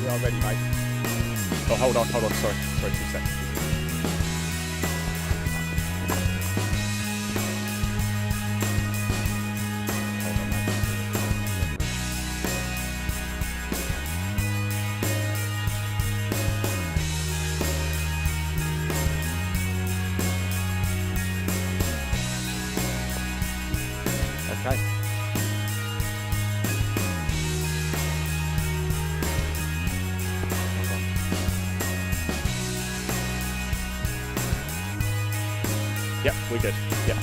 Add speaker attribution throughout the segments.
Speaker 1: We are ready, mate. Oh, hold on, sorry, 2 seconds. Okay. Yep, we're good. Yep.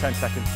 Speaker 1: 10 seconds.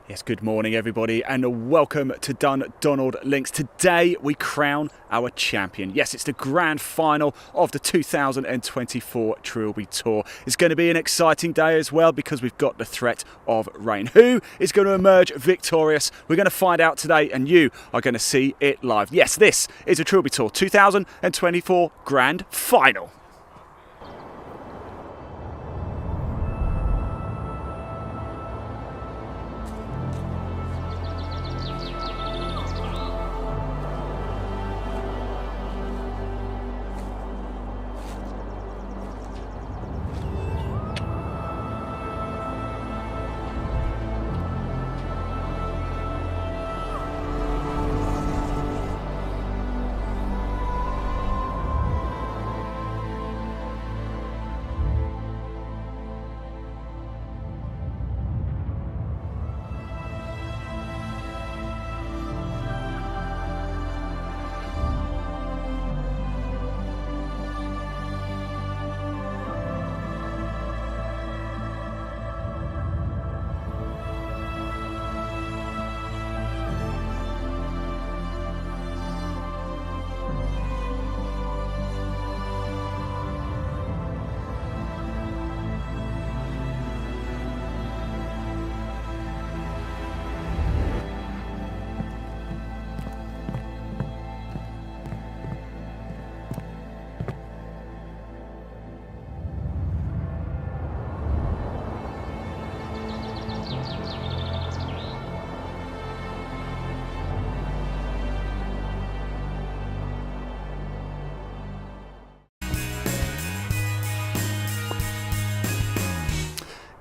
Speaker 1: Yes, good morning everybody and welcome to Dundonald Links. Today we crown our champion. Yes, it's the grand final of the 2024 Trilby Tour. It's going to be an exciting day as well because we've got the threat of rain. Who is going to emerge victorious? We're going to find out today and you are going to see it live. Yes, this is a Trilby Tour 2024 grand final.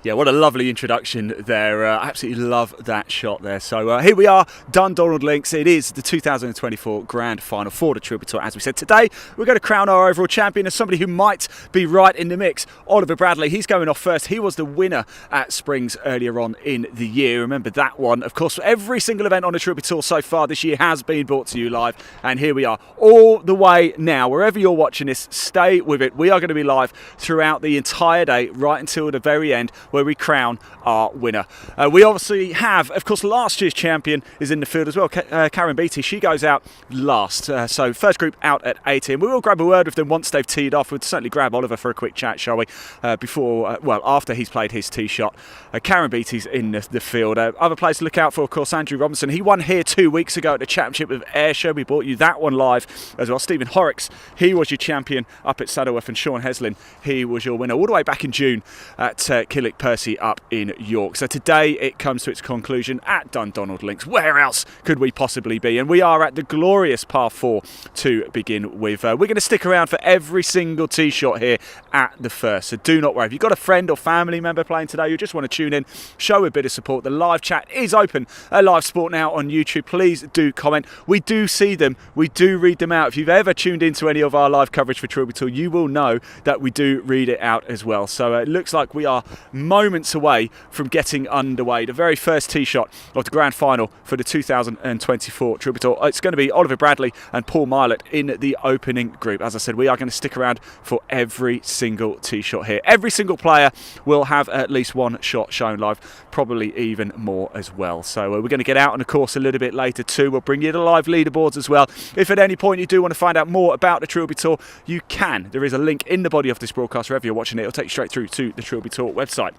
Speaker 1: Yeah, what a lovely introduction there. I absolutely love that shot there. So here we are, Dundonald Links. It is the 2024 Grand Final for the Trilby Tour. As we said, today we're going to crown our overall champion as somebody who might be right in the mix. Oliver Bradley, he's going off first. He was the winner at Springs earlier on in the year. Remember that one. Of course, every single event on the Trilby Tour so far this year has been brought to you live. And here we are, all the way now. Wherever you're watching this, stay with it. We are going to be live throughout the entire day, right until the very end, where we crown our winner. We obviously have, of course, last year's champion is in the field as well, Karen Beattie. She goes out last. So first group out at 18. We will grab a word with them once they've teed off. We'll certainly grab Oliver for a quick chat, shall we? After he's played his tee shot. Karen Beattie's in the field. Other players to look out for, of course, Andrew Robinson. He won here 2 weeks ago at the Championship of Ayrshire. We brought you that one live as well. Stephen Horrocks, he was your champion up at Saddleworth, and Sean Heslin, he was your winner all the way back in June at Killick Percy up in York. So today it comes to its conclusion at Dundonald Links. Where else could we possibly be? And we are at the glorious par 4 to begin with. We're going to stick around for every single tee shot here at the first, so do not worry. If you've got a friend or family member playing today, you just want to tune in, show a bit of support. The live chat is open at Live Sport now on YouTube. Please do comment. We do see them, we do read them out. If you've ever tuned into any of our live coverage for Trilby Tour, you will know that we do read it out as well. So it looks like we are moments away from getting underway. The very first tee shot of the grand final for the 2024 Trilby Tour. It's going to be Oliver Bradley and Paul Milet in the opening group. As I said, we are going to stick around for every single tee shot here. Every single player will have at least one shot shown live, probably even more as well. So we're going to get out on the course a little bit later too. We'll bring you the live leaderboards as well. If at any point you do want to find out more about the Trilby Tour, you can. There is a link in the body of this broadcast wherever you're watching it. It'll take you straight through to the Trilby Tour website.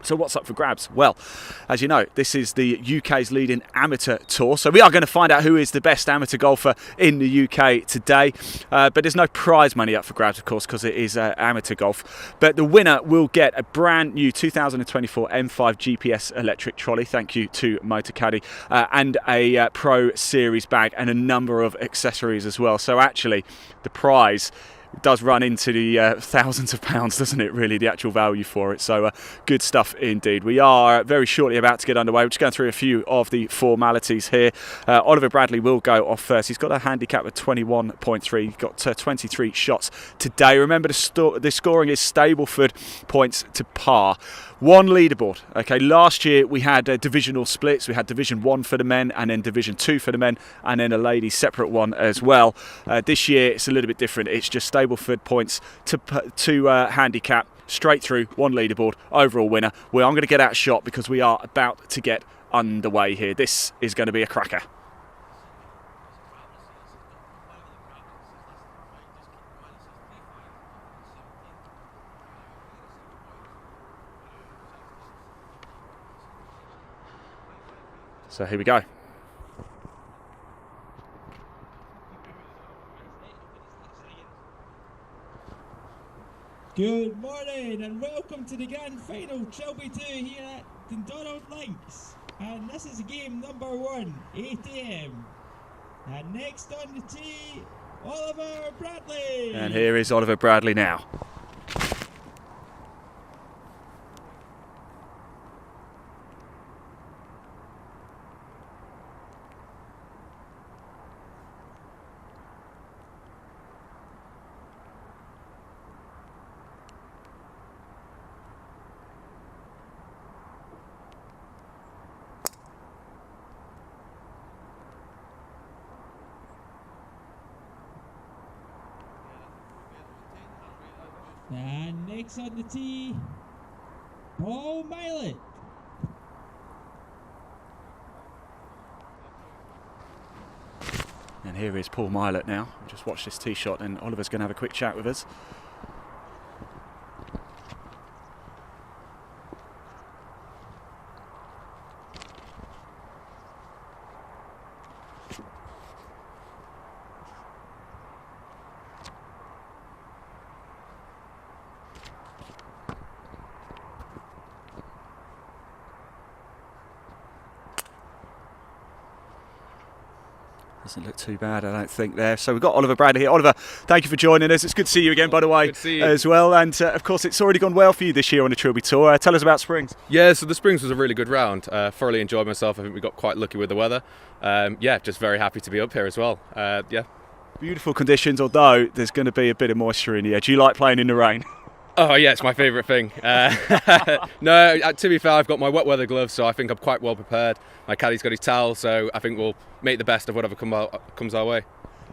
Speaker 1: So what's up for grabs? Well, as you know, this is the UK's leading amateur tour. So we are going to find out who is the best amateur golfer in the UK today. But there's no prize money up for grabs, of course, because it is amateur golf. But the winner will get a brand new 2024 M5 GPS electric trolley. Thank you to MotorCaddy. And a Pro Series bag and a number of accessories as well. So actually, the prize does run into the thousands of pounds, doesn't it, really, the actual value for it. So good stuff indeed. We are very shortly about to get underway. We're just going through a few of the formalities here. Oliver Bradley will go off first. He's got a handicap of 21.3. He's got 23 shots today. Remember, the scoring is Stableford points to par. One leaderboard. Okay, last year we had divisional splits. We had Division 1 for the men and then Division 2 for the men and then a ladies separate one as well. This year it's a little bit different. It's just Stableford points to handicap, straight through, one leaderboard, overall winner. I'm going to get out shot because we are about to get underway here. This is going to be a cracker. So here we go.
Speaker 2: Good morning and welcome to the grand final Trilby Tour here at Dundonald Links. And this is game number 1, 8 AM. And next on the tee, Oliver Bradley.
Speaker 1: And here is Oliver Bradley now.
Speaker 2: And next on the tee, Paul Milet.
Speaker 1: And here is Paul Milet now. Just watch this tee shot and Oliver's going to have a quick chat with us. Doesn't look too bad, I don't think, there. So we've got Oliver Bradley here. Oliver, thank you for joining us. It's good to see you again, by the way, as well. And of course, it's already gone well for you this year on the Trilby Tour. Tell us about Springs.
Speaker 3: Yeah, so the Springs was a really good round. Thoroughly enjoyed myself. I think we got quite lucky with the weather. Yeah, just very happy to be up here as well. Yeah.
Speaker 1: Beautiful conditions, although there's going to be a bit of moisture in the air. Do you like playing in the rain?
Speaker 3: Oh yeah, it's my favourite thing. No, to be fair, I've got my wet weather gloves, so I think I'm quite well prepared. My caddy's got his towel, so I think we'll make the best of whatever comes our way.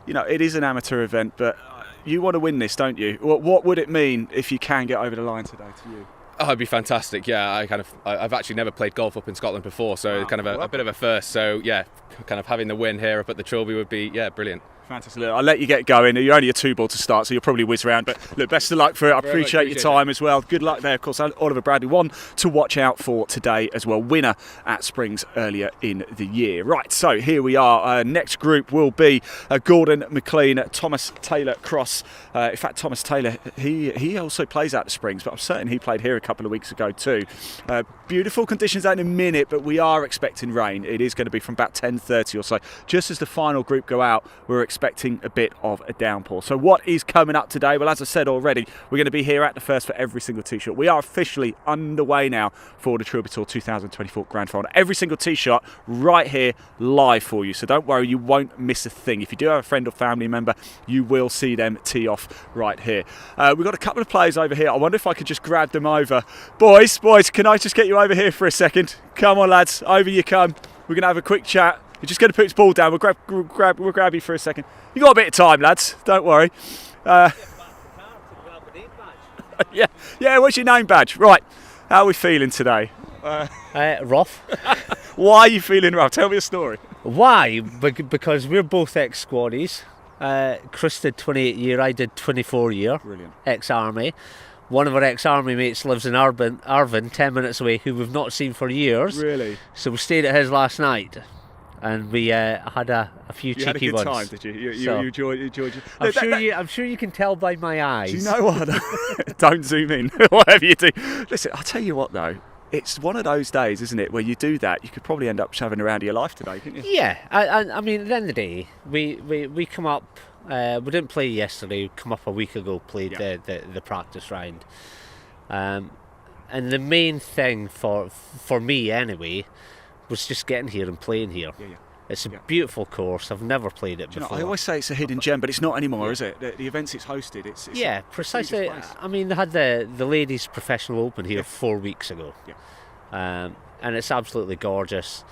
Speaker 1: You know, it is an amateur event, but you want to win this, don't you? What would it mean if you can get over the line today to you?
Speaker 3: Oh, it'd be fantastic. Yeah, I've actually never played golf up in Scotland before, so it's kind of a bit of a first. So yeah, kind of having the win here up at the Trilby would be brilliant.
Speaker 1: Fantastic. Look, I'll let you get going. You're only a 2-ball to start, so you'll probably whiz around. But look, best of luck for it. I appreciate your time as well. Good luck there. Of course, Oliver Bradley, one to watch out for today as well. Winner at Springs earlier in the year. Right, so here we are. Next group will be Gordon McLean, Thomas Taylor Cross. In fact, Thomas Taylor, he also plays out the Springs, but I'm certain he played here a couple of weeks ago too. Beautiful conditions out in a minute, but we are expecting rain. It is going to be from about 10:30 or so. Just as the final group go out, we're expecting a bit of a downpour. So what is coming up today? Well, as I said already, we're going to be here at the first for every single tee shot. We are officially underway now for the Trilby Tour 2024 Grand Final. Every single tee shot right here live for you. So don't worry, you won't miss a thing. If you do have a friend or family member, you will see them tee off right here. We've got a couple of players over here. I wonder if I could just grab them over. Boys, can I just get you over here for a second? Come on, lads, over you come. We're going to have a quick chat. You're just going to put his ball down. We'll grab you for a second. You got a bit of time, lads. Don't worry. Yeah. What's your name badge? Right. How are we feeling today?
Speaker 4: Rough.
Speaker 1: Why are you feeling rough? Tell me a story.
Speaker 4: Why? Because we're both ex-squaddies. Chris did 28 year. I did 24 year.
Speaker 1: Brilliant.
Speaker 4: Ex-army. one of our ex-army mates lives in Irvine, 10 minutes away, who we've not seen for years.
Speaker 1: Really?
Speaker 4: So we stayed at his last night, and we had a few
Speaker 1: You had a
Speaker 4: cheeky
Speaker 1: good
Speaker 4: ones.
Speaker 1: time, did you? You
Speaker 4: So-
Speaker 1: enjoyed
Speaker 4: I'm sure you can tell by my eyes.
Speaker 1: Do you know what? Don't zoom in, whatever you do. Listen, I'll tell you what though. It's one of those days, isn't it, where you do that, you could probably end up shoving around your life today, couldn't you?
Speaker 4: Yeah, I mean, at the end of the day, we come up. We didn't play yesterday. We come up a week ago. Played
Speaker 1: Yeah.
Speaker 4: the practice round, and the main thing for me anyway was just getting here and playing here.
Speaker 1: Yeah.
Speaker 4: It's a
Speaker 1: Yeah.
Speaker 4: beautiful course. I've never played it
Speaker 1: Do you know,
Speaker 4: before.
Speaker 1: I always say it's a hidden gem, but it's not anymore, is it? The events it's hosted, it's
Speaker 4: Yeah,
Speaker 1: a
Speaker 4: precisely.
Speaker 1: prestigious place.
Speaker 4: I mean, they had the ladies' professional open here 4 weeks ago, and it's absolutely gorgeous.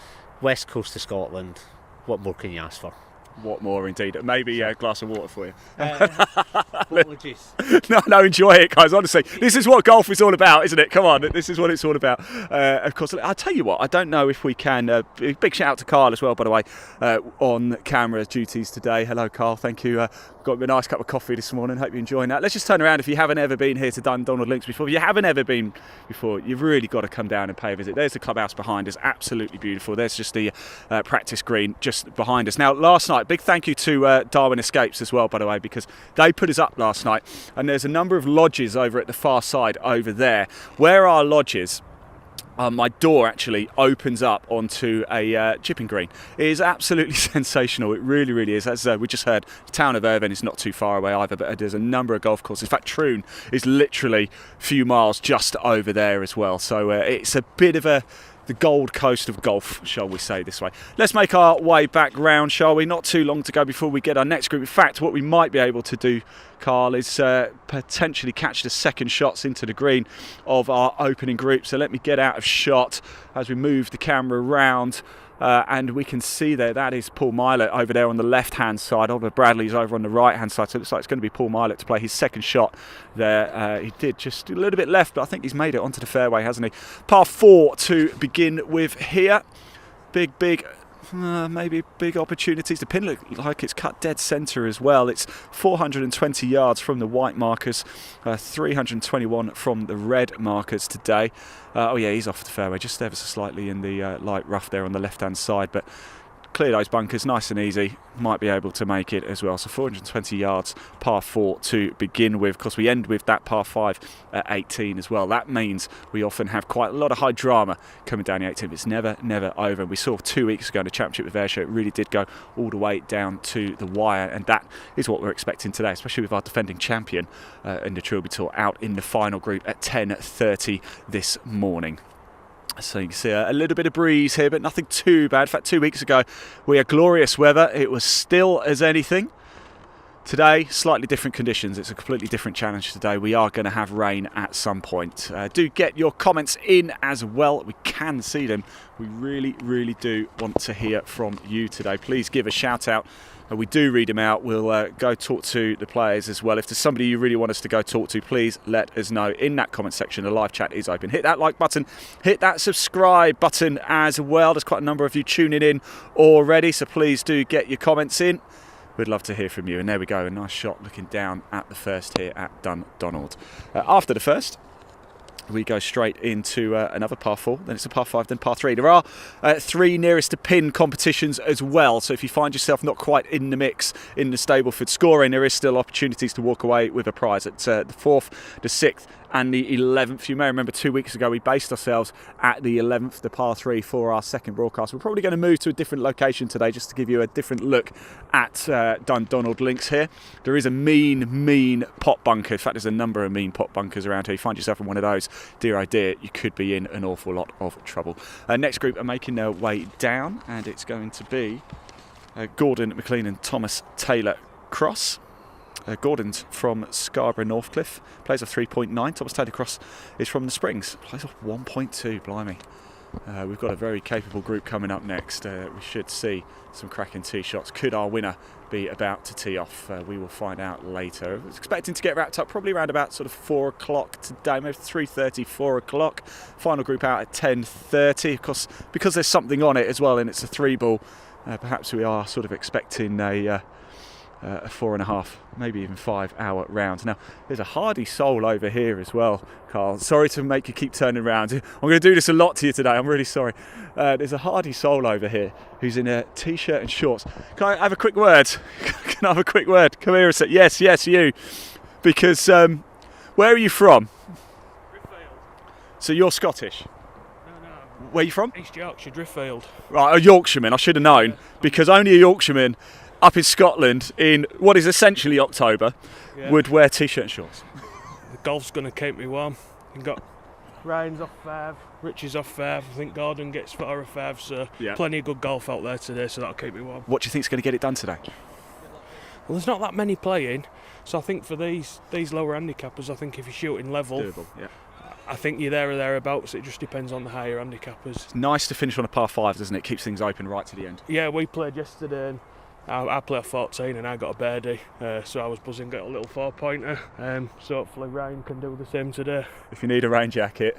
Speaker 4: West coast of Scotland. What more can you ask for?
Speaker 1: What more, indeed? Maybe a glass of water for you.
Speaker 4: Apologies.
Speaker 1: No, enjoy it, guys. Honestly, this is what golf is all about, isn't it? Come on, this is what it's all about. Of course, I'll tell you what. I don't know if we can. Big shout out to Carl as well, by the way, on camera duties today. Hello, Carl. Thank you. Got a nice cup of coffee this morning. Hope you're enjoying that. Let's just turn around. If you haven't ever been here to Dundonald Links before, if you haven't ever been before, you've really got to come down and pay a visit. There's the clubhouse behind us, absolutely beautiful. There's just the practice green just behind us. Now, last night, big thank you to Darwin Escapes as well, by the way, because they put us up last night, and there's a number of lodges over at the far side over there. Where our lodges, my door actually opens up onto a chipping green. It is absolutely sensational. It really, really is. As we just heard, the town of Irvine is not too far away either, but there's a number of golf courses. In fact, Troon is literally a few miles just over there as well. So it's a bit of the Gold Coast of golf, shall we say this way. Let's make our way back round, shall we? Not too long to go before we get our next group. In fact, what we might be able to do, Carl, is potentially catch the second shots into the green of our opening group. So let me get out of shot as we move the camera around. And we can see there, that is Paul Milett over there on the left-hand side. Oliver Bradley's over on the right-hand side. So it looks like it's going to be Paul Milett to play his second shot there. He did just a little bit left, but I think he's made it onto the fairway, hasn't he? Par 4 to begin with here. Maybe big opportunities. The pin looks like it's cut dead centre as well. It's 420 yards from the white markers, 321 from the red markers today. He's off the fairway, just ever so slightly in the light rough there on the left-hand side, but clear those bunkers nice and easy. Might be able to make it as well. So 420 yards, par 4 to begin with. Of course, we end with that par 5 at 18 as well. That means we often have quite a lot of high drama coming down the 18. It's never over. And we saw 2 weeks ago in the Championship with Ayrshire, it really did go all the way down to the wire. And that is what we're expecting today, especially with our defending champion in the Trilby Tour out in the final group at 10:30 this morning. So you can see a little bit of breeze here, but nothing too bad. In fact, 2 weeks ago, we had glorious weather. It was still as anything. Today, slightly different conditions. It's a completely different challenge today. We are going to have rain at some point. Do get your comments in as well. We can see them. We really, really do want to hear from you today. Please give a shout out. We do read them out. We'll go talk to the players as well. If there's somebody you really want us to go talk to, please let us know in that comment section. The live chat is open. Hit that like button. Hit that subscribe button as well. There's quite a number of you tuning in already, so please do get your comments in. We'd love to hear from you. And there we go, a nice shot looking down at the first here at Dundonald. After the first, we go straight into another par 4, then it's a par 5, then par 3. There are 3 nearest to pin competitions as well, so if you find yourself not quite in the mix in the Stableford scoring, there is still opportunities to walk away with a prize at the 4th, the 6th and the 11th. You may remember 2 weeks ago we based ourselves at the 11th, the par 3 for our second broadcast. We're probably going to move to a different location today just to give you a different look at Dundonald Links here. There is a mean pot bunker. In fact, there's a number of mean pot bunkers around here. You find yourself in one of those, dear oh dear, you could be in an awful lot of trouble. Next group are making their way down, and it's going to be Gordon McLean and Thomas Taylor Cross. Gordon's from Scarborough Northcliffe, plays off 3.9. Thomas Taylor Cross is from the Springs, plays off 1.2. Blimey. We've got a very capable group coming up next. We should see some cracking tee shots. Could our winner be about to tee off? We will find out later. I was expecting to get wrapped up probably around about sort of 4 o'clock today, maybe 3:30, 4 o'clock. Final group out at 10:30. Of course, because there's something on it as well, and it's a 3 ball, perhaps we are sort of expecting a a 4.5, maybe even 5 hour round. Now, there's a hardy soul over here as well, Carl. Sorry to make you keep turning around. I'm going to do this a lot to you today. I'm really sorry. There's a hardy soul over here who's in a t-shirt and shorts. Can I have a quick word? Can I have a quick word? Come here and say, yes, you. Because, where are you from? So you're Scottish?
Speaker 5: No.
Speaker 1: Where are you from?
Speaker 5: East Yorkshire, Driffield.
Speaker 1: Right, a Yorkshireman. I should have known, because only a Yorkshireman up in Scotland in what is essentially October would wear t-shirt and shorts.
Speaker 5: The golf's going to keep me warm. You've got Ryan's off 5, Richie's off 5, I think Gordon gets 4 or 5, so plenty of good golf out there today, so that'll keep me warm.
Speaker 1: What do you think is going to get it done today?
Speaker 5: Well, there's not that many playing, so I think for these lower handicappers, I think if you're shooting level,
Speaker 1: Doable, yeah.
Speaker 5: I think you're there or thereabouts. It just depends on the higher handicappers.
Speaker 1: It's nice to finish on a par 5, doesn't it? Keeps things open right to the end.
Speaker 5: Yeah, we played yesterday and I played a 14 and I got a birdie, so I was buzzing, got a little 4-pointer, so hopefully Ryan can do the same today.
Speaker 1: If you need a rain jacket,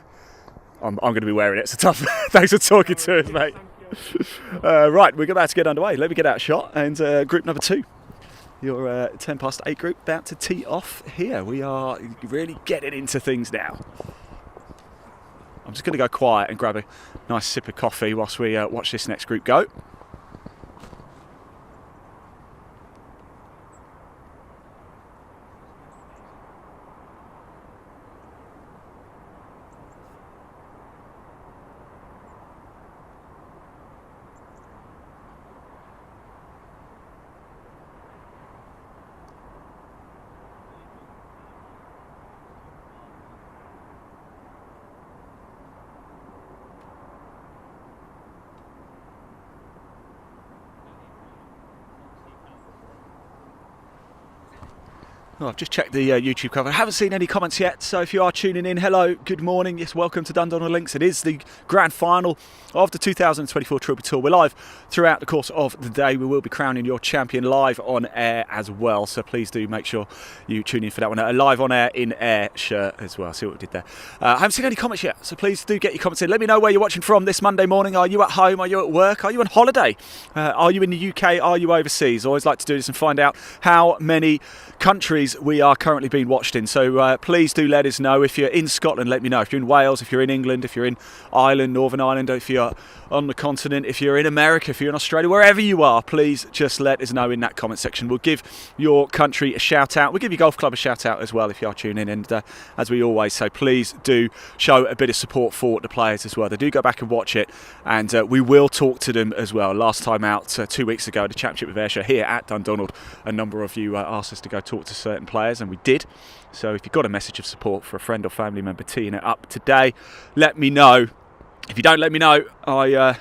Speaker 1: I'm going to be wearing it. So tough. Thanks for talking to us, mate. Right, we're about to get underway. Let me get out a shot and group number 2. Your 10 past 8 group about to tee off here. We are really getting into things now. I'm just going to go quiet and grab a nice sip of coffee whilst we watch this next group go. Well, I've just checked the YouTube cover. I haven't seen any comments yet, so if you are tuning in, hello, good morning. Yes, welcome to Dundonald Links. It is the grand final of the 2024 Trilby Tour. We're live throughout the course of the day. We will be crowning your champion live on air as well, so please do make sure you tune in for that one. A live on air, in air shirt as well. See what we did there. I haven't seen any comments yet, so please do get your comments in. Let me know where you're watching from this Monday morning. Are you at home? Are you at work? Are you on holiday? Are you in the UK? Are you overseas? I always like to do this and find out how many countries we are currently being watched in, so please do let us know. If you're in Scotland, let me know. If you're in Wales, if you're in England, if you're in Ireland, Northern Ireland, if you're on the continent, if you're in America, if you're in Australia, wherever you are, please just let us know in that comment section. We'll give your country a shout out. We'll give your golf club a shout out as well if you are tuning in, and as we always say, please do show a bit of support for the players as well. They do go back and watch it, and we will talk to them as well. Last time out 2 weeks ago, the Championship with Ayrshire here at Dundonald, a number of you asked us to go talk to certain players, and we did. So if you've got a message of support for a friend or family member teeing it up today, let me know. If you don't let me know, I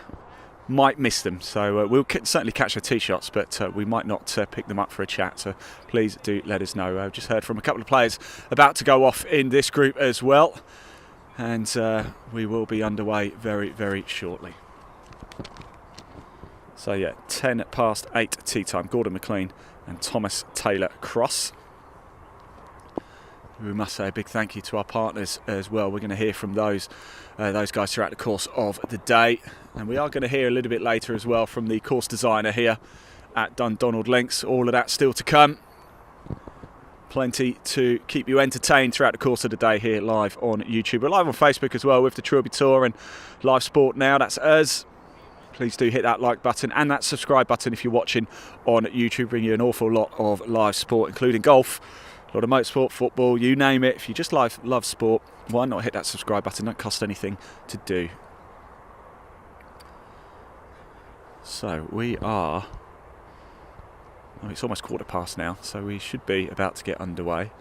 Speaker 1: might miss them. So we'll certainly catch the tee shots, but we might not pick them up for a chat. So please do let us know. I've just heard from a couple of players about to go off in this group as well, and we will be underway very, very shortly. So yeah, 10 past 8 tee time. Gordon McLean and Thomas Taylor Cross. We must say a big thank you to our partners as well. We're going to hear from those guys throughout the course of the day, and we are going to hear a little bit later as well from the course designer here at Dundonald Links. All of that still to come. Plenty to keep you entertained throughout the course of the day here live on YouTube. We're live on Facebook as well with the Trilby Tour and Live Sport Now. That's us. Please do hit that like button and that subscribe button if you're watching on YouTube. Bring you an awful lot of live sport, including golf, a lot of motorsport, football, you name it. If you just love sport, why not hit that subscribe button? Don't cost anything to do. So we are, it's almost 1:15 now, so we should be about to get underway.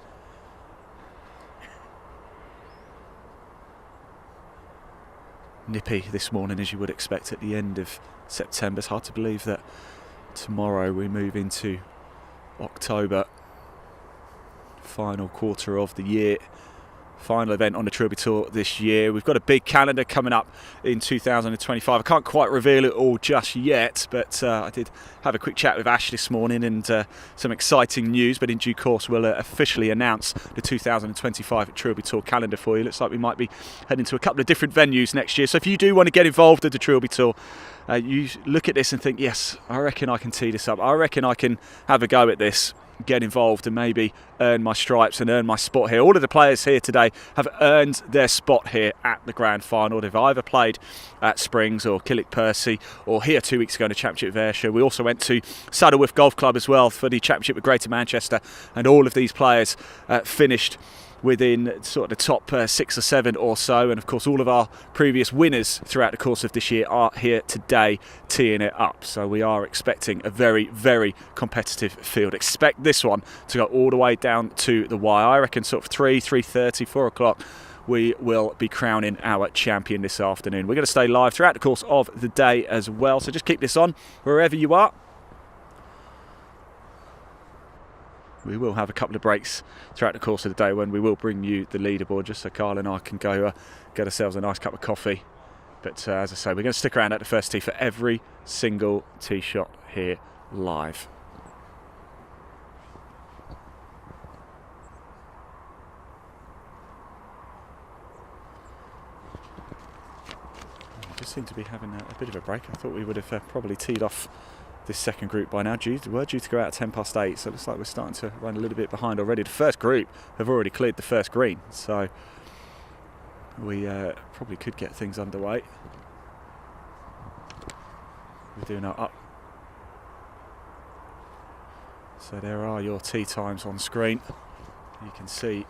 Speaker 1: Nippy this morning, as you would expect at the end of September. It's hard to believe that tomorrow we move into October, final quarter of the year final event on the Trilby Tour this year. We've got a big calendar coming up in 2025. I can't quite reveal it all just yet, but I did have a quick chat with Ash this morning, and some exciting news, but in due course we'll officially announce the 2025 Trilby Tour calendar for you. Looks like we might be heading to a couple of different venues next year, so if you do want to get involved with the Trilby Tour, you look at this and think, yes, I reckon I can tee this up, I reckon I can have a go at this, get involved and maybe earn my stripes and earn my spot here. All of the players here today have earned their spot here at the Grand Final. They've either played at Springs or Killick Percy, or here 2 weeks ago in the Championship of Ayrshire. We also went to Saddleworth Golf Club as well for the Championship of Greater Manchester, and all of these players finished within sort of the top 6 or 7 or so, and of course all of our previous winners throughout the course of this year are here today teeing it up. So we are expecting a very, very competitive field. Expect this one to go all the way down to the wire. I reckon sort of 3:30, 4 o'clock we will be crowning our champion this afternoon. We're going to stay live throughout the course of the day as well, so just keep this on wherever you are. We will have a couple of breaks throughout the course of the day when we will bring you the leaderboard, just so Carl and I can go get ourselves a nice cup of coffee. But as I say, we're going to stick around at the first tee for every single tee shot here live. We just seem to be having a bit of a break. I thought we would have probably teed off this second group by now. We're due to go out at 8:10, so it looks like we're starting to run a little bit behind already. The first group have already cleared the first green, so we probably could get things underway. We're doing our up. So there are your tee times on screen. You can see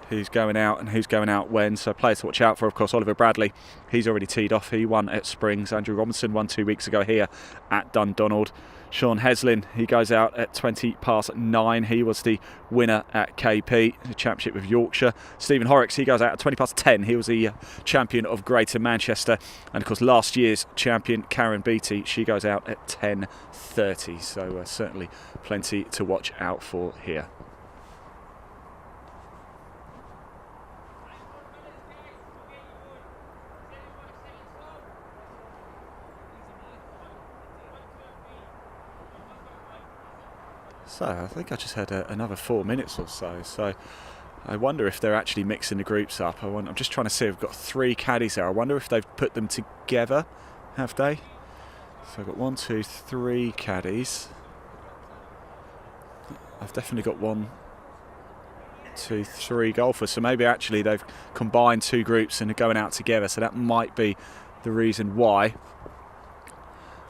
Speaker 1: who's going out and who's going out when, so players to watch out for. Of course, Oliver Bradley, he's already teed off. He won at Springs. Andrew Robinson won 2 weeks ago here at Dundonald. Sean Heslin, he goes out at 9:20. He was the winner at KP, the Championship of Yorkshire. Stephen Horrocks, he goes out at 10:10. He was the champion of Greater Manchester. And of course, last year's champion, Karen Beattie, she goes out at 10:30. So certainly plenty to watch out for here. So I think I just had another 4 minutes or so. So I wonder if they're actually mixing the groups up. I'm just trying to see. We've got 3 caddies there. I wonder if they've put them together. Have they? So I've got 1, 2, 3 caddies. I've definitely got 1, 2, 3 golfers. So maybe actually they've combined 2 groups and are going out together. So that might be the reason why.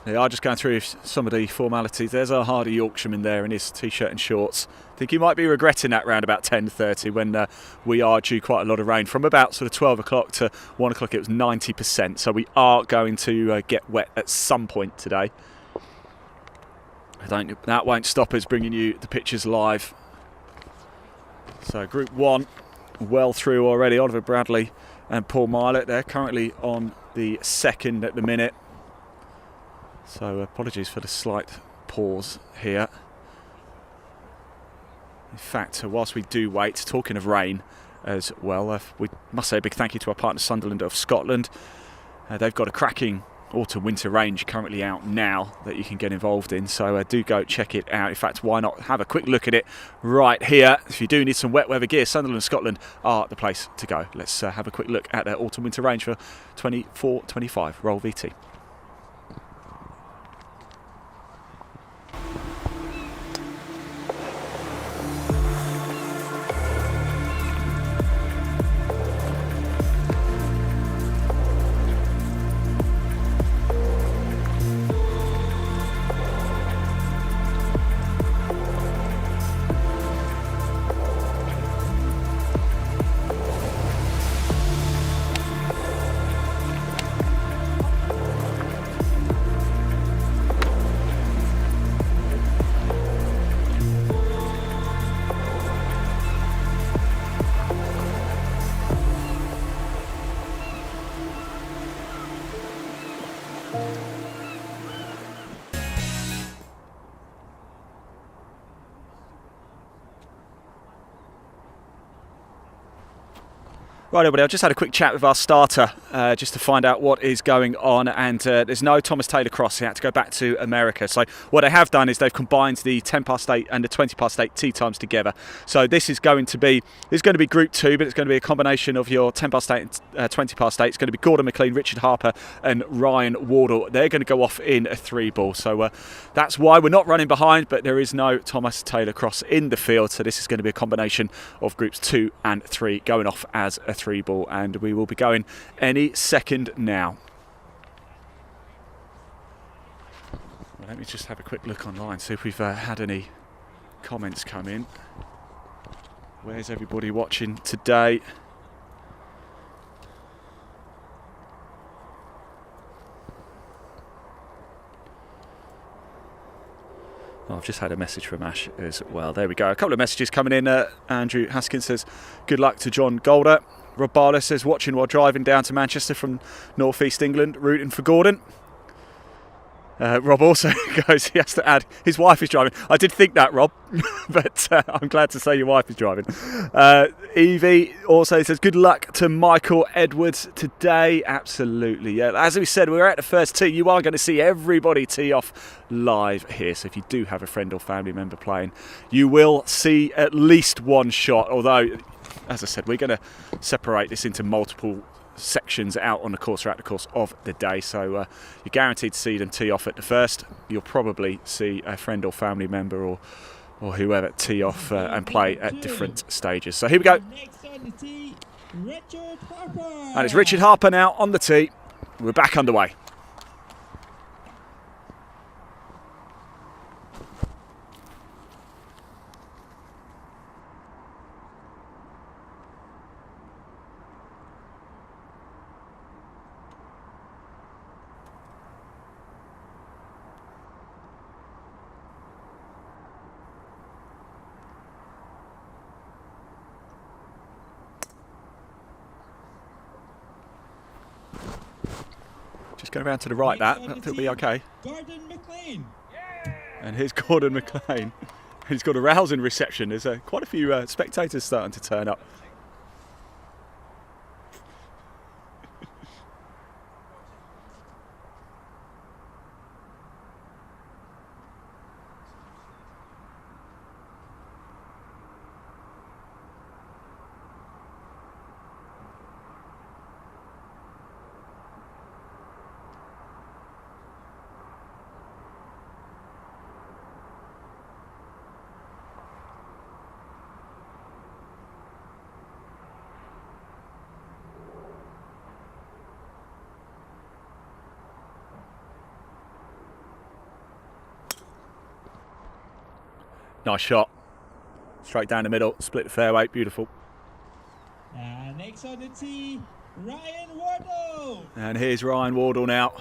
Speaker 1: They are just going through some of the formalities. There's our hardy Yorkshireman there in his t-shirt and shorts. I think he might be regretting that round about 10:30 when we are due quite a lot of rain. From about sort of 12 o'clock to 1 o'clock it was 90%. So we are going to get wet at some point today. That won't stop us bringing you the pictures live. So Group 1 well through already. Oliver Bradley and Paul Milett, they're currently on the second at the minute. So apologies for the slight pause here. In fact, whilst we do wait, talking of rain as well, we must say a big thank you to our partner Sunderland of Scotland. They've got a cracking autumn-winter range currently out now that you can get involved in, so do go check it out. In fact, why not have a quick look at it right here. If you do need some wet weather gear, Sunderland of Scotland are the place to go. Let's have a quick look at their autumn-winter range for 24-25. Roll VT. Right, everybody, I've just had a quick chat with our starter just to find out what is going on, and there's no Thomas Taylor Cross. He had to go back to America. So what they have done is they've combined the 10 past 8 and the 20 past 8 tee times together. So this is going to be Group 2, but it's going to be a combination of your 10 past 8 and 20 past 8. It's going to be Gordon McLean, Richard Harper and Ryan Wardle. They're going to go off in a 3-ball. So that's why we're not running behind, but there is no Thomas Taylor Cross in the field. So this is going to be a combination of Groups 2 and 3 going off as a 3-ball, and we will be going any second now. Well, let me just have a quick look online, see if we've had any comments come in. Where's everybody watching today? Oh, I've just had a message from Ash as well. There we go. A couple of messages coming in. Andrew Haskins says, good luck to John Golder. Rob Barlow says, watching while driving down to Manchester from North East England, rooting for Gordon. Rob also goes, he has to add, his wife is driving. I did think that, Rob, but I'm glad to say your wife is driving. Evie also says, good luck to Michael Edwards today. Absolutely, yeah. As we said, we're at the first tee. You are going to see everybody tee off live here. So if you do have a friend or family member playing, you will see at least one shot. Although, as I said, we're going to separate this into multiple sections out on the course throughout the course of the day, so you're guaranteed to see them tee off at the first. You'll probably see a friend or family member or whoever tee off and play at different stages. So here we go.
Speaker 2: Next on the tee, Richard Harper.
Speaker 1: And it's Richard Harper now on the tee. We're back underway. Just going around to the right, that'll be okay.
Speaker 2: Gordon McLean.
Speaker 1: And here's Gordon McLean. He's got a rousing reception. There's quite a few spectators starting to turn up. Nice shot. Straight down the middle, split the fairway, beautiful.
Speaker 2: Next on the tee, Ryan Wardle.
Speaker 1: And here's Ryan Wardle now.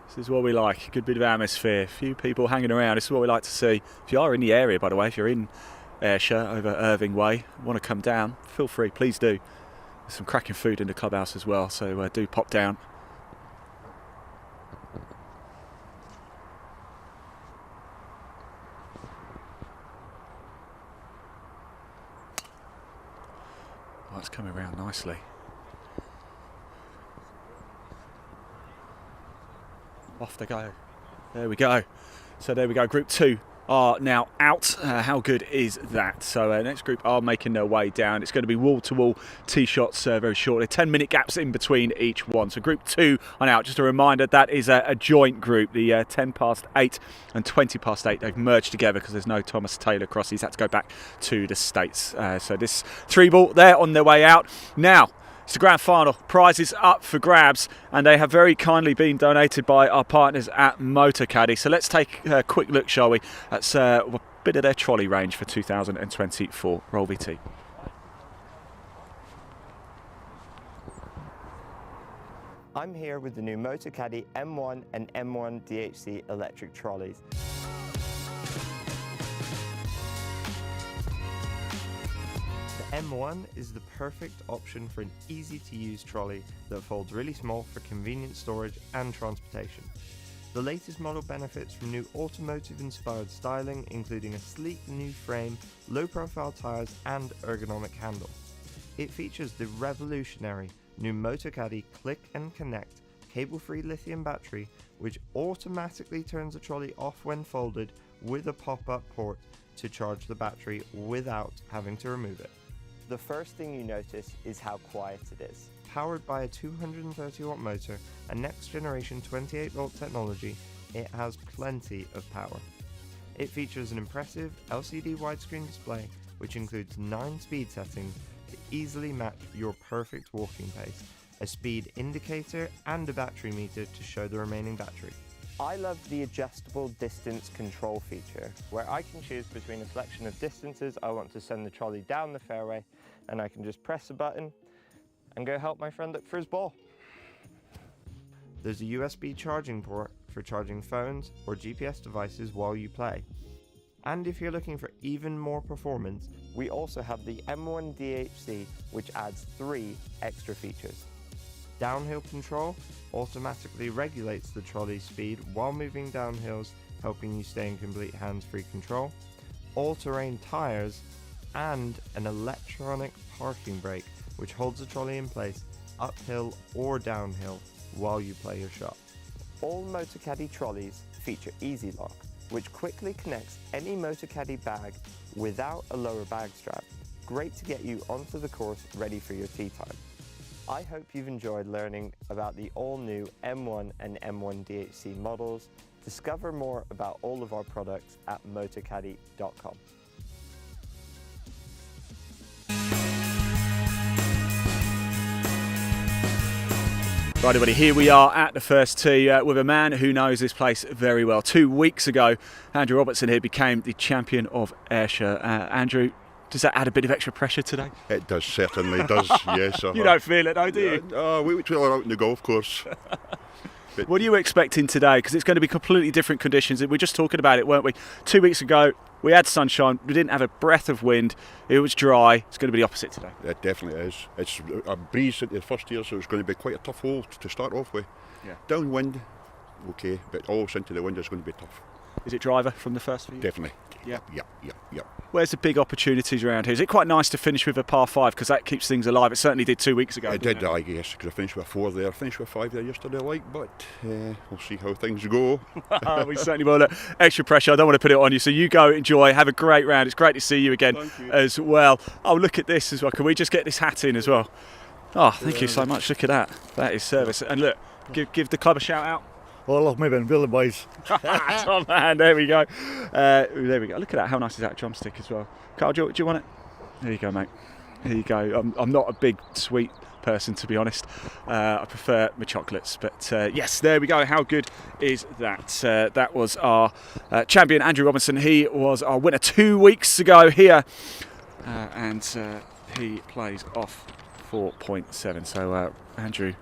Speaker 1: This is what we like, good bit of atmosphere, few people hanging around. This is what we like to see. If you are in the area, by the way, if you're in Ayrshire over Irving Way, want to come down, feel free, please do. There's some cracking food in the clubhouse as well, so do pop down. Oh, it's coming around nicely. Off they go. There we go. So there we go. Group 2 are now out. How good is that? So next group are making their way down. It's going to be wall-to-wall tee shots very shortly. 10-minute gaps in between each one. So group 2 are out. Just a reminder, that is a joint group. The 10 past 8 and 20 past 8, they've merged together because there's no Thomas Taylor Cross. He's had to go back to the States. So this 3-ball, they're on their way out. Now, it's the grand final. Prizes up for grabs, and they have very kindly been donated by our partners at Motorcaddy. So let's take a quick look, shall we? That's a bit of their trolley range for 2024. Roll VT.
Speaker 6: I'm here with the new Motorcaddy M1 and M1 DHC electric trolleys. The M1 is the perfect option for an easy-to-use trolley that folds really small for convenient storage and transportation. The latest model benefits from new automotive-inspired styling, including a sleek new frame, low-profile tyres and ergonomic handle. It features the revolutionary new MotoCaddy Click and Connect cable-free lithium battery, which automatically turns the trolley off when folded with a pop-up port to charge the battery without having to remove it. The first thing you notice is how quiet it is. Powered by a 230 watt motor and next generation 28 volt technology, it has plenty of power. It features an impressive LCD widescreen display which includes 9 speed settings to easily match your perfect walking pace, a speed indicator and a battery meter to show the remaining battery. I love the adjustable distance control feature, where I can choose between a selection of distances I want to send the trolley down the fairway, and I can just press a button and go help my friend look for his ball. There's a USB charging port for charging phones or GPS devices while you play. And if you're looking for even more performance, we also have the M1 DHC, which adds 3 extra features. Downhill control automatically regulates the trolley's speed while moving downhills, helping you stay in complete hands-free control, all-terrain tyres, and an electronic parking brake which holds the trolley in place uphill or downhill while you play your shot. All MotoCaddy trolleys feature Easy Lock, which quickly connects any MotoCaddy bag without a lower bag strap. Great to get you onto the course ready for your tee time. I hope you've enjoyed learning about the all-new M1 and M1 DHC models. Discover more about all of our products at motocaddy.com.
Speaker 1: Right, everybody, here we are at the first tee with a man who knows this place very well. 2 weeks ago, Andrew Robertson here became the champion of Ayrshire. Andrew, does that add a bit of extra pressure today?
Speaker 7: It does, certainly does, yes.
Speaker 1: You don't feel it though, do you?
Speaker 7: We wait till we're out in the golf course.
Speaker 1: What are you expecting today? Because it's going to be completely different conditions. We were just talking about it, weren't we? 2 weeks ago, we had sunshine. We didn't have a breath of wind. It was dry. It's going to be the opposite today.
Speaker 7: It definitely is. It's a breeze into the first year, so it's going to be quite a tough hole to start off with. Yeah. Downwind, okay, but all into the wind is going to be tough.
Speaker 1: Is it driver from the first few?
Speaker 7: Definitely.
Speaker 1: Yeah.
Speaker 7: Yeah.
Speaker 1: Where's the big opportunities around here? Is it quite nice to finish with a par 5 because that keeps things alive? It certainly did 2 weeks ago.
Speaker 7: It did, I guess, because I finished with 4 there. I finished with 5 there yesterday, but we'll see how things go.
Speaker 1: We certainly will. Look, extra pressure. I don't want to put it on you. So you go, enjoy, have a great round. It's great to see you again as well. Oh, look at this as well. Can we just get this hat in as well? Oh, thank you so much. Look at that. That is service. And look, give the club a shout out.
Speaker 8: Oh, love me Ben, Billy boys.
Speaker 1: Tom, man, there we go. There we go. Look at that. How nice is that drumstick as well? Carl, do you want it? There you go, mate. Here you go. I'm not a big sweet person, to be honest. I prefer my chocolates. But yes, there we go. How good is that? That was our champion, Andrew Robinson. He was our winner 2 weeks ago here. And he plays off 4.7. So Andrew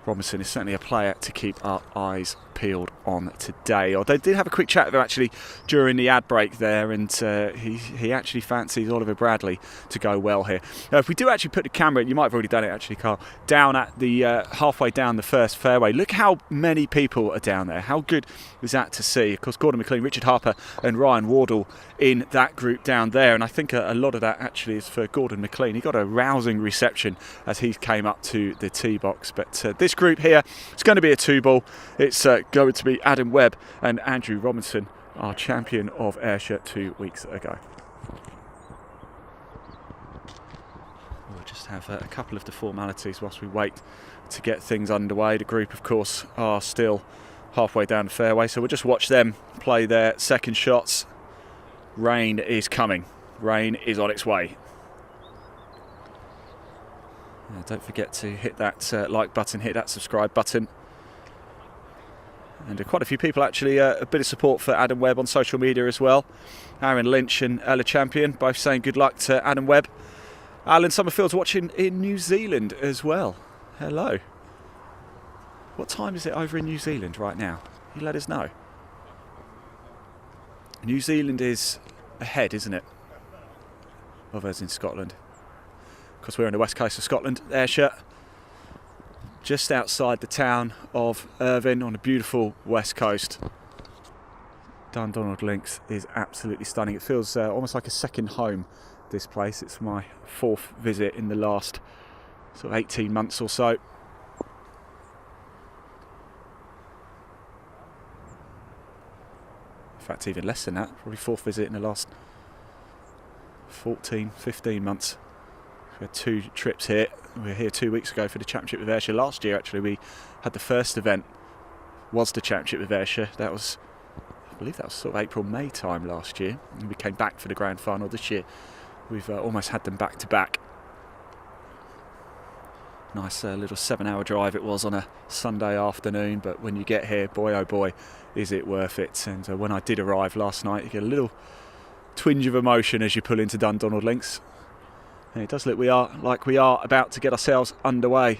Speaker 1: Robinson is certainly a player to keep our eyes peeled on today. They did have a quick chat though actually during the ad break there, and he actually fancies Oliver Bradley to go well here. Now, if we do actually put the camera, you might have already done it actually, Carl, down at the halfway down the first fairway. Look how many people are down there. How good is that to see? Of course, Gordon McLean, Richard Harper and Ryan Wardle in that group down there, and I think a lot of that actually is for Gordon McLean. He got a rousing reception as he came up to the tee box. But this group here, it's going to be a 2-ball. It's going to be Adam Webb and Andrew Robinson, our champion of Ayrshire 2 weeks ago. We'll just have a couple of the formalities whilst we wait to get things underway. The group, of course, are still halfway down the fairway, so we'll just watch them play their second shots. Rain is coming. Rain is on its way. Don't forget to hit that like button, hit that subscribe button. And quite a few people actually, a bit of support for Adam Webb on social media as well. Aaron Lynch and Ella Champion both saying good luck to Adam Webb. Alan Summerfield's watching in New Zealand as well. Hello. What time is it over in New Zealand right now? You let us know. New Zealand is ahead, isn't it, of us in Scotland? Because we're on the west coast of Scotland. Ayrshire just outside the town of Irvine on the beautiful west coast. Dundonald Links is absolutely stunning. It feels almost like a second home, this place. It's my 4th visit in the last sort of 18 months or so. In fact, even less than that, probably 4th visit in the last 14, 15 months. We had 2 trips here. We were here 2 weeks ago for the Championship with Ayrshire. Last year, actually, we had the first event, was the Championship with Ayrshire. That was, I believe that was sort of April, May time last year. And we came back for the grand final this year. We've almost had them back to back. Nice little 7-hour drive it was on a Sunday afternoon, but when you get here, boy oh boy, is it worth it. And when I did arrive last night, you get a little twinge of emotion as you pull into Dundonald Links. And it does look like we are about to get ourselves underway.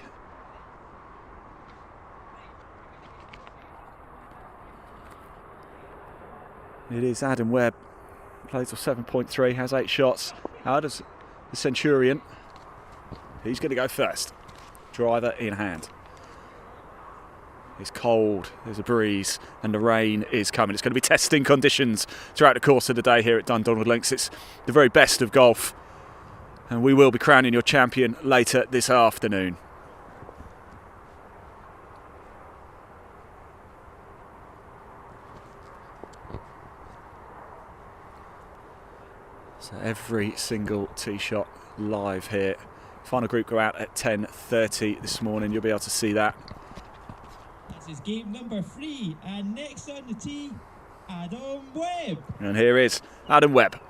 Speaker 1: It is Adam Webb, plays off 7.3, has 8 shots. How does the Centurion? He's going to go first. Driver in hand. It's cold, there's a breeze, and the rain is coming. It's going to be testing conditions throughout the course of the day here at Dundonald Links. It's the very best of golf, and we will be crowning your champion later this afternoon. So every single tee shot live here. Final group go out at 10:30 this morning. You'll be able to see that.
Speaker 2: This is game number 3, and next on the tee, Adam Webb.
Speaker 1: And here is Adam Webb.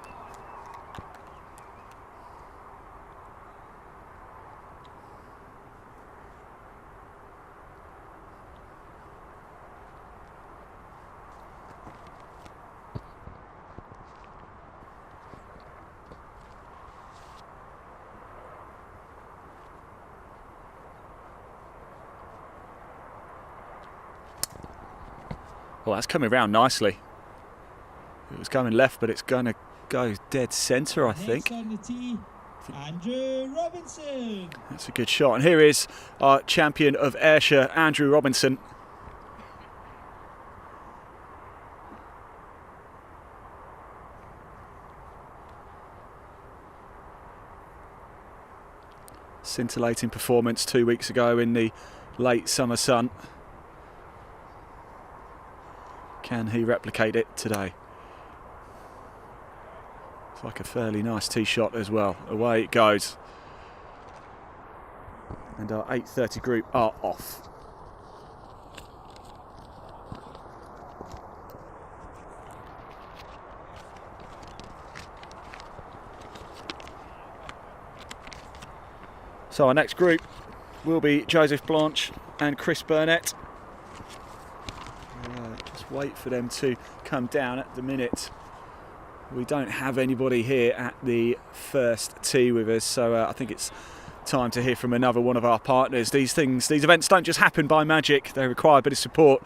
Speaker 1: Well, that's coming round nicely. It was going left, but it's going to go dead centre, I think.
Speaker 2: Next on the tee, Andrew Robinson.
Speaker 1: That's a good shot. And here is our champion of Ayrshire, Andrew Robinson. Scintillating performance 2 weeks ago in the late summer sun. Can he replicate it today? It's like a fairly nice tee shot as well. Away it goes. And our 8:30 group are off. So our next group will be Joseph Blanche and Chris Burnett. Just wait for them to come down at the minute. We don't have anybody here at the first tee with us, so I think it's time to hear from another one of our partners. These events don't just happen by magic, they require a bit of support.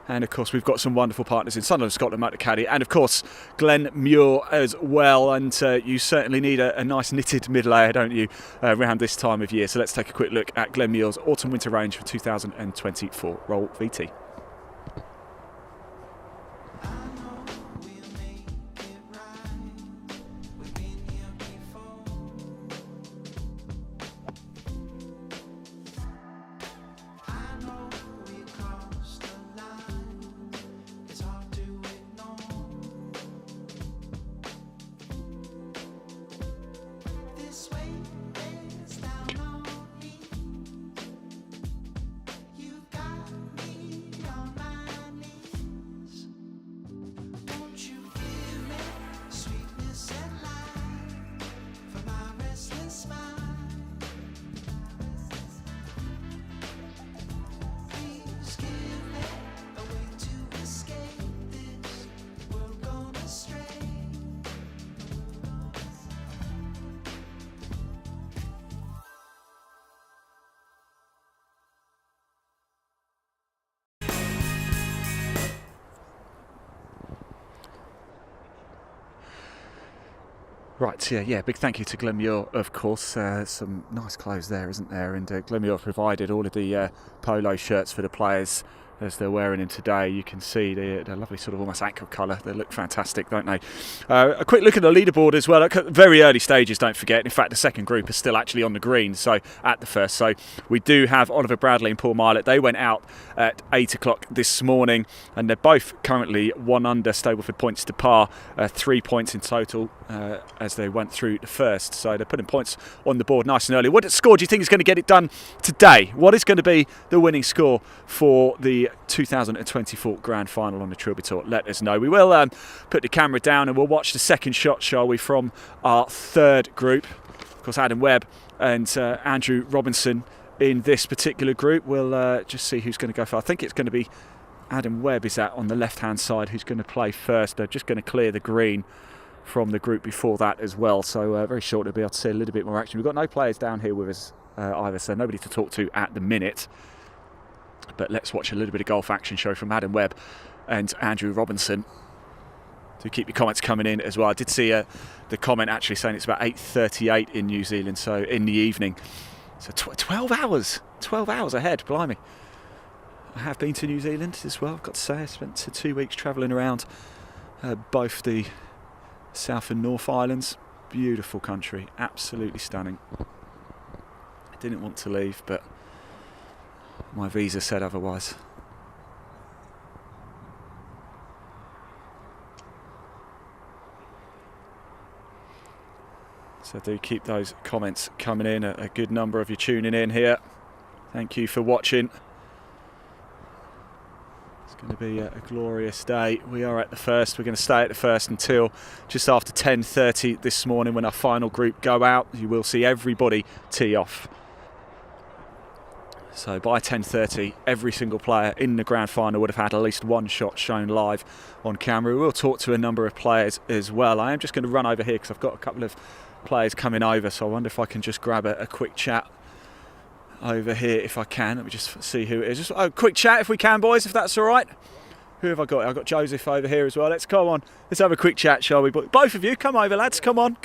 Speaker 1: And of course, we've got some wonderful partners in Sunderland, Scotland Motor Caddy, and of course, Glen Muir as well. And you certainly need a nice knitted mid layer, don't you, around this time of year. So let's take a quick look at Glen Muir's autumn winter range for 2024. Roll VT. Right, yeah, big thank you to Glenmuir, of course. Some nice clothes there, isn't there? And Glenmuir provided all of the polo shirts for the players as they're wearing them today. You can see the lovely sort of almost aqua colour. They look fantastic, don't they? A quick look at the leaderboard as well. At very early stages, don't forget. In fact, the second group is still actually on the green, so at the first. So we do have Oliver Bradley and Paul Milet. They went out at 8 o'clock this morning, and they're both currently 1 under Stableford points to par, 3 points in total as they went through the first. So they're putting points on the board nice and early. What score do you think is going to get it done today? What is going to be the winning score for the 2024 Grand Final on the Trilby Tour? Let us know. We will put the camera down and we'll watch the second shot, shall we, from our third group. Of course, Adam Webb and Andrew Robinson in this particular group. We'll just see who's going to go for. I think it's going to be Adam Webb is that on the left-hand side who's going to play first. They're just going to clear the green from the group before that as well. So very short to be able to see a little bit more action. We've got no players down here with us either, so nobody to talk to at the minute. But let's watch a little bit of golf action show from Adam Webb and Andrew Robinson. Do keep your comments coming in as well. I did see the comment actually saying it's about 8:38 in New Zealand, so in the evening. So 12 hours ahead, blimey. I have been to New Zealand as well, I've got to say. I spent 2 weeks travelling around both the South and North Islands. Beautiful country, absolutely stunning. I didn't want to leave, but my visa said otherwise. So do keep those comments coming in. A good number of you tuning in here. Thank you for watching. It's going to be a glorious day. We are at the first. We're going to stay at the first until just after 10:30 this morning when our final group go out. You will see everybody tee off. So by 10:30, every single player in the grand final would have had at least one shot shown live on camera. We'll talk to a number of players as well. I am just going to run over here because I've got a couple of players coming over, so I wonder if I can just grab a quick chat over here if I can. Let me just see who it is. Just a quick chat if we can, boys, if that's all right. Who have I got? I've got Joseph over here as well. Let's come on. Let's have a quick chat, shall we? Both of you, come over, lads. Come on.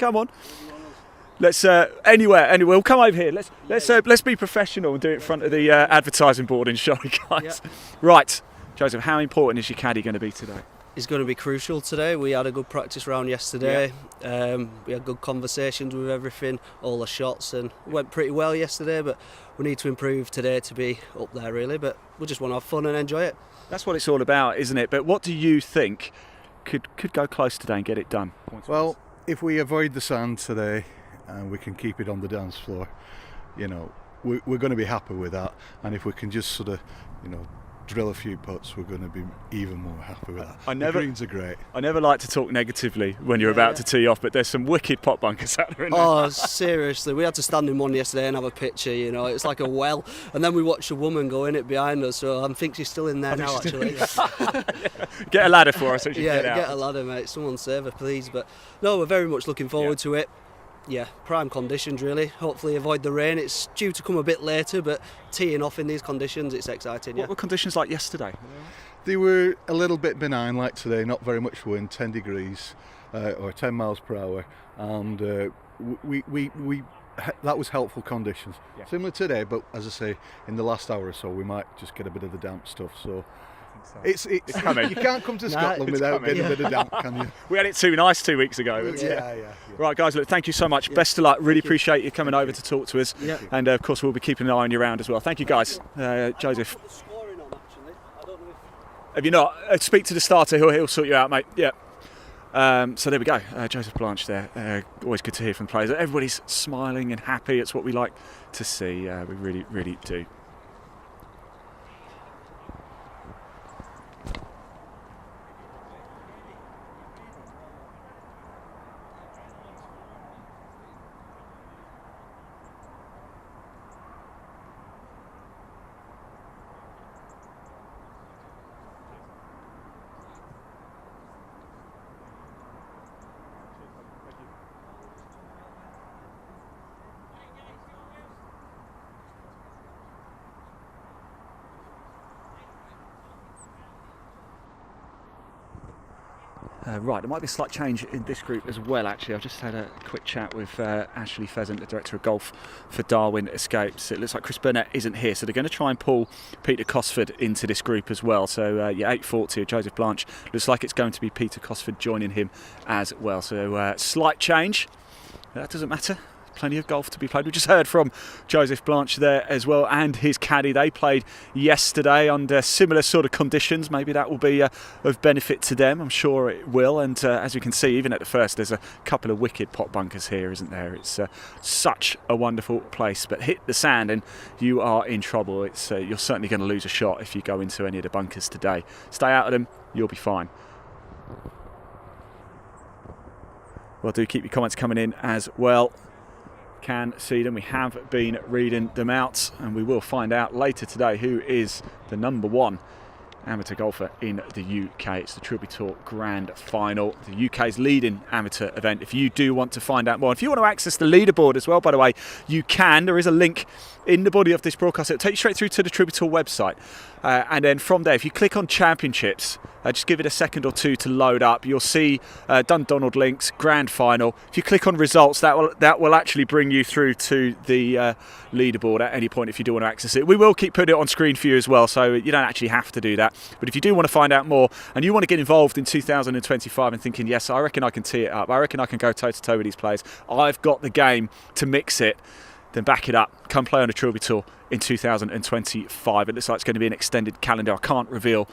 Speaker 1: Let's anywhere. We'll come over here. Let's be professional and do it in front of the advertising board, and shall we, guys? Yeah. Right, Joseph. How important is your caddy going to be today?
Speaker 9: It's going to be crucial today. We had a good practice round yesterday. Yeah. We had good conversations with everything, all the shots, and it went pretty well yesterday. But we need to improve today to be up there, really. But we just want to have fun and enjoy it. That's what it's all about, isn't it? But what do you think could go close today and get it done?
Speaker 8: Well, if we avoid the sand today and we can keep it on the dance floor, you know, we're going to be happy with that. And if we can just sort of, you know, drill a few putts, we're going to be even more happy with that. The greens are great.
Speaker 1: I never like to talk negatively when you're about to tee off, but there's some wicked pot bunkers out there.
Speaker 9: Oh, seriously, we had to stand in one yesterday and have a picture, you know, it's like a well, and then we watched a woman go in it behind us, so I think she's still in there now, actually.
Speaker 1: Get a ladder for us so she can get out.
Speaker 9: Get a ladder, mate, someone save her, please. But no, we're very much looking forward to it. Yeah, prime conditions really. Hopefully avoid the rain. It's due to come a bit later, but teeing off in these conditions, it's exciting.
Speaker 1: What were conditions like yesterday?
Speaker 8: They were a little bit benign like today, not very much wind, 10 degrees or 10 miles per hour, and we that was helpful conditions. Yeah. Similar today, but as I say, in the last hour or so, we might just get a bit of the damp stuff. So. It's coming. You can't come to Scotland without getting a bit of damp, can you?
Speaker 1: We had it too nice 2 weeks ago.
Speaker 8: Yeah.
Speaker 1: Right, guys, look, thank you so much. Best of luck. Really appreciate you coming over to talk to us. Yeah. And of course, we'll be keeping an eye on you around as well. Thank you, guys. Joseph. Have you not? Speak to the starter. He'll sort you out, mate. Yeah. So there we go. Joseph Blanche there. Always good to hear from players. Everybody's smiling and happy. It's what we like to see. We really, really do. Right, there might be a slight change in this group as well, actually. I've just had a quick chat with Ashley Pheasant, the Director of Golf for Darwin Escapes. It looks like Chris Burnett isn't here, so they're going to try and pull Peter Cosford into this group as well. So, 840 of Joseph Blanche. Looks like it's going to be Peter Cosford joining him as well. So, slight change. That doesn't matter. Plenty of golf to be played. We just heard from Joseph Blanche there as well, and his caddy. They played yesterday under similar sort of conditions. Maybe that will be of benefit to them. I'm sure it will. And as you can see, even at the first, there's a couple of wicked pot bunkers here, isn't there? It's such a wonderful place. But hit the sand and you are in trouble. It's you're certainly going to lose a shot if you go into any of the bunkers today. Stay out of them. You'll be fine. Well, do keep your comments coming in as well. Can see them. We have been reading them out, and we will find out later today who is the number one amateur golfer in the UK. It's the Trilby Tour Grand Final, the UK's leading amateur event. If you do want to find out more, if you want to access the leaderboard as well, by the way, you can. There is a link in the body of this broadcast. It'll take you straight through to the Trilby Tour website, and then from there, if you click on Championships, just give it a second or two to load up. You'll see Dundonald Links Grand Final. If you click on results, that will actually bring you through to the leaderboard at any point if you do want to access it. We will keep putting it on screen for you as well, so you don't actually have to do that. But if you do want to find out more and you want to get involved in 2025 and thinking, yes, I reckon I can tee it up, I reckon I can go toe-to-toe with these players, I've got the game to mix it, then back it up. Come play on the Trilby Tour in 2025. It looks like it's going to be an extended calendar. I can't reveal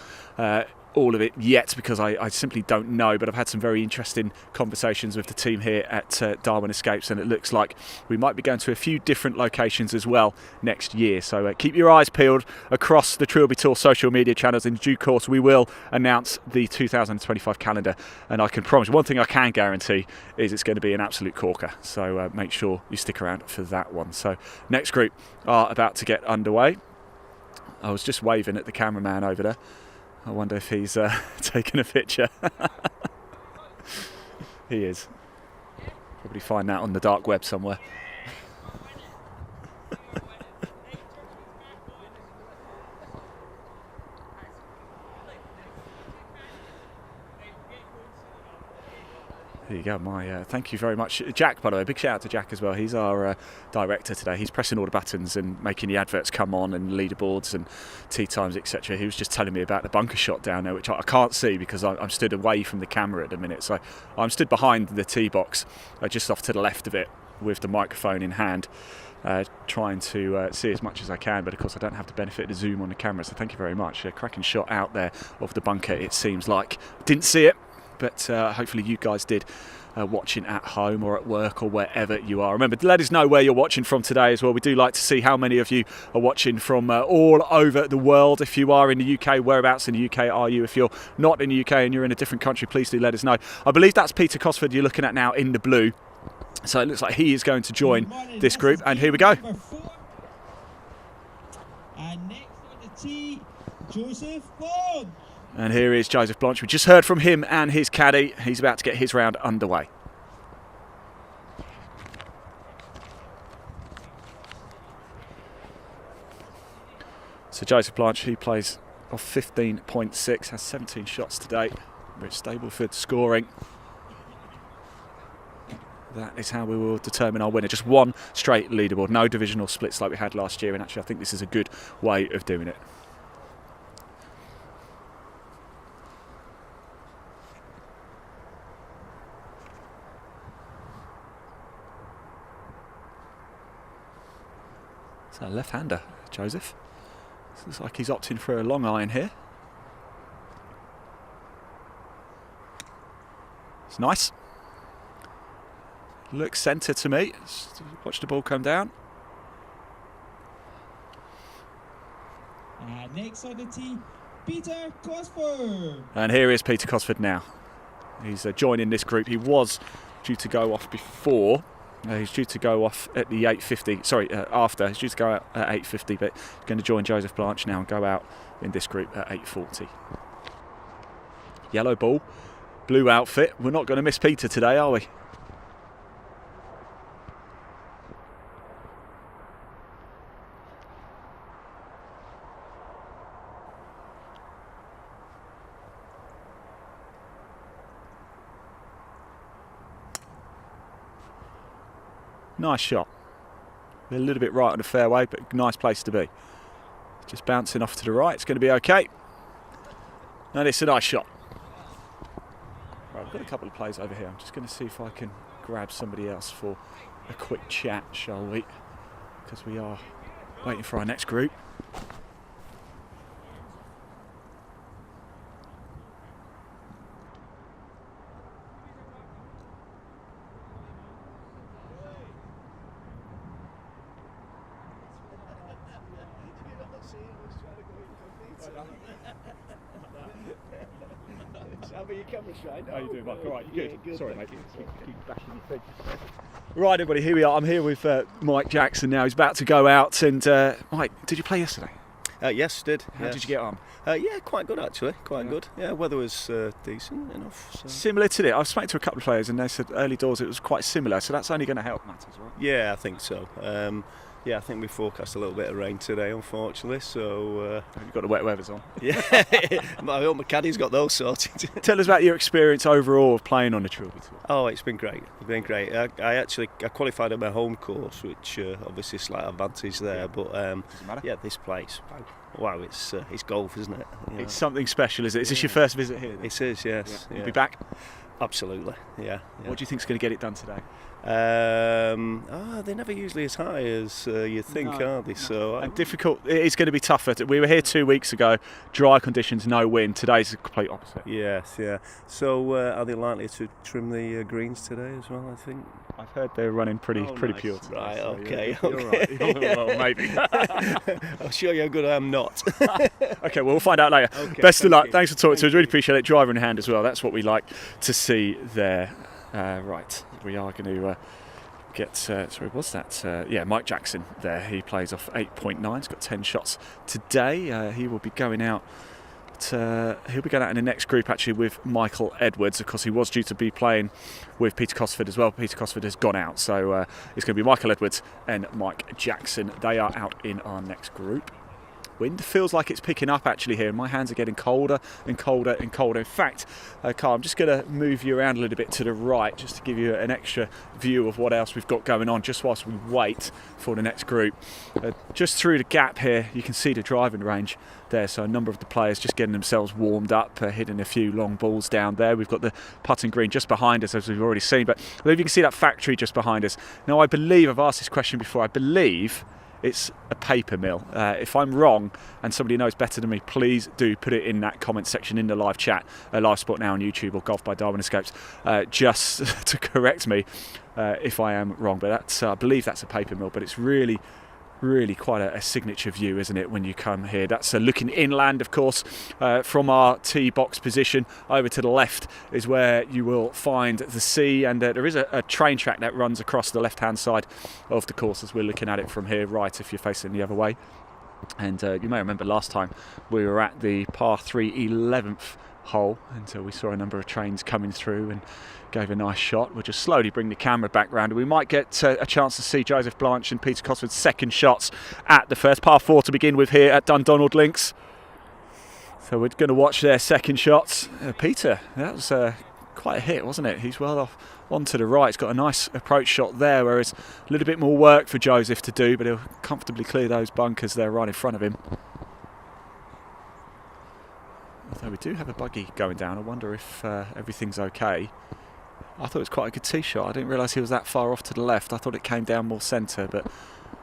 Speaker 1: all of it yet because I simply don't know, but I've had some very interesting conversations with the team here at Darwin Escapes, and it looks like we might be going to a few different locations as well next year. So keep your eyes peeled across the Trilby Tour social media channels. In due course we will announce the 2025 calendar, and I can promise, one thing I can guarantee is it's going to be an absolute corker, so make sure you stick around for that one. So next group are about to get underway. I was just waving at the cameraman over there. I wonder if he's taking a picture. He is. Probably find that on the dark web somewhere. There you go. Thank you very much, Jack. By the way, big shout out to Jack as well. He's our director today. He's pressing all the buttons and making the adverts come on and leaderboards and tee times, etc. He was just telling me about the bunker shot down there, which I can't see because I'm stood away from the camera at the minute. So I'm stood behind the tee box, just off to the left of it, with the microphone in hand, trying to see as much as I can. But of course, I don't have the benefit of the zoom on the camera. So thank you very much. A cracking shot out there of the bunker. It seems like didn't see it. But hopefully you guys did, watching at home or at work or wherever you are. Remember, let us know where you're watching from today as well. We do like to see how many of you are watching from all over the world. If you are in the UK, whereabouts in the UK are you? If you're not in the UK and you're in a different country, please do let us know. I believe that's Peter Cosford you're looking at now in the blue. So it looks like he is going to join this group. And here we go.
Speaker 2: And next on the tee, Joseph Blanche.
Speaker 1: And here is Joseph Blanche. We just heard from him and his caddy. He's about to get his round underway. So Joseph Blanche, he plays off 15.6, has 17 shots today. Rich Stableford scoring. That is how we will determine our winner. Just one straight leaderboard, no divisional splits like we had last year. And actually, I think this is a good way of doing it. So left-hander, Joseph. Looks like he's opting for a long iron here. It's nice. Looks centre to me. Watch the ball come down.
Speaker 2: Next on the tee, Peter Cosford.
Speaker 1: And here is Peter Cosford now. He's joining this group. He was due to go off before. He's due to go off at the 8:50. Sorry, after. He's due to go out at 8:50, but he's going to join Joseph Blanche now and go out in this group at 8:40. Yellow ball, blue outfit. We're not going to miss Peter today, are we? Nice shot. A little bit right on the fairway, but nice place to be. Just bouncing off to the right. It's going to be okay. And it's a nice shot. Right, I've got a couple of players over here. I'm just going to see if I can grab somebody else for a quick chat, shall we? Because we are waiting for our next group. How you doing, Mike? All right, you good? Sorry, mate. Keep bashing your feet. Right, everybody, here we are. I'm here with Mike Jackson now. He's about to go out. And Mike, did you play yesterday?
Speaker 10: Yes, did.
Speaker 1: How did you get on?
Speaker 10: Yeah, quite good actually. Quite good. Yeah, weather was decent enough. So.
Speaker 1: Similar to it. I've spoken to a couple of players, and they said early doors it was quite similar. So that's only going to help matters, right?
Speaker 10: Yeah, I think so. Yeah, I think we forecast a little bit of rain today, unfortunately. So
Speaker 1: you've got the wet weathers on.
Speaker 10: Yeah, I hope my caddy's got those sorted.
Speaker 1: Tell us about your experience overall of playing on the Trilby Tour.
Speaker 10: Oh, it's been great. It's been great. I qualified at my home course, which obviously slight advantage there. Yeah. But
Speaker 1: doesn't matter.
Speaker 10: Yeah, this place. Wow, it's golf, isn't it? You know.
Speaker 1: It's something special, is it? Is this your first visit here?
Speaker 10: It is, yes.
Speaker 1: Yeah. You'll be back?
Speaker 10: Absolutely, yeah.
Speaker 1: What do you think's going to get it done today?
Speaker 10: They're never usually as high as you think, are they? So
Speaker 1: and difficult. It's going to be tougher. We were here 2 weeks ago, dry conditions, no wind. Today's the complete opposite.
Speaker 10: Yes, yeah. So are they likely to trim the greens today as well? I think.
Speaker 1: I've heard they're running pretty
Speaker 10: nice.
Speaker 1: pure today.
Speaker 10: Right,
Speaker 1: so
Speaker 10: okay.
Speaker 1: You're right. Well, maybe.
Speaker 10: I'll show you how good I am not.
Speaker 1: Okay, well, we'll find out later.
Speaker 10: Okay,
Speaker 1: Best of luck.
Speaker 10: you.
Speaker 1: Thanks for talking to us. Really appreciate it. Driver in hand as well. That's what we like to see there. Right, we are going to get, sorry, was that? Yeah, Mike Jackson there. He plays off 8.9. He's got 10 shots today. He will be going out. He'll be going out in the next group actually with Michael Edwards. Of course, he was due to be playing with Peter Cosford as well. Peter Cosford has gone out, so it's going to be Michael Edwards and Mike Jackson. They are out in our next group. Wind feels like it's picking up actually here. My hands are getting colder and colder and colder. In fact, Carl, I'm just going to move you around a little bit to the right just to give you an extra view of what else we've got going on just whilst we wait for the next group. Just through the gap here, you can see the driving range there. So a number of the players just getting themselves warmed up, hitting a few long balls down there. We've got the putting green just behind us, as we've already seen. But I believe you can see that factory just behind us. Now, I believe, I've asked this question before, I believe it's a paper mill. If I'm wrong and somebody knows better than me, please do put it in that comment section in the live chat, Live Sport Now on YouTube or Golf by Darwin Escapes, just to correct me if I am wrong. But that's, I believe that's a paper mill, but it's really quite a signature view, isn't it, when you come here. That's looking inland, of course, from our tee box position. Over to the left is where you will find the sea, and there is a train track that runs across the left-hand side of the course as we're looking at it from here, right, if you're facing the other way. And you may remember last time we were at the par 3 11th hole, and we saw a number of trains coming through and gave a nice shot. We'll just slowly bring the camera back round, and we might get a chance to see Joseph Blanche and Peter Cosford's second shots at the first par 4 to begin with here at Dundonald Links. So we're going to watch their second shots. Peter, that was quite a hit, wasn't it? He's well off onto the right. He's got a nice approach shot there, whereas a little bit more work for Joseph to do, but he'll comfortably clear those bunkers there right in front of him. Although we do have a buggy going down, I wonder if everything's okay. I thought it was quite a good tee shot. I didn't realise he was that far off to the left. I thought it came down more centre, but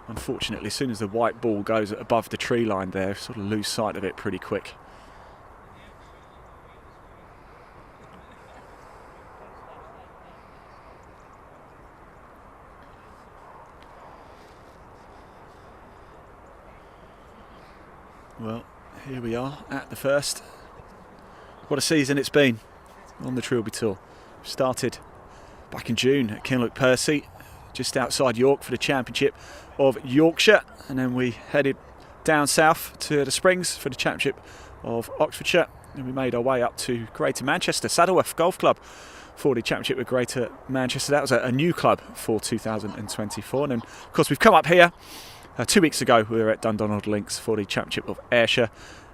Speaker 1: unfortunately, as soon as the white ball goes above the tree line there, sort of lose sight of it pretty quick. Well, here we are at the first. What a season it's been on the Trilby Tour. Started back in June at Kinloch Percy, just outside York for the Championship of Yorkshire, and then we headed down south to the Springs for the Championship of Oxfordshire, and we made our way up to Greater Manchester, Saddleworth Golf Club for the Championship of Greater Manchester. That was a new club for 2024, and then of course we've come up here 2 weeks ago. We were at Dundonald Links for the Championship of Ayrshire,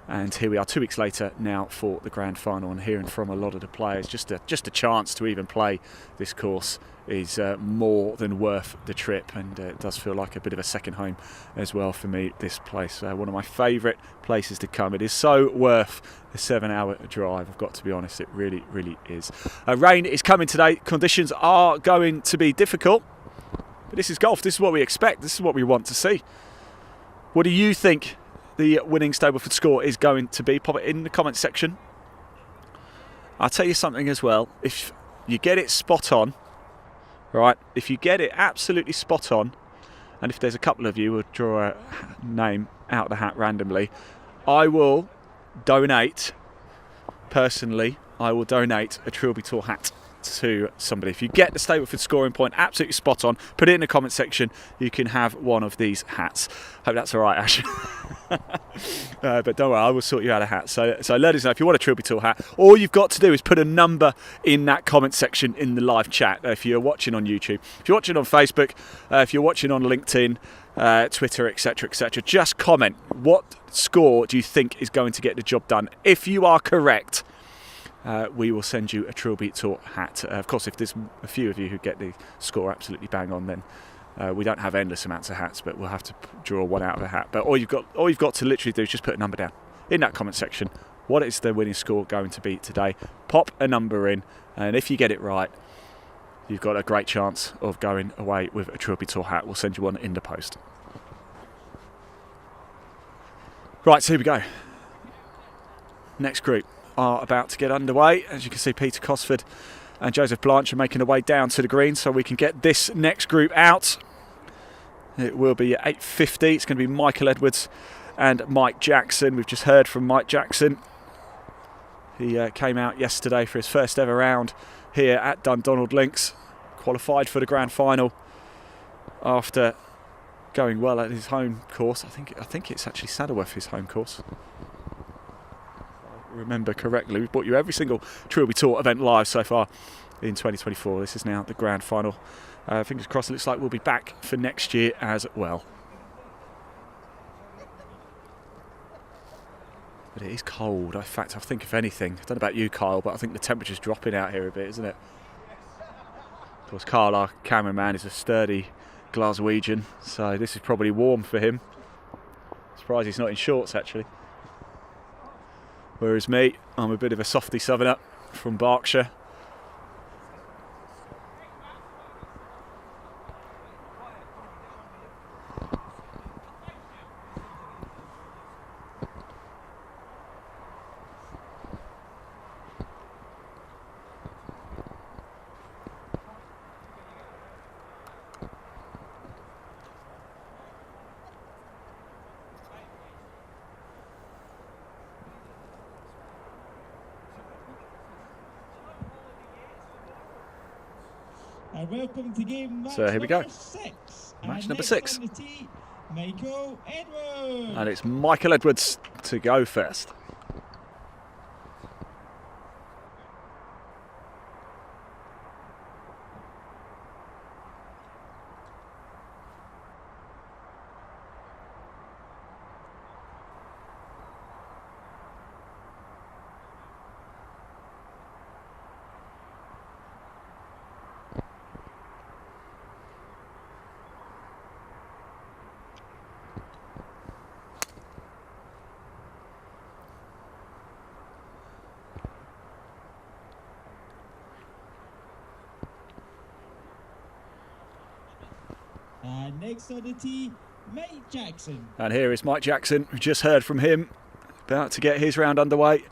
Speaker 1: And here we are 2 weeks later now for the grand final, and hearing from a lot of the players, just a chance to even play this course is more than worth the trip, and it does feel like a bit of a second home as well for me, this place. One of my favourite places to come. It is so worth the 7-hour drive, I've got to be honest, it really, really is. Rain is coming today, conditions are going to be difficult, but this is golf, this is what we expect, this is what we want to see. What do you think the winning Stableford score is going to be? Pop it in the comments section. I'll tell you something as well, if you get it spot on, right, if you get it absolutely spot on, and if there's a couple of you who draw a name out of the hat randomly, I will donate, personally, I will donate a Trilby Tour hat to somebody. If you get the Stableford scoring point absolutely spot on, put it in the comment section, you can have one of these hats. Hope that's alright, Ash. But don't worry, I will sort you out a hat. So let us know if you want a Trilby Tour hat. All you've got to do is put a number in that comment section in the live chat. If you're watching on YouTube, if you're watching on Facebook, if you're watching on LinkedIn, Twitter, etc, just comment, what score do you think is going to get the job done? If you are correct, we will send you a Trilby Tour hat. Of course, if there's a few of you who get the score absolutely bang on, then we don't have endless amounts of hats, but we'll have to draw one out of a hat. But all you've got to literally do is just put a number down in that comment section. What is the winning score going to be today? Pop a number in, and if you get it right, you've got a great chance of going away with a Trilby Tour hat. We'll send you one in the post. Right, so here we go. Next group are about to get underway. As you can see, Peter Cosford and Joseph Blanche are making their way down to the green, so we can get this next group out. It will be at 8:50. It's going to be Michael Edwards and Mike Jackson. We've just heard from Mike Jackson. He came out yesterday for his first ever round here at Dundonald Links, qualified for the grand final after going well at his home course. I think it's actually Saddleworth, his home course. Remember correctly, we've brought you every single Trilby Tour event live so far in 2024. This is now the grand final. Fingers crossed, it looks like we'll be back for next year as well. But it is cold. In fact, I think if anything, I don't know about you, Kyle, but I think the temperature's dropping out here a bit, isn't it? Of course, Kyle, our cameraman, is a sturdy Glaswegian, so this is probably warm for him. Surprised he's not in shorts, actually. Whereas me, I'm a bit of a softy southerner from Berkshire.
Speaker 2: And welcome to game match
Speaker 1: So here we go.
Speaker 2: number 6.
Speaker 1: Match
Speaker 2: And
Speaker 1: number
Speaker 2: next
Speaker 1: 6.
Speaker 2: on the tee, Michael Edwards.
Speaker 1: And it's Michael Edwards to go first.
Speaker 2: And next on the tee, Mike Jackson.
Speaker 1: And here is Mike Jackson. We just heard from him. About to get his round underway.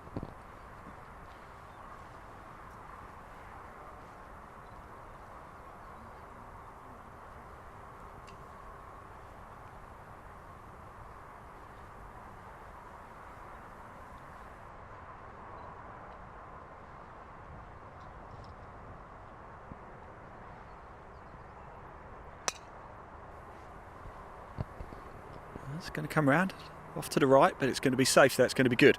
Speaker 1: It's going to come round off to the right, but it's going to be safe there. It's going to be good.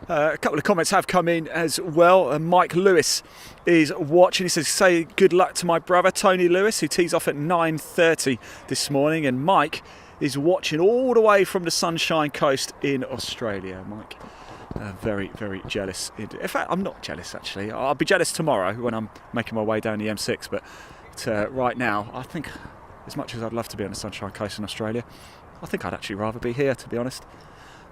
Speaker 1: A couple of comments have come in as well. Mike Lewis is watching. He says, say good luck to my brother Tony Lewis, who tees off at 9:30 this morning. And Mike is watching all the way from the Sunshine Coast in Australia. Mike, very, very jealous. In fact, I'm not jealous actually. I'll be jealous tomorrow when I'm making my way down the M6, but right now, I think as much as I'd love to be on the Sunshine Coast in Australia, I think I'd actually rather be here, to be honest.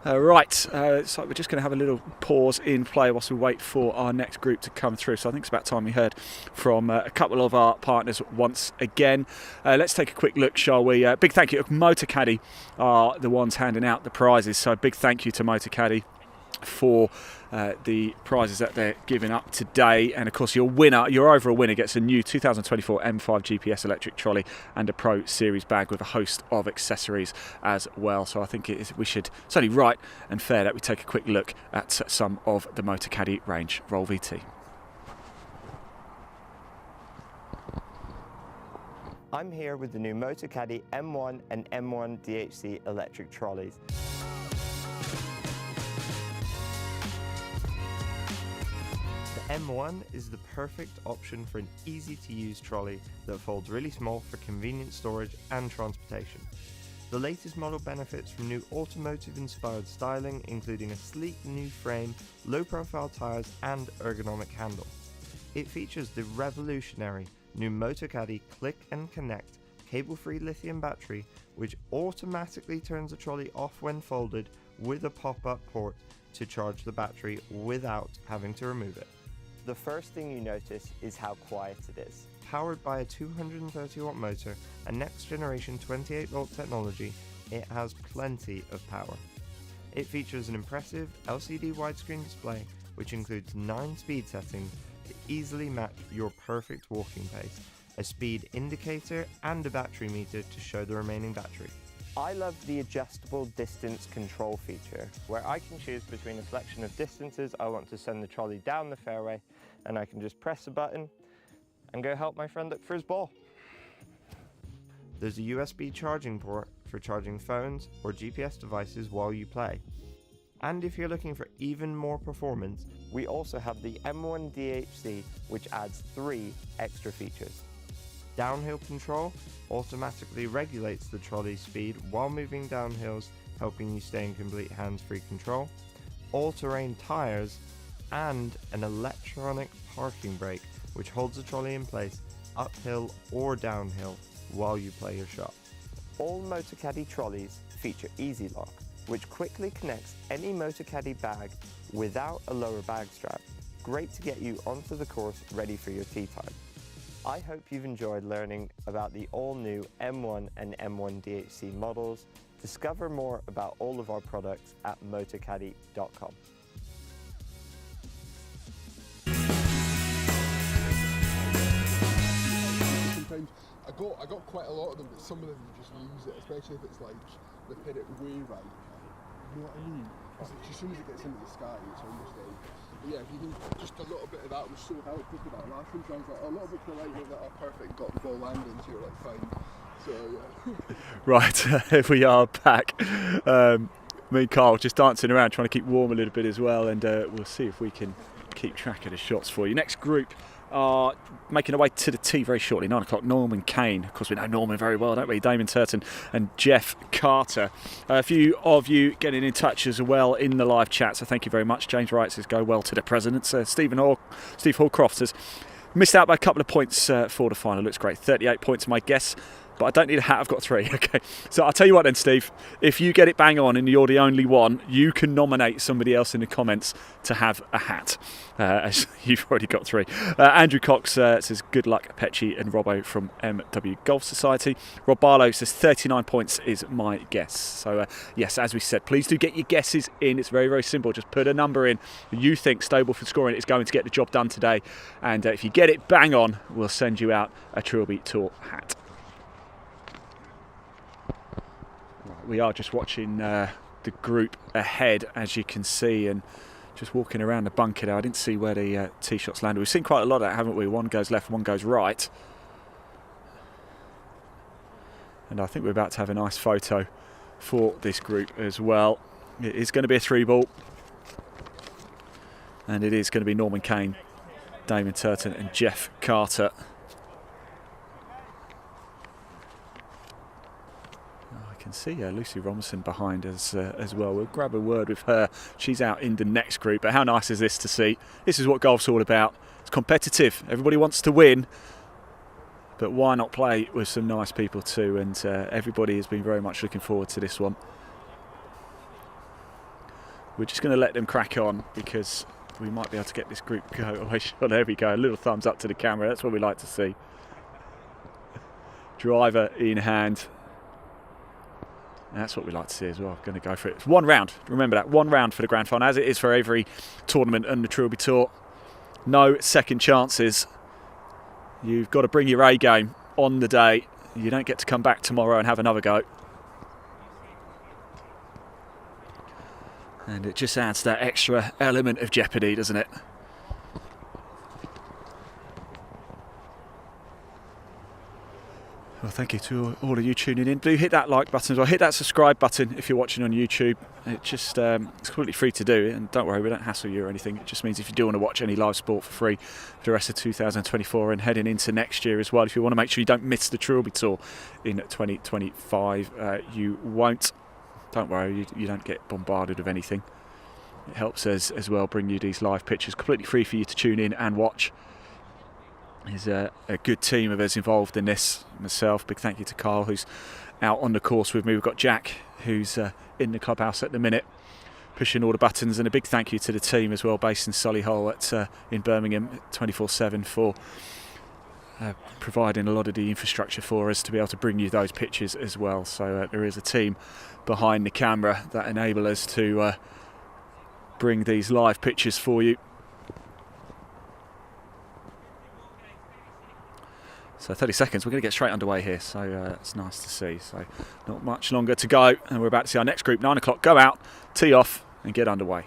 Speaker 1: So we're just going to have a little pause in play whilst we wait for our next group to come through. So I think it's about time we heard from a couple of our partners once again. Let's take a quick look, shall we? Big thank you. Motor Caddy are the ones handing out the prizes. So big thank you to Motor Caddy for the prizes that they're giving up today, and of course your overall winner gets a new 2024 M5 GPS electric trolley and a Pro Series bag with a host of accessories as well. So I think it's only right and fair that we take a quick look at some of the Motor Caddy range. Roll VT.
Speaker 6: I'm here with the new Motor Caddy M1 and M1 DHC electric trolleys. The M1 is the perfect option for an easy-to-use trolley that folds really small for convenient storage and transportation. The latest model benefits from new automotive-inspired styling, including a sleek new frame, low-profile tyres and ergonomic handle. It features the revolutionary new Motor Caddy Click and Connect cable-free lithium battery, which automatically turns the trolley off when folded with a pop-up port to charge the battery without having to remove it. The first thing you notice is how quiet it is. Powered by a 230 watt motor and next generation 28 volt technology, it has plenty of power. It features an impressive LCD widescreen display which includes 9 speed settings to easily match your perfect walking pace, a speed indicator and a battery meter to show the remaining battery. I love the adjustable distance control feature, where I can choose between a selection of distances I want to send the trolley down the fairway, and I can just press a button and go help my friend look for his ball. There's a USB charging port for charging phones or GPS devices while you play. And if you're looking for even more performance, we also have the M1 DHC, which adds 3 extra features. Downhill control automatically regulates the trolley's speed while moving down hills, helping you stay in complete hands-free control. All-terrain tyres and an electronic parking brake, which holds the trolley in place uphill or downhill while you play your shot. All Motor Caddy trolleys feature Easy Lock, which quickly connects any Motor Caddy bag without a lower bag strap. Great to get you onto the course ready for your tee time. I hope you've enjoyed learning about the all-new M1 and M1 DHC models. Discover more about all of our products at motorcaddy.com.
Speaker 11: Sometimes I got quite a lot of them, but some of them you just lose it, especially if it's like they pin it way right. You know what I mean? Because as soon as it gets into the sky, it's almost like. But yeah, if you can, just a little bit of that was so helpful for that last one. So I was like, a little bit to the right, like that, perfect, got the ball landing, so you're like fine. So yeah.
Speaker 1: Right, here we are back. Me and Carl just dancing around, trying to keep warm a little bit as well, and we'll see if we can keep track of the shots for you. Next group are making their way to the tee very shortly. 9 o'clock, Norman Kane. Of course, we know Norman very well, don't we? Damon Turton and Jeff Carter. A few of you getting in touch as well in the live chat, so thank you very much. James Wright says, go well to the presidents. Steve Hallcroft says, missed out by a couple of points for the final. Looks great. 38 points, my guess. But I don't need a hat, I've got 3. Okay, so I'll tell you what then, Steve. If you get it bang on and you're the only one, you can nominate somebody else in the comments to have a hat. As you've already got 3. Andrew Cox says, good luck, Petchy and Robbo from MW Golf Society. Rob Barlow says, 39 points is my guess. So, yes, as we said, please do get your guesses in. It's very, very simple. Just put a number in you think Stableford Scoring is going to get the job done today. And if you get it bang on, we'll send you out a Trilby Tour hat. We are just watching the group ahead, as you can see, and just walking around the bunker there. I didn't see where the tee shots landed. We've seen quite a lot of that, haven't we? One goes left, one goes right. And I think we're about to have a nice photo for this group as well. It is going to be a 3-ball. And it is going to be Norman Kane, Damon Turton and Jeff Carter. can see Lucy Robinson behind us as well. We'll grab a word with her. She's out in the next group. But how nice is this to see? This is what golf's all about. It's competitive. Everybody wants to win. But why not play with some nice people too? And everybody has been very much looking forward to this one. We're just going to let them crack on because we might be able to get this group go. Oh, there we go. A little thumbs up to the camera. That's what we like to see. Driver in hand. And that's what we like to see as well. Going to go for it. It's 1 round. Remember that. 1 round for the grand final, as it is for every tournament on the Trilby Tour. No second chances. You've got to bring your A game on the day. You don't get to come back tomorrow and have another go. And it just adds that extra element of jeopardy, doesn't it? Well, thank you to all of you tuning in. Do hit that like button as well. Hit that subscribe button if you're watching on YouTube. It just it's completely free to do. And don't worry, we don't hassle you or anything. It just means if you do want to watch any live sport for free for the rest of 2024 and heading into next year as well, if you want to make sure you don't miss the Trilby Tour in 2025, you won't. Don't worry, you don't get bombarded with anything. It helps us as well bring you these live pictures completely free for you to tune in and watch. There's a good team of us involved in this. Myself, big thank you to Carl, who's out on the course with me. We've got Jack, who's in the clubhouse at the minute, pushing all the buttons, and a big thank you to the team as well, based in Solihull in Birmingham, 24/7 for providing a lot of the infrastructure for us to be able to bring you those pictures as well. So there is a team behind the camera that enable us to bring these live pictures for you. So 30 seconds, we're going to get straight underway here, so it's nice to see. So not much longer to go, and we're about to see our next group, 9 o'clock, go out, tee off and get underway.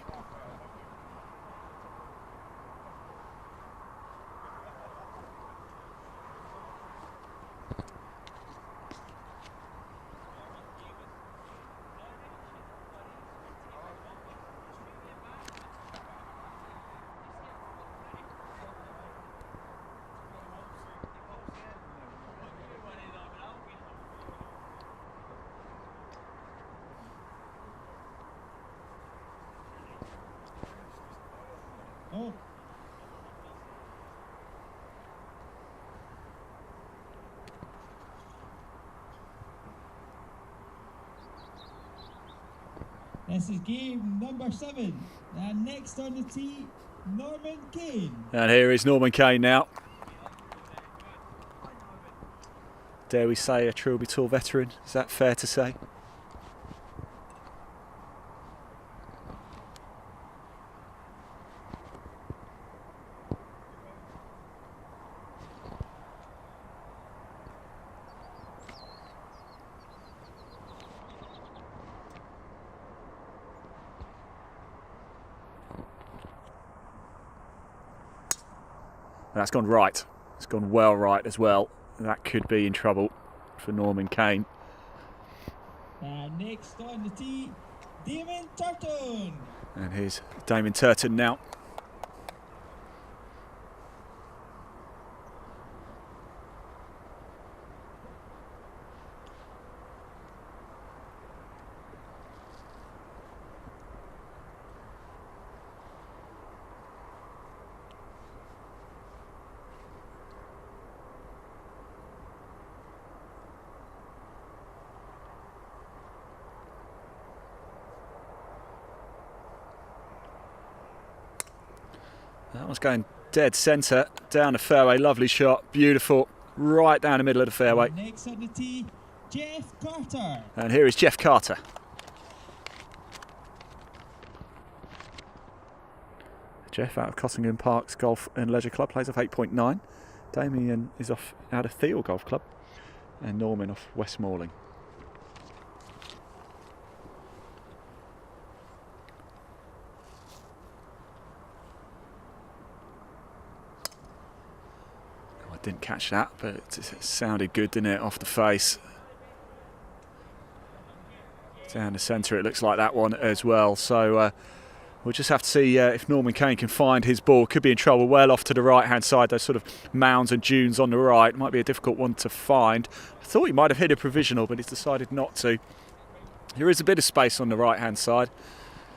Speaker 2: Oh. This is game number 7. And next on the tee, Norman Kane.
Speaker 1: And here is Norman Kane now. Dare we say a Trilby Tour veteran? Is that fair to say? That's gone right. It's gone well right as well. That could be in trouble for Norman Kane.
Speaker 2: Next on the tee, Damon Turton.
Speaker 1: And here's Damon Turton now. That was going dead centre, down the fairway, lovely shot, beautiful, right down the middle of the fairway.
Speaker 2: Next on the tee, Jeff Carter.
Speaker 1: And here is Jeff Carter. Jeff out of Cottingham Parks Golf and Leisure Club, plays off 8.9. Damien is off out of Thiel Golf Club, and Norman off Westmoreland. Didn't catch that, but it sounded good, didn't it, off the face. Down the centre, it looks like that one as well. So we'll just have to see if Norman Kane can find his ball. Could be in trouble well off to the right-hand side. Those sort of mounds and dunes on the right. Might be a difficult one to find. I thought he might have hit a provisional, but he's decided not to. There is a bit of space on the right-hand side,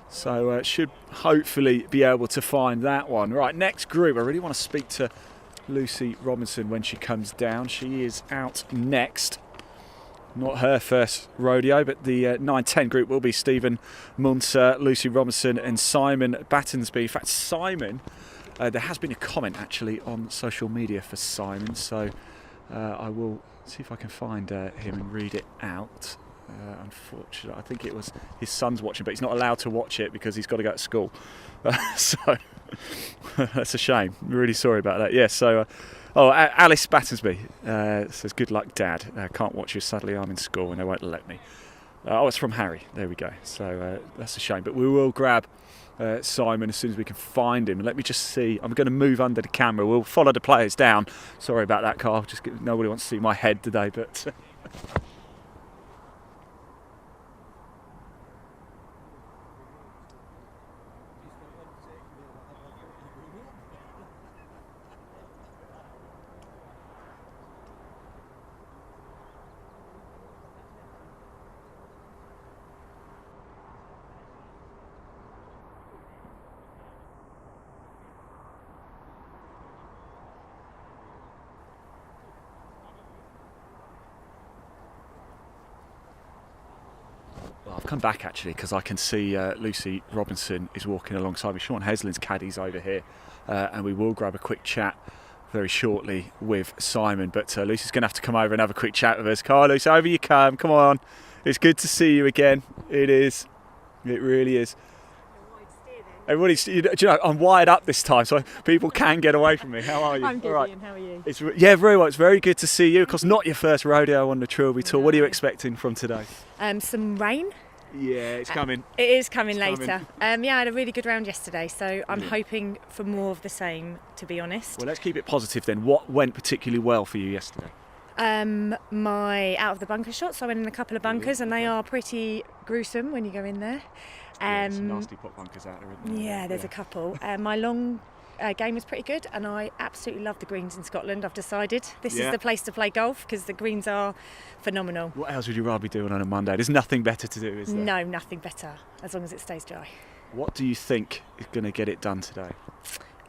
Speaker 1: so should hopefully be able to find that one. Right, next group. I really want to speak to Lucy Robinson when she comes down. She is out next. Not her first rodeo, but the 9-10 group will be Stephen Munter, Lucy Robinson and Simon Battensby. In fact, Simon, there has been a comment actually on social media for Simon, so I will see if I can find him and read it out. Unfortunately, I think it was his son's watching, but he's not allowed to watch it because he's got to go to school. So that's a shame. I'm really sorry about that. Yes, so Alice Battensby says, "Good luck, Dad. Can't watch you. Sadly, I'm in school and they won't let me." It's from Harry. There we go. So that's a shame, but we will grab Simon as soon as we can find him. Let me just see. I'm going to move under the camera. We'll follow the players down. Sorry about that, Carl. Nobody wants to see my head today, but. Well, I've come back actually because I can see Lucy Robinson is walking alongside me. Sean Heslin's caddy's over here, and we will grab a quick chat very shortly with Simon. But Lucy's going to have to come over and have a quick chat with us. Carlos, over you come. Come on. It's good to see you again. It is. It really is. Everybody's, you know, I'm wired up this time, so people can get away from me. How are you?
Speaker 12: I'm good,
Speaker 1: right.
Speaker 12: Ian. How are you?
Speaker 1: Yeah, very well. It's very good to see you. Of course, not your first rodeo on the Trilby Tour. What are you expecting from today?
Speaker 12: Some rain.
Speaker 1: Yeah, it's coming.
Speaker 12: It is coming later.
Speaker 1: Coming.
Speaker 12: I had a really good round yesterday, so I'm hoping for more of the same, to be honest.
Speaker 1: Well, let's keep it positive then. What went particularly well for you yesterday?
Speaker 12: My out of the bunker shots. I went in a couple of bunkers, and they are pretty gruesome when you go in there.
Speaker 1: Some nasty pot bunkers out there, isn't there?
Speaker 12: Yeah, there's a couple. My long game was pretty good, and I absolutely love the greens in Scotland. I've decided this is the place to play golf because the greens are phenomenal.
Speaker 1: What else would you rather be doing on a Monday? There's nothing better to do, is there?
Speaker 12: No, nothing better, as long as it stays dry.
Speaker 1: What do you think is going to get it done today?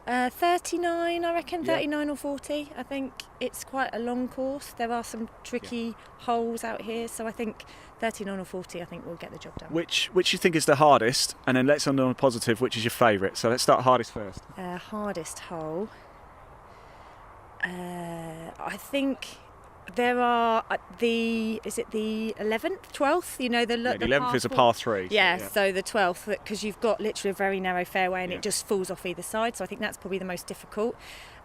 Speaker 12: 39, I reckon, 39 or 40. I think it's quite a long course. There are some tricky holes out here, so I think 39 or 40, I think we'll get the job done.
Speaker 1: Which you think is the hardest? And then let's end on a positive, which is your favourite? So let's start hardest first.
Speaker 12: Hardest hole. I think there are is it the 11th, 12th? You know, the
Speaker 1: 11th is a par 3.
Speaker 12: So the 12th, because you've got literally a very narrow fairway and it just falls off either side. So I think that's probably the most difficult.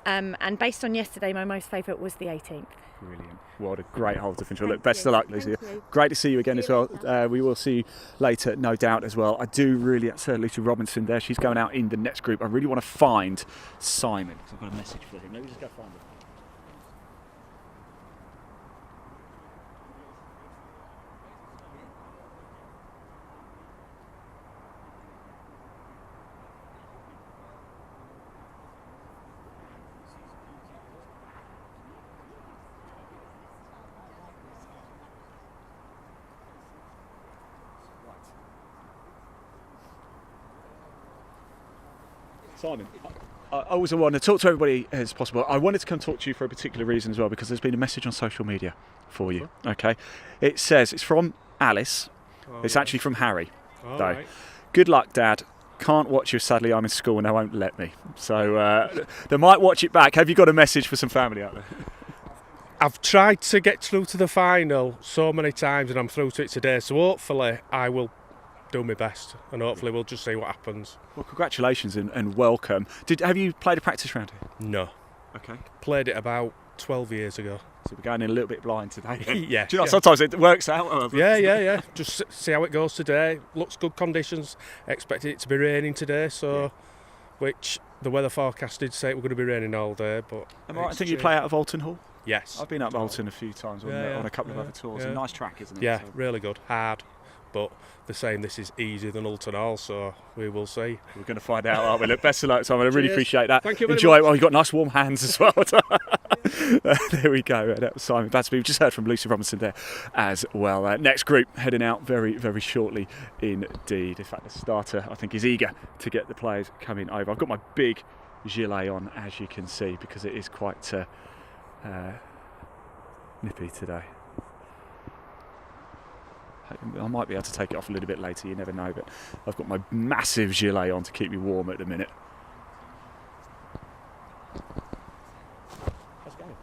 Speaker 12: And based on yesterday, my most favourite was the 18th.
Speaker 1: Brilliant. What a great hole to finish. Well, look, best of luck, Lucy. Great to see you again as well. We will see you later, no doubt, as well. I do really, that's Lucy Robinson there. She's going out in the next group. I really want to find Simon because I've got a message for him. Let me just go find him. Simon, I also want to talk to everybody as possible. I wanted to come talk to you for a particular reason as well, because there's been a message on social media for you. Okay, it says it's from Alice. It's actually from Harry, though. Right. Good luck, Dad. Can't watch you. Sadly, I'm in school and they won't let me. So they might watch it back. Have you got a message for some family out there?
Speaker 5: I've tried to get through to the final so many times, and I'm through to it today. So hopefully, I will do my best, and hopefully we'll just see what happens.
Speaker 1: Well, congratulations and welcome. Have you played a practice round here?
Speaker 5: No.
Speaker 1: Okay.
Speaker 5: Played it about 12 years ago.
Speaker 1: So we're going in a little bit blind today.
Speaker 5: Yeah.
Speaker 1: Do you know, sometimes it works out.
Speaker 5: Yeah. Just see how it goes today. Looks good conditions. Expected it to be raining today, so which the weather forecast did say it was going to be raining all day. But
Speaker 1: am I right? I think you play out of Alton Hall?
Speaker 5: Yes.
Speaker 1: I've been up Alton a few times on a couple of other tours. A nice track, isn't it?
Speaker 5: Yeah, really good. Hard. but they're saying this is easier than Ultanal, so we will see.
Speaker 1: We're going to find out, aren't we? Look, best of luck, Simon. I really
Speaker 5: Cheers.
Speaker 1: appreciate that.
Speaker 5: Thank you very
Speaker 1: Enjoy it.
Speaker 5: much.
Speaker 1: Well, you've got nice warm hands as well. There we go. That was Simon Batsby. We've just heard from Lucy Robinson there as well. Next group heading out very, very shortly indeed. In fact, the starter, I think, is eager to get the players coming over. I've got my big gilet on, as you can see, because it is quite nippy today. I might be able to take it off a little bit later, you never know, but I've got my massive gilet on to keep me warm at the minute. How's it going?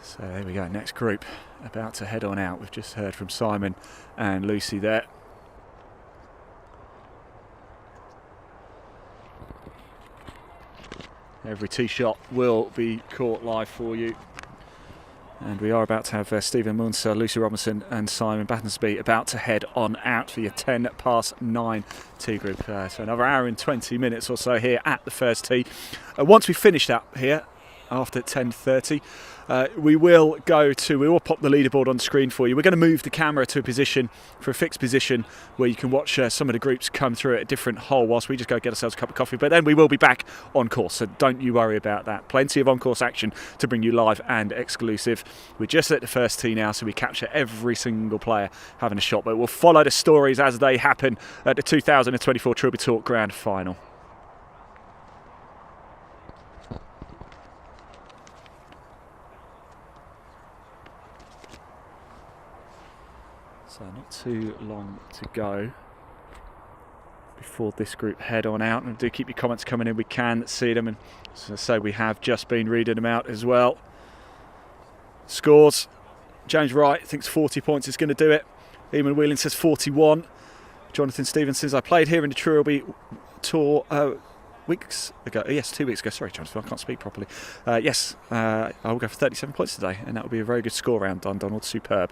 Speaker 1: So there we go, next group about to head on out. We've just heard from Simon and Lucy there. Every tee shot will be caught live for you. And we are about to have Stephen Munster, Lucy Robinson and Simon Battersby about to head on out for your 9:10 tee group. So another hour and 20 minutes or so here at the first tee. Once we finished up here, after 10:30, we will pop the leaderboard on screen for you. We're going to move the camera to a fixed position where you can watch some of the groups come through at a different hole whilst we just go get ourselves a cup of coffee. But then we will be back on course, so don't you worry about that. Plenty of on-course action to bring you live and exclusive. We're just at the first tee now, so we capture every single player having a shot. But we'll follow the stories as they happen at the 2024 Trilby Tour Grand Final. So not too long to go before this group head on out. And do keep your comments coming in, we can see them. And as I say, we have just been reading them out as well. Scores. James Wright thinks 40 points is going to do it. Eamon Whelan says 41. Jonathan Stevens says, I played here in the Trilby Tour weeks ago. Yes, 2 weeks ago. Sorry, Jonathan, I can't speak properly. I will go for 37 points today, and that will be a very good score round. Dundonald, superb.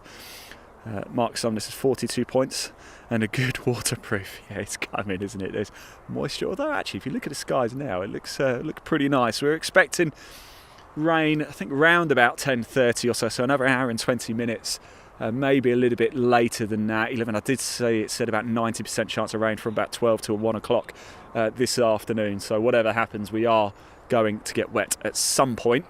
Speaker 1: Mark Sumner says 42 points and a good waterproof. Yeah, it's coming, isn't it? There's moisture. Although, actually, if you look at the skies now, it looks pretty nice. We're expecting rain, I think, round about 10:30 or so another hour and 20 minutes. Maybe a little bit later than that. 11. I did say it said about 90% chance of rain from about 12 to 1 o'clock this afternoon. So whatever happens, we are going to get wet at some point.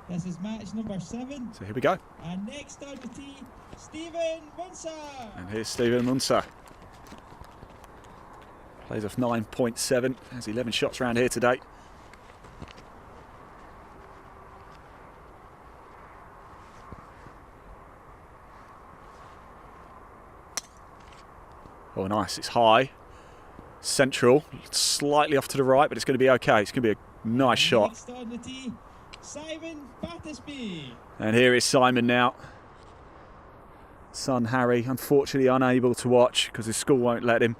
Speaker 2: This is match number 7.
Speaker 1: So here we go.
Speaker 2: And next on the tee, Stephen Munster.
Speaker 1: And here's Stephen Munster. Plays off 9.7. Has 11 shots around here today. Oh, nice. It's high. Central. Slightly off to the right, but it's going to be okay. It's going to be a nice shot.
Speaker 2: Next on the tee, Simon Battersby.
Speaker 1: And here is Simon now. Son Harry, unfortunately unable to watch because his school won't let him.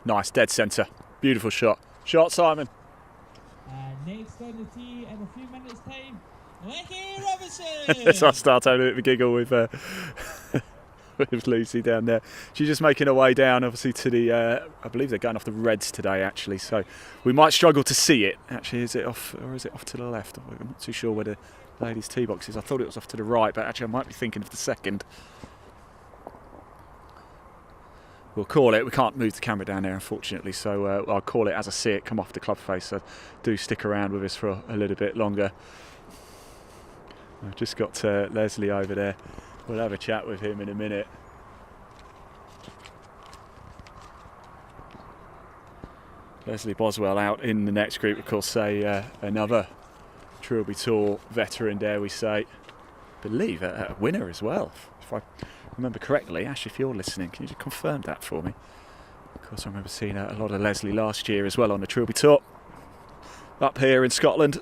Speaker 1: Nice, dead centre. Beautiful shot. Shot, Simon.
Speaker 2: Next on the tee in a few minutes' time, Lecky Robinson.
Speaker 1: So I start having a bit of a giggle with with Lucy down there. She's just making her way down, obviously, to the, I believe they're going off the Reds today, actually, so we might struggle to see it. Actually, is it off, or is it off to the left? I'm not too sure where the ladies' tee box is. I thought it was off to the right, but actually I might be thinking of the second. We'll call it. We can't move the camera down there, unfortunately, so I'll call it as I see it come off the club face, so do stick around with us for a little bit longer. I've just got Leslie over there. We'll have a chat with him in a minute. Leslie Boswell out in the next group, of course, another Trilby Tour veteran, dare we say. Believe a winner as well, if I remember correctly. Ash, if you're listening, can you just confirm that for me? Of course, I remember seeing a lot of Leslie last year as well on the Trilby Tour up here in Scotland.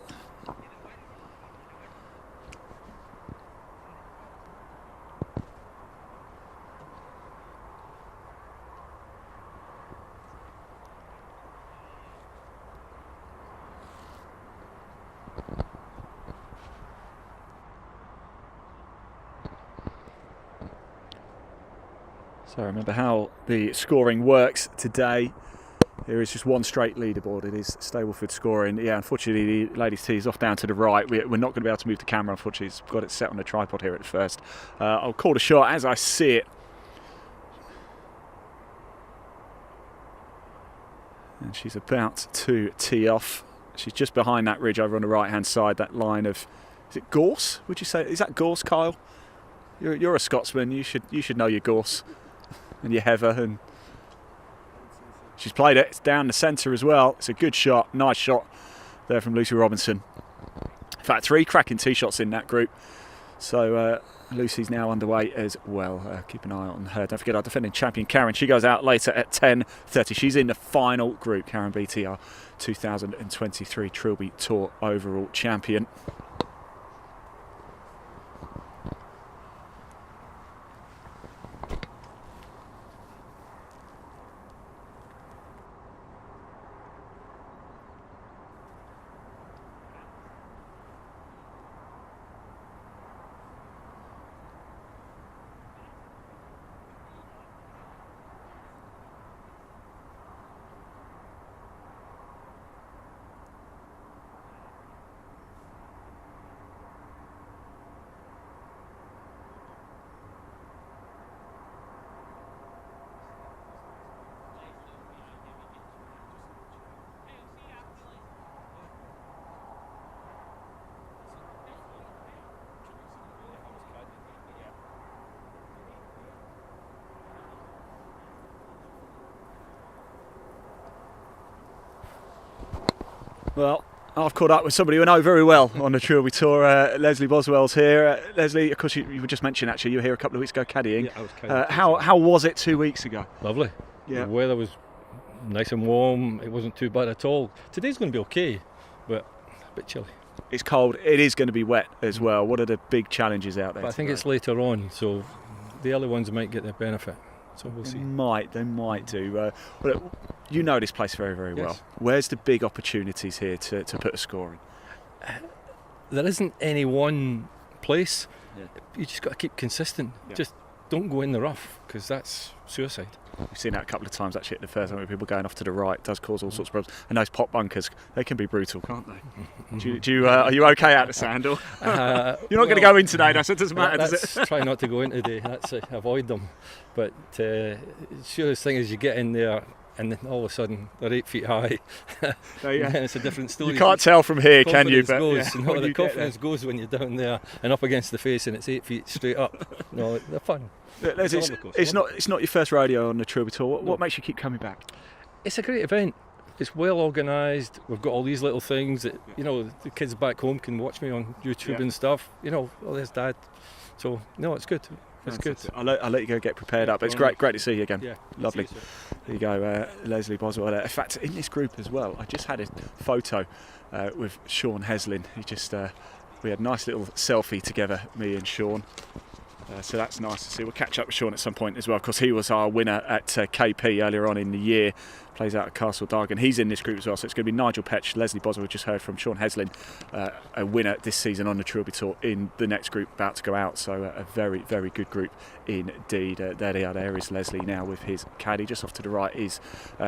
Speaker 1: So remember how the scoring works today. There is just one straight leaderboard. It is Stableford scoring. Yeah, unfortunately the ladies' tee is off down to the right. We're not going to be able to move the camera, unfortunately. It's got it set on a tripod here at the first. I'll call the shot as I see it. And she's about to tee off. She's just behind that ridge over on the right-hand side, that line of, is it gorse? Would you say, is that gorse, Kyle? You're a Scotsman, you should know your gorse and your heather, and she's played it. It's down the centre as well. It's a good shot, nice shot there from Lucy Robinson. In fact, 3 cracking tee shots in that group. So Lucy's now underway as well. Keep an eye on her. Don't forget our defending champion Karen. She goes out later at 10:30. She's in the final group. Karen Beattie, our 2023 Trilby Tour overall champion. Well, I've caught up with somebody who I know very well on the Trilby Tour. Leslie Boswell's here. Leslie, of course, you were just mentioned, actually, you were here a couple of weeks ago caddying.
Speaker 13: Yeah, I was caddying.
Speaker 1: How was it 2 weeks ago?
Speaker 13: Lovely.
Speaker 1: Yeah.
Speaker 13: The weather was nice and warm. It wasn't too bad at all. Today's going to be okay, but a bit chilly.
Speaker 1: It's cold. It is going to be wet as well. What are the big challenges out there?
Speaker 13: But I think it's later on, so the early ones might get their benefit. So we'll see.
Speaker 1: They might do. Well, you know this place very, very well. Where's the big opportunities here to put a score in?
Speaker 13: There isn't any one place. Yeah. You just got to keep consistent. Yeah. Just don't go in the rough, because that's suicide.
Speaker 1: We've seen that a couple of times actually at the first time, where people going off to the right. It does cause all sorts of problems. And those pot bunkers, they can be brutal, can't they? Are you okay out the sandal? You're not going to go in today, so it doesn't matter, does it?
Speaker 13: Try not to go in today. That's avoid them. But surest thing is you get in there, and then all of a sudden they're 8 feet high. It's a different story.
Speaker 1: You can't tell from here, can you?
Speaker 13: But the confidence goes when you're down there and up against the face, and it's 8 feet straight up. No, they're fun.
Speaker 1: It's not your first rodeo on the Trilby Tour. What makes you keep coming back?
Speaker 13: It's a great event. It's well organised. We've got all these little things that the kids back home can watch me on YouTube and stuff. Oh, there's Dad. So no, it's good. It's good.
Speaker 1: I'll let you go get prepared up. It's great to see you again. Yeah, lovely. There you go, Leslie Boswell. In fact, in this group as well, I just had a photo with Sean Heslin. We had a nice little selfie together, me and Sean. So that's nice to see. We'll catch up with Sean at some point as well, because he was our winner at KP earlier on in the year. Plays out at Castle Dargan. He's in this group as well, so it's going to be Nigel Petch, Leslie Boswell, we just heard from Sean Heslin, a winner this season on the Trilby Tour in the next group about to go out. So a very, very good group indeed. There they are. There is Leslie now with his caddy. Just off to the right is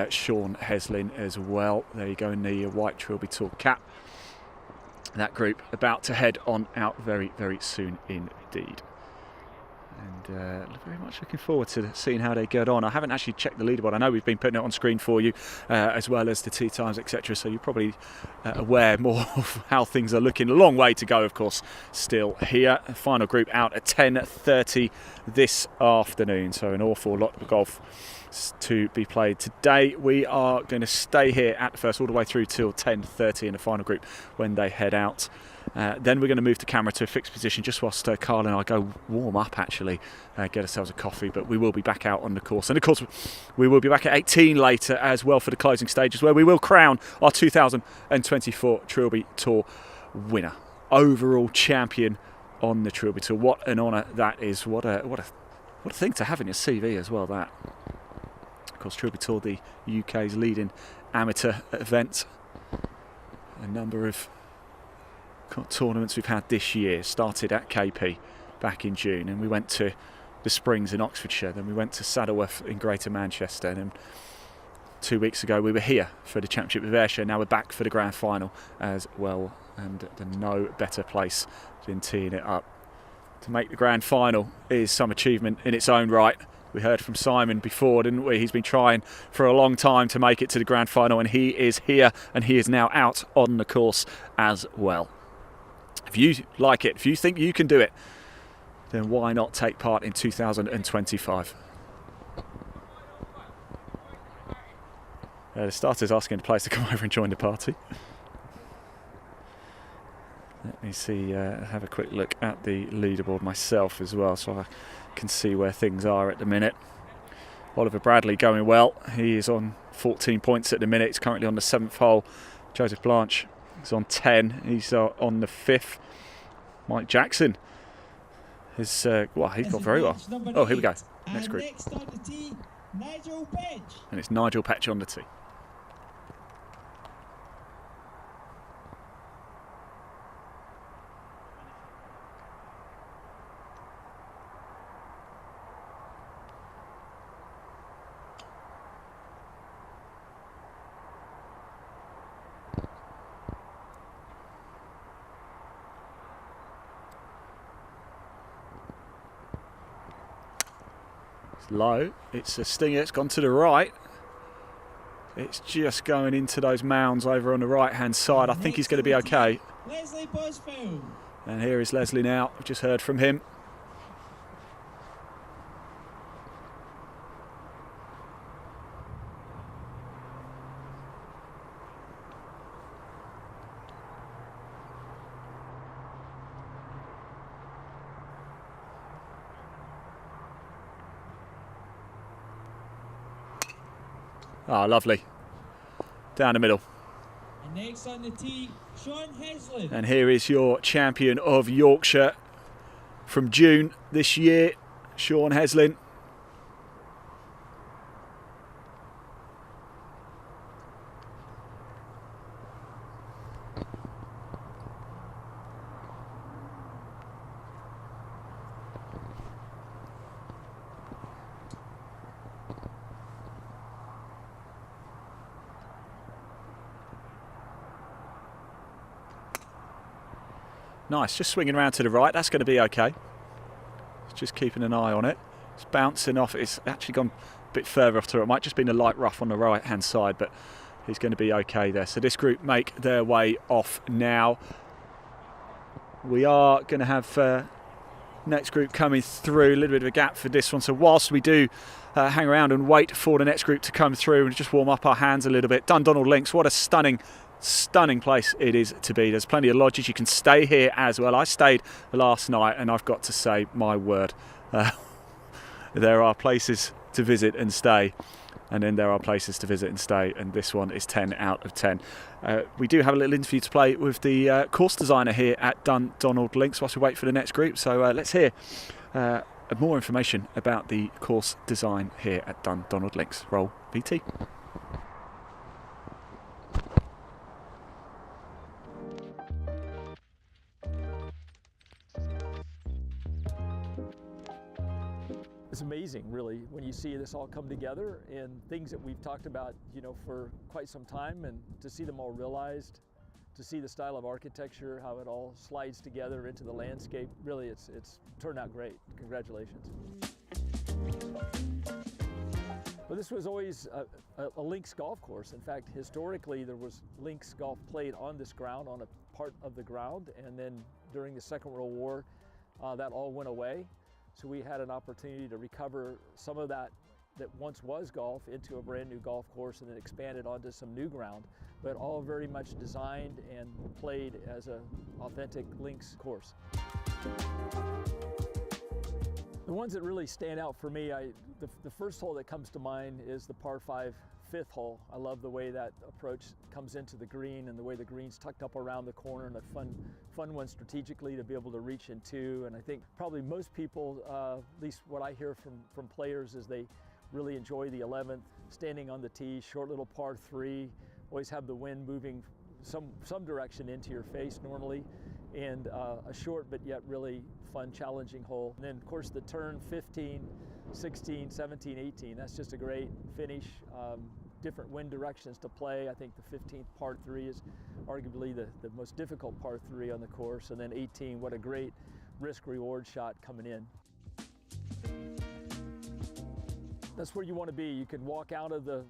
Speaker 1: Sean Heslin as well. There you go in the white Trilby Tour cap. That group about to head on out very, very soon indeed. And very much looking forward to seeing how they get on. I haven't actually checked the leaderboard. I know we've been putting it on screen for you, as well as the tee times, etc. So you're probably aware more of how things are looking. A long way to go, of course, still here. Final group out at 10:30 this afternoon. So an awful lot of golf to be played today. We are going to stay here at the first all the way through till 10:30 in the final group when they head out. Then we're going to move the camera to a fixed position just whilst Carl and I go warm up, actually, get ourselves a coffee. But we will be back out on the course. And of course, we will be back at 18 later as well for the closing stages, where we will crown our 2024 Trilby Tour winner, overall champion on the Trilby Tour. What an honour that is. What a thing to have in your CV as well, that. Of course, Trilby Tour, the UK's leading amateur event. A number of tournaments we've had this year started at KP back in June, and we went to the Springs in Oxfordshire, then we went to Saddleworth in Greater Manchester, and then 2 weeks ago we were here for the Championship of Ayrshire. Now we're back for the grand final as well, and no better place than teeing it up. To make the grand final is some achievement in its own right. We heard from Simon before, didn't we? He's been trying for a long time to make it to the grand final, and he is here, and he is now out on the course as well. If you like it, if you think you can do it, then why not take part in 2025? The starter's asking the players to come over and join the party. Let me see, have a quick look at the leaderboard myself as well, so I can see where things are at the minute. Oliver Bradley going well. He is on 14 points at the minute. He's currently on the 7th hole. Joseph Blanche is on 10. He's on the 5th. Mike Jackson is he's got very well. Oh, here we go. Next group.
Speaker 2: Next on the tee, Nigel Petch.
Speaker 1: And it's Nigel Petch on the tee. Low, it's a stinger, it's gone to the right. It's just going into those mounds over on the right hand side. I think he's going to be okay.
Speaker 2: Leslie Boswell.
Speaker 1: And here is Leslie now. We've just heard from him. Oh, lovely. Down the middle.
Speaker 2: And next on the tee, Sean Heslin.
Speaker 1: And here is your champion of Yorkshire from June this year, Sean Heslin. Nice, just swinging around to the right, that's going to be okay. Just keeping an eye on it. It's bouncing off, it's actually gone a bit further off to it. Might just been a light rough on the right hand side, but he's going to be okay there. So this group make their way off now. We are going to have next group coming through, a little bit of a gap for this one. So whilst we do hang around and wait for the next group to come through and just warm up our hands a little bit, Dundonald Links, what a stunning place it is to be. There's plenty of lodges. You can stay here as well. I stayed last night and I've got to say, my word, there are places to visit and stay, and then there are places to visit and stay, and this one is 10 out of 10. We do have a little interview to play with the course designer here at Dundonald Links whilst we wait for the next group, so let's hear more information about the course design here at Dundonald Links. Roll VT.
Speaker 14: It's amazing, really, when you see this all come together and things that we've talked about, for quite some time, and to see them all realized, to see the style of architecture, how it all slides together into the landscape. Really, it's turned out great. Congratulations. Well, this was always a links golf course. In fact, historically, there was links golf played on this ground, on a part of the ground, and then during the Second World War, that all went away. So we had an opportunity to recover some of that once was golf into a brand new golf course and then expanded onto some new ground, but all very much designed and played as an authentic links course. The ones that really stand out for me, the first hole that comes to mind is the par 5 fifth hole. I love the way that approach comes into the green and the way the green's tucked up around the corner, and a fun one strategically to be able to reach into. And I think probably most people, at least what I hear from players, is they really enjoy the 11th, standing on the tee, short little par 3, always have the wind moving some direction into your face normally, and a short but yet really fun, challenging hole. And then of course the turn 15, 16, 17, 18, that's just a great finish. Different wind directions to play. I think the 15th par 3 is arguably the most difficult par 3 on the course. And then 18, what a great risk-reward shot coming in. That's where you want to be. You can walk out of the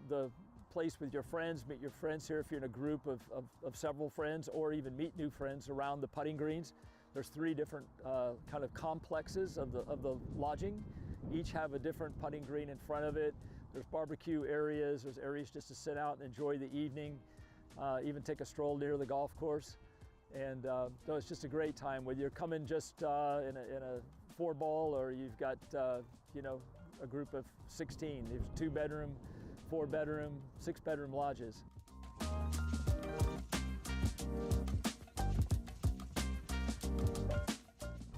Speaker 14: place with your friends, meet your friends here if you're in a group of several friends, or even meet new friends around the putting greens. There's 3 different kind of complexes of the lodging. Each have a different putting green in front of it. There's barbecue areas, there's areas just to sit out and enjoy the evening, even take a stroll near the golf course. And so it's just a great time, whether you're coming just in a 4-ball or you've got a group of 16. There's 2-bedroom, 4-bedroom, 6-bedroom lodges.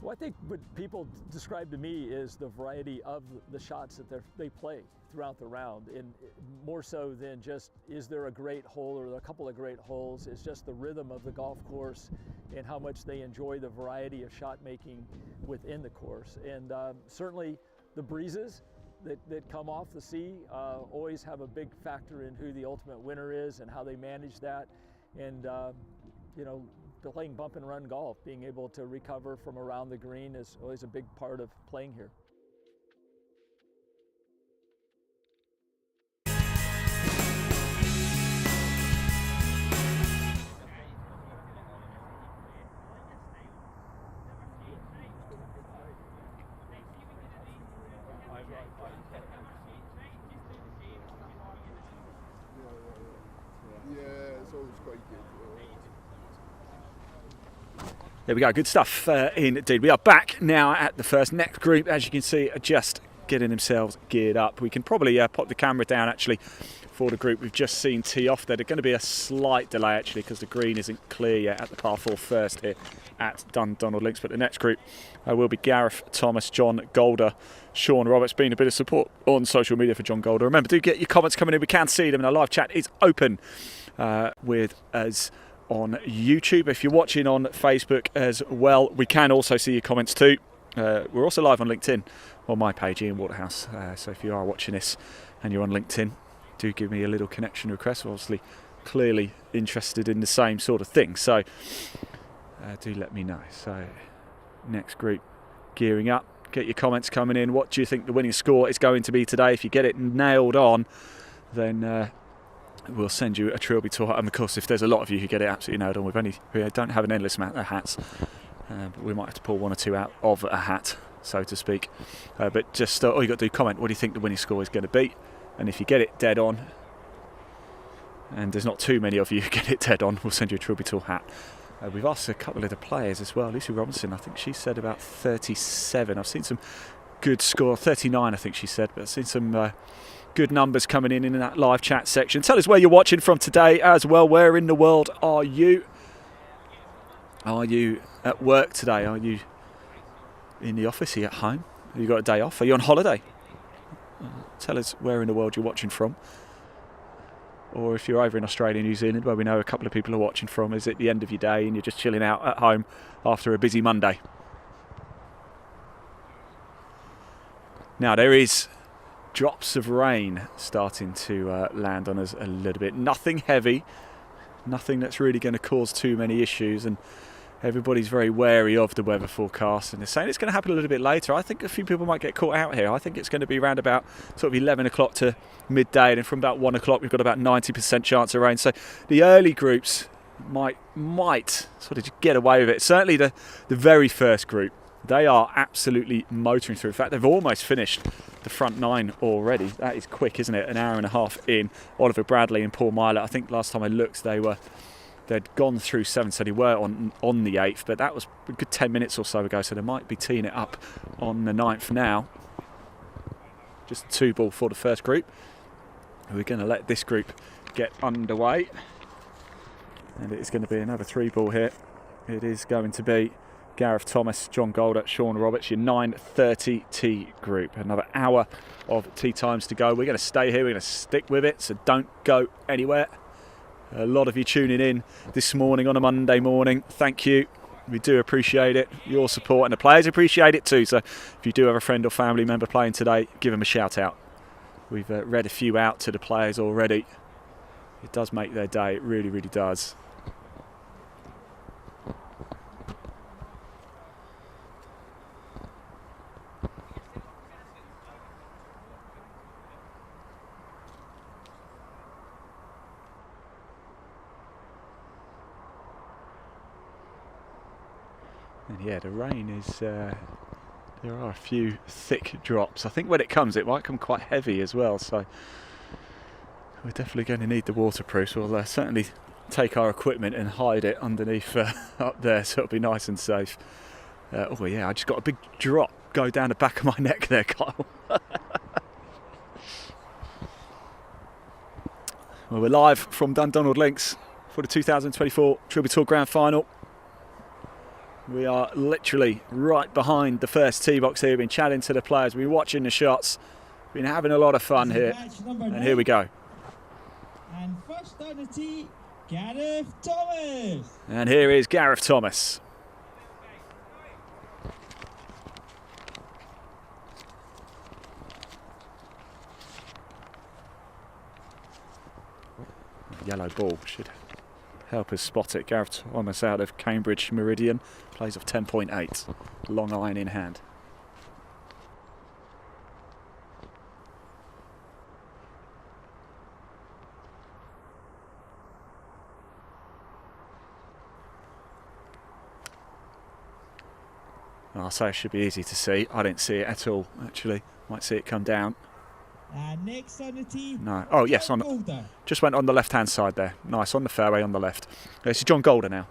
Speaker 14: Well, I think what people describe to me is the variety of the shots that they play throughout the round, and more so than just is there a great hole or a couple of great holes. It's just the rhythm of the golf course and how much they enjoy the variety of shot making within the course. And certainly the breezes that come off the sea always have a big factor in who the ultimate winner is and how they manage that. And playing bump and run golf, being able to recover from around the green is always a big part of playing here.
Speaker 11: Yeah, it's always quite good.
Speaker 1: There we go, good stuff indeed. We are back now at the first. Next group, as you can see, are just getting themselves geared up. We can probably pop the camera down actually for the group we've just seen tee off there. There's going to be a slight delay actually because the green isn't clear yet at the par 4 first here at Dundonald Links. But the next group will be Gareth Thomas, John Golder, Sean Roberts. Been a bit of support on social media for John Golder. Remember, do get your comments coming in. We can see them, and our live chat is open with us on YouTube. If you're watching on Facebook as well, we can also see your comments too. We're also live on LinkedIn on my page, Ian Waterhouse. So if you are watching this and you're on LinkedIn, do give me a little connection request. We're obviously clearly interested in the same sort of thing. So do let me know. So next group gearing up. Get your comments coming in. What do you think the winning score is going to be today? If you get it nailed on, then we'll send you a Trilby Tour. And of course, if there's a lot of you who get it absolutely nailed on, we don't have an endless amount of hats, but we might have to pull 1 or 2 out of a hat, so to speak. But just all you got to do, comment what do you think the winning score is going to be, and if you get it dead on, and there's not too many of you who get it dead on, we'll send you a Trilby Tour hat. We've asked a couple of the players as well. Lucy Robinson, I think she said about 37. I've seen some good score, 39 I think she said, but I've seen some good numbers coming in that live chat section. Tell us where you're watching from today as well. Where in the world are you? Are you at work today? Are you in the office? Are you at home? You got a day off? Are you on holiday? Tell us where in the world you're watching from. Or if you're over in Australia, New Zealand, where we know a couple of people are watching from, is it the end of your day and you're just chilling out at home after a busy Monday? Now there is drops of rain starting to land on us a little bit. Nothing heavy, nothing that's really going to cause too many issues, and everybody's very wary of the weather forecast, and they're saying it's going to happen a little bit later. I think a few people might get caught out here. I think it's going to be around about sort of 11 o'clock to midday, and from about 1 o'clock we've got about 90% chance of rain. So the early groups might sort of get away with it. Certainly the very first group, they are absolutely motoring through. In fact, they've almost finished the front 9 already. That is quick, isn't it? An hour and a half in. Oliver Bradley and Paul Myler, I think last time I looked they'd gone through 7, so they were on the 8th, but that was a good 10 minutes or so ago, so they might be teeing it up on the 9th now. Just a 2 ball for the first group. We're going to let this group get underway, and it's going to be another 3 ball here. It is going to be Gareth Thomas, John Golder, Sean Roberts, your 9:30 tee group. Another hour of tee times to go. We're going to stay here, we're going to stick with it, so don't go anywhere. A lot of you tuning in this morning on a Monday morning. Thank you. We do appreciate it, your support, and the players appreciate it too. So if you do have a friend or family member playing today, give them a shout out. We've read a few out to the players already. It does make their day, it really, really does. And yeah, the rain is, there are a few thick drops. I think when it comes, it might come quite heavy as well, so we're definitely going to need the waterproofs. We'll certainly take our equipment and hide it underneath up there, so it'll be nice and safe. Oh yeah, I just got a big drop go down the back of my neck there, Kyle. Well, we're live from Dundonald Links for the 2024 Trilby Tour Grand Final. We are literally right behind the first tee box here. We've been chatting to the players, we've been watching the shots, been having a lot of fun here. And here we go.
Speaker 2: And first on the tee, Gareth Thomas.
Speaker 1: And here is Gareth Thomas. Yellow ball should help us spot it. Gareth Thomas out of Cambridge Meridian, plays off 10.8, long iron in hand. I'll say it should be easy to see. I didn't see it at all, actually. Might see it come down.
Speaker 2: Next on the tee.
Speaker 1: No. Oh, yes. Just went on the left-hand side there. Nice, on the fairway on the left. This is John Golder now.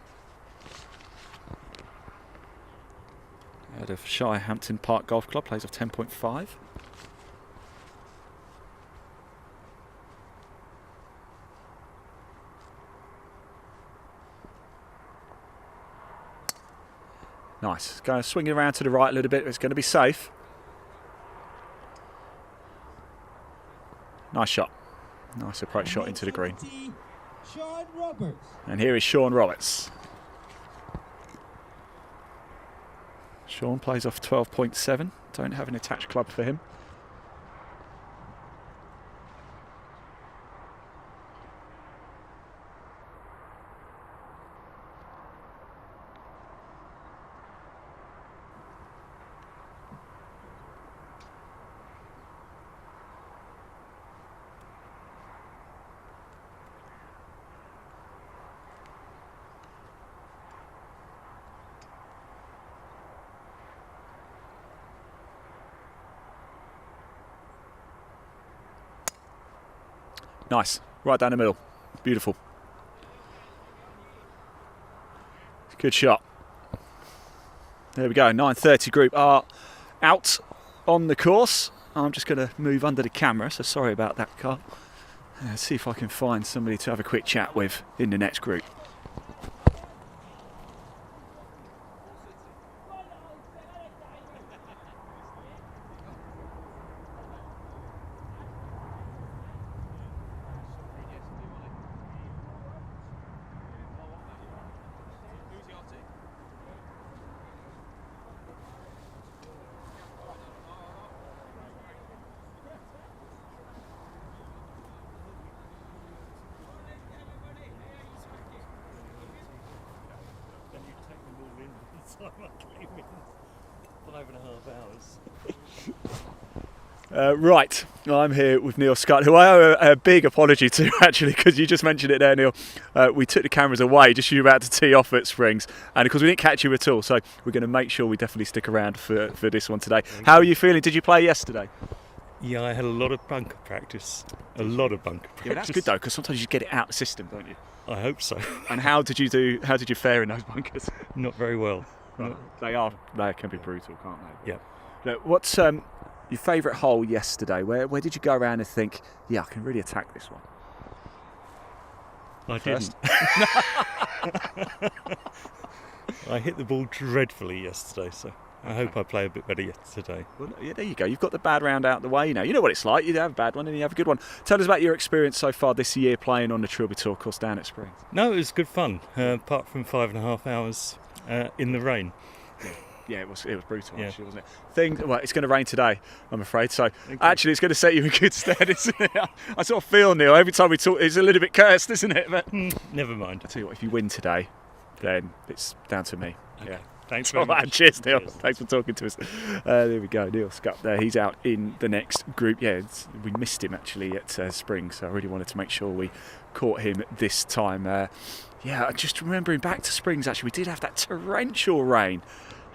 Speaker 1: Out of Shirehampton Park Golf Club, plays off 10.5. Nice. Going swinging around to the right a little bit. It's going to be safe. Nice shot. Nice approach shot into the green.
Speaker 2: Sean Roberts.
Speaker 1: And here is Sean Roberts. Sean plays off 12.7. Don't have an attached club for him. Nice, right down the middle, beautiful. Good shot. There we go, 9:30 group are out on the course. I'm just going to move under the camera, so sorry about that, Carl. See if I can find somebody to have a quick chat with in the next group.
Speaker 15: time I came in. 5.5 hours.
Speaker 1: Right, I'm here with Neil Scott, who I owe a big apology to actually, because you just mentioned it there, Neil. We took the cameras away just as you were about to tee off at Springs, and of course we didn't catch you at all, so we're going to make sure we definitely stick around for this one today. How are you feeling? Did you play yesterday?
Speaker 15: Yeah, I had a lot of bunker practice. A lot of bunker practice.
Speaker 1: Yeah, that's good though, because sometimes you get it out of the system, don't you?
Speaker 15: I hope so.
Speaker 1: And how did you do? How did you fare in those bunkers?
Speaker 15: Not very well.
Speaker 1: Right. They can be brutal, can't they?
Speaker 15: Yeah.
Speaker 1: Look, what's your favourite hole yesterday? Where did you go around and think, yeah, I can really attack this one?
Speaker 15: I
Speaker 1: First?
Speaker 15: didn't. I hit the ball dreadfully yesterday, so I hope I play a bit better today.
Speaker 1: Well, yeah, there you go. You've got the bad round out the way now. You know what it's like. You have a bad one and you have a good one. Tell us about your experience so far this year playing on the Trilby Tour course down at Springs.
Speaker 15: No, it was good fun, apart from 5.5 hours in the rain.
Speaker 1: Yeah, it was brutal,
Speaker 15: Yeah.
Speaker 1: actually, wasn't it? Well, it's going to rain today, I'm afraid. So actually, it's going to set you in good stead, isn't it? I sort of feel, Neil, every time we talk, it's a little bit cursed, isn't it? But
Speaker 15: never mind.
Speaker 1: I tell you what, if you win today, then it's down to me.
Speaker 15: Okay.
Speaker 1: Yeah.
Speaker 15: Thanks
Speaker 1: All
Speaker 15: very
Speaker 1: right,
Speaker 15: much.
Speaker 1: cheers, Neil.
Speaker 15: Cheers.
Speaker 1: Thanks for talking to us. There we go, Neil Scott there. He's out in the next group. Yeah, we missed him actually at Springs, so I really wanted to make sure we caught him this time. Yeah, just remembering back to Springs, actually, we did have that torrential rain.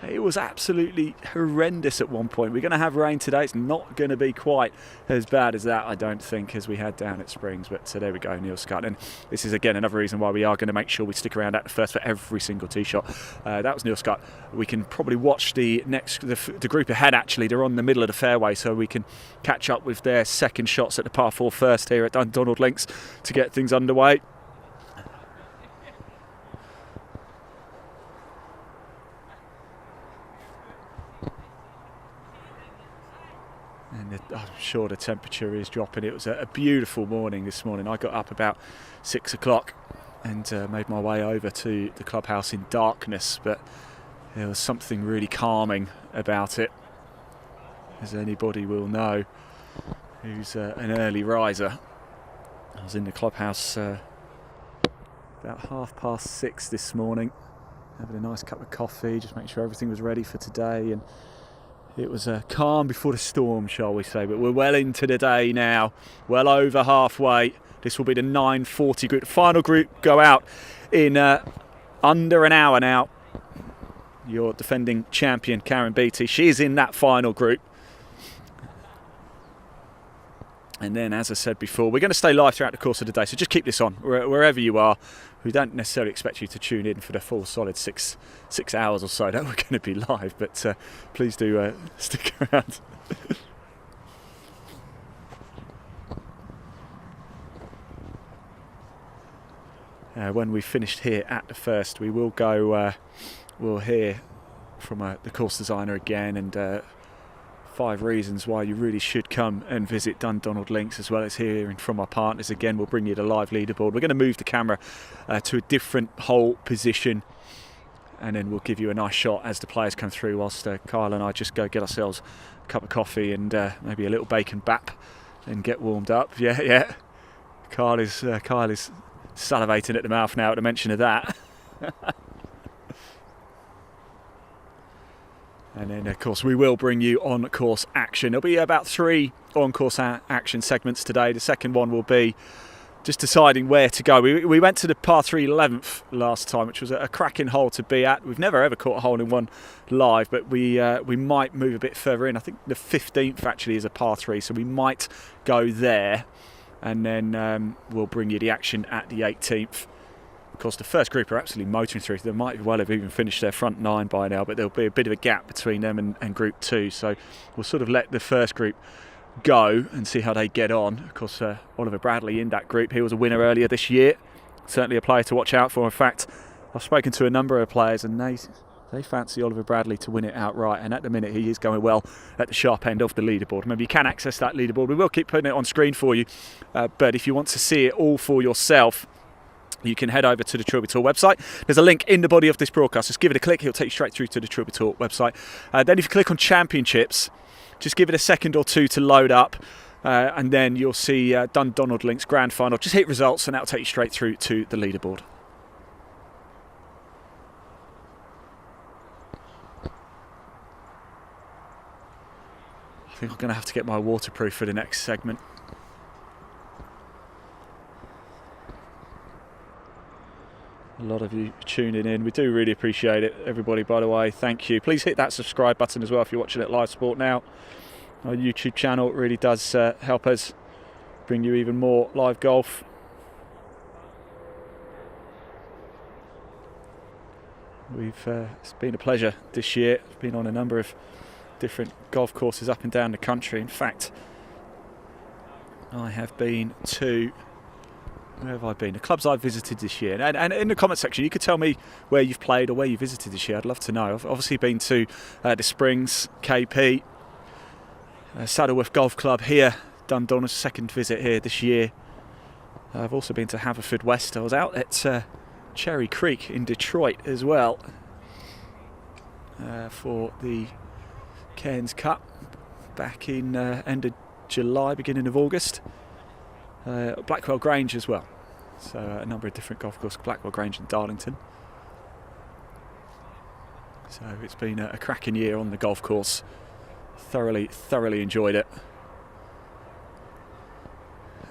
Speaker 1: It was absolutely horrendous at one point. We're going to have rain today. It's not going to be quite as bad as that, I don't think, as we had down at Springs. But there we go, Neil Scott. And this is, again, another reason why we are going to make sure we stick around at the first for every single tee shot. That was Neil Scott. We can probably watch the group ahead, actually. They're on the middle of the fairway, so we can catch up with their second shots at the par 4 first here at Dundonald Links to get things underway. And I'm sure the temperature is dropping. It was a beautiful morning this morning. I got up about 6 o'clock and made my way over to the clubhouse in darkness, but there was something really calming about it, as anybody will know who's an early riser. I was in the clubhouse about 6:30 this morning, having a nice cup of coffee, just making sure everything was ready for today. And it was a calm before the storm, shall we say, but we're well into the day now, well over halfway. This will be the 9:40 group. The final group go out in under an hour now. Your defending champion, Karen Beattie, she's in that final group. And then, as I said before, we're going to stay live throughout the course of the day, so just keep this on wherever you are. We don't necessarily expect you to tune in for the full solid six hours or so that we're going to be live, but please do stick around. When we've finished here at the first, we will go, we'll hear from the course designer again, and 5 reasons why you really should come and visit Dundonald Links, as well as hearing from our partners again. We'll bring you the live leaderboard. We're going to move the camera to a different hole position, and then we'll give you a nice shot as the players come through, whilst Kyle and I just go get ourselves a cup of coffee and maybe a little bacon bap and get warmed up. Yeah. Kyle is salivating at the mouth now at the mention of that. And then, of course, we will bring you on-course action. There'll be about 3 on-course action segments today. The second one will be just deciding where to go. We went to the par 3 11th last time, which was a cracking hole to be at. We've never ever caught a hole in one live, but we might move a bit further in. I think the 15th actually is a par 3, so we might go there. And then we'll bring you the action at the 18th. Of course, the first group are absolutely motoring through. They might well have even finished their front 9 by now, but there'll be a bit of a gap between them and group 2. So we'll sort of let the first group go and see how they get on. Of course, Oliver Bradley in that group. He was a winner earlier this year. Certainly a player to watch out for. In fact, I've spoken to a number of players and they fancy Oliver Bradley to win it outright. And at the minute, he is going well at the sharp end of the leaderboard. Remember, you can access that leaderboard. We will keep putting it on screen for you. But if you want to see it all for yourself, you can head over to the Trilby Tour website. There's a link in the body of this broadcast. Just give it a click. It'll take you straight through to the Trilby Tour website. Then if you click on Championships, just give it a second or two to load up. And then you'll see Dundonald Links Grand Final. Just hit results and that'll take you straight through to the leaderboard. think I'm going to have to get my waterproof for the next segment. A lot of you tuning in. We do really appreciate it, everybody, by the way. Thank you. Please hit that subscribe button as well if you're watching it live sport now. Our YouTube channel, it really does help us bring you even more live golf. It's been a pleasure this year. I've been on a number of different golf courses up and down the country. In fact, I have been to... Where have I been? The clubs I've visited this year. And in the comment section, you could tell me where you've played or where you visited this year. I'd love to know. I've obviously been to the Springs, KP, Saddleworth Golf Club here, Dundonald's second visit here this year. I've also been to Haverfordwest. I was out at Cherry Creek in Detroit as well for the Cairns Cup back in end of July, beginning of August. Blackwell Grange as well, so a number of different golf courses, Blackwell Grange and Darlington. So it's been a cracking year on the golf course. Thoroughly enjoyed it,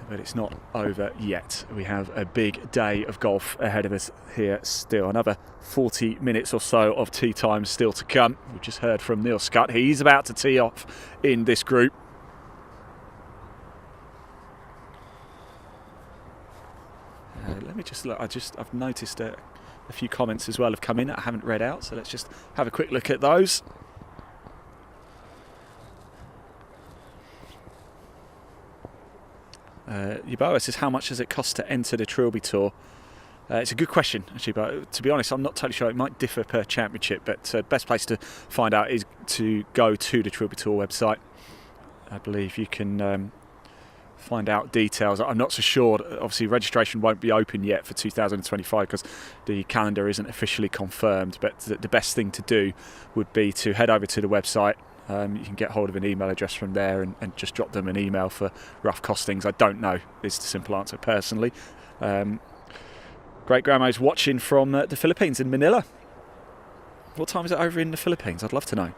Speaker 1: but it's not over yet. We have a big day of golf ahead of us here still. Another 40 minutes or so of tee time still to come. We've just heard from Neil Scutt. He's about to tee off in this group. Let me just look. I've noticed a few comments as well have come in that I haven't read out, so let's just have a quick look at those. Yaboa says, how much does it cost to enter the Trilby Tour? It's a good question, actually, but to be honest, I'm not totally sure. It might differ per championship, but best place to find out is to go to the Trilby Tour website. I believe you can find out details. I'm not so sure. Obviously, registration won't be open yet for 2025 because the calendar isn't officially confirmed, but the best thing to do would be to head over to the website. You can get hold of an email address from there and just drop them an email for rough costings. I don't know is the simple answer personally. Great Grandma's watching from the Philippines in Manila. What time is it over in the Philippines? I'd love to know.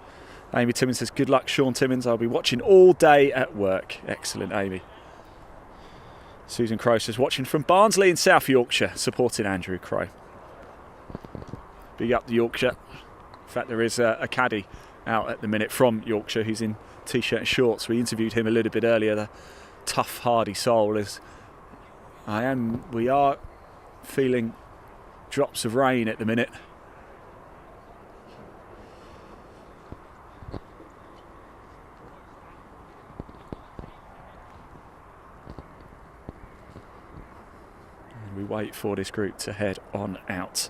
Speaker 1: Amy Timmins says, good luck, Sean Timmins. I'll be watching all day at work. Excellent, Amy. Susan Crowe says, watching from Barnsley in South Yorkshire, supporting Andrew Crowe. Big up the Yorkshire. In fact, there is a caddy out at the minute from Yorkshire who's in t-shirt and shorts. We interviewed him a little bit earlier. The tough, hardy soul is. We are feeling drops of rain at the minute. And we wait for this group to head on out.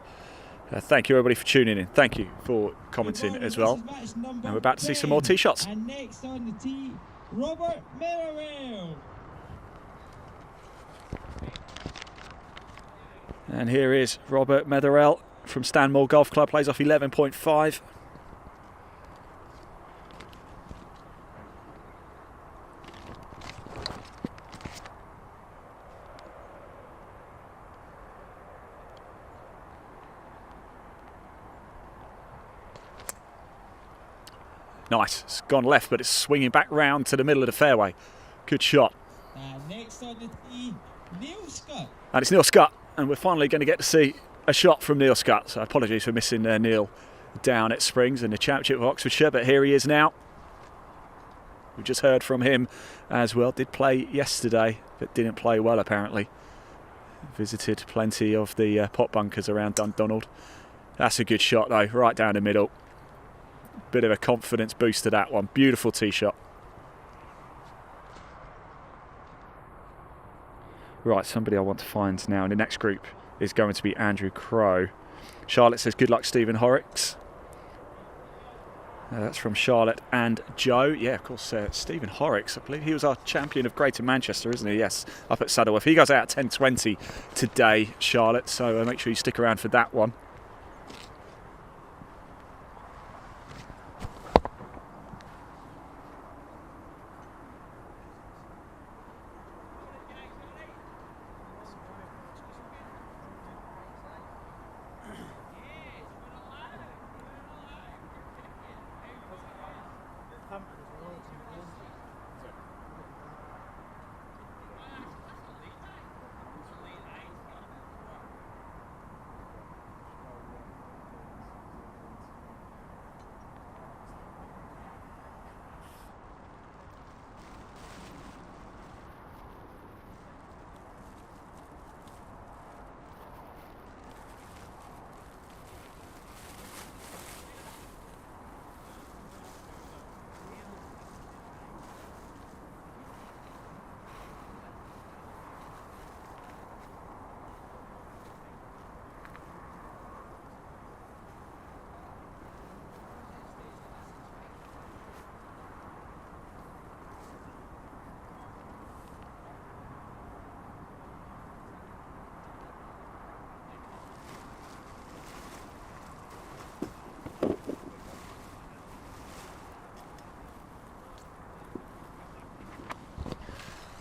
Speaker 1: Thank you everybody for tuning in. Thank you for commenting as well. And we're about to see some more tee shots.
Speaker 2: And next on the tee, Robert Merrill.
Speaker 1: And here is Robert Metherell from Stanmore Golf Club, plays off 11.5. Nice, it's gone left, but it's swinging back round to the middle of the fairway. Good shot.
Speaker 2: Next on the tee, Neil Scutt.
Speaker 1: And it's Neil Scutt, and we're finally going to get to see a shot from Neil Scutt. So apologies for missing Neil down at Springs in the Championship of Oxfordshire, but here he is now. We just heard from him as well. Did play yesterday, but didn't play well apparently. Visited plenty of the pot bunkers around Dundonald. That's a good shot though, right down the middle. Bit of a confidence boost to that one. Beautiful tee shot. Right, somebody I want to find now in the next group is going to be Andrew Crowe. Charlotte says, good luck, Stephen Horrocks. That's from Charlotte and Joe. Yeah, of course, Stephen Horrocks. I believe he was our champion of Greater Manchester, isn't he? Yes, up at Saddleworth. He goes out at 10:20 today, Charlotte, so make sure you stick around for that one.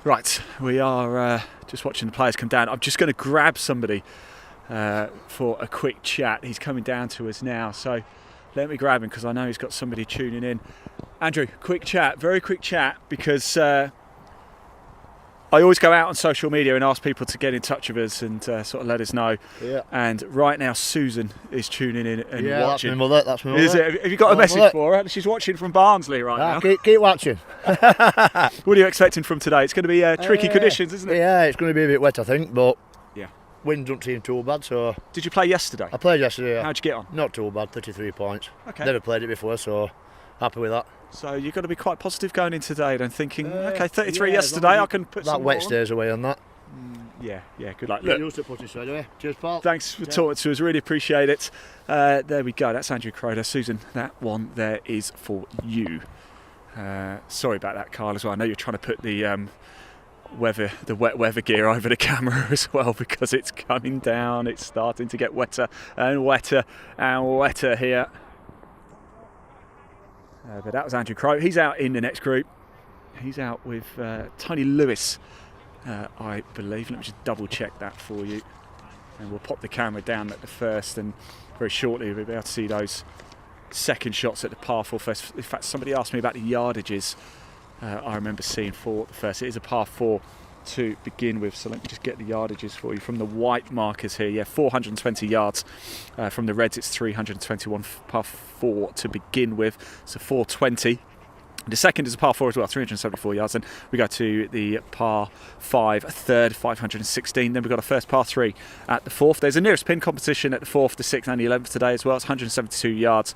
Speaker 1: Right, we are just watching the players come down. I'm just going to grab somebody for a quick chat. He's coming down to us now, so let me grab him because I know he's got somebody tuning in. Andrew, quick chat, very quick chat, because I always go out on social media and ask people to get in touch with us and sort of let us know.
Speaker 16: Yeah.
Speaker 1: And right now, Susan is tuning in and watching.
Speaker 16: That's my mother. That's my mother.
Speaker 1: Is it? Have you got a message for her? She's watching from Barnsley right now.
Speaker 16: Keep watching.
Speaker 1: What are you expecting from today? It's going to be tricky conditions, isn't it?
Speaker 16: Yeah, it's going to be a bit wet, I think, but
Speaker 1: yeah,
Speaker 16: wind don't seem too bad. So.
Speaker 1: Did you play yesterday?
Speaker 16: I played yesterday. Yeah.
Speaker 1: How'd you get on?
Speaker 16: Not too bad, 33 points.
Speaker 1: Okay.
Speaker 16: Never played it before, so happy with that.
Speaker 1: So you've got to be quite positive going in today then, thinking, okay, 33 yesterday, I can put some
Speaker 16: that wet
Speaker 1: more on.
Speaker 16: stays away on that.
Speaker 1: Yeah, good luck.
Speaker 16: Look, used to put it straight away. Cheers, pal.
Speaker 1: Thanks for talking to us, really appreciate it. There we go, that's Andrew Croder. Susan, that one there is for you. Sorry about that, Carl, as well. I know you're trying to put the wet weather gear over the camera as well, because it's coming down, it's starting to get wetter and wetter and wetter here. But that was Andrew Crow. He's out in the next group. He's out with Tony Lewis, I believe. Let me just double check that for you. And we'll pop the camera down at the first, and very shortly we'll be able to see those second shots at the par 4 first. In fact, somebody asked me about the yardages I remember seeing for the first. It is a par 4 to begin with, so let me just get the yardages for you from the white markers here. Yeah, 420 yards. From the reds it's 321, par 4 to begin with, so 420. The second is a par 4 as well, 374 yards. Then we go to the par 5 third, 516. Then we've got a first par 3 at the fourth. There's a nearest pin competition at the fourth, the sixth and the 11th today as well. It's 172 yards.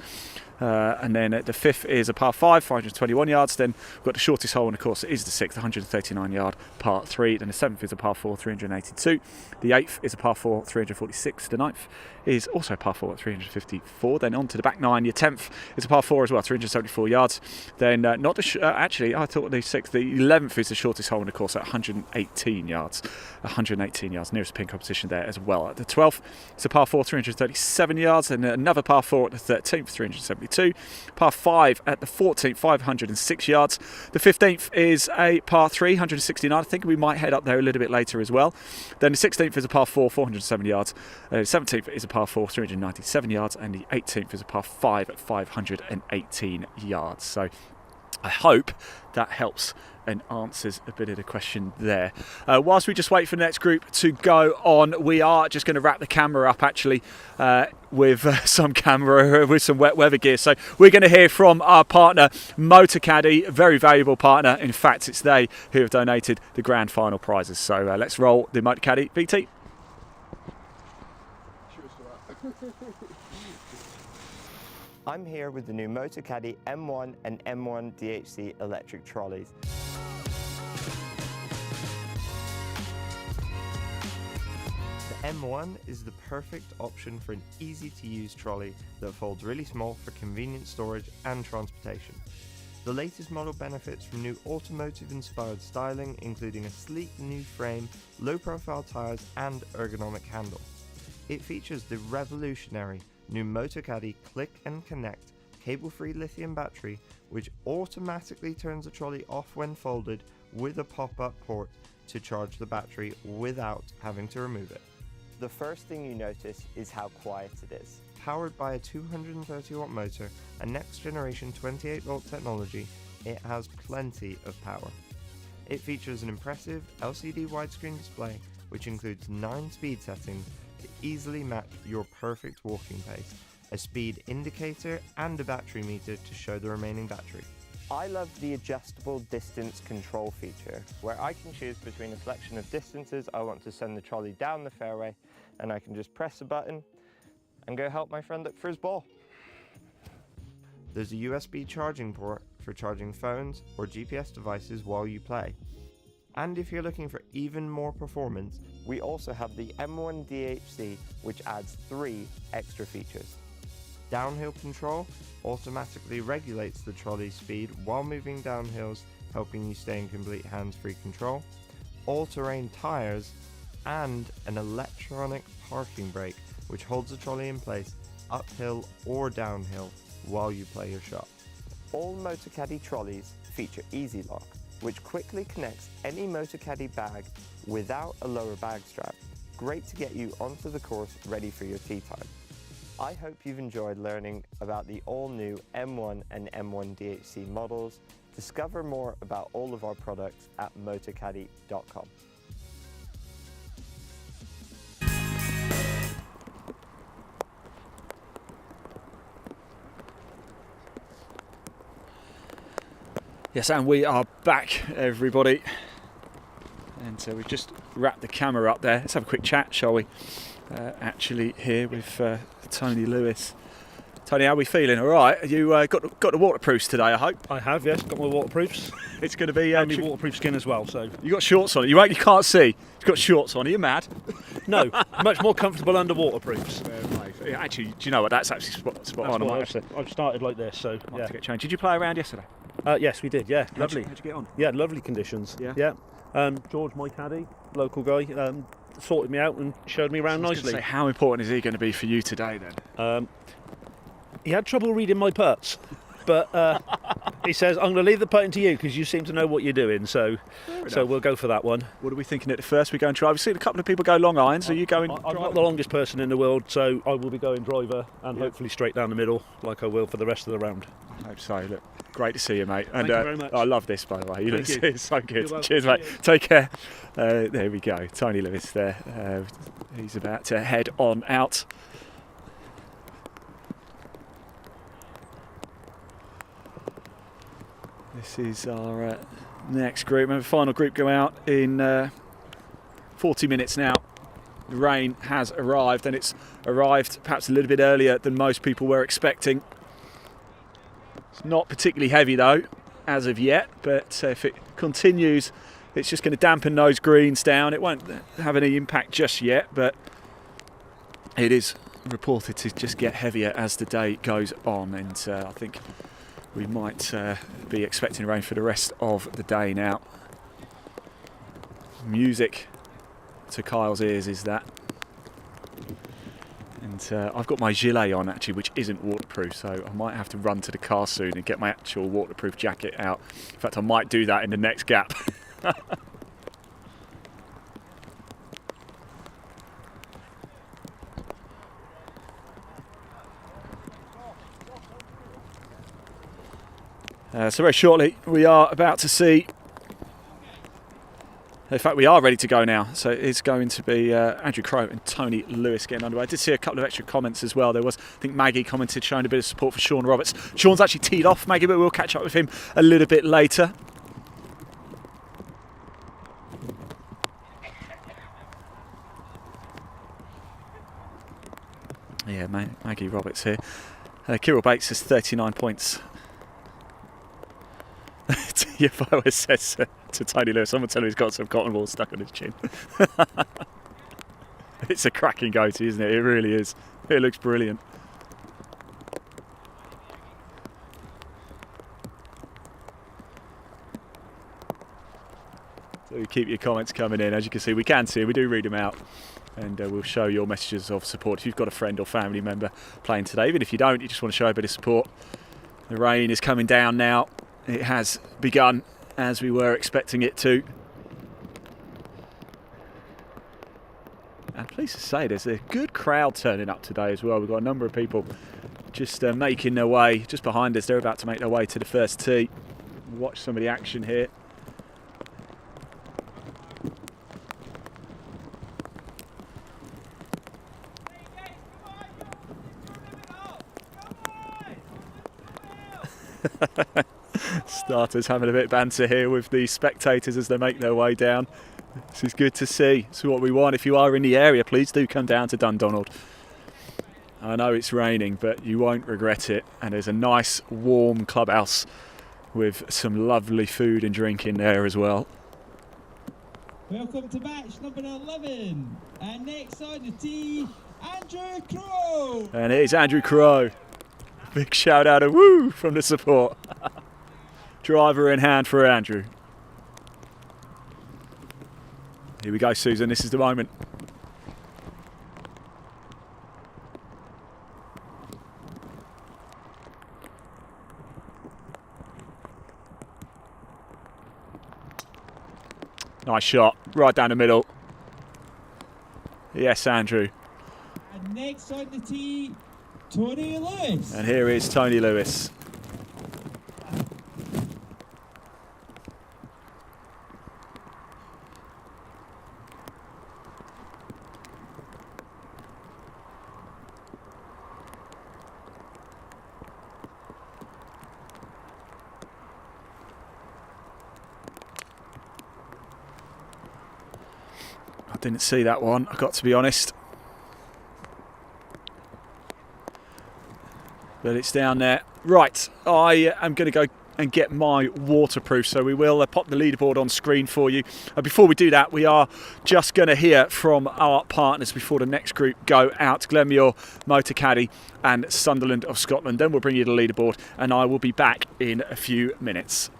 Speaker 1: And then the fifth is a par 5, 521 yards. Then we've got the shortest hole, and of course it is the sixth, 139 yard par 3. Then the seventh is a par 4, 382. The eighth is a par 4, 346. The ninth is also a par 4 at 354. Then on to the back nine. Your 10th is a par 4 as well, 374 yards. Then actually I thought the sixth, the 11th is the shortest hole in the course at 118 yards. 118 yards, nearest pin competition there as well. At the 12th, it's a par 4, 337 yards. And another par 4 at the 13th, 372. Par 5 at the 14th, 506 yards. The 15th is a par 3, 169. I think we might head up there a little bit later as well. Then the 16th is a par 4, 407 yards. The 17th is a par 4, 397 yards. And the 18th is a par 5 at 518 yards. So I hope that helps and answers a bit of the question there. Whilst we just wait for the next group to go on, we are just going to wrap the camera up actually with some wet weather gear. So we're going to hear from our partner Motor Caddy, a very valuable partner. In fact, it's they who have donated the grand final prizes. So let's roll the Motor Caddy VT.
Speaker 6: I'm here with the new Motor Caddy M1 and M1 DHC electric trolleys. The M1 is the perfect option for an easy-to-use trolley that folds really small for convenient storage and transportation. The latest model benefits from new automotive-inspired styling, including a sleek new frame, low-profile tyres and ergonomic handle. It features the revolutionary new Motor Caddy Click and Connect cable-free lithium battery, which automatically turns the trolley off when folded with a pop-up port to charge the battery without having to remove it. The first thing you notice is how quiet it is. Powered by a 230-watt motor and next-generation 28-volt technology, it has plenty of power. It features an impressive LCD widescreen display, which includes 9 speed settings to easily match your perfect walking pace, a speed indicator and a battery meter to show the remaining battery. I love the adjustable distance control feature, where I can choose between a selection of distances I want to send the trolley down the fairway, and I can just press a button and go help my friend look for his ball. There's a USB charging port for charging phones or GPS devices while you play. And if you're looking for even more performance, we also have the M1 DHC, which adds 3 extra features. Downhill control automatically regulates the trolley's speed while moving down hills, helping you stay in complete hands-free control. All-terrain tyres and an electronic parking brake, which holds the trolley in place uphill or downhill while you play your shot. All Motor Caddy trolleys feature Easy Lock, which quickly connects any motor caddy bag without a lower bag strap. Great to get you onto the course ready for your tee time. I hope you've enjoyed learning about the all-new M1 and M1 DHC models. Discover more about all of our products at motorcaddy.com.
Speaker 1: Yes, and we are back, everybody. And so we've just wrapped the camera up there. Let's have a quick chat, shall we? Actually, here with Tony Lewis. Tony, how are we feeling? All right? You got the waterproofs today, I hope?
Speaker 17: I have, yes. Got my waterproofs.
Speaker 1: It's going to be...
Speaker 17: and my waterproof skin as well, so...
Speaker 1: You got shorts on. You can't see. You've got shorts on. Are you mad?
Speaker 17: No, much more comfortable under waterproofs.
Speaker 1: Yeah, actually, do you know what? That's actually spot on.
Speaker 17: I've started like this, so
Speaker 1: yeah. Have to get changed. Did you play around yesterday?
Speaker 17: Yes, we did, yeah. Lovely.
Speaker 1: How'd you get on?
Speaker 17: Yeah, lovely conditions. Yeah. George, my caddy, local guy, sorted me out and showed me around nicely.
Speaker 1: Say, how important is he going to be for you today then?
Speaker 17: He had trouble reading my putts, but he says, I'm going to leave the putting to you because you seem to know what you're doing, so we'll go for that one.
Speaker 1: What are we thinking at the first? We go and drive. We've seen a couple of people go long irons. Are you going
Speaker 17: I'm not the longest person in the world, so I will be going driver and hopefully straight down the middle like I will for the rest of the round.
Speaker 1: I hope so. Look, great to see you, mate.
Speaker 17: Thank you very much.
Speaker 1: I love this, by the way.
Speaker 17: Thank you.
Speaker 1: It's so good.
Speaker 17: You're
Speaker 1: Cheers,
Speaker 17: welcome.
Speaker 1: mate. Take care. There we go. Tony Lewis there. He's about to head on out. This is our next group. Remember, final group go out in 40 minutes now. The rain has arrived, and it's arrived perhaps a little bit earlier than most people were expecting. It's not particularly heavy though, as of yet, but if it continues, it's just going to dampen those greens down. It won't have any impact just yet, but it is reported to just get heavier as the day goes on, and I think we might be expecting rain for the rest of the day now. Music to Kyle's ears is that. And I've got my gilet on actually, which isn't waterproof, so I might have to run to the car soon and get my actual waterproof jacket out. In fact, I might do that in the next gap. So very shortly we are about to see, in fact we are ready to go now, so it's going to be Andrew Crowe and Tony Lewis getting underway. I did see a couple of extra comments as well. There was, I think Maggie commented showing a bit of support for Sean Roberts. Sean's actually teed off, Maggie, but we'll catch up with him a little bit later. Yeah, Maggie Roberts here. Kirill Bates has 39 points. Yavoa says to Tony Lewis, someone tell him he's got some cotton balls stuck on his chin. It's a cracking goatee, isn't it? It really is. It looks brilliant. So you keep your comments coming in. As you can see, we do read them out, and we'll show your messages of support if you've got a friend or family member playing today. Even if you don't, you just want to show a bit of support. The rain is coming down now. It has begun as we were expecting it to. And pleased to say there's a good crowd turning up today as well. We've got a number of people just making their way just behind us. They're about to make their way to the first tee. Watch some of the action here. Starters having a bit of banter here with the spectators as they make their way down. This is good to see. It's what we want. If you are in the area, please do come down to Dundonald. I know it's raining, but you won't regret it. And there's a nice warm clubhouse with some lovely food and drink in there as well.
Speaker 2: Welcome to match number 11. And next on the tee, Andrew Crowe.
Speaker 1: And it is Andrew Crowe. Big shout out and woo from the support. Driver in hand for Andrew. Here we go, Susan. This is the moment. Nice shot, right down the middle. Yes, Andrew.
Speaker 2: And next on the tee, Tony Lewis.
Speaker 1: And here is Tony Lewis. I didn't see that one, I've got to be honest. But it's down there. Right, I am going to go and get my waterproof, so we will pop the leaderboard on screen for you. Before we do that, we are just going to hear from our partners before the next group go out. Glenmuir, Motor Caddy and Sunderland of Scotland. Then we'll bring you the leaderboard and I will be back in a few minutes.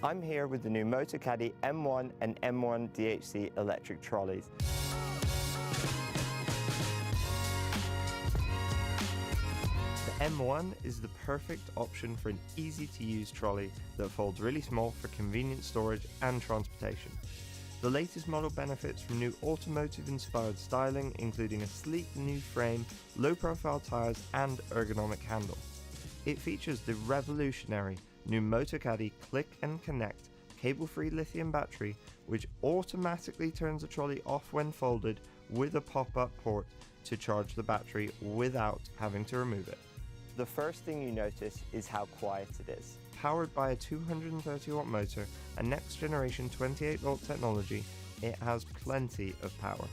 Speaker 6: I'm here with the new Motor Caddy M1 and M1 DHC electric trolleys. The M1 is the perfect option for an easy-to-use trolley that folds really small for convenient storage and transportation. The latest model benefits from new automotive-inspired styling, including a sleek new frame, low-profile tyres and ergonomic handle. It features the revolutionary new Motor Caddy Click and Connect cable-free lithium battery, which automatically turns the trolley off when folded with a pop-up port to charge the battery without having to remove it. The first thing you notice is how quiet it is. Powered by a 230 watt motor and next generation 28 volt technology, it has plenty of power.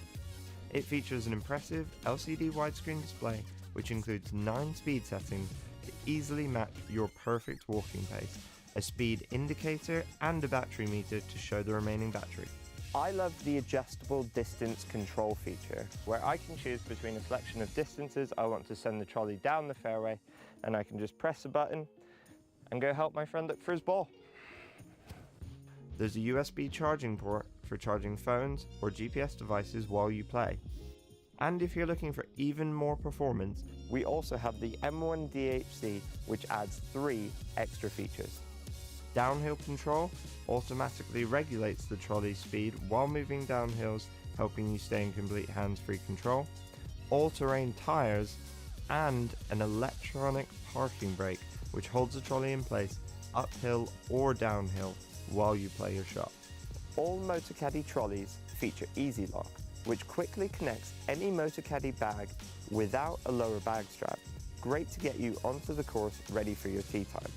Speaker 6: It features an impressive LCD widescreen display which includes 9 speed settings to easily match your perfect walking pace, a speed indicator and a battery meter to show the remaining battery. I love the adjustable distance control feature, where I can choose between a selection of distances I want to send the trolley down the fairway, and I can just press a button and go help my friend look for his ball. There's a USB charging port for charging phones or GPS devices while you play. And if you're looking for even more performance, we also have the M1 DHC, which adds 3 extra features. Downhill control automatically regulates the trolley's speed while moving down hills, helping you stay in complete hands-free control. All-terrain tyres and an electronic parking brake, which holds the trolley in place uphill or downhill while you play your shot. All Motor Caddy trolleys feature Easy Lock, which quickly connects any Motor Caddy bag without a lower bag strap. Great to get you onto the course ready for your tee time.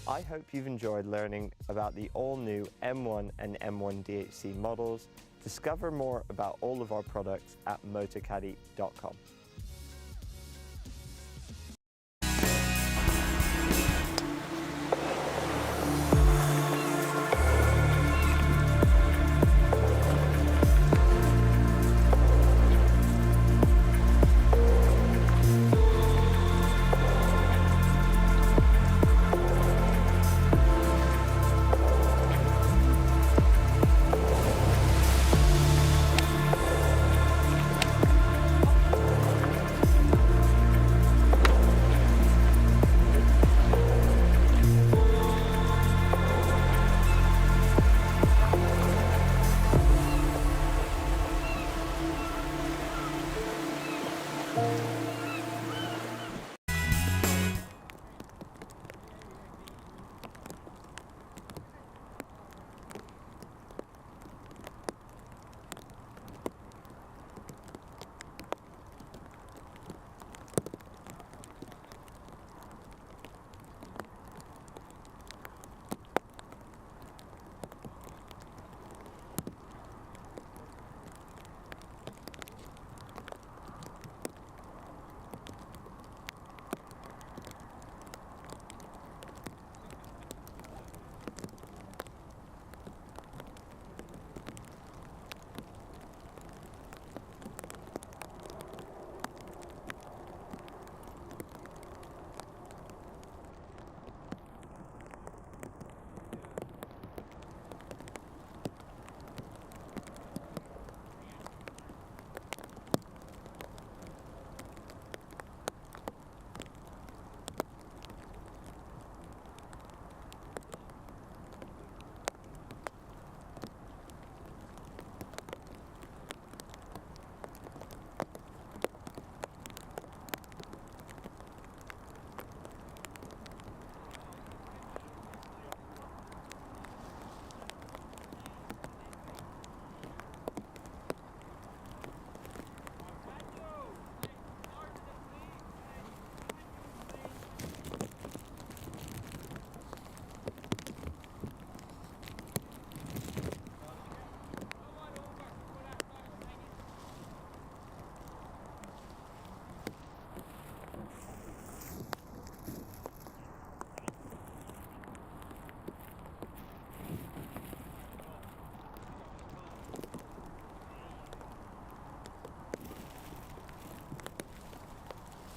Speaker 6: I hope you've enjoyed learning about the all-new M1 and M1 DHC models. Discover more about all of our products at motorcaddy.com.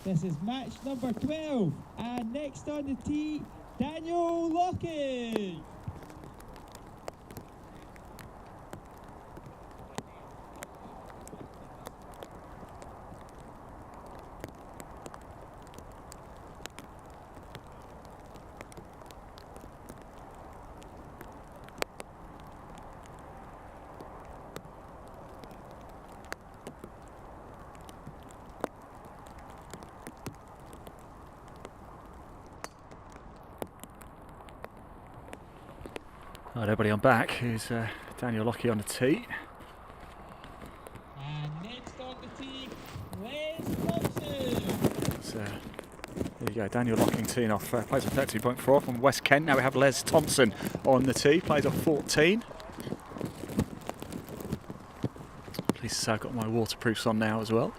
Speaker 2: This is match number 12. And next on the tee, Daniel Locking.
Speaker 1: Right, everybody on back. Here's Daniel Lockie on the tee.
Speaker 2: And next on the tee, Les Thompson.
Speaker 1: So, there you go, Daniel Locking teeing off. Plays a 13.4 from West Kent. Now we have Les Thompson on the tee. Plays off 14. Please say I've got my waterproofs on now as well.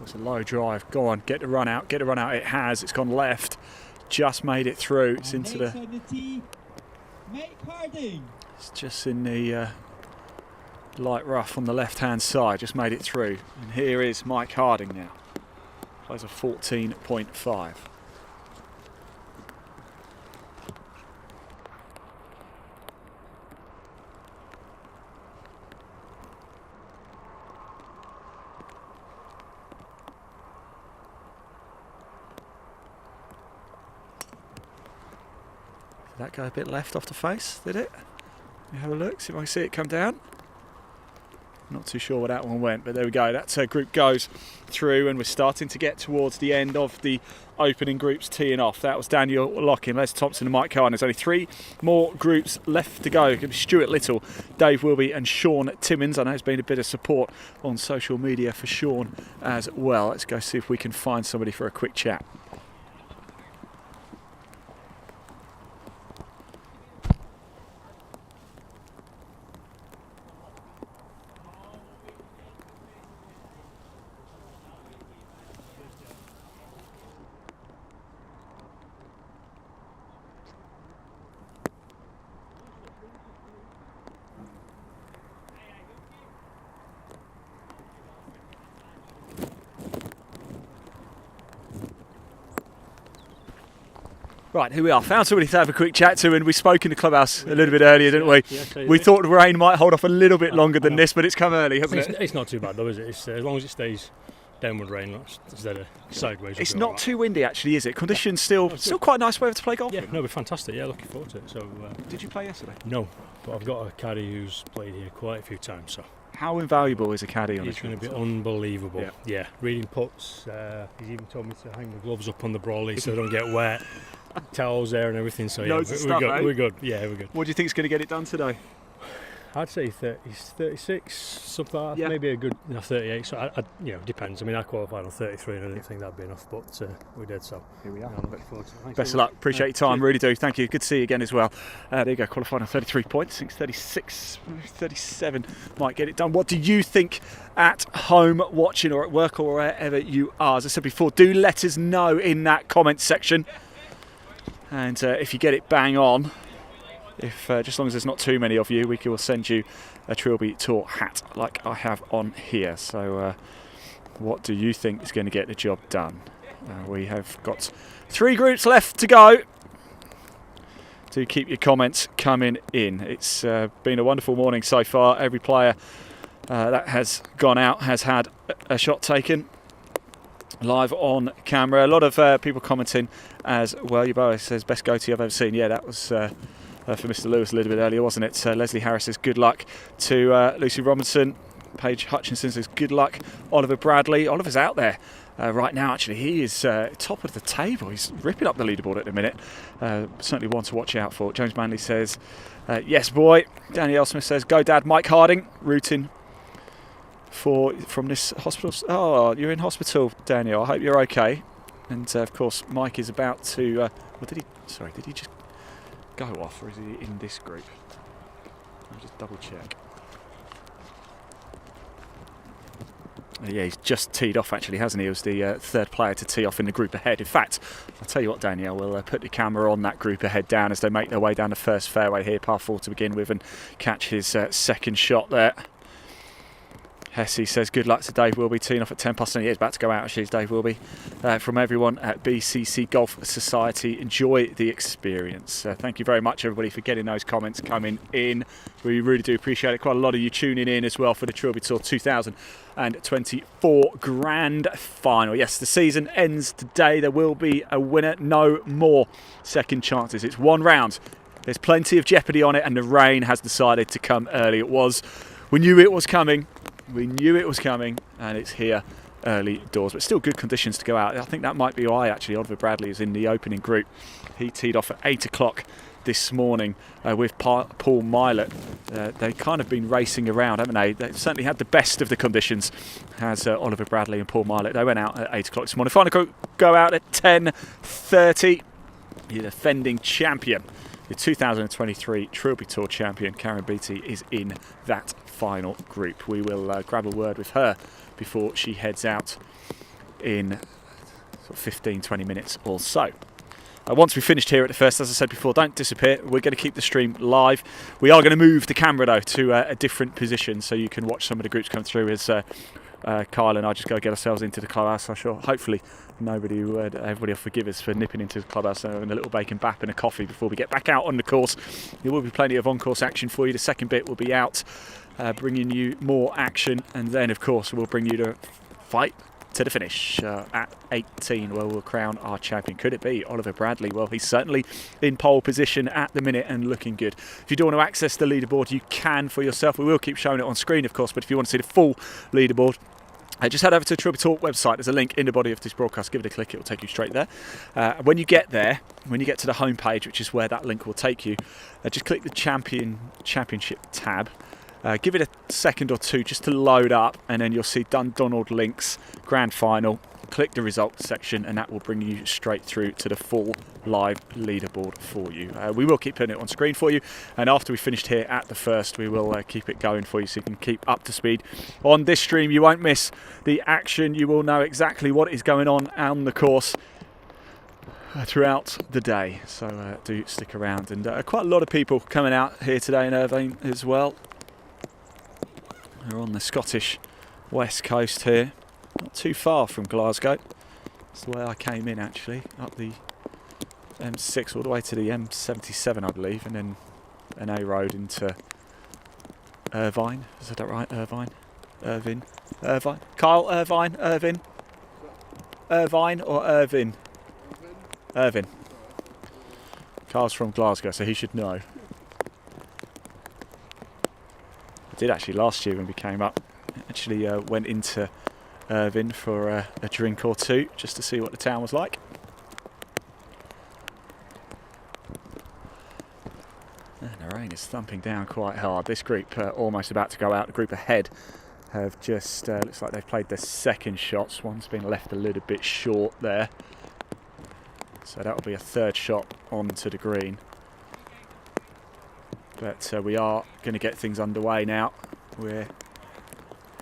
Speaker 1: It's a low drive. Go on, get the run out. Get the run out. It has. It's gone left. Just made it through. It's into the
Speaker 2: tee, Mike Harding.
Speaker 1: It's just in the light rough on the left-hand side. Just made it through. And here is Mike Harding now. Plays a 14.5. Did that go a bit left off the face, did it? You have a look, see if I can see it come down. Not too sure where that one went, but there we go. That group goes through, and we're starting to get towards the end of the opening groups teeing off. That was Daniel Locking, Les Thompson and Mike Carden. There's only 3 more groups left to go. It could be Stuart Little, Dave Wilby and Sean Timmins. I know there's been a bit of support on social media for Sean as well. Let's go see if we can find somebody for a quick chat. Right, here we are. Found somebody to have a quick chat to, and we spoke in the clubhouse a little bit earlier, didn't we?
Speaker 18: Yeah,
Speaker 1: we thought the rain might hold off a little bit longer than this, but it's come early, hasn't it?
Speaker 18: It's not too bad though, is it? It's, as long as it stays downward rain instead of sideways.
Speaker 1: It's not too windy actually, is it? Conditions still quite a nice weather to play golf.
Speaker 18: Yeah, no, we're fantastic. Yeah, looking forward to it. So,
Speaker 1: did you play yesterday?
Speaker 18: No, but I've got a caddy who's played here quite a few times. So.
Speaker 1: How invaluable is a caddy on
Speaker 18: It's going to be unbelievable. Yeah, reading putts. He's even told me to hang the gloves up on the brolly so they don't get wet. Towels there and everything. So yeah, we're good. We're good. Yeah, we're good.
Speaker 1: What do you think is going to get it done today?
Speaker 18: I'd say 36, something like that.
Speaker 1: Yeah.
Speaker 18: Maybe a good 38. So depends. I mean, I qualified on 33, and I didn't think that'd be enough, but we did. So
Speaker 1: here we are.
Speaker 18: I'm looking forward to it. Thanks
Speaker 1: Best of
Speaker 18: very
Speaker 1: luck.
Speaker 18: much.
Speaker 1: Appreciate your time.
Speaker 18: Cheers.
Speaker 1: Really do. Thank you. Good to see you again as well. There you go. Qualified on 33 points. I think 36, 37 might get it done. What do you think at home watching or at work or wherever you are? As I said before, do let us know in that comment section. And if you get it bang on, if just as long as there's not too many of you, we will send you a Trilby Tour hat like I have on here. So what do you think is going to get the job done? We have got 3 groups left to go. Do keep your comments coming in. It's been a wonderful morning so far. Every player that has gone out has had a shot taken live on camera. A lot of people commenting as well. Yubo says best go-to I've ever seen. Yeah, that was for Mr. Lewis a little bit earlier, wasn't it? Leslie Harris says good luck to Lucy Robinson. Paige Hutchinson says good luck. Oliver Bradley. Oliver's out there right now, actually. He is top of the table. He's ripping up the leaderboard at the minute. Certainly one to watch out for. James Manley says yes, boy. Danielle Smith says go, Dad. Mike Harding rooting from this hospital. Oh, you're in hospital, Daniel. I hope you're okay. And of course, Mike is about to. Did he just go off, or is he in this group? I'll just double check. Yeah, he's just teed off actually, hasn't he? He was the third player to tee off in the group ahead. In fact, I'll tell you what, Danielle, we'll put the camera on that group ahead down as they make their way down the first fairway here, par 4 to begin with, and catch his second shot there. Hesse says good luck to Dave Wilby, teeing off at 10 past 10. He is about to go out actually, Dave Wilby. From everyone at BCC Golf Society, enjoy the experience. Thank you very much everybody for getting those comments coming in. We really do appreciate it. Quite a lot of you tuning in as well for the Trilby Tour 2024 Grand Final. Yes, the season ends today. There will be a winner. No more second chances. It's one round. There's plenty of jeopardy on it, and the rain has decided to come early. We knew it was coming. We knew it was coming, and it's here early doors, but still good conditions to go out. I think that might be why actually Oliver Bradley is in the opening group. He teed off at 8 o'clock this morning with Paul Milet. They've kind of been racing around, haven't they? They've certainly had the best of the conditions, has Oliver Bradley and Paul Milet. They went out at 8 o'clock this morning. Final go out at 10:30. The defending champion, the 2023 Trilby Tour champion, Karen Beattie, is in that final group. We will grab a word with her before she heads out in sort of 15-20 minutes or so. Once we've finished here at the first, as I said before, don't disappear. We're going to keep the stream live. We are going to move the camera though to a different position so you can watch some of the groups come through as Kyle and I just go get ourselves into the clubhouse. I'm sure hopefully everybody will forgive us for nipping into the clubhouse and a little bacon bap and a coffee before we get back out on the course. There will be plenty of on-course action for you. The second bit will be out, bringing you more action, and then of course we'll bring you to fight to the finish at 18, where we'll crown our champion. Could it be Oliver Bradley? Well, he's certainly in pole position at the minute and looking good. If you do want to access the leaderboard, you can for yourself. We will keep showing it on screen, of course, but if you want to see the full leaderboard, just head over to the Trilby Tour website. There's a link in the body of this broadcast. Give it a click, it will take you straight there. When you get there, when you get to the home page, which is where that link will take you, just click the championship tab. Give it a second or two just to load up, and then you'll see Dundonald Links Grand Final. Click the results section, and that will bring you straight through to the full live leaderboard for you. We will keep putting it on screen for you, and after we finished here at the first, we will keep it going for you so you can keep up to speed on this stream. You won't miss the action. You will know exactly what is going on the course throughout the day, so do stick around. And quite a lot of people coming out here today in Irvine as well. We're on the Scottish west coast here, not too far from Glasgow. That's the way I came in actually, up the M6 all the way to the M77 I believe, and then an A road into Irvine. Is that right? Irvine? Kyle, Irvine? Irvine or Irvine? Irvine. Kyle's from Glasgow, so he should know. I did actually last year when we came up. Actually went into Irvine for a drink or two just to see what the town was like. And the rain is thumping down quite hard. This group almost about to go out. The group ahead have just looks like they've played their second shots. One's been left a little bit short there, so that will be a third shot onto the green. But we are going to get things underway now. We're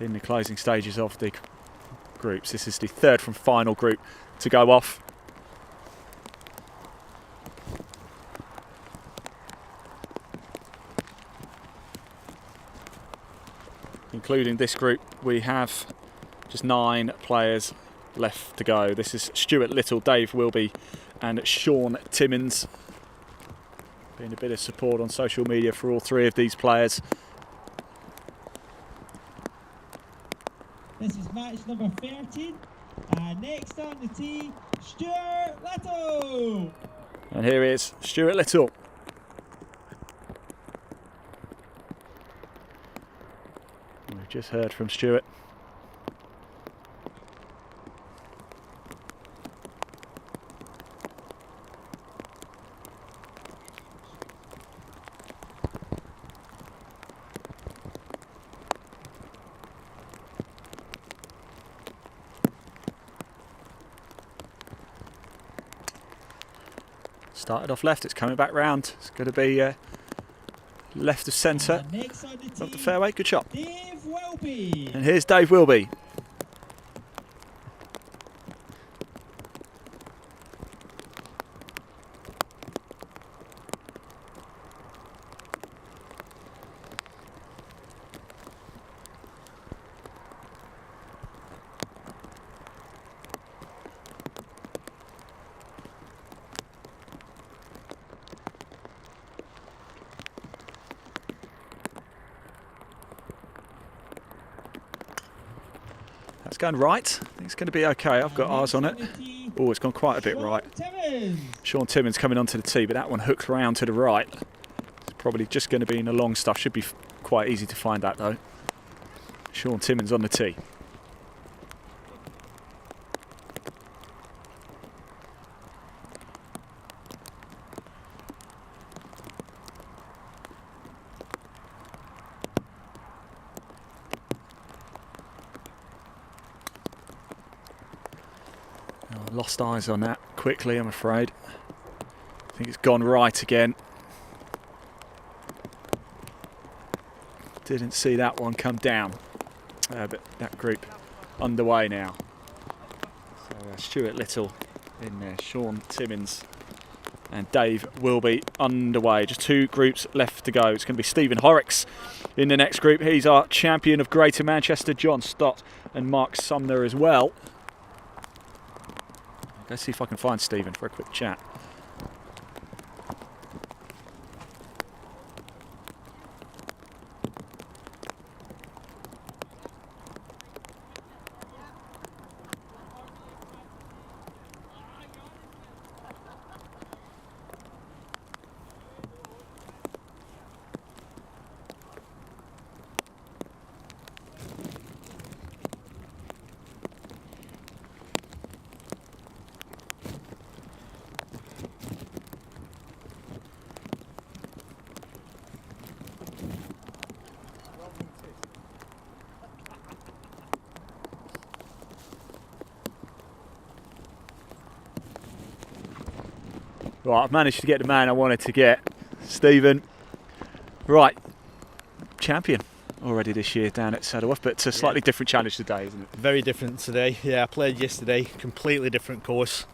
Speaker 1: in the closing stages of the groups. This is the third from final group to go off. Including this group, we have just 9 players left to go. This is Stuart Little, Dave Wilby and Sean Timmins. Been a bit of support on social media for all 3 of these players.
Speaker 2: This is match number 13. And next on the tee, Stuart Little.
Speaker 1: And here is Stuart Little. We've just heard from Stuart. Started off left, it's coming back round. It's going to be left of centre of the fairway. Good shot.
Speaker 2: Dave Wilby.
Speaker 1: And here's Dave Wilby. That's going right. I think it's going to be okay. I've got eyes on it. Oh, it's gone quite a bit right. Sean Timmins coming onto the tee, but that one hooked round to the right. It's probably just going to be in the long stuff. Should be quite easy to find that though. Sean Timmins on the tee. Lost eyes on that quickly, I'm afraid. I think it's gone right again. Didn't see that one come down. But that group underway now. So Stuart Little in there, Sean Timmins and Dave Wilby underway. Just 2 groups left to go. It's going to be Stephen Horrocks in the next group. He's our champion of Greater Manchester, John Stott and Mark Sumner as well. Let's see if I can find Stephen for a quick chat. Right, I've managed to get the man I wanted to get, Stephen. Right, champion already this year down at Saddleworth, but it's a slightly different challenge today, isn't it?
Speaker 16: Very different today. Yeah, I played yesterday, completely different course.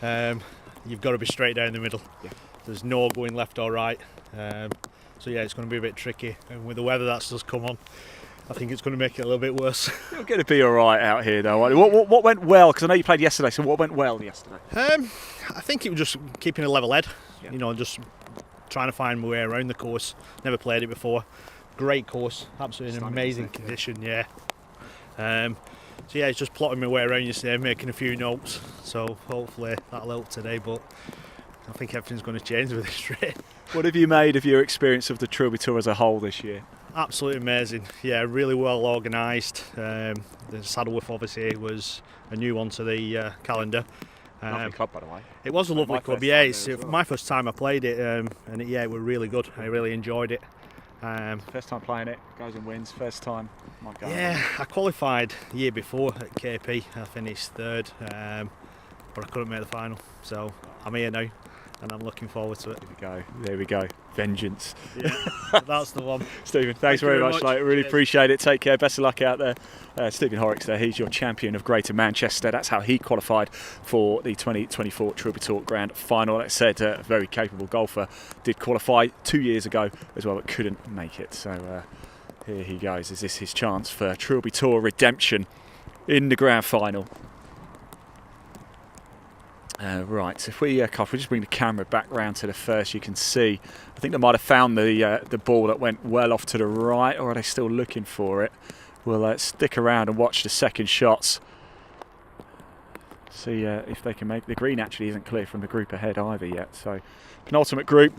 Speaker 16: You've got to be straight down the middle. Yeah. There's no going left or right. So yeah, it's going to be a bit tricky. And with the weather that's just come on, I think it's going to make it a little bit worse.
Speaker 1: You're going to be all right out here, though. What went well? Because I know you played yesterday. So what went well yesterday?
Speaker 16: I think it was just keeping a level head. Yeah. You know, just trying to find my way around the course. Never played it before. Great course, absolutely an amazing condition. Yeah. So yeah, it's just plotting my way around yesterday, making a few notes. So hopefully that'll help today. But I think everything's going to change with this rain.
Speaker 1: What have you made of your experience of the Trilby Tour as a whole this year?
Speaker 16: Absolutely amazing. Yeah, really well organised. The Saddleworth obviously was a new one to the calendar.
Speaker 1: Lovely club, by the way.
Speaker 16: It was a lovely club. Yeah, it's my first time I played it, and it was really good. I really enjoyed it.
Speaker 1: First time playing it, goes and wins. First time. My God.
Speaker 16: Yeah, I qualified the year before at KP. I finished third, but I couldn't make the final. So I'm here now, and I'm looking forward to it.
Speaker 1: There we go. Vengeance.
Speaker 16: Yeah, that's the one.
Speaker 1: Stephen, thanks very much. Mate. Really appreciate it. Take care. Best of luck out there. Stephen Horrocks there. He's your champion of Greater Manchester. That's how he qualified for the 2024 Trilby Tour Grand Final. Like I said, a very capable golfer. Did qualify 2 years ago as well, but couldn't make it. So here he goes. Is this his chance for Trilby Tour redemption in the Grand Final? Right, so if we just bring the camera back round to the first, you can see, I think they might have found the ball that went well off to the right, or are they still looking for it? We'll stick around and watch the second shots. See if they can make, the green actually isn't clear from the group ahead either yet, so penultimate group.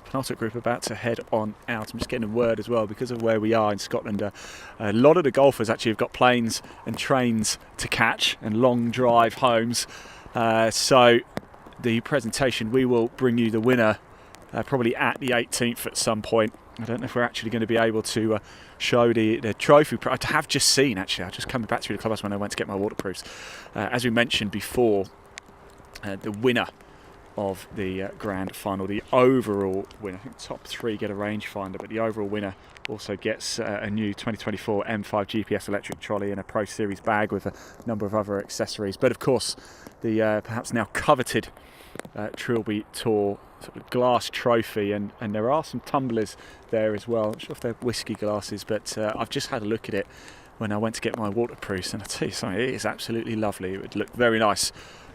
Speaker 1: Penultimate group about to head on out. I'm just getting a word as well, because of where we are in Scotland. A lot of the golfers actually have got planes and trains to catch and long drive homes. So the presentation, we will bring you the winner probably at the 18th at some point. I don't know if we're actually going to be able to show the trophy. I have just seen, actually, I was just coming back through the clubhouse when I went to get my waterproofs. As we mentioned before, the winner of the grand final, the overall winner, I think top 3 get a rangefinder, but the overall winner also gets a new 2024 M5 GPS electric trolley and a Pro Series bag with a number of other accessories. But of course, the perhaps now coveted Trilby Tour sort of glass trophy, and there are some tumblers there as well. I'm not sure if they're whiskey glasses, but I've just had a look at it when I went to get my waterproofs, and I tell you something, it is absolutely lovely. It would look very nice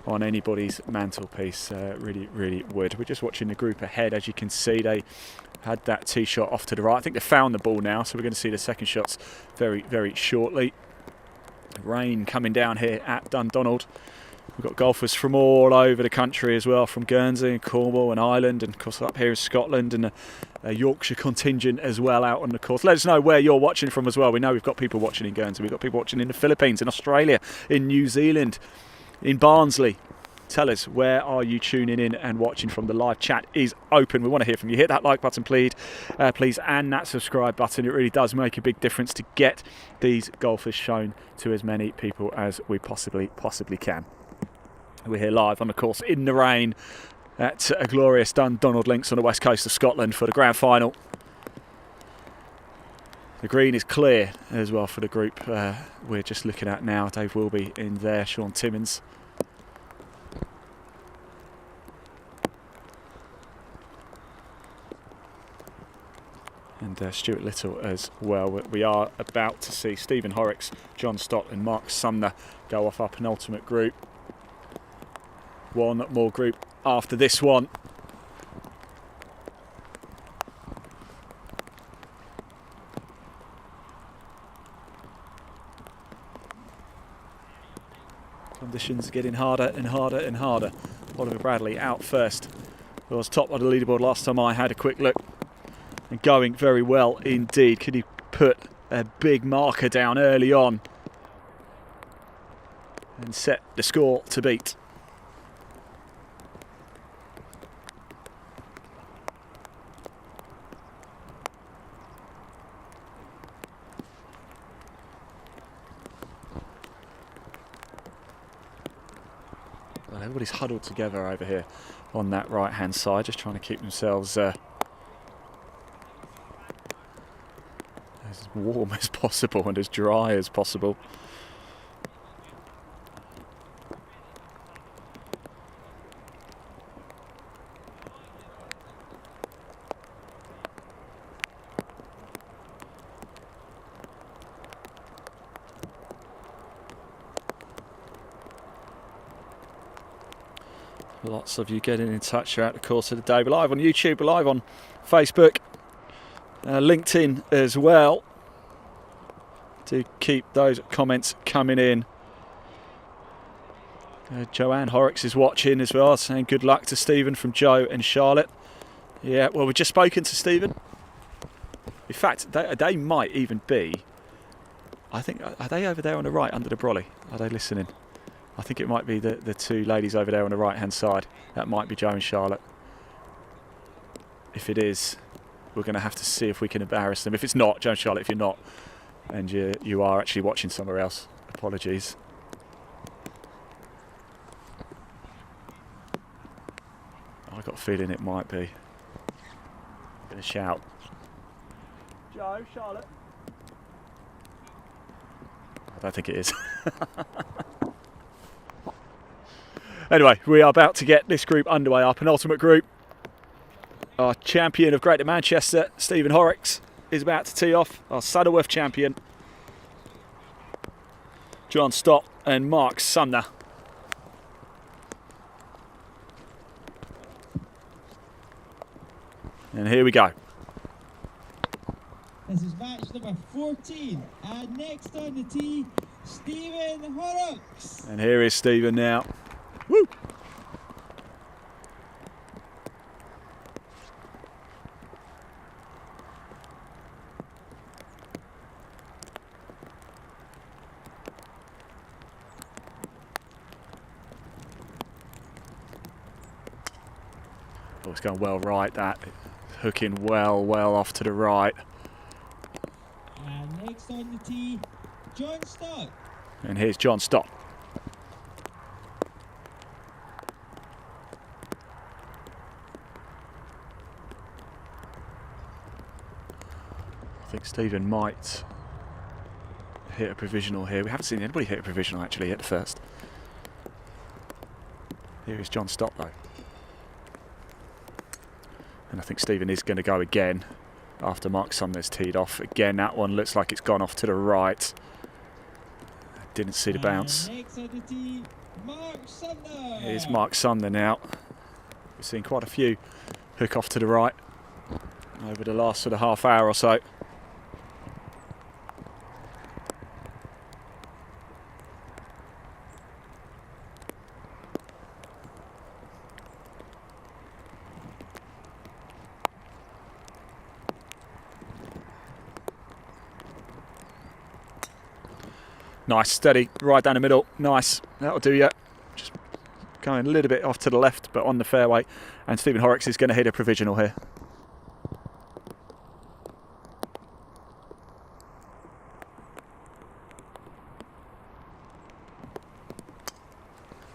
Speaker 1: on anybody's mantelpiece, really would. We're just watching the group ahead. As you can see, they had that tee shot off to the right. I think they've found the ball now, so we're going to see the second shots very shortly. Rain coming down here at Dundonald. We've got golfers from all over the country as well, from Guernsey and Cornwall and Ireland, and of course up here in Scotland, and a Yorkshire contingent as well out on the course. Let us know where you're watching from as well. We know we've got people watching in Guernsey, we've got people watching in the Philippines, in Australia, in New Zealand, in Barnsley. Tell us, where are you tuning in and watching from? The live chat is open. We want to hear from you. Hit that like button, please, and that subscribe button. It really does make a big difference to get these golfers shown to as many people as we possibly can. We're here live on the course in the rain at a glorious Dundonald Links on the west coast of Scotland for the grand final. The green is clear as well for the group we're just looking at now. Dave Wilby in there, Sean Timmins. And Stuart Little as well. We are about to see Stephen Horrocks, John Stott and Mark Sumner go off our penultimate group. One more group after this one. Conditions are getting harder and harder. Oliver Bradley out first. He was top of the leaderboard last time I had a quick look. And going very well indeed. Could he put a big marker down early on and set the score to beat? Well, everybody's huddled together over here on that right hand side, just trying to keep themselves as warm as possible and as dry as possible. Lots of you getting in touch throughout the course of the day. We're live on YouTube, we're live on Facebook, LinkedIn as well. Do keep those comments coming in. Joanne Horrocks is watching as well, saying good luck to Stephen from Joe and Charlotte. Yeah, well, we've just spoken to Stephen. In fact, they might even be, I think, are they over there on the right under the brolly? Are they listening? I think it might be the two ladies over there on the right hand side. That might be Joe and Charlotte. If it is, we're going to have to see if we can embarrass them. If it's not, Joe and Charlotte, if you're not, and you are actually watching somewhere else, apologies. I got a feeling it might be. I'm going to shout. Joe, Charlotte. I don't think it is. Anyway, we are about to get this group underway, our penultimate group. Our champion of Greater Manchester, Stephen Horrocks, is about to tee off. Our Saddleworth champion, John Stott and Mark Sumner. And here we go.
Speaker 2: This is match number 14. And next on the tee, Stephen Horrocks.
Speaker 1: And here is Stephen now. Woo! Oh, it's going well right, that. hooking well off to the right.
Speaker 2: And next on the tee, John Stott.
Speaker 1: And here's John Stott. I think Stephen might hit a provisional here. We haven't seen anybody hit a provisional actually at the first. Here is John Stott though. And I think Stephen is going to go again after Mark Sumner's teed off. Again, that one looks like it's gone off to the right. Didn't see the bounce.
Speaker 2: Next on the tee, Mark Sumner.
Speaker 1: Here's Mark Sumner now. We've seen quite a few hook off to the right over the last sort of half hour or so. Nice, steady, right down the middle. Nice, that'll do you. Just going a little bit off to the left, but on the fairway. And Stephen Horrocks is going to hit a provisional here.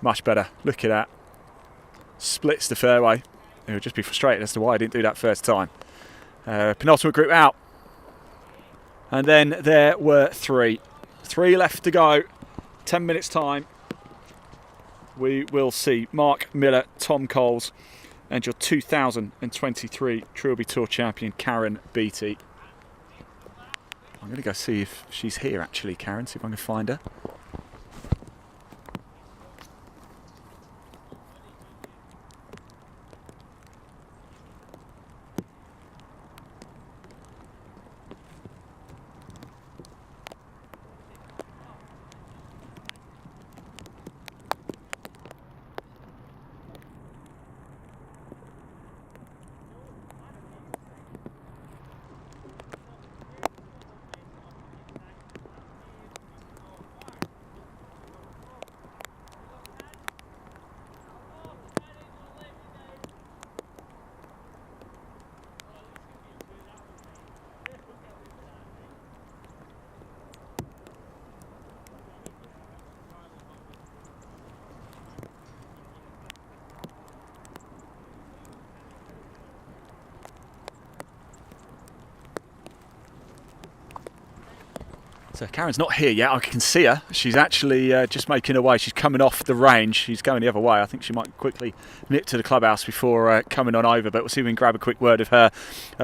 Speaker 1: Much better. Look at that. Splits the fairway. He'll just be frustrated as to why I didn't do that first time. Penultimate group out. And then there were three. 3 left to go. 10 minutes time. We will see Mark Miller, Tom Coles, and your 2023 Trilby Tour champion, Karen Beattie. I'm going to go see if she's here actually, Karen, see if I can find her. So Karen's not here yet. I can see her. She's actually just making her way. She's coming off the range. She's going the other way. I think she might quickly nip to the clubhouse before coming on over. But we'll see if we can grab a quick word of her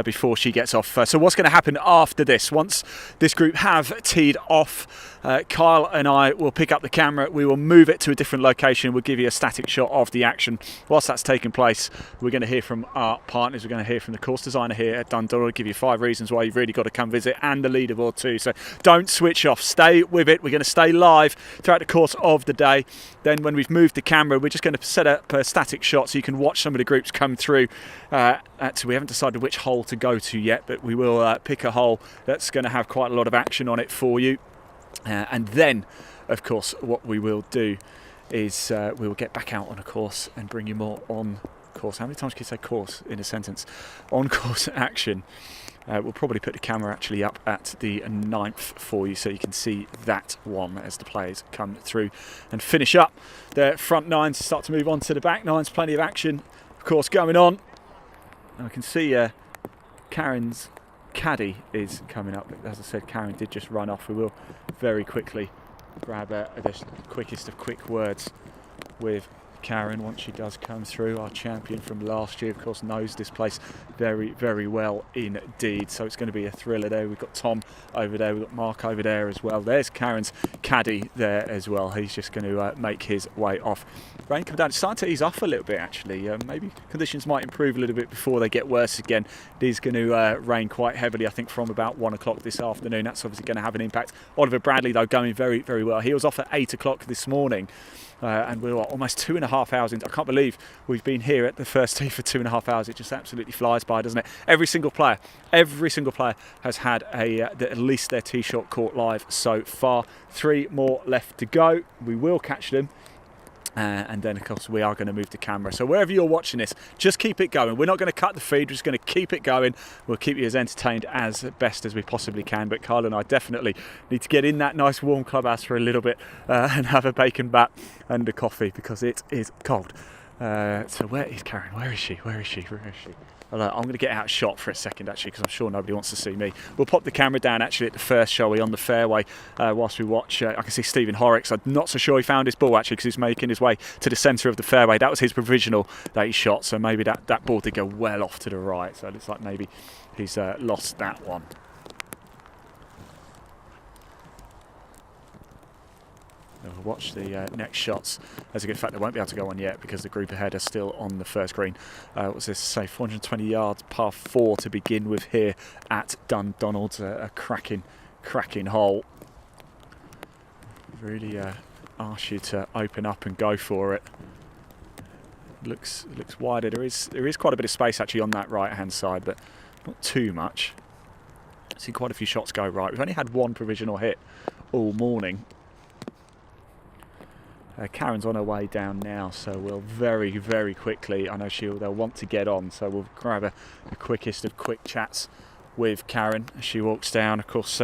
Speaker 1: before she gets off. So what's going to happen after this? Once this group have teed off, Kyle and I will pick up the camera. We will move it to a different location. We'll give you a static shot of the action. Whilst that's taking place, we're going to hear from our partners. We're going to hear from the course designer here at Dundonald. Give you 5 reasons why you've really got to come visit, and the leaderboard too. So don't switch off. Stay with it. We're going to stay live throughout the course of the day. Then when we've moved the camera, we're just going to set up a static shot so you can watch some of the groups come through. So we haven't decided which hole to go to yet, but we will pick a hole that's going to have quite a lot of action on it for you. And then, of course, what we will do is we will get back out on a course and bring you more on course. How many times can you say course in a sentence? On course action. We'll probably put the camera actually up at the 9th for you so you can see that one as the players come through and finish up their front nines, start to move on to the back nines. Plenty of action, of course, going on. And I can see Karen's caddy is coming up. As I said, Karen did just run off. We will very quickly grab the quickest of quick words with Karen once she does come through. Our champion from last year, of course, knows this place very, very well indeed. So it's going to be a thriller there. We've got Tom over there. We've got Mark over there as well. There's Karen's caddy there as well. He's just going to make his way off. Rain come down. It's starting to ease off a little bit actually. Maybe conditions might improve a little bit before they get worse again. It is going to rain quite heavily, I think, from about 1 o'clock this afternoon. That's obviously going to have an impact. Oliver Bradley, though, going very, very well. He was off at 8 o'clock this morning. And we were almost 2.5 hours into. I can't believe we've been here at the first tee for 2.5 hours. It just absolutely flies by, doesn't it? Every single player has had at least their tee shot caught live so far. 3 more left to go. We will catch them And then, of course, we are going to move the camera. So wherever you're watching this, just keep it going. We're not going to cut the feed. We're just going to keep it going. We'll keep you as entertained as best as we possibly can. But Kyle and I definitely need to get in that nice warm clubhouse for a little bit and have a bacon bat and a coffee because it is cold. So where is Karen? Where is she? Where is she? Where is she? I'm going to get out of shot for a second, actually, because I'm sure nobody wants to see me. We'll pop the camera down, actually, at the first, shall we, on the fairway, whilst we watch. I can see Stephen Horrocks. I'm not so sure he found his ball, actually, because he's making his way to the centre of the fairway. That was his provisional that he shot, so maybe that ball did go well off to the right. So it looks like maybe he's lost that one. We'll watch the next shots. As a good fact, they won't be able to go on yet because the group ahead are still on the first green. What's this say? 420 yards, par 4 to begin with here at Dundonald. A cracking hole. Really ask you to open up and go for it. Looks wider. There is quite a bit of space actually on that right hand side, but not too much. I've seen quite a few shots go right. We've only had one provisional hit all morning. Karen's on her way down now, so we'll very, very quickly, I know they'll want to get on, so we'll grab the quickest of quick chats with Karen as she walks down. Of course,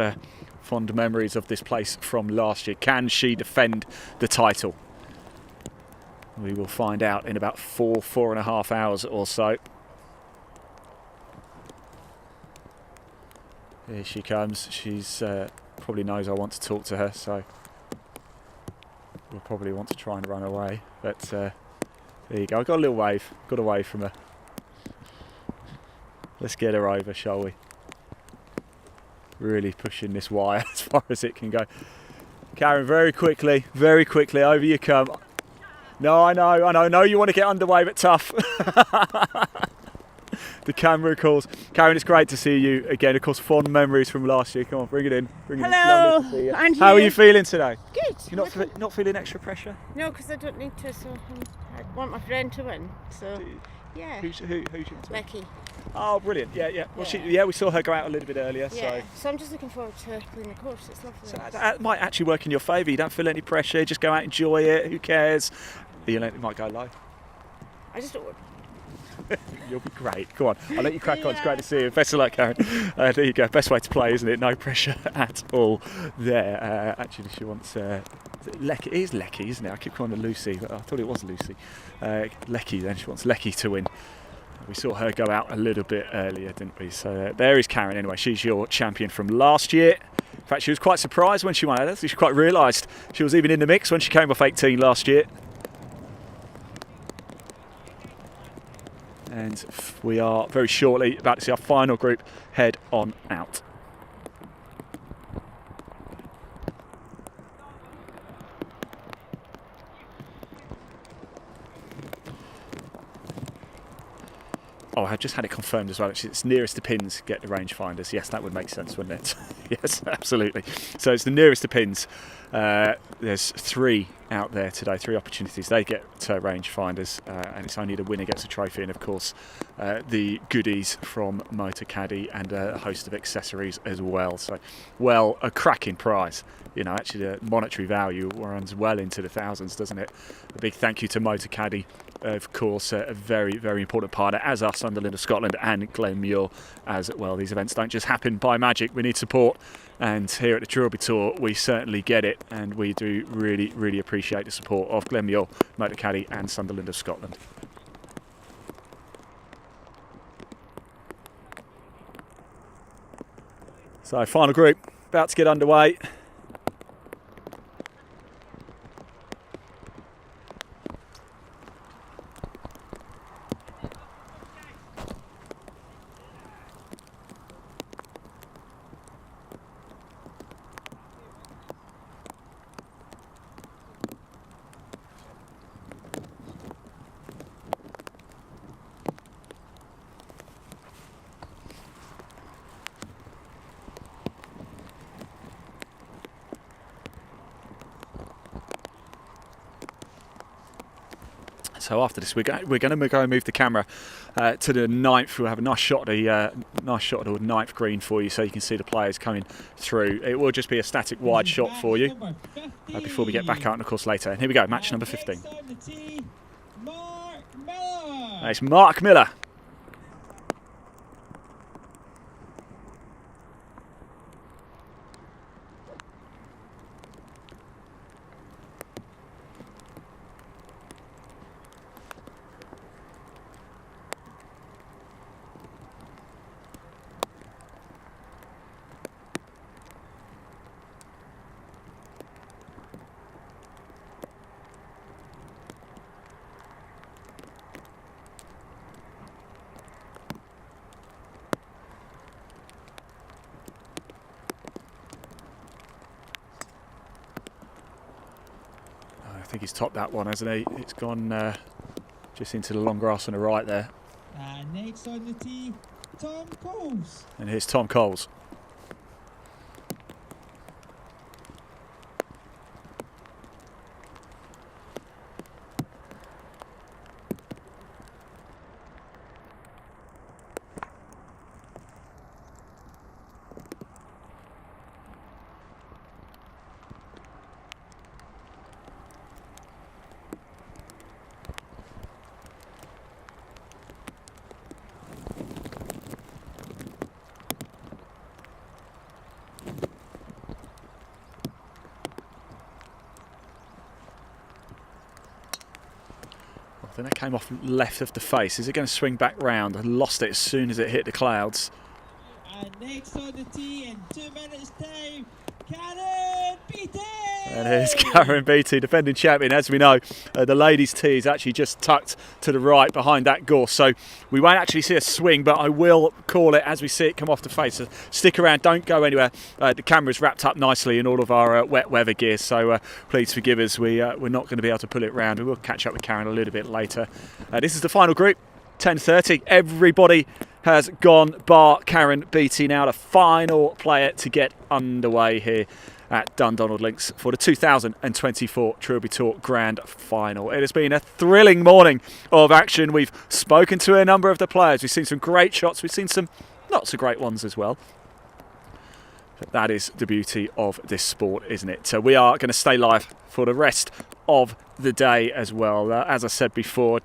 Speaker 1: fond memories of this place from last year. Can she defend the title? We will find out in about 4.5 hours or so. Here she comes. She's probably knows I want to talk to her, so we'll probably want to try and run away, but there you go. I got a little wave, got away from her. Let's get her over, shall we? Really pushing this wire as far as it can go. Karen, very quickly, over you come. No, I know you want to get underway, but tough. The camera calls. Karen, it's great to see you again. Of course, fond memories from last year. Come on, bring it in.
Speaker 19: Hello.
Speaker 1: To see you.
Speaker 19: And
Speaker 1: how are you feeling today?
Speaker 19: Good.
Speaker 1: You're not feeling extra pressure?
Speaker 19: No, because I don't need to. So I want my friend to win. So yeah.
Speaker 1: Who's your
Speaker 19: Becky.
Speaker 1: Oh, brilliant. Yeah. Well, we saw her go out a little bit earlier.
Speaker 19: Yeah. So I'm just looking forward to playing the course. It's lovely.
Speaker 1: So that might actually work in your favour. You don't feel any pressure. Just go out, enjoy it. Who cares? It might go low.
Speaker 19: I just don't want.
Speaker 1: You'll be great. Go on, I'll let you crack on. It's great to see you. Best of luck, Karen. There you go. Best way to play, isn't it? No pressure at all there. Actually, she wants Lecky. It is Lecky, isn't it? I keep calling her Lucy, but I thought it was Lucy. Lecky. Then she wants Lecky to win. We saw her go out a little bit earlier, didn't we? So there is Karen. Anyway, she's your champion from last year. In fact, she was quite surprised when she won. I don't think she quite realised she was even in the mix when she came off 18 last year. And we are very shortly about to see our final group head on out. Oh, I just had it confirmed as well. It's nearest to pins, get the rangefinders. Yes, that would make sense, wouldn't it? Yes, absolutely. So it's the nearest to pins. There's 3 out there today, 3 opportunities. They get rangefinders, and it's only the winner gets a trophy, and of course the goodies from Motor Caddy and a host of accessories as well. So, well, a cracking prize. You know, actually the monetary value runs well into the thousands, doesn't it? A big thank you to Motor Caddy, of course, a very, very important partner, as are Sunderland of Scotland and Glenmuir as well. These events don't just happen by magic. We need support, and here at the Trilby Tour we certainly get it, and we do really, really appreciate the support of Glenmuir, Motor Caddy and Sunderland of Scotland. So final group about to get underway. So after this, we're going to go and move the camera to the 9th. We'll have a nice shot of the 9th green for you, so you can see the players coming through. It will just be a static wide shot for you before we get back out on the course later. And here we go, match number 15. It's Mark Miller. I think he's topped that one, hasn't he? It's gone just into the long grass on the right there.
Speaker 2: Next on the tee, Tom Coles.
Speaker 1: And here's Tom Coles. Then it came off left of the face. Is it going to swing back round? I lost it as soon as it hit the clouds.
Speaker 2: And next on the tee in 2 minutes time, Karen Beattie!
Speaker 1: And here's Karen Beattie, defending champion. As we know, the ladies' tee is actually just tucked to the right behind that gorse. So we won't actually see a swing, but I will call it as we see it come off the face. So stick around, don't go anywhere. The camera's wrapped up nicely in all of our wet weather gear, so please forgive us. We're not going to be able to pull it round. We will catch up with Karen a little bit later. This is the final group, 10:30. Everybody has gone bar Karen Beattie, now the final player to get underway here at Dundonald Links for the 2024 Trilby Tour Grand Final. It has been a thrilling morning of action. We've spoken to a number of the players. We've seen some great shots. We've seen some not so great ones as well. But that is the beauty of this sport, isn't it? So we are going to stay live for the rest of the day as well. As I said before,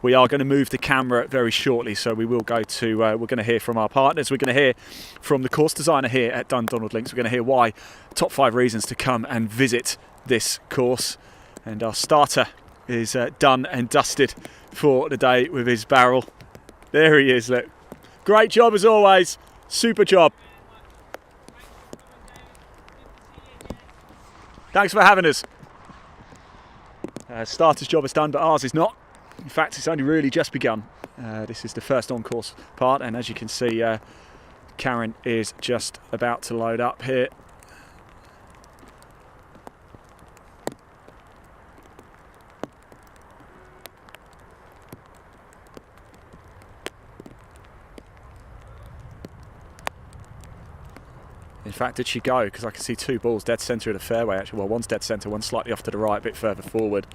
Speaker 1: we are going to move the camera very shortly, so we will go to we're going to hear from our partners. We're going to hear from the course designer here at Dundonald Links. We're going to hear why, top 5 reasons to come and visit this course. And our starter is done and dusted for the day with his barrel. There he is, look. Great job as always, super job. Thanks for having us. Starter's job is done, but ours is not. In fact, it's only really just begun. This is the first on-course part, and as you can see, Karen is just about to load up here. In fact, did she go? Because I can see 2 balls dead centre of the fairway, actually. Well, one's dead centre, one's slightly off to the right, a bit further forward.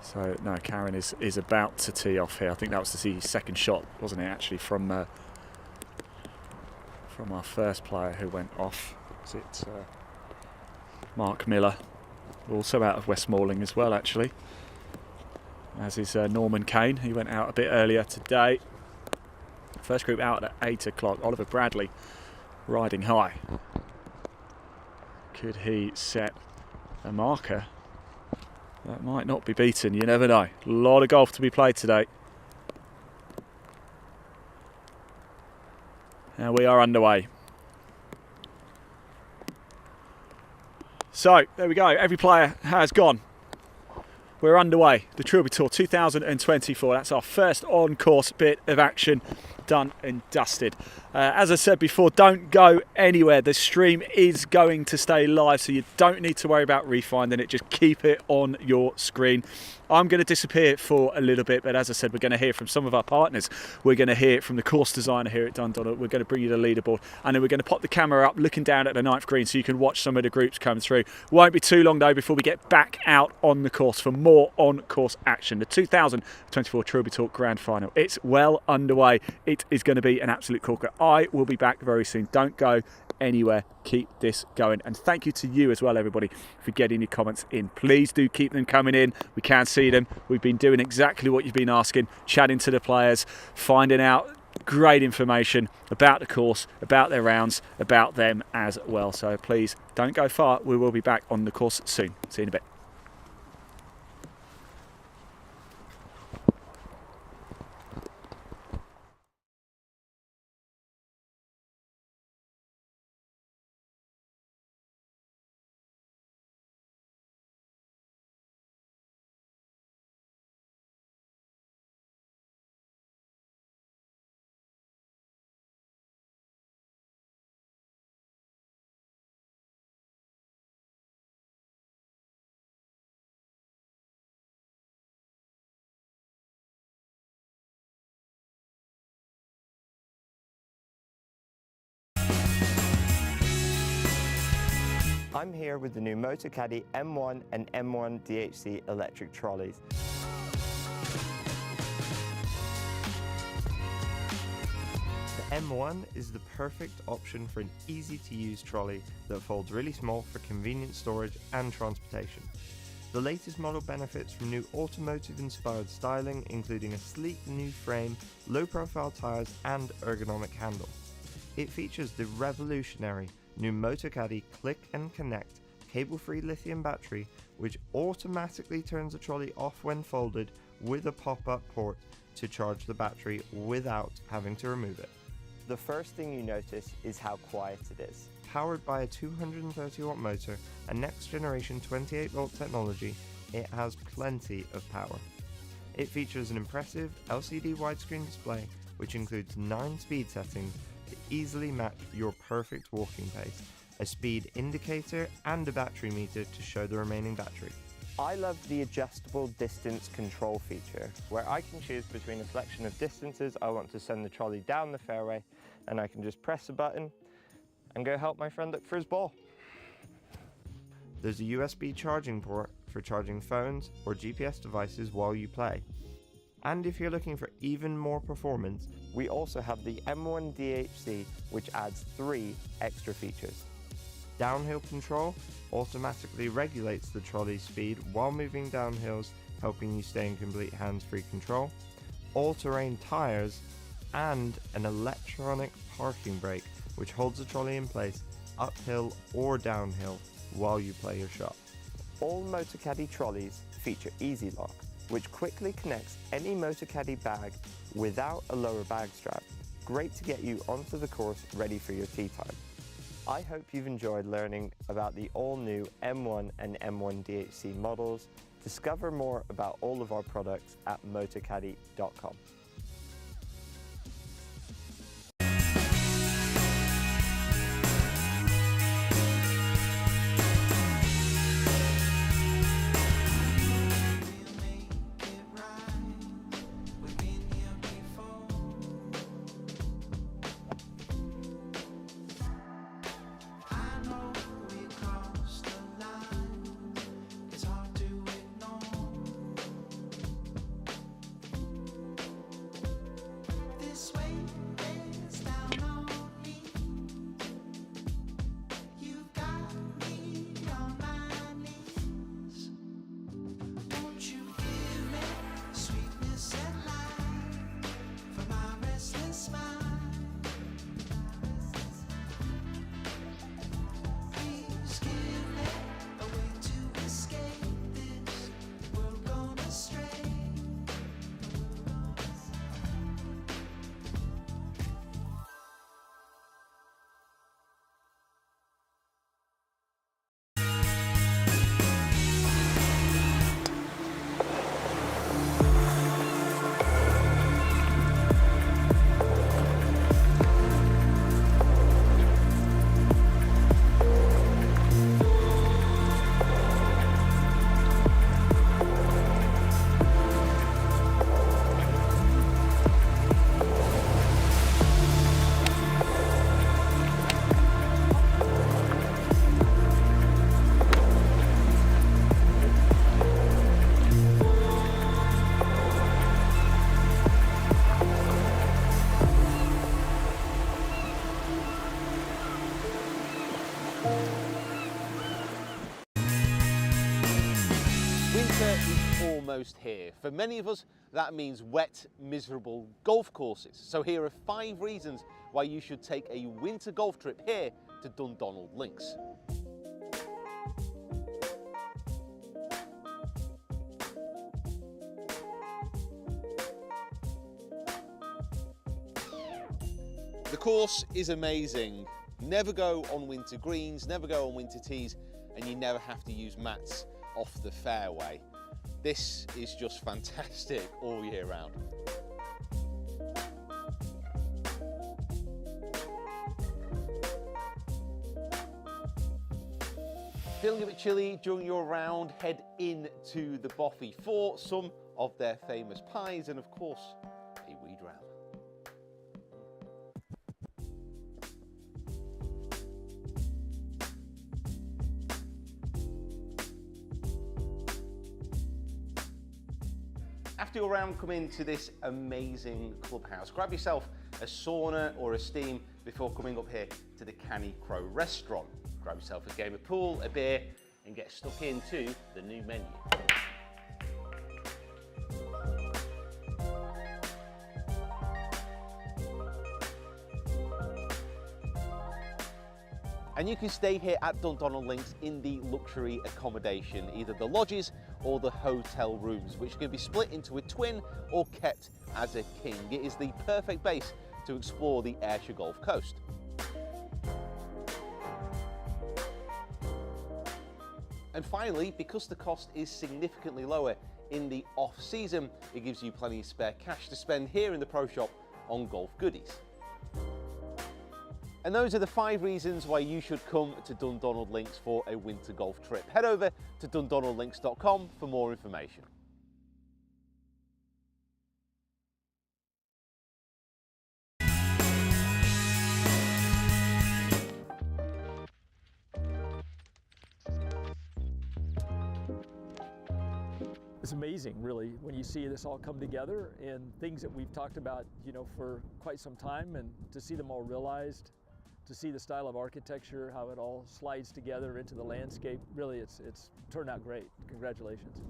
Speaker 1: So, no, Karen is about to tee off here. I think that was the second shot, wasn't it, actually, from our first player who went off. Was it Mark Miller? Also out of Westmoreland as well, actually. As is Norman Kane. He went out a bit earlier today. First group out at 8 o'clock. Oliver Bradley riding high. Could he set a marker that might not be beaten? You never know. A lot of golf to be played today. And we are underway. So, there we go. Every player has gone. We're underway, the Trilby Tour 2024. That's our first on-course bit of action done and dusted. As I said before, don't go anywhere. The stream is going to stay live, so you don't need to worry about refinding it. Just keep it on your screen. I'm going to disappear for a little bit, but as I said, we're going to hear from some of our partners. We're going to hear from the course designer here at Dundonald. We're going to bring you the leaderboard, and then we're going to pop the camera up looking down at the 9th green so you can watch some of the groups come through. Won't be too long though before we get back out on the course for more on-course action. The 2024 Trilby Tour Grand Final. It's well underway. It is going to be an absolute corker. I will be back very soon. Don't go anywhere. Keep this going, and thank you to you as well, everybody, for getting your comments in. Please do keep them coming in. We can see them. We've been doing exactly what you've been asking, chatting to the players, finding out great information about the course, about their rounds, about them as well. So please don't go far. We will be back on the course soon. See you in a bit.
Speaker 6: I'm here with the new Motocaddy M1 and M1 DHC electric trolleys. The M1 is the perfect option for an easy-to-use trolley that folds really small for convenient storage and transportation. The latest model benefits from new automotive-inspired styling, including a sleek new frame, low-profile tyres and ergonomic handle. It features the revolutionary new Motocaddy Click and Connect cable-free lithium battery, which automatically turns the trolley off when folded with a pop-up port to charge the battery without having to remove it. The first thing you notice is how quiet it is. Powered by a 230 watt motor and next generation 28 volt technology, it has plenty of power. It features an impressive LCD widescreen display which includes 9 speed settings to easily match your perfect walking pace, a speed indicator and a battery meter to show the remaining battery. I love the adjustable distance control feature, where I can choose between a selection of distances I want to send the trolley down the fairway, and I can just press a button and go help my friend look for his ball. There's a USB charging port for charging phones or GPS devices while you play. And if you're looking for even more performance, we also have the M1 DHC, which adds 3 extra features. Downhill control automatically regulates the trolley's speed while moving downhills, helping you stay in complete hands-free control. All-terrain tyres and an electronic parking brake, which holds the trolley in place uphill or downhill while you play your shot. All Motocaddy trolleys feature Easy Lock, which quickly connects any Motocaddy bag without a lower bag strap. Great to get you onto the course ready for your tee time. I hope you've enjoyed learning about the all-new M1 and M1 DHC models. Discover more about all of our products at motocaddy.com.
Speaker 20: Winter is almost here. For many of us, that means wet, miserable golf courses. So here are 5 reasons why you should take a winter golf trip here to Dundonald Links. The course is amazing. Never go on winter greens, never go on winter tees, and you never have to use mats off the fairway. This is just fantastic all year round. Feeling a bit chilly during your round, head into the Boffey for some of their famous pies and of course a wee dram. After your round, come into this amazing clubhouse. Grab yourself a sauna or a steam before coming up here to the Canny Crow restaurant. Grab yourself a game of pool, a beer, and get stuck into the new menu. And you can stay here at Dundonald Links in the luxury accommodation, either the lodges or the hotel rooms, which can be split into a twin or kept as a king. It is the perfect base to explore the Ayrshire Gulf Coast. And finally, because the cost is significantly lower in the off-season, it gives you plenty of spare cash to spend here in the Pro Shop on golf goodies. And those are the 5 reasons why you should come to Dundonald Links for a winter golf trip. Head over to dundonaldlinks.com for more information.
Speaker 14: It's amazing, really, when you see this all come together and things that we've talked about, for quite some time, and to see them all realized, to see the style of architecture, how it all slides together into the landscape. Really, it's turned out great. Congratulations.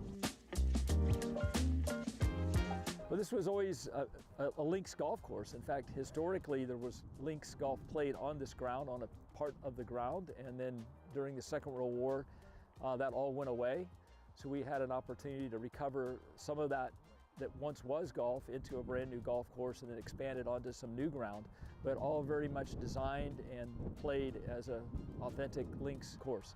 Speaker 14: Well, this was always a links golf course. In fact, historically, there was links golf played on this ground, on a part of the ground, and then during the Second World War, that all went away. So we had an opportunity to recover some of that once was golf into a brand new golf course and then expanded onto some new ground, but all very much designed and played as an authentic links course.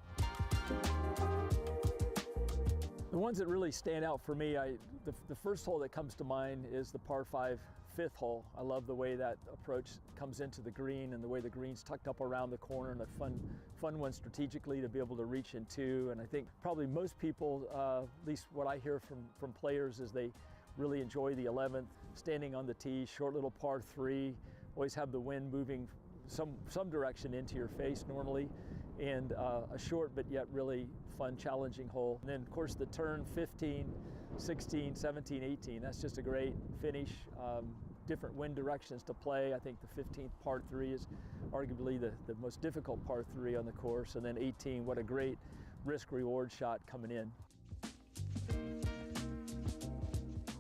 Speaker 14: The ones that really stand out for me, the first hole that comes to mind is the par 5 5th hole. I love the way that approach comes into the green and the way the green's tucked up around the corner, and a fun one strategically to be able to reach into. And I think probably most people, at least what I hear from players, is they really enjoy the 11th, standing on the tee, short little par 3, always have the wind moving some direction into your face normally, and a short but yet really fun, challenging hole. And then of course the turn 15, 16, 17, 18, that's just a great finish. Different wind directions to play. I think the 15th par 3 is arguably the most difficult par 3 on the course, and then 18, what a great risk-reward shot coming in.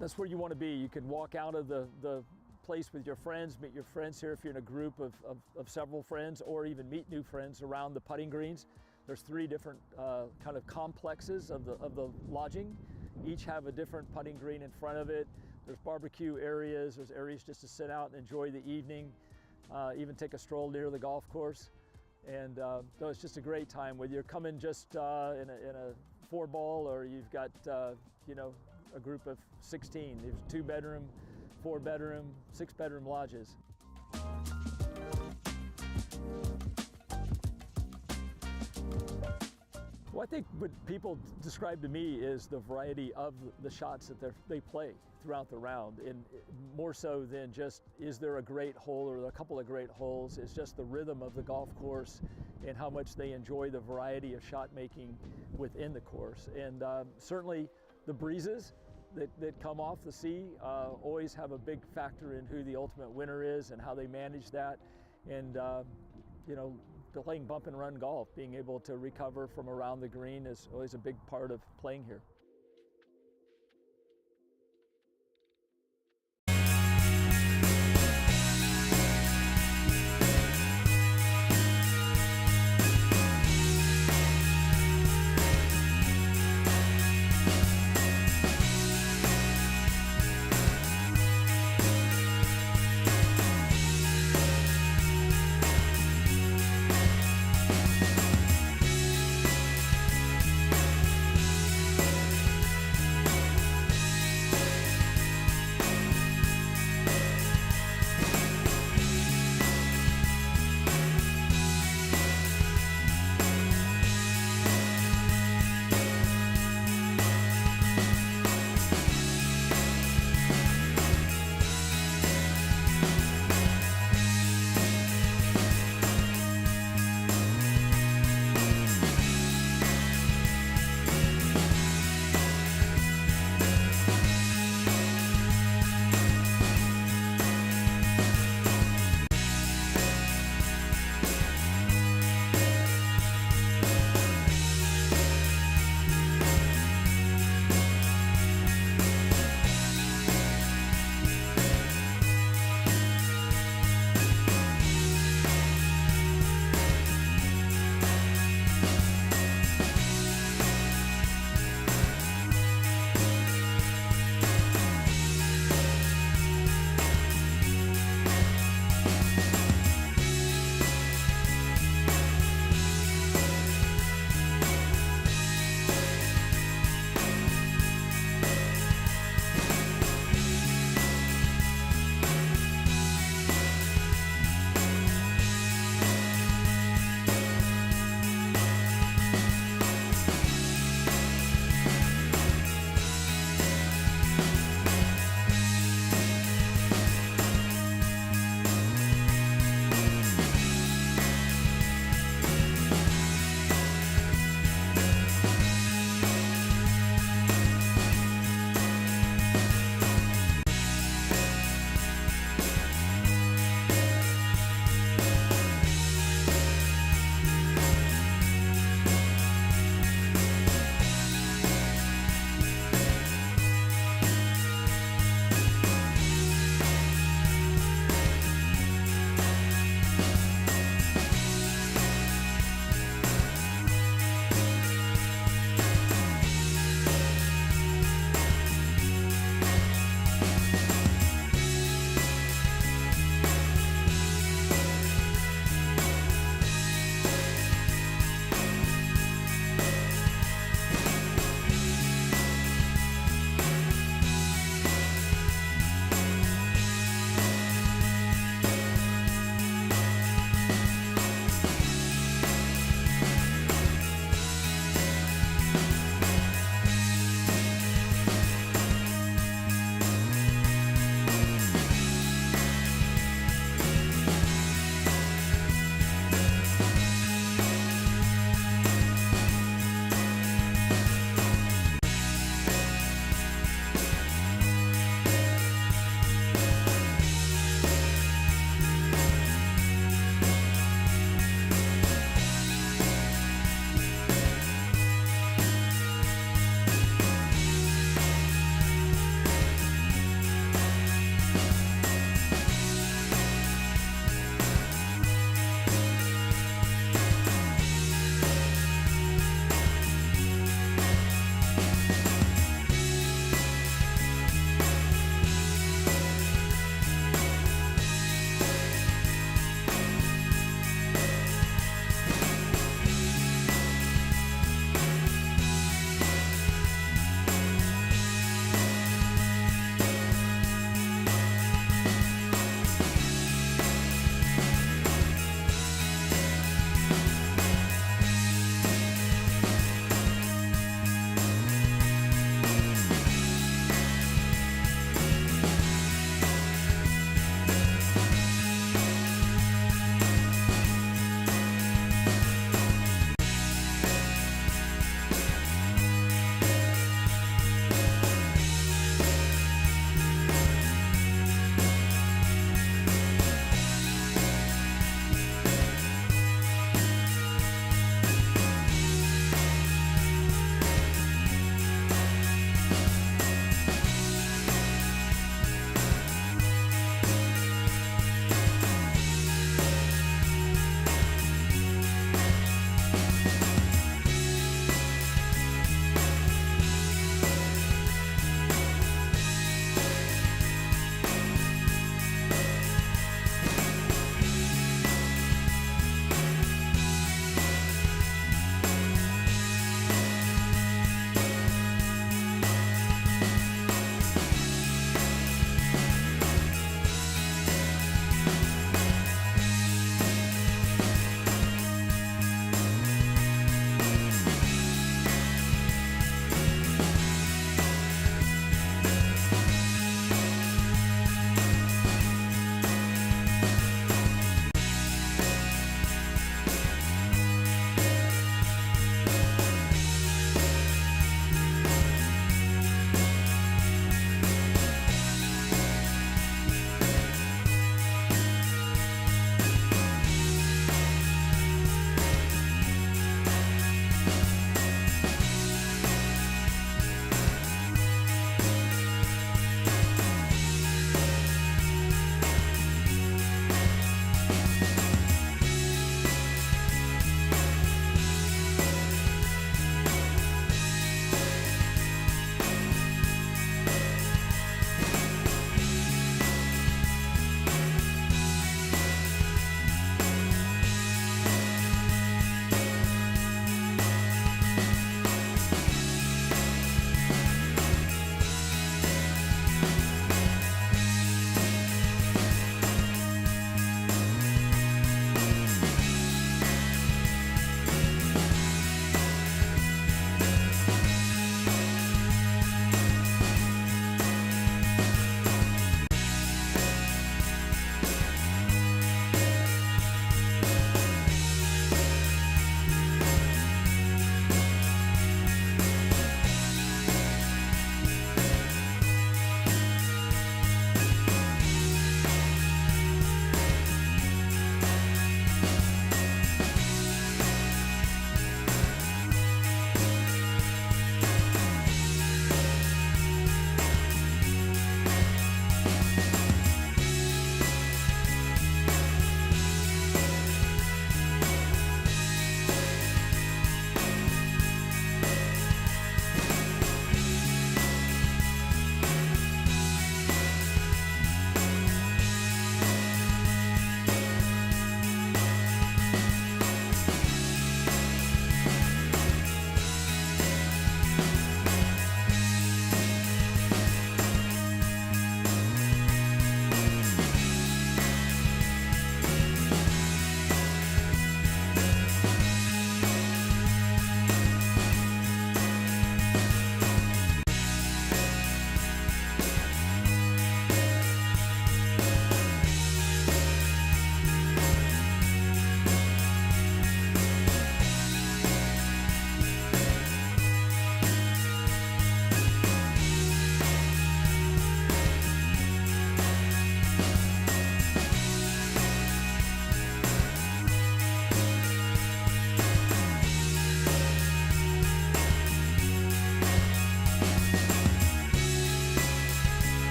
Speaker 14: That's where you want to be. You can walk out of the place with your friends, meet your friends here if you're in a group of several friends, or even meet new friends around the putting greens. There's 3 different kind of complexes of the lodging. Each have a different putting green in front of it. There's barbecue areas, there's areas just to sit out and enjoy the evening, even take a stroll near the golf course. And so it's just a great time, whether you're coming just in a 4-ball or you've got a group of 16. There's 2-bedroom, 4-bedroom, 6-bedroom lodges. Well, I think what people describe to me is the variety of the shots that they play throughout the round, and more so than just is there a great hole or a couple of great holes. It's just the rhythm of the golf course and how much they enjoy the variety of shot making within the course. And certainly the breezes that come off the sea always have a big factor in who the ultimate winner is and how they manage that. And playing bump and run golf, being able to recover from around the green is always a big part of playing here.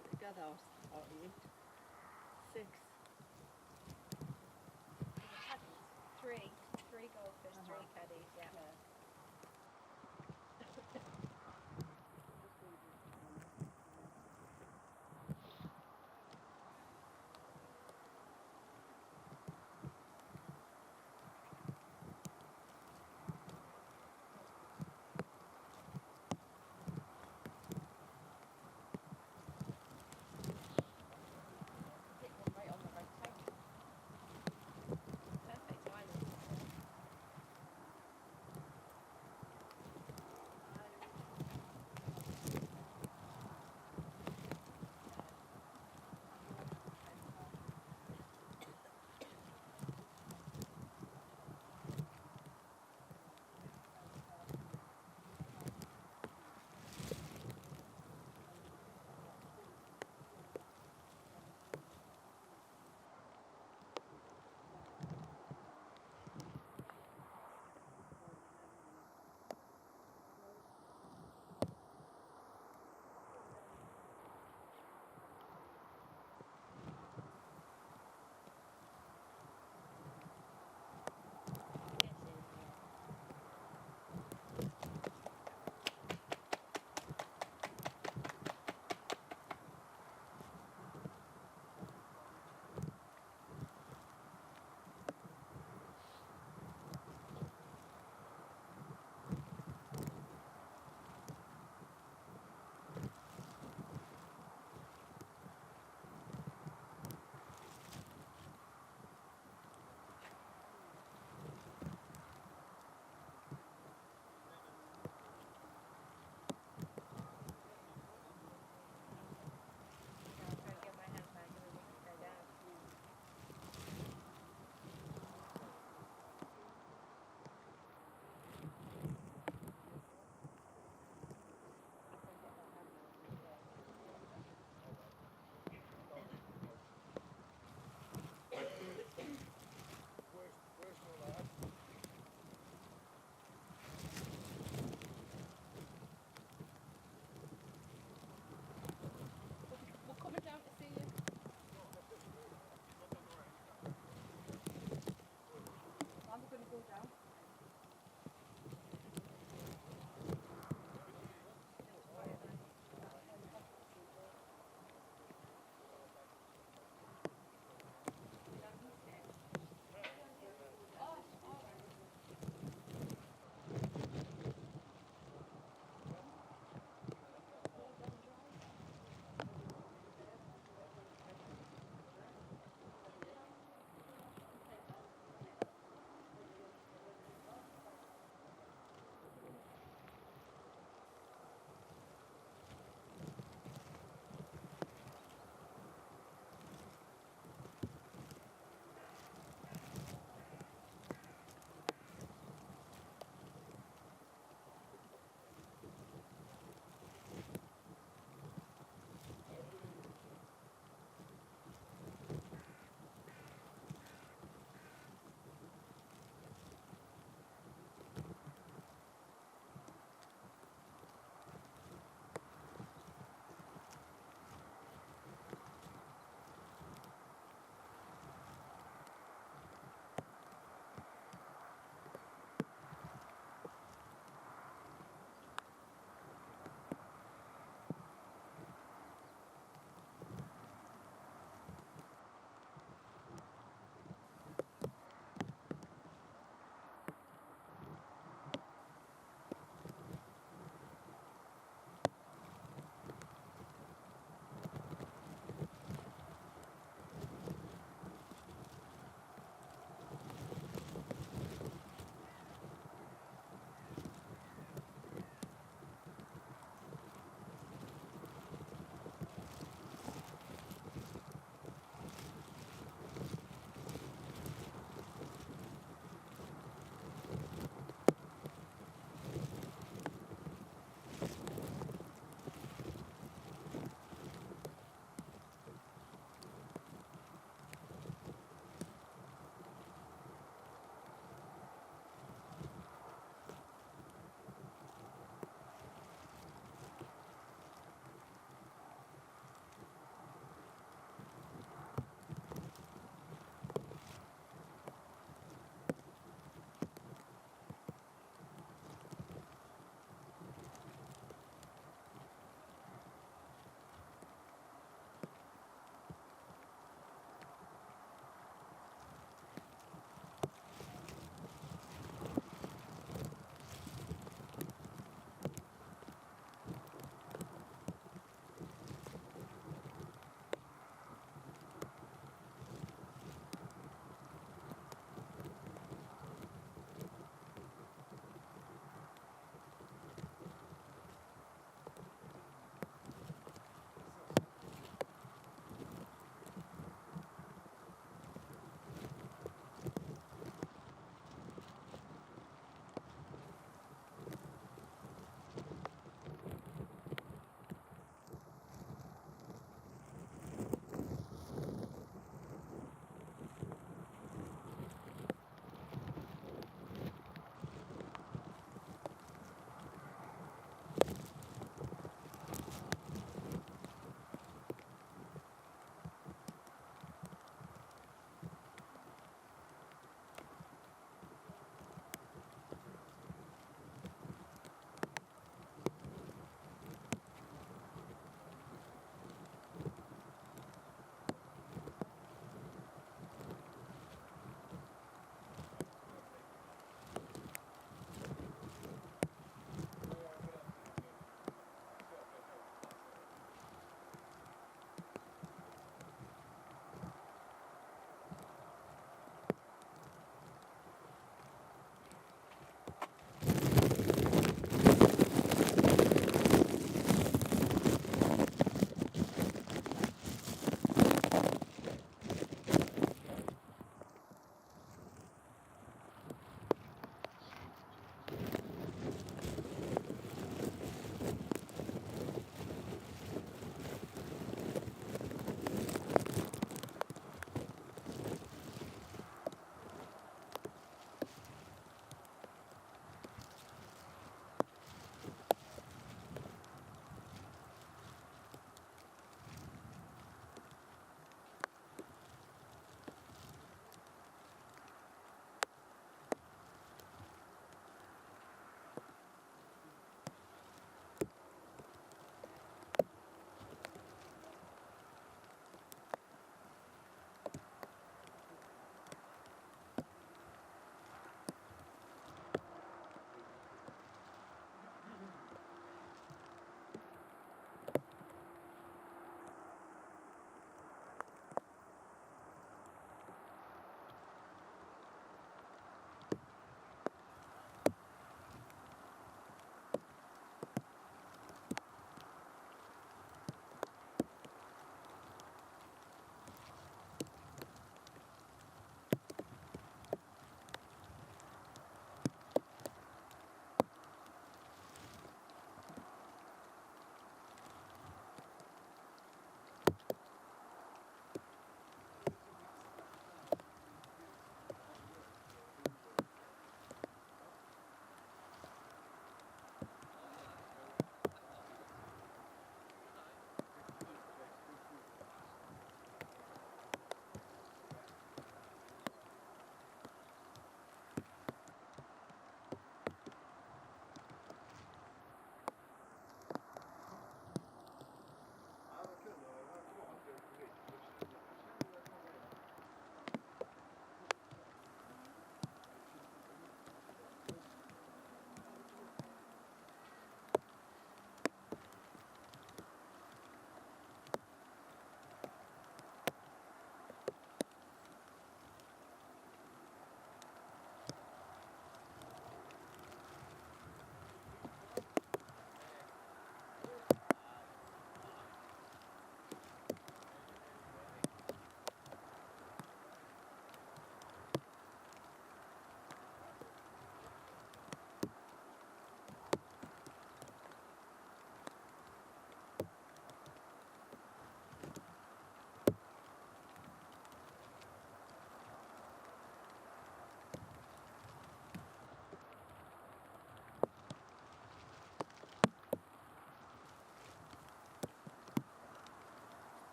Speaker 19: altogether, or 8. 6.
Speaker 12: 3 goldfish, 3 caddies, yeah.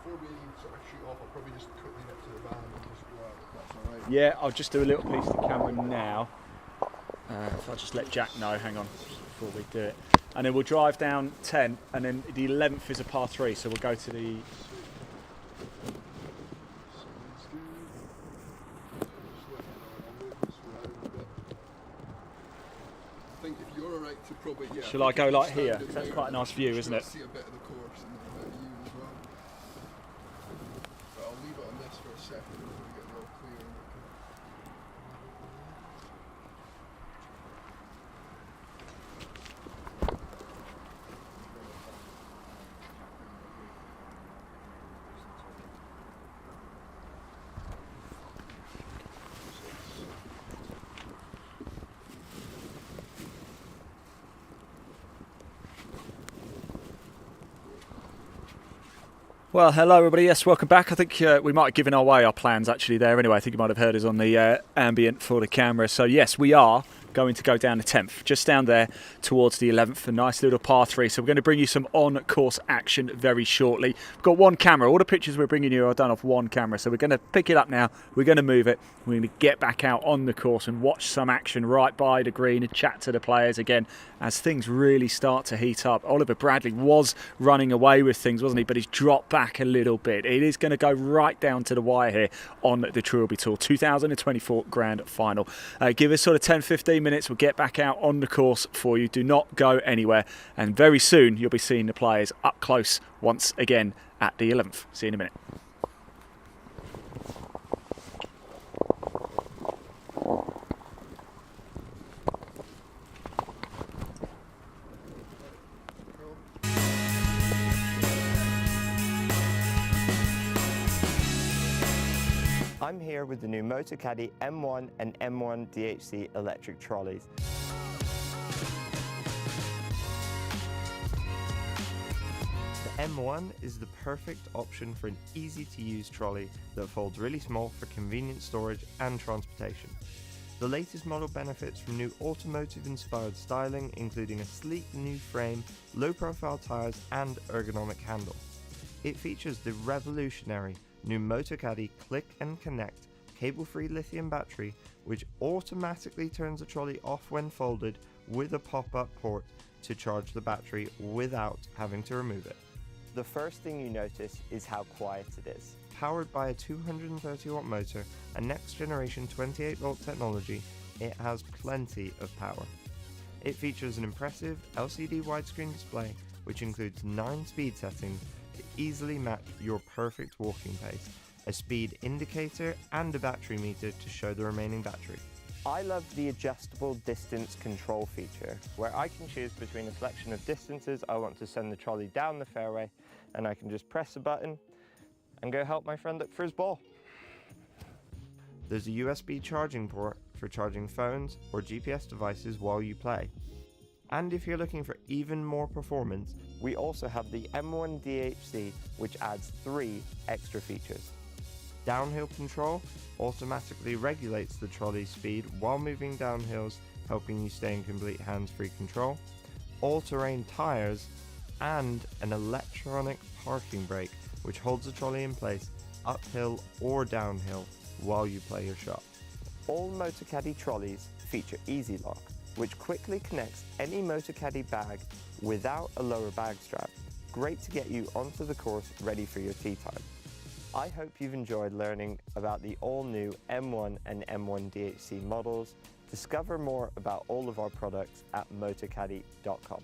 Speaker 11: before we sort of shoot off, I'll probably just quickly nip to the van and just go out, if that's alright.
Speaker 1: Yeah, I'll just do a little piece to camera now. If I'll just let Jack know, hang on, just before we do it. And then we'll drive down 10, and then the 11th is a par 3, so we'll go to the...
Speaker 11: I think if you're alright to probably, yeah.
Speaker 1: Shall I go like here? 'Cause that's quite a nice view, isn't it?
Speaker 11: See a bit of the course and a bit of you as well. But I'll leave it on this for a second until we get it all clear. And
Speaker 1: Well, hello everybody, yes, welcome back. I think we might have given away our plans actually there anyway. I think you might have heard us on the ambient for the camera. So yes, we are going to go down the 10th, just down there towards the 11th, a nice little par 3. So we're going to bring you some on-course action very shortly. We've got one camera. All the pictures we're bringing you are done off one camera. So we're going to pick it up now. We're going to move it. We're going to get back out on the course and watch some action right by the green and chat to the players again as things really start to heat up. Oliver Bradley was running away with things, wasn't he? But he's dropped back a little bit. It is going to go right down to the wire here on the Trilby Tour 2024 Grand Final. Give us sort of 10-15 minutes. We'll get back out on the course for you. Do not go anywhere. And very soon you'll be seeing the players up close once again at the 11th. See you in a minute.
Speaker 6: I'm here with the new Motocaddy M1 and M1 DHC electric trolleys. The M1 is the perfect option for an easy-to-use trolley that folds really small for convenient storage and transportation. The latest model benefits from new automotive-inspired styling, including a sleek new frame, low-profile tyres and ergonomic handle. It features the revolutionary new Motocaddy Click and Connect cable-free lithium battery, which automatically turns the trolley off when folded with a pop-up port to charge the battery without having to remove it. The first thing you notice is how quiet it is. Powered by a 230 watt motor and next generation 28 volt technology, it has plenty of power. It features an impressive LCD widescreen display which includes 9 speed settings to easily match your perfect walking pace, a speed indicator and a battery meter to show the remaining battery. I love the adjustable distance control feature, where I can choose between a selection of distances I want to send the trolley down the fairway, and I can just press a button and go help my friend look for his ball. There's a USB charging port for charging phones or GPS devices while you play. And if you're looking for even more performance, we also have the M1 DHC, which adds 3 extra features. Downhill control automatically regulates the trolley's speed while moving downhills, helping you stay in complete hands-free control, all-terrain tyres, and an electronic parking brake, which holds the trolley in place uphill or downhill while you play your shot. All Motocaddy trolleys feature Easy Lock, which quickly connects any Motocaddy bag without a lower bag strap. Great to get you onto the course ready for your tee time. I hope you've enjoyed learning about the all-new M1 and M1 DHC models. Discover more about all of our products at motocaddy.com.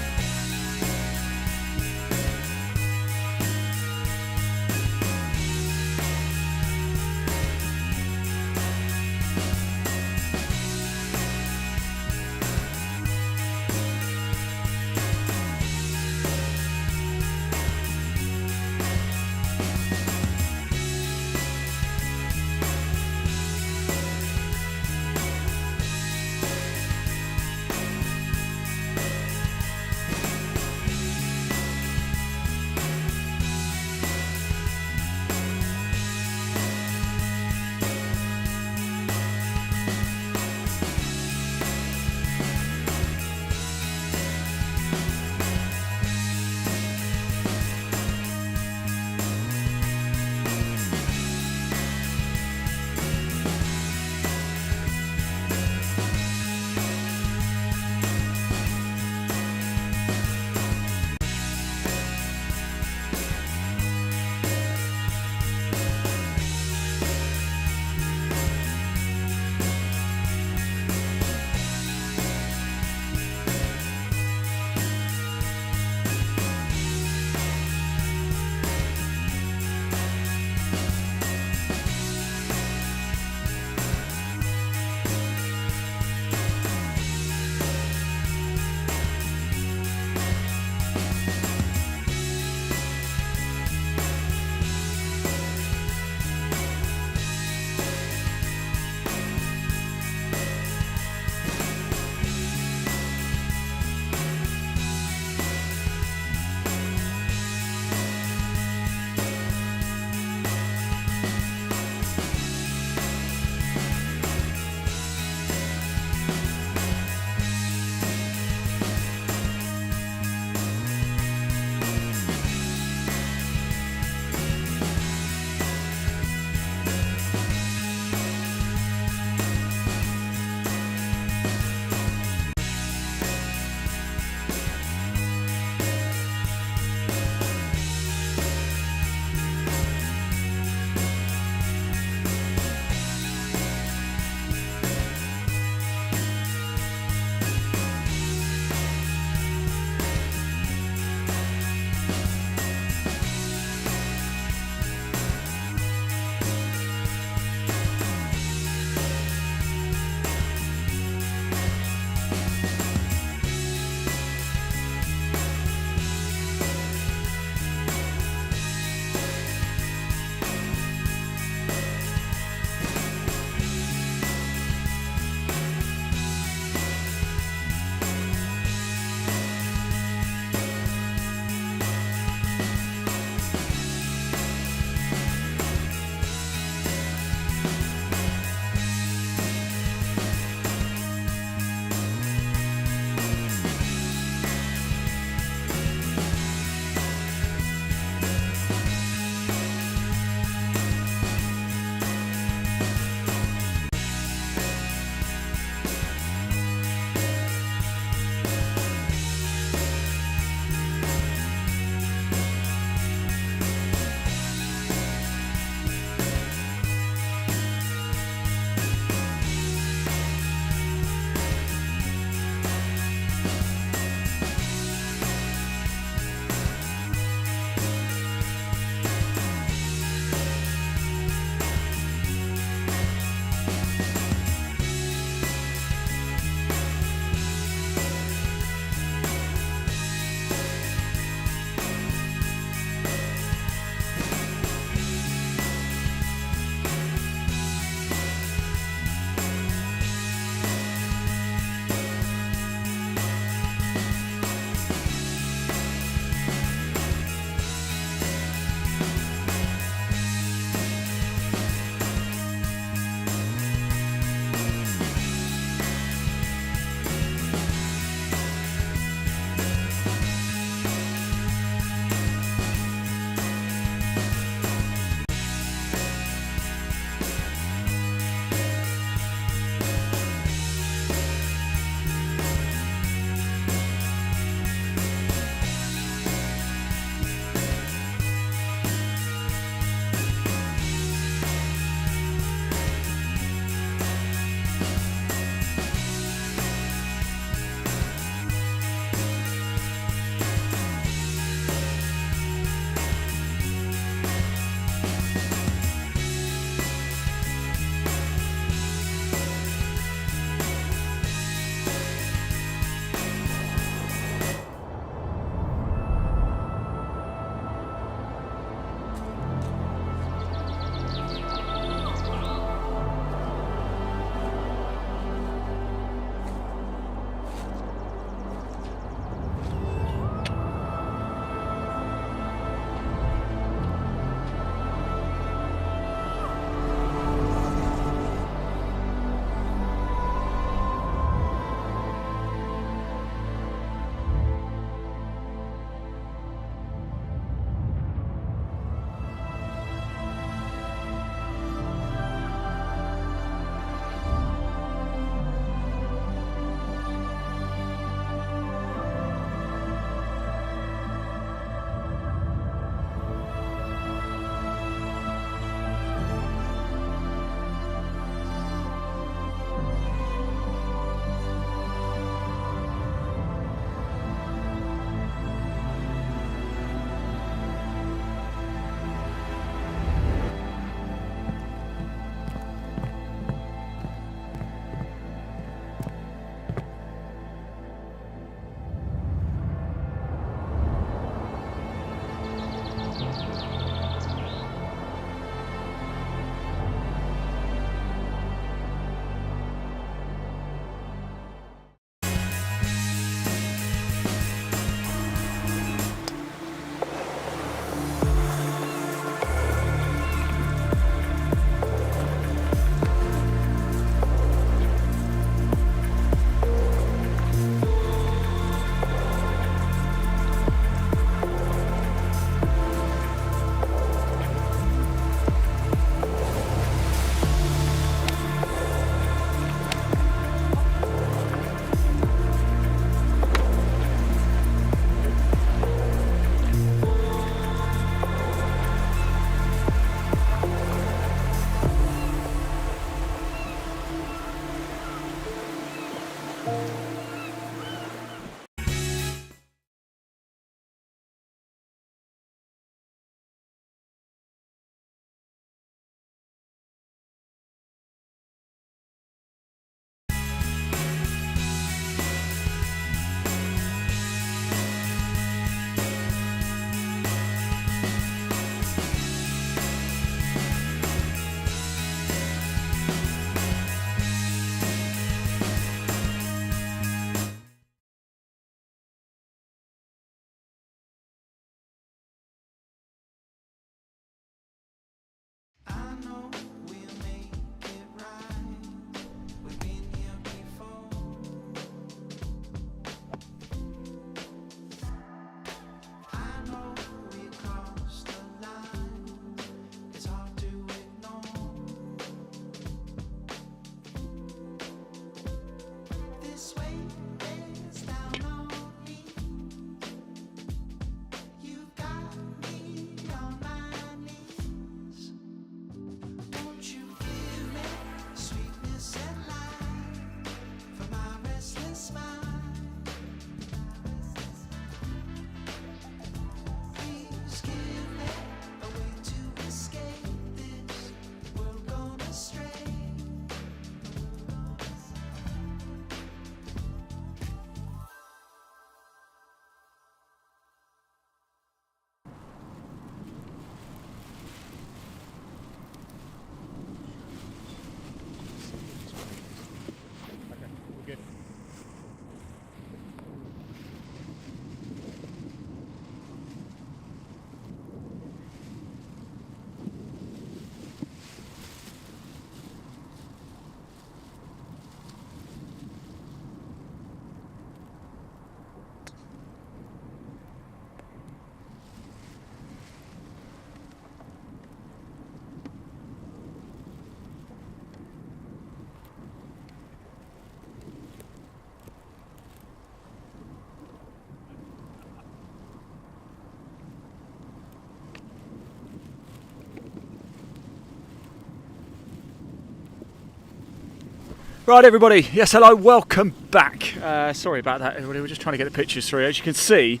Speaker 1: Right, everybody. Yes, hello. Welcome back. Sorry about that, everybody. We're just trying to get the pictures through. As you can see,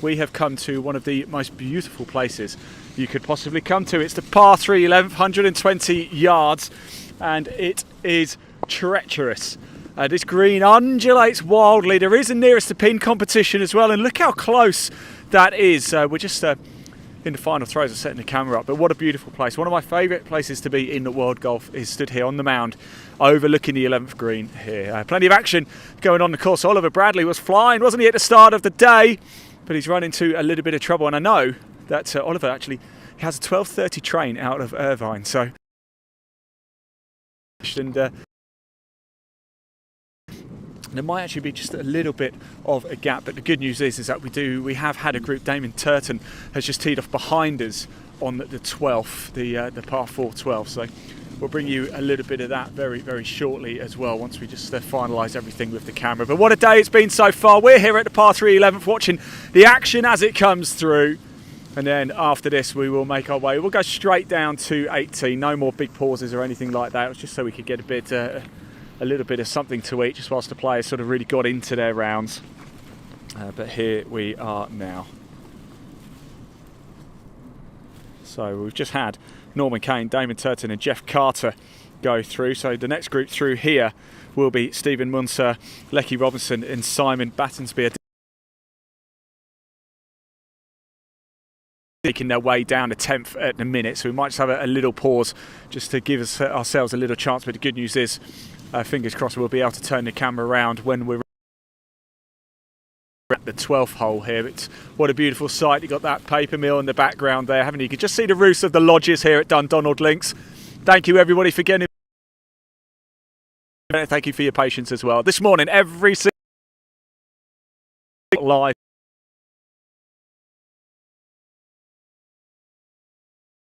Speaker 1: we have come to one of the most beautiful places you could possibly come to. It's the par 3 11th, 120 yards, and it is treacherous. This green undulates wildly. There is a nearest to pin competition as well, and look how close that is. We're just in the final throes of setting the camera up, but what a beautiful place. One of my favourite places to be in the World Golf is stood here on the mound overlooking the 11th green here. Plenty of action going on the course. Oliver Bradley was flying, wasn't he, at the start of the day, but he's run into a little bit of trouble, and I know that Oliver actually has a 12:30 train out of Irvine, so and there might actually be just a little bit of a gap, but the good news is that we have had a group. Damon Turton has just teed off behind us on the 12th, the par 4 12, so we'll bring you a little bit of that very, very shortly as well once we just finalise everything with the camera. But what a day it's been so far. We're here at the par 3 11th watching the action as it comes through, and then after this we will make our way. We'll go straight down to 18, no more big pauses or anything like that. It was just so we could get a little bit of something to eat just whilst the players sort of really got into their rounds. But here we are now. So we've just had Norman Kane, Damon Turton and Jeff Carter go through. So the next group through here will be Stephen Munser, Lecky Robinson and Simon Battensby, making their way down to 10th at the minute. So we might just have a little pause just to give ourselves a little chance. But the good news is, fingers crossed, we'll be able to turn the camera around when we're at the 12th hole here. It's what a beautiful sight. You've got that paper mill in the background there, haven't you? You can just see the roofs of the lodges here at Dundonald Links. Thank you everybody for getting in. Thank you for your patience as well. This morning, every single live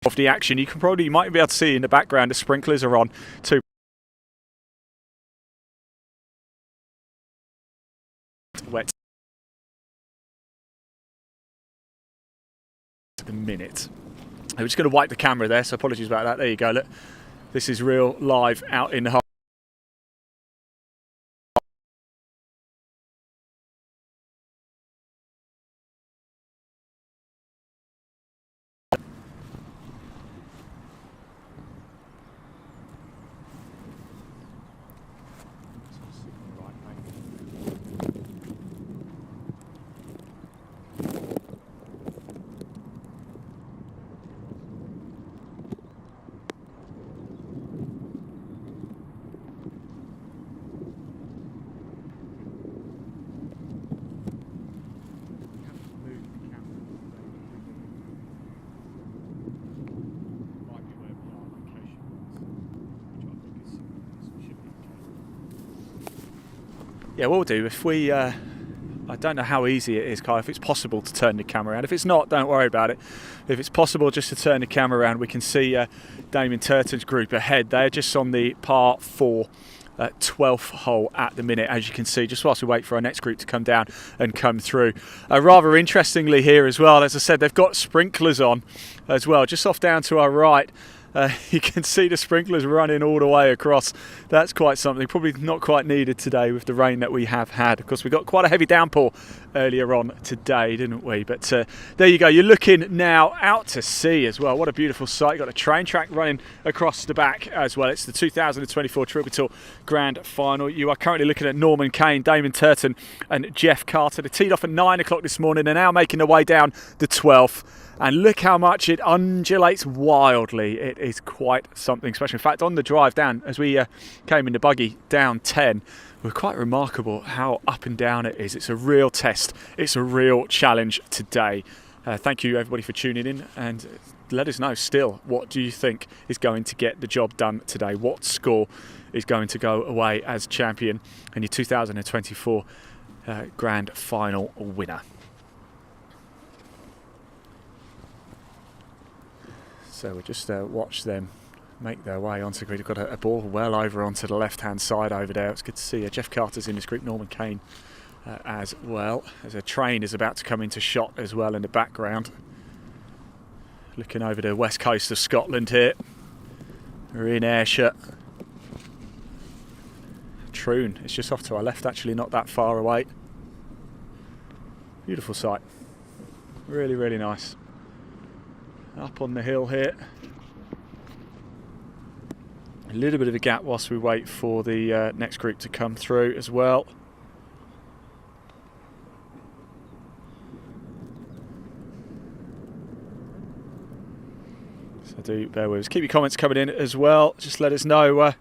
Speaker 1: of the action. You might be able to see in the background the sprinklers are on too. Wet the minute. I'm just going to wipe the camera there, so apologies about that. There you go. Look, this is real live out in the Yeah, we'll do. If we, I don't know how easy it is, Kyle, if it's possible to turn the camera around. If it's not, don't worry about it. If it's possible just to turn the camera around, we can see Damien Turton's group ahead. They're just on the par 4 12th hole at the minute, as you can see, just whilst we wait for our next group to come down and come through. Rather interestingly here as well, as I said, they've got sprinklers on as well, just off down to our right. You can see the sprinklers running all the way across. That's quite something. Probably not quite needed today with the rain that we have had. Of course, we got quite a heavy downpour earlier on today, didn't we? But there you go. You're looking now out to sea as well. What a beautiful sight. You've got a train track running across the back as well. It's the 2024 Trilby Tour Grand Final. You are currently looking at Norman Kane, Damon Turton and Jeff Carter. They teed off at 9 o'clock this morning. They're now making their way down the 12th. And look how much it undulates wildly. It is quite something special. In fact, on the drive down, as we came in the buggy down 10, we're quite remarkable how up and down it is. It's a real test. It's a real challenge today. Thank you, everybody, for tuning in. And let us know still, what do you think is going to get the job done today? What score is going to go away as champion and your 2024 Grand Final winner? So we'll just watch them make their way onto the grid. We've got a ball well over onto the left-hand side over there. It's good to see Jeff Carter's in this group, Norman Kane as well. As a train is about to come into shot as well in the background. Looking over the west coast of Scotland here. We're in Ayrshire. Troon, it's just off to our left, actually, not that far away. Beautiful sight. Really, really nice. Up on the hill here. A little bit of a gap whilst we wait for the next group to come through as well. So do bear with us. Keep your comments coming in as well. Just let us know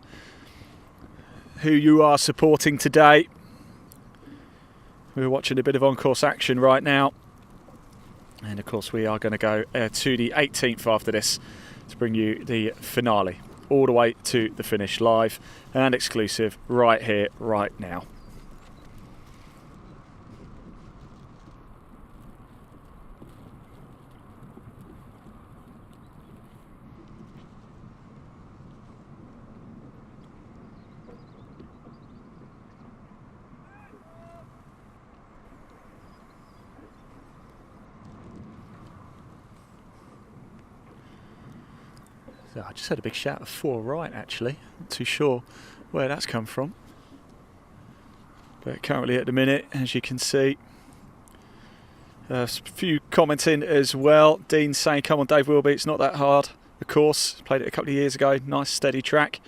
Speaker 1: who you are supporting today. We're watching a bit of on-course action right now. And of course we are going to go to the 18th after this to bring you the finale all the way to the finish, live and exclusive right here, right now. So I just had a big shout of 4 right, actually. Not too sure where that's come from. But currently at the minute, as you can see, a few commenting as well. Dean saying, come on Dave Wilby, it's not that hard. Of course, played it a couple of years ago. Nice steady track.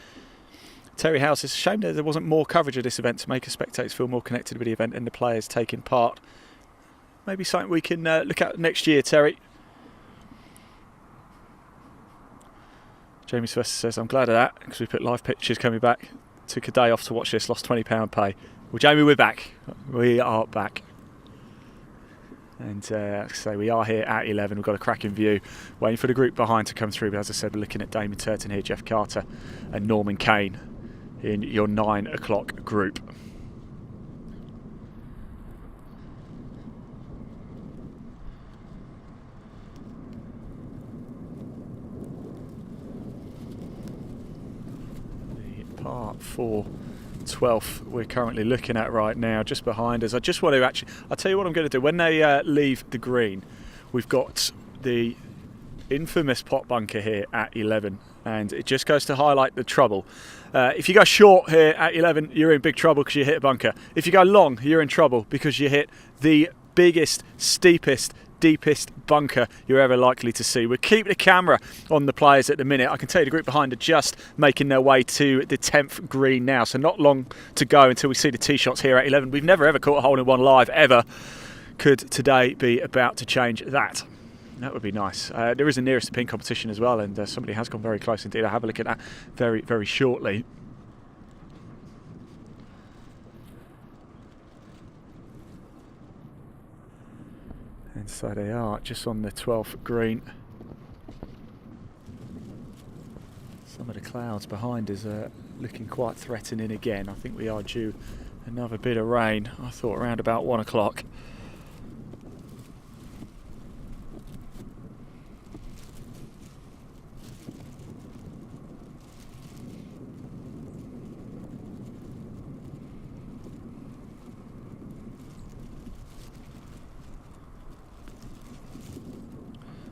Speaker 1: Terry House, it's a shame that there wasn't more coverage of this event to make spectators feel more connected with the event and the players taking part. Maybe something we can look at next year, Terry. Jamie Sylvester says, I'm glad of that because we put live pictures coming back. Took a day off to watch this, lost £20 pay. Well, Jamie, we're back. We are back. And so we are here at 11. We've got a cracking view, waiting for the group behind to come through. But as I said, we're looking at Damien Turton here, Jeff Carter and Norman Kane in your 9 o'clock group. Part 4, 12th we're currently looking at right now, just behind us. I just want to actually, I'll tell you what I'm going to do. When they leave the green, we've got the infamous pot bunker here at 11, and it just goes to highlight the trouble. If you go short here at 11, you're in big trouble because you hit a bunker. If you go long, you're in trouble because you hit the biggest, steepest, deepest bunker you're ever likely to see. We're keeping the camera on the players at the minute. I can tell you the group behind are just making their way to the 10th green now, so not long to go until we see the tee shots here at 11. We've never ever caught a hole in one live ever. Could today be about to change that? That would be nice. There is a nearest to pin competition as well, and somebody has gone very close indeed. I'll have a look at that very, very shortly. And so they are just on the 12th green. Some of the clouds behind us are looking quite threatening again. I think we are due Another bit of rain, I thought around about 1 o'clock.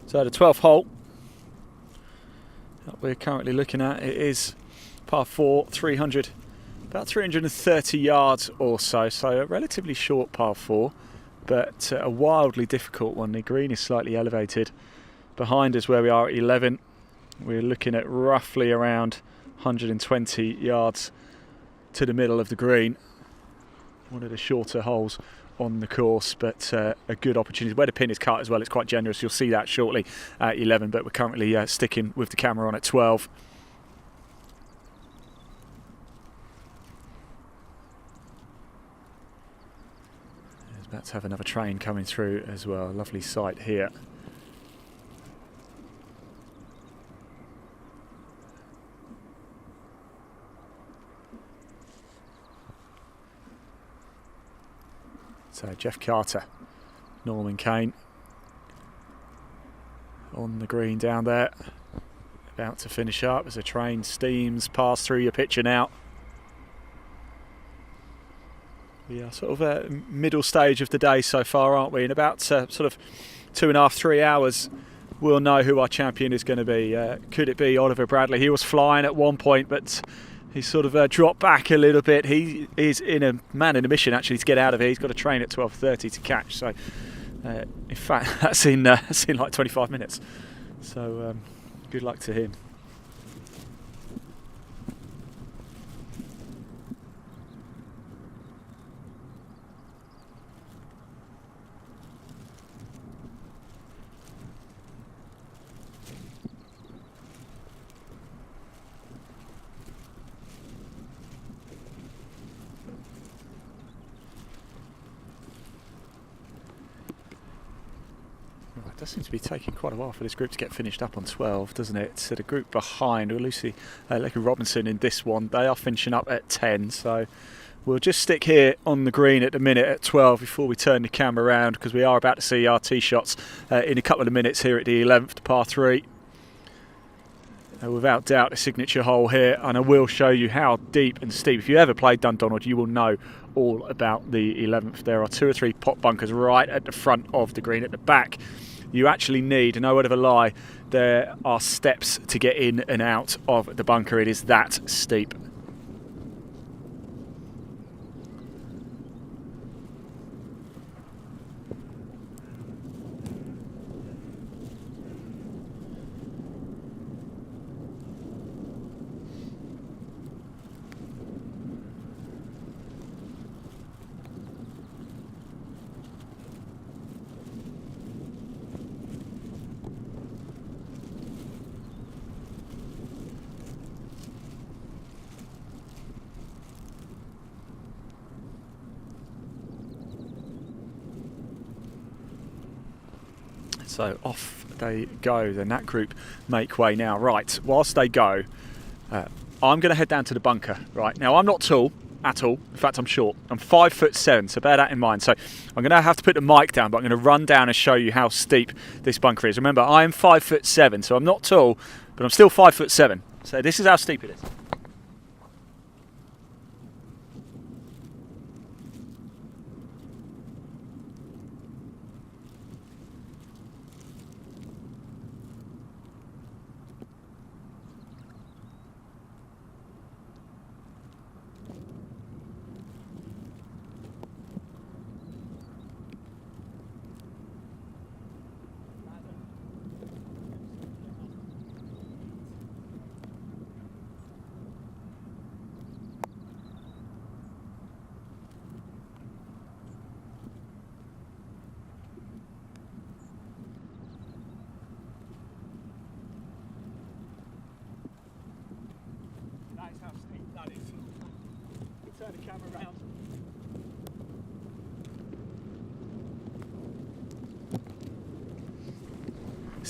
Speaker 1: So the 12th hole that we're currently looking at, it is par 4, about 330 yards or so, so a relatively short par 4, but a wildly difficult one. The green is slightly elevated. Behind us where we are at 11, we're looking at roughly around 120 yards to the middle of the green. One of the shorter holes on the course, but a good opportunity. Where the pin is cut as well, it's quite generous. You'll see that shortly at 11, but we're currently sticking with the camera on at 12. There's about to have another train coming through as well. Lovely sight here. So Jeff Carter, Norman Kane on the green down there, about to finish up as a train steams past through your picture now. We are sort of middle stage of the day so far, aren't we? In about sort of 2.5, 3 hours, we'll know who our champion is going to be. Could it be Oliver Bradley? He was flying at one point, but he sort of dropped back a little bit. He is in a mission actually to get out of here. He's got a train at 12:30 to catch. So, in fact, that's in like 25 minutes. So, good luck to him. It does seem to be taking quite a while for this group to get finished up on 12, doesn't it? So the group behind, Lucy Robinson in this one, they are finishing up at 10. So we'll just stick here on the green at the minute at 12 before we turn the camera around, because we are about to see our tee shots in a couple of minutes here at the 11th, par 3. Without doubt a signature hole here, and I will show you how deep and steep. If you ever played Dundonald, you will know all about the 11th. There are 2 or 3 pot bunkers right at the front of the green. At the back, you actually need, no word of a lie, there are steps to get in and out of the bunker. It is that steep. So off they go, the Nat group make way now. Right, whilst they go, I'm going to head down to the bunker. Right, now I'm not tall at all. In fact, I'm short. I'm 5'7", so bear that in mind. So I'm going to have to put the mic down, but I'm going to run down and show you how steep this bunker is. Remember, I am 5'7", so I'm not tall, but I'm still 5'7". So this is how steep it is. Turn the camera around.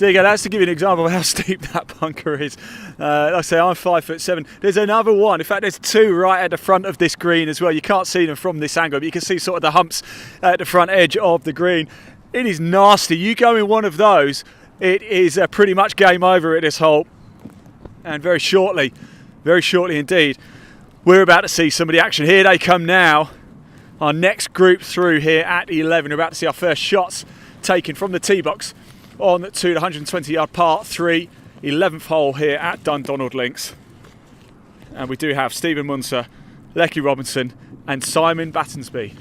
Speaker 1: So there you go, that's to give you an example of how steep that bunker is. Like I say, I'm 5'7". There's another one. In fact, there's two right at the front of this green as well. You can't see them from this angle, but you can see sort of the humps at the front edge of the green. It is nasty. You go in one of those, it is pretty much game over at this hole. And very shortly indeed, we're about to see some of the action. Here they come now. Our next group through here at 11. We're about to see our first shots taken from the tee box on to the 120-yard par 3, 11th hole here at Dundonald Links. And we do have Stephen Munser, Lecky Robinson and Simon Battensby.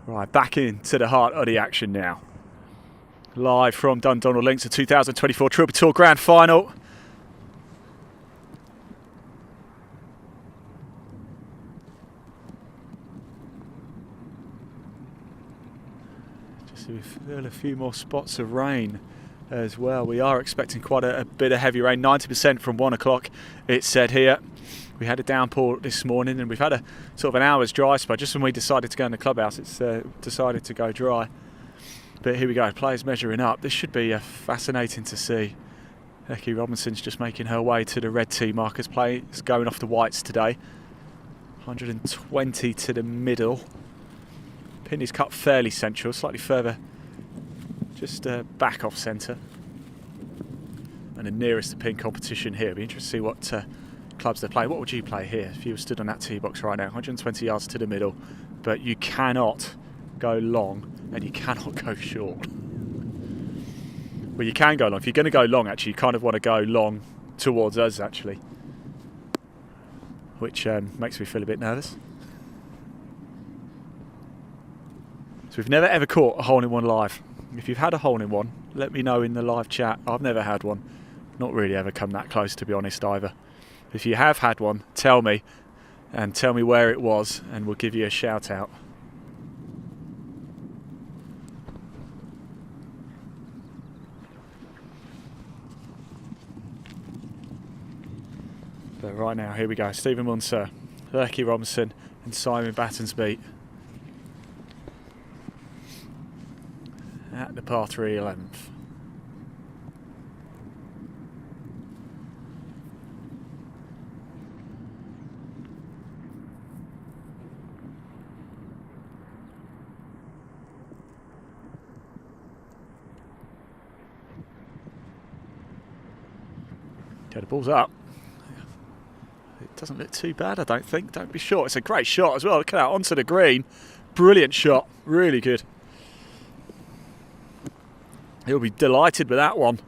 Speaker 1: Right, back into the heart of the action now. Live from Dundonald Links, the 2024 Trilby Tour Grand Final. Just so we feel a few more spots of rain as well. We are expecting quite a bit of heavy rain, 90% from 1 o'clock, it's said here. We had a downpour this morning and we've had a sort of an hour's dry spell. Just when we decided to go in the clubhouse, it's decided to go dry. But here we go, players measuring up. This should be fascinating to see. Lecky Robinson's just making her way to the red tee markers. Play is going off the whites today. 120 to the middle. Pin is cut fairly central, slightly further, just back off centre. And the nearest to pin competition here. It'll be interesting to see what clubs they play. What would you play here if you were stood on that tee box right now? 120 yards to the middle, but you cannot go long and you cannot go short. Well, you can go long. If you're going to go long, actually, you kind of want to go long towards us, actually, which makes me feel a bit nervous. So we've never ever caught a hole-in-one live. If you've had a hole-in-one, let me know in the live chat. I've never had one. Not really ever come that close, to be honest, either. If you have had one, tell me, and tell me where it was, and we'll give you a shout out. But right now, here we go. Stephen Munser, Lecky Robinson and Simon Battensby at the par 3 11th. Okay, the ball's up. It doesn't look too bad, I don't think. Don't be short. It's a great shot as well. Look at that, onto the green. Brilliant shot. Really good. He'll be delighted with that one.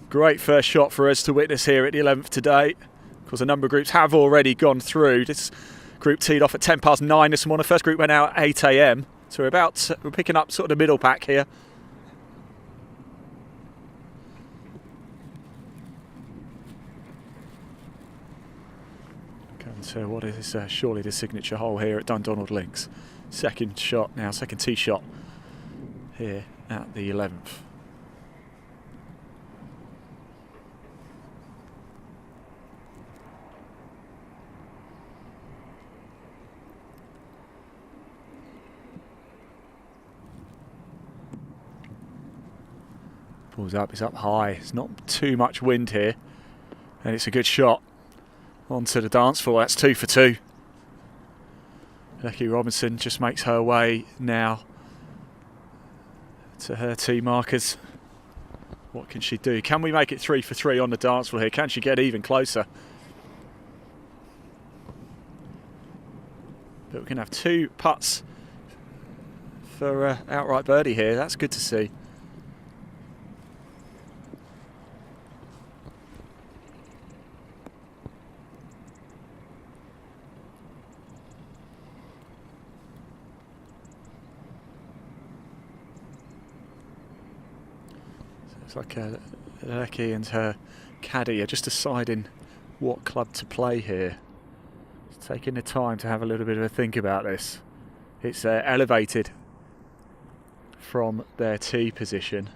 Speaker 1: Great first shot for us to witness here at the 11th today. Of course, a number of groups have already gone through. This group teed off at 9:10 this morning. First group went out at 8 a.m. So we're picking up sort of the middle pack here. So what is surely the signature hole here at Dundonald Links. Second shot now, second tee shot here at the 11th. Ball's up, it's up high. It's not too much wind here, and it's a good shot. Onto the dance floor, that's 2 for 2. Lecky Robinson just makes her way now to her tee markers. What can she do? Can we make it 3 for 3 on the dance floor here? Can she get even closer? But we can have 2 putts for outright birdie here. That's good to see. It's like Lecky and her caddy are just deciding what club to play here. Just taking the time to have a little bit of a think about this. It's elevated from their tee position.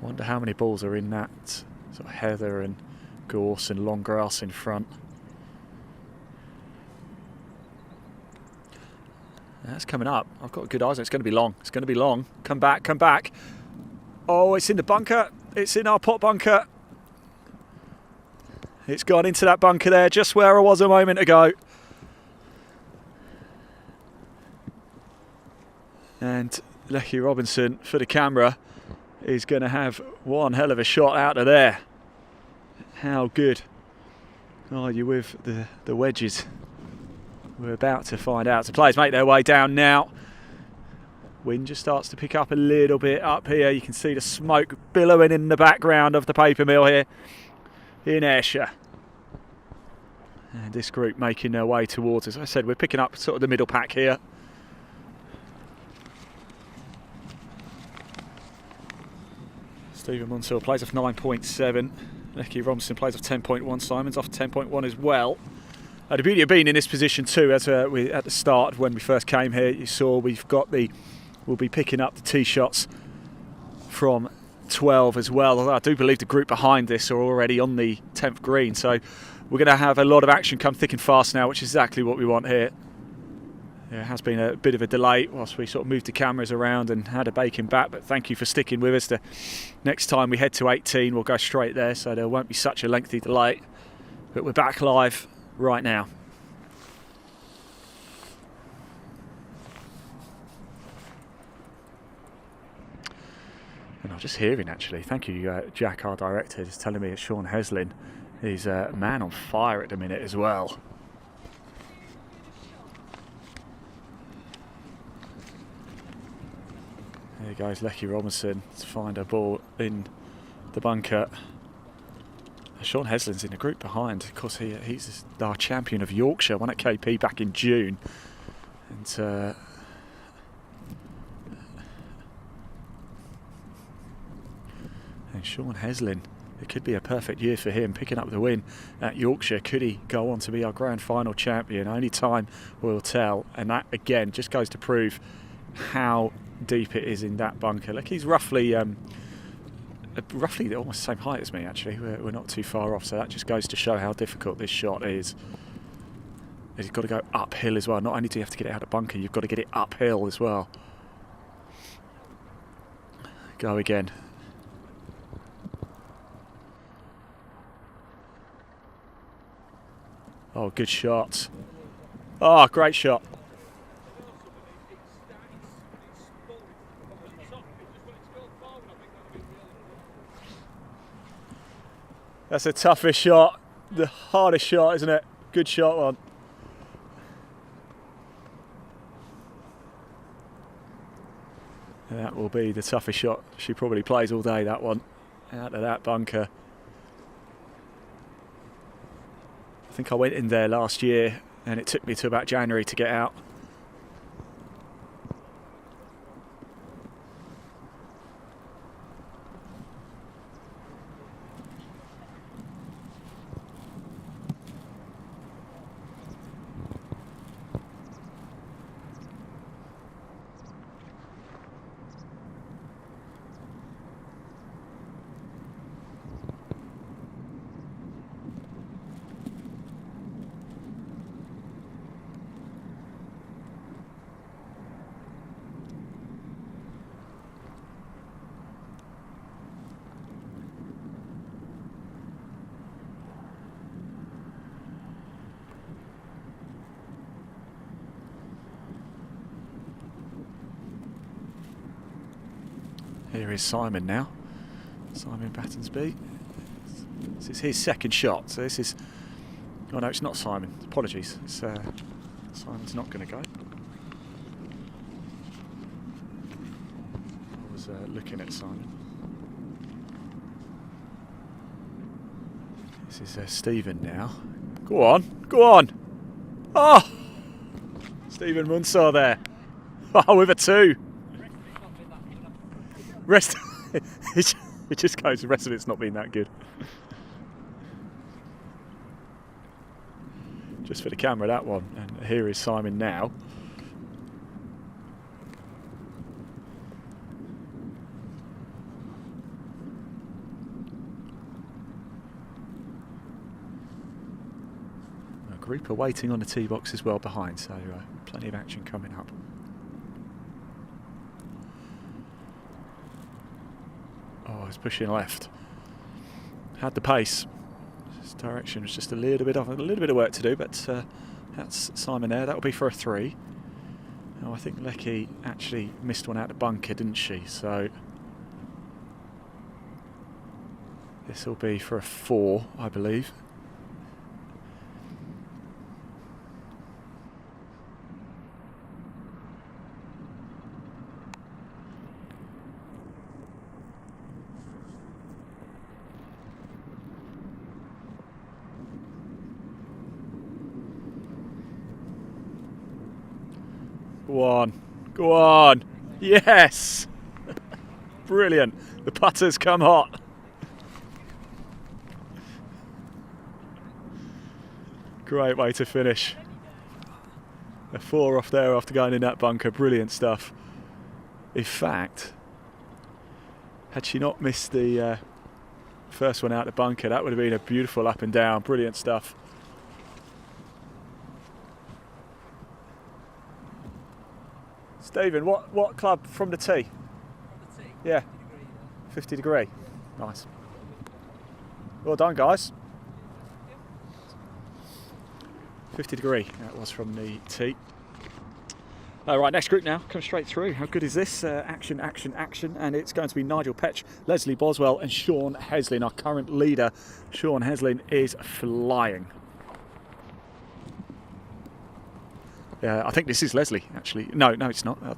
Speaker 1: Wonder how many balls are in that sort of heather and gorse and long grass in front. That's coming up. I've got good eyes. It's going to be long. It's going to be long. Come back, come back. Oh, it's in the bunker. It's in our pot bunker. It's gone into that bunker there, just where I was a moment ago. And Lecky Robinson, for the camera, is going to have one hell of a shot out of there. How good are you with the wedges? We're about to find out. So players make their way down now. Wind just starts to pick up a little bit up here. You can see the smoke billowing in the background of the paper mill here in Ayrshire. And this group making their way towards us. As I said, we're picking up sort of the middle pack here. Stephen Munsell plays off 9.7. Lecky Robinson plays off 10.1. Simon's off 10.1 as well. The beauty of being in this position too, as we at the start when we first came here, you saw we'll be picking up the tee shots from 12 as well. Although I do believe the group behind this are already on the 10th green, so we're going to have a lot of action come thick and fast now, which is exactly what we want here. There has been a bit of a delay whilst we sort of moved the cameras around and had a bacon back, but thank you for sticking with us. The next time we head to 18, we'll go straight there, so there won't be such a lengthy delay. But we're back live right now. And I'm just hearing, actually, thank you, Jack, our director, is telling me that Sean Heslin is a man on fire at the minute as well. There goes Lecky Robinson to find a ball in the bunker. Sean Heslin's in the group behind. Of course, he's our champion of Yorkshire, won at KP back in June. And Sean Heslin, it could be a perfect year for him, picking up the win at Yorkshire. Could he go on to be our grand final champion? Only time will tell. And that, again, just goes to prove how deep it is in that bunker. Look, he's roughly almost the same height as me, actually. We're not too far off, so that just goes to show how difficult this shot is. You've got to go uphill as well. Not only do you have to get it out of bunker, you've got to get it uphill as well. Go again. Oh, good shot. Oh, great shot. That's the toughest shot, the hardest shot, isn't it? Good shot, one. That will be the toughest shot she probably plays all day, that one. Out of that bunker. I think I went in there last year and it took me to about January to get out. Here is Simon now. Simon Battensby. This is his second shot, so this is... Oh no, it's not Simon. Apologies. It's, Simon's not going to go. I was looking at Simon. This is Stephen now. Go on, go on! Oh! Stephen Munsell there. Oh, with a 2. Rest it just goes, the rest of it's not been that good. Just for the camera, that one. And here is Simon now. grouper waiting on the tee box as well behind, so plenty of action coming up. Oh, he's pushing left. Had the pace. His direction was just a little bit off. A little bit of work to do, but that's Simon there. That will be for a 3. Oh, I think Lecky actually missed one out the bunker, didn't she? So this will be for a 4, I believe. Go on, go on, yes! Brilliant, the putter's come hot. Great way to finish. A 4 off there after going in that bunker, brilliant stuff. In fact, had she not missed the first one out the bunker, that would have been a beautiful up and down, brilliant stuff. Stephen, what club from the tee? From the tee? Yeah. 50 degree. Nice. Well done, guys. 50 degree, that was from the tee. Right, next group now, come straight through. How good is this? Action, action, action. And it's going to be Nigel Petch, Leslie Boswell and Sean Heslin, our current leader. Sean Heslin is flying. Yeah, I think this is Leslie, actually. No, it's not. No,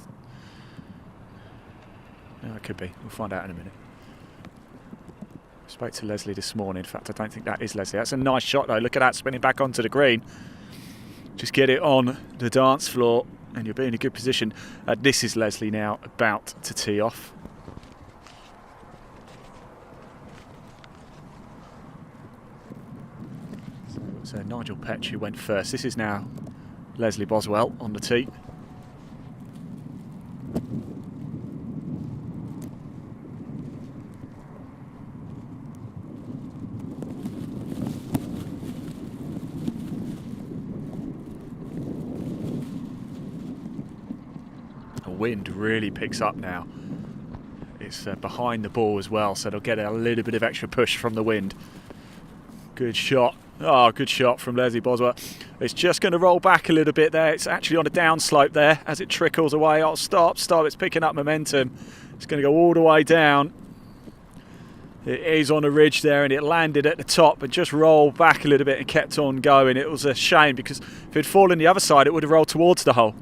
Speaker 1: it could be. We'll find out in a minute. Spoke to Leslie this morning. In fact, I don't think that is Leslie. That's a nice shot, though. Look at that, spinning back onto the green. Just get it on the dance floor, and you'll be in a good position. This is Leslie now, about to tee off. So it was Nigel Petch who went first. This is now Leslie Boswell on the tee. The wind really picks up now. It's behind the ball as well, so they'll get a little bit of extra push from the wind. Good shot. Oh, good shot from Leslie Boswell. It's just going to roll back a little bit there. It's actually on a downslope there as it trickles away. Oh, stop. It's picking up momentum. It's going to go all the way down. It is on a ridge there, and it landed at the top and just rolled back a little bit and kept on going. It was a shame because if it had fallen the other side, it would have rolled towards the hole.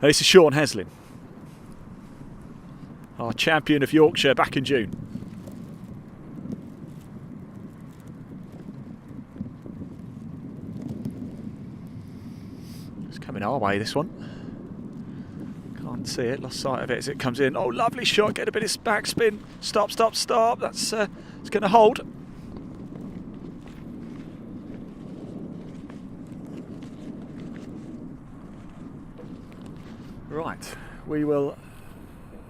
Speaker 1: And this is Sean Heslin, our champion of Yorkshire back in June. Coming our way, this one. Can't see it, lost sight of it as it comes in. Oh, lovely shot, get a bit of backspin. Stop. That's it's going to hold. Right, we will,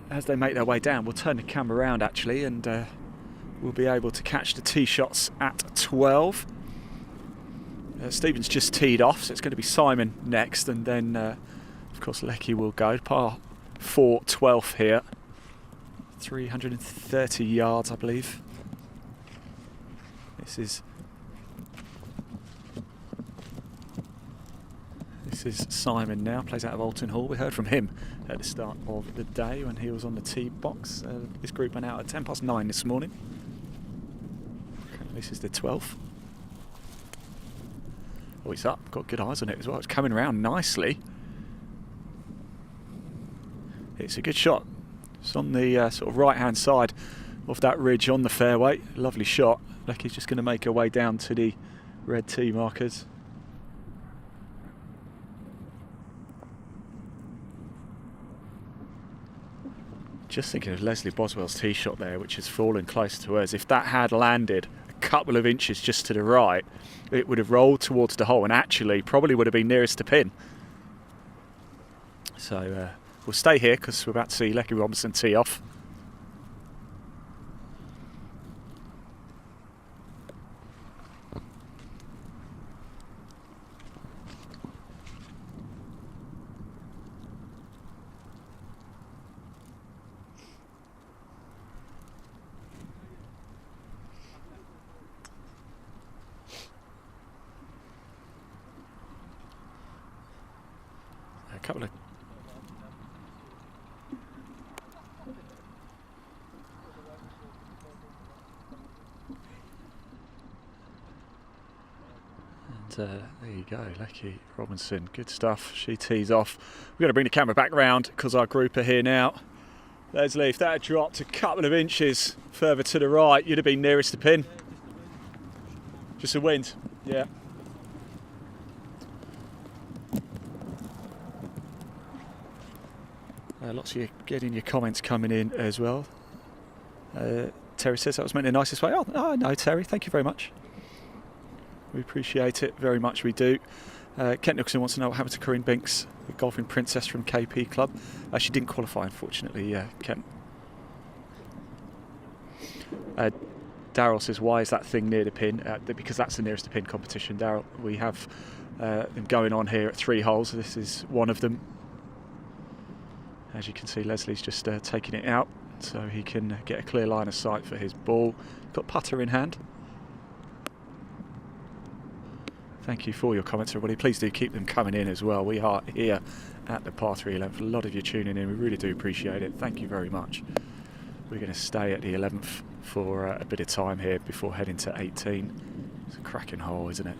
Speaker 1: as they make their way down, we'll turn the camera around actually, and we'll be able to catch the tee shots at 12. Stephen's just teed off, so it's going to be Simon next, and then of course Lecky will go. Par 4, 12th here. 330 yards, I believe. This is Simon now, plays out of Alton Hall. We heard from him at the start of the day when he was on the tee box. This group went out at 9:10 this morning. This is the 12th. Oh, it's up. Got good eyes on it as well. It's coming around nicely. It's a good shot. It's on the sort of right-hand side of that ridge on the fairway. Lovely shot. Lecky's just going to make her way down to the red tee markers. Just thinking of Leslie Boswell's tee shot there, which has fallen close to hers. If that had landed a couple of inches just to the right, it would have rolled towards the hole and actually probably would have been nearest to pin. So we'll stay here because we're about to see Lecky Robinson tee off. couple of... And there you go, Lecky Robinson, good stuff. She tees off. We're going to bring the camera back round because our group are here now. Leslie, if that had dropped a couple of inches further to the right, you'd have been nearest the pin. Just a wind, yeah. Lots of you getting your comments coming in as well. Terry says that was meant in the nicest way. Oh, no, Terry, thank you very much. We appreciate it very much, we do. Kent Nicholson wants to know what happened to Corinne Binks, the golfing princess from KP Club. She didn't qualify, unfortunately, Kent. Daryl says, why is that thing near the pin? Because that's the nearest to pin competition, Daryl. We have them going on here at 3 holes. This is one of them. As you can see, Leslie's just taking it out so he can get a clear line of sight for his ball. Got putter in hand. Thank you for your comments, everybody. Please do keep them coming in as well. We are here at the par 3 11th. A lot of you tuning in. We really do appreciate it. Thank you very much. We're going to stay at the 11th for a bit of time here before heading to 18. It's a cracking hole, isn't it?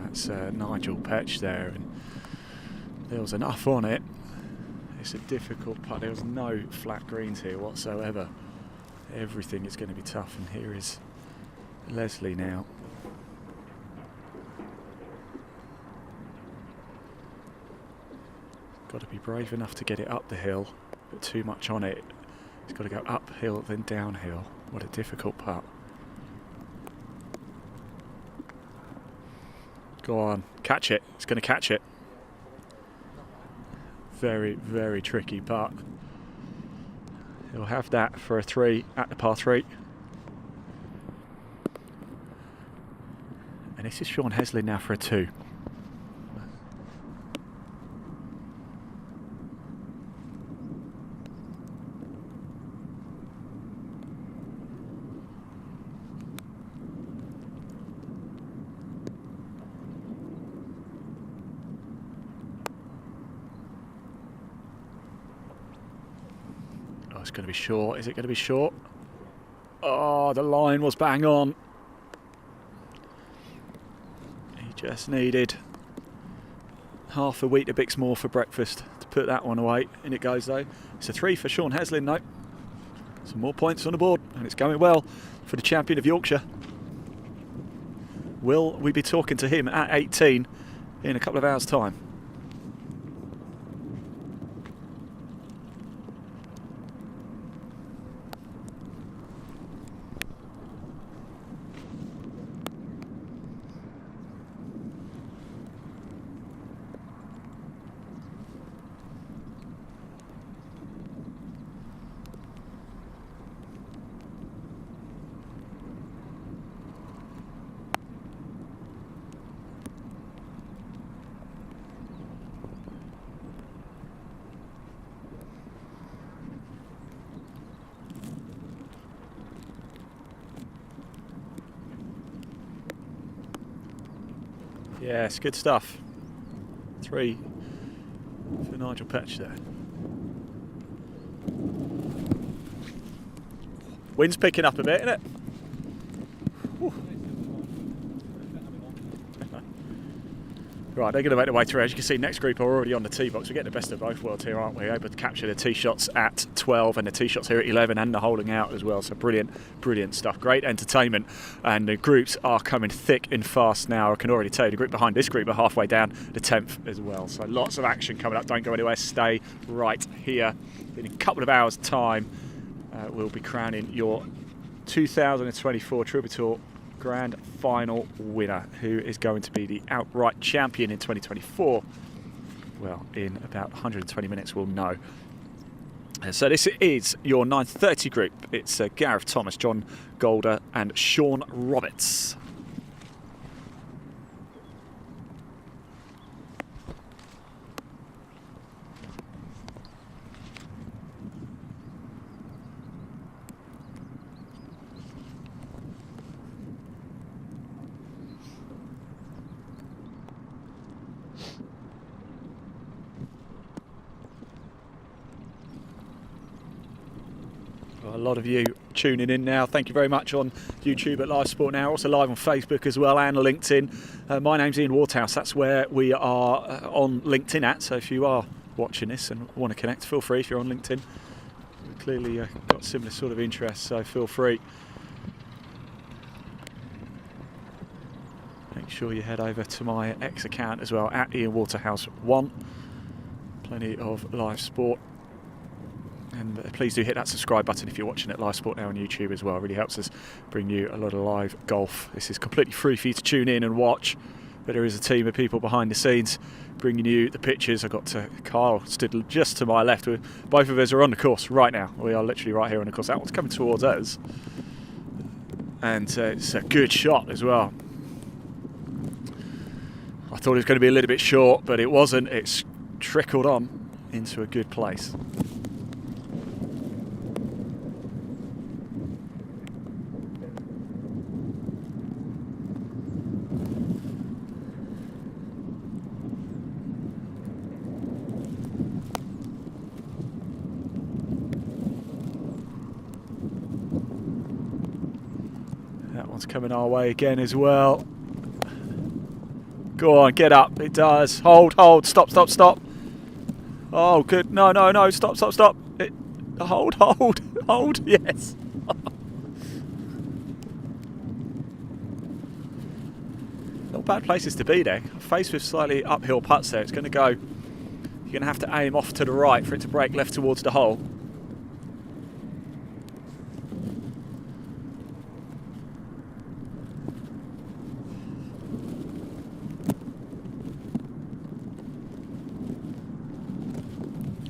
Speaker 1: That's Nigel Petch there, and there was enough on it. It's a difficult putt. There was no flat greens here whatsoever. Everything is going to be tough, and here is Leslie now. Got to be brave enough to get it up the hill, but too much on it. It's got to go uphill then downhill. What a difficult putt. Go on, catch it. It's going to catch it. Very, very tricky putt. He'll have that for a 3 at the par 3. And this is Sean Heslin now for a 2. It's going to be short. Is it going to be short? Oh, the line was bang on. He just needed half a Weetabix more for breakfast to put that one away. In it goes though. It's a 3 for Sean Heslin though. Some more points on the board, and it's going well for the champion of Yorkshire. Will we be talking to him at 18 in a couple of hours' time? Yes, good stuff. 3 for Nigel Petch there. Wind's picking up a bit, isn't it? Whew. Right, they're going to make their way through. As you can see, next group are already on the tee box. We're getting the best of both worlds here, aren't we? Able to capture the tee shots at 12 and the tee shots here at 11 and the holding out as well. So brilliant, brilliant stuff. Great entertainment. And the groups are coming thick and fast now. I can already tell you the group behind this group are halfway down the 10th as well. So lots of action coming up. Don't go anywhere. Stay right here. In a couple of hours' time, we'll be crowning your 2024 Trilby Tour Grand Final winner, who is going to be the outright champion in 2024. Well, in about 120 minutes we'll know. So this is your 9:30 group. It's Gareth Thomas, John Golder and Sean Roberts. a lot of you tuning in now. Thank you very much on YouTube at Live Sport Now, also live on Facebook as well and LinkedIn. My name's Ian Waterhouse, that's where we are on LinkedIn at, so if you are watching this and want to connect, feel free. If you're on LinkedIn, we've clearly got similar sort of interests, so feel free. Make sure you head over to my X account as well, at Ian Waterhouse1. Plenty of live sport. And please do hit that subscribe button if you're watching it Live Sport Now on YouTube as well. It really helps us bring you a lot of live golf. This is completely free for you to tune in and watch, but there is a team of people behind the scenes bringing you the pictures. I've got Carl stood just to my left. Both of us are on the course right now. We are literally right here on the course. That one's coming towards us. And it's a good shot as well. I thought it was going to be a little bit short, but it wasn't. It's trickled on into a good place. That one's coming our way again as well. Go on, get up. It does. Hold, hold. Stop, stop, stop. Oh, good. No, no, no. Stop, stop, stop. Hold, hold, hold. Yes. Not bad places to be there. Faced with slightly uphill putts there. It's going to go. You're going to have to aim off to the right for it to break left towards the hole.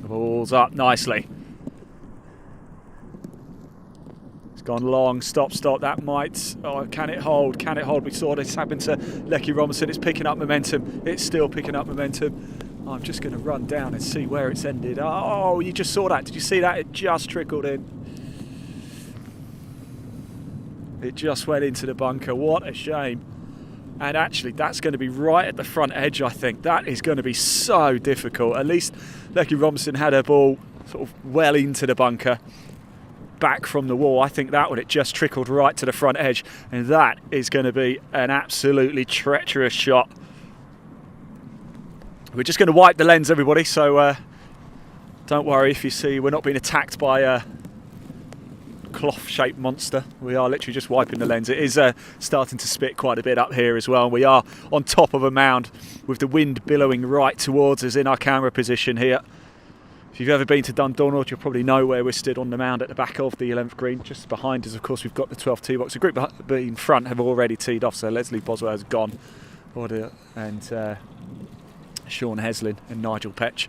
Speaker 1: Ball's up nicely. It's gone long. Stop, stop. That might. Oh, can it hold? Can it hold? We saw this happen to Lecky Robinson. It's picking up momentum. It's still picking up momentum. I'm just going to run down and see where it's ended. Oh, you just saw that. Did you see that? It just trickled in. It just went into the bunker. What a shame. And actually, that's going to be right at the front edge, I think. That is going to be so difficult. At least Lecky Robinson had her ball sort of well into the bunker, back from the wall. I think that one, it just trickled right to the front edge. And that is going to be an absolutely treacherous shot. We're just going to wipe the lens, everybody. So don't worry if you see we're not being attacked by a cloth-shaped monster. We are literally just wiping the lens. It is starting to spit quite a bit up here as well. We are on top of a mound with the wind billowing right towards us in our camera position here. If you've ever been to Dundonald, you'll probably know where we're stood on the mound at the back of the 11th green. Just behind us, of course, we've got the 12th tee box. The group in front have already teed off, so Leslie Boswell has gone, and Sean Heslin and Nigel Petch.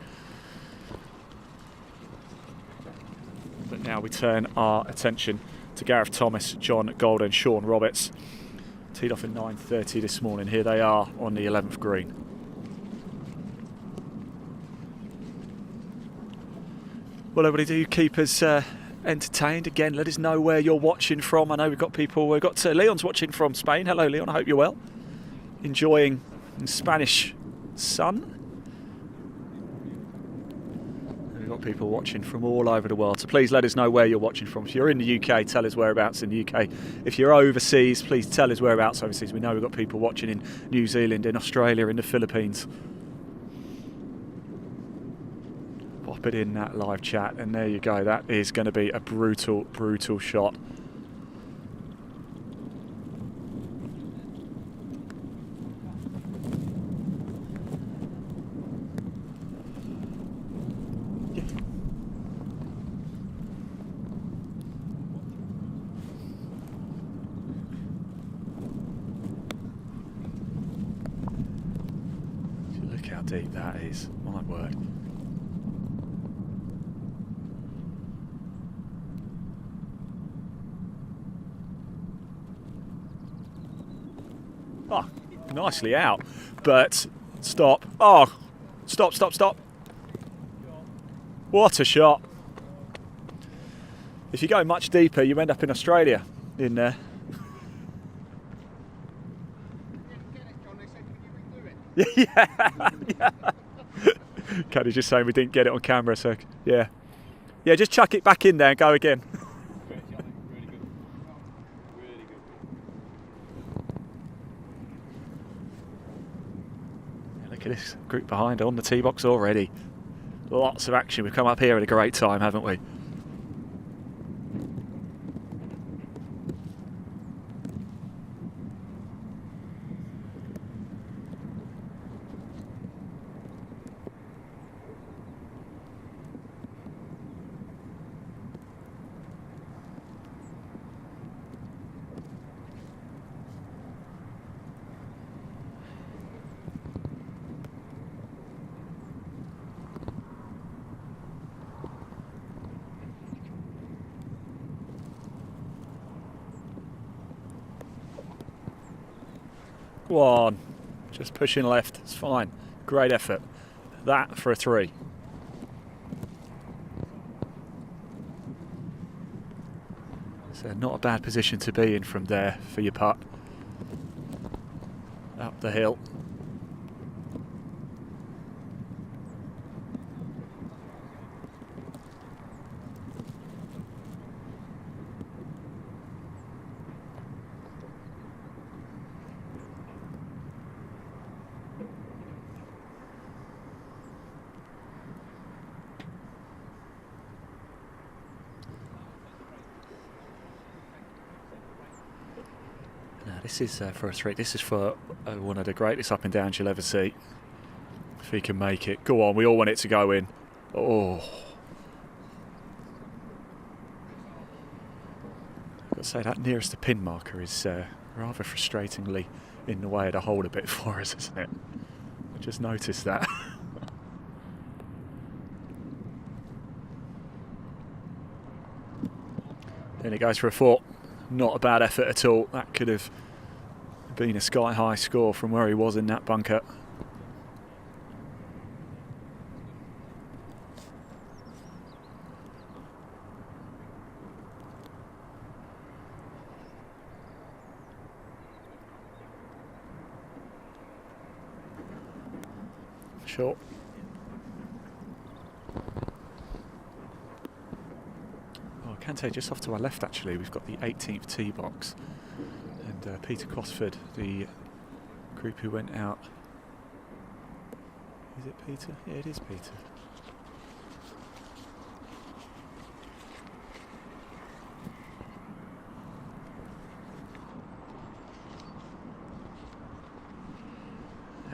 Speaker 1: But now we turn our attention to Gareth Thomas, John Gold and Sean Roberts. Teed off at 9:30 this morning. Here they are on the 11th green. Well, everybody, do keep us entertained. Again, let us know where you're watching from. I know we've got people. We've got Leon's watching from Spain. Hello, Leon. I hope you're well. Enjoying the Spanish sun. We've got people watching from all over the world, so please let us know where you're watching from. If you're in the UK, tell us whereabouts in the UK. If you're overseas, please tell us whereabouts overseas. We know we've got people watching in New Zealand, in Australia, in the Philippines. Pop it in that live chat, and there you go. That is going to be a brutal, brutal shot. How deep that is, my word. Oh, nicely out, but stop. Oh, stop, stop, stop. What a shot. If you go much deeper, you end up in Australia in there. Yeah. Caddy's just saying we didn't get it on camera, so yeah. Yeah, just chuck it back in there and go again. Look at this group behind on the tee box already. Lots of action. We've come up here at a great time, haven't we? Go on, just pushing left, it's fine. Great effort. That for a 3. So not a bad position to be in from there for your putt. Up the hill. This is for a 3. This is for one of the greatest up and downs you'll ever see. If he can make it. Go on, we all want it to go in. Oh. I've got to say, that nearest the pin marker is rather frustratingly in the way of the hole a bit for us, isn't it? I just noticed that. Then it goes for a 4. Not a bad effort at all. That could have been a sky-high score from where he was in that bunker. Short. Oh, I can say just off to our left actually, we've got the 18th tee box. And Peter Cosford, the group who went out. Is it Peter? Yeah, it is Peter.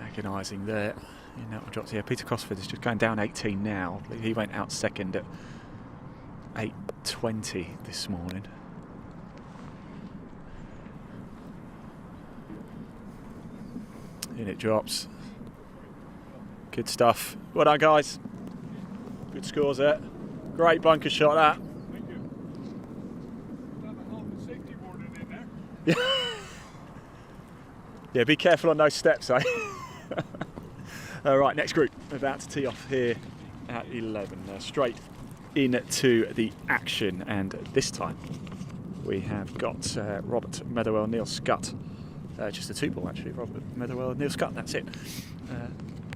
Speaker 1: Agonising there. In that one drops. Yeah, Peter Cosford is just going down 18 now. He went out second at 8:20 this morning. In it drops. Good stuff. Well done, guys. Good scores there. Great bunker shot, that. Yeah. Yeah, be careful on those steps, eh? All right, next group. We're about to tee off here at 11. Straight into the action, and this time we have got Robert Motherwell, Neil Scutt. Just a 2-ball actually, Robert Motherwell, Neil Scutt, that's it.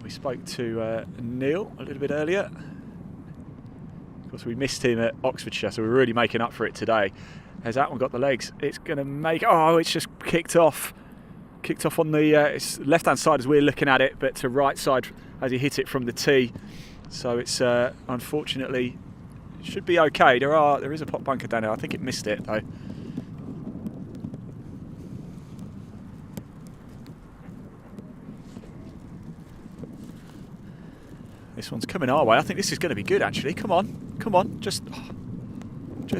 Speaker 1: We spoke to Neil a little bit earlier. Of course, we missed him at Oxfordshire, so we're really making up for it today. Has that one got the legs? It's going to make... Oh, it's just kicked off. Kicked off on the left-hand side as we're looking at it, but to right side as he hit it from the tee. So it's unfortunately, it should be okay. There is a pot bunker down there. I think it missed it though. This one's coming our way. I think this is going to be good actually. Come on, just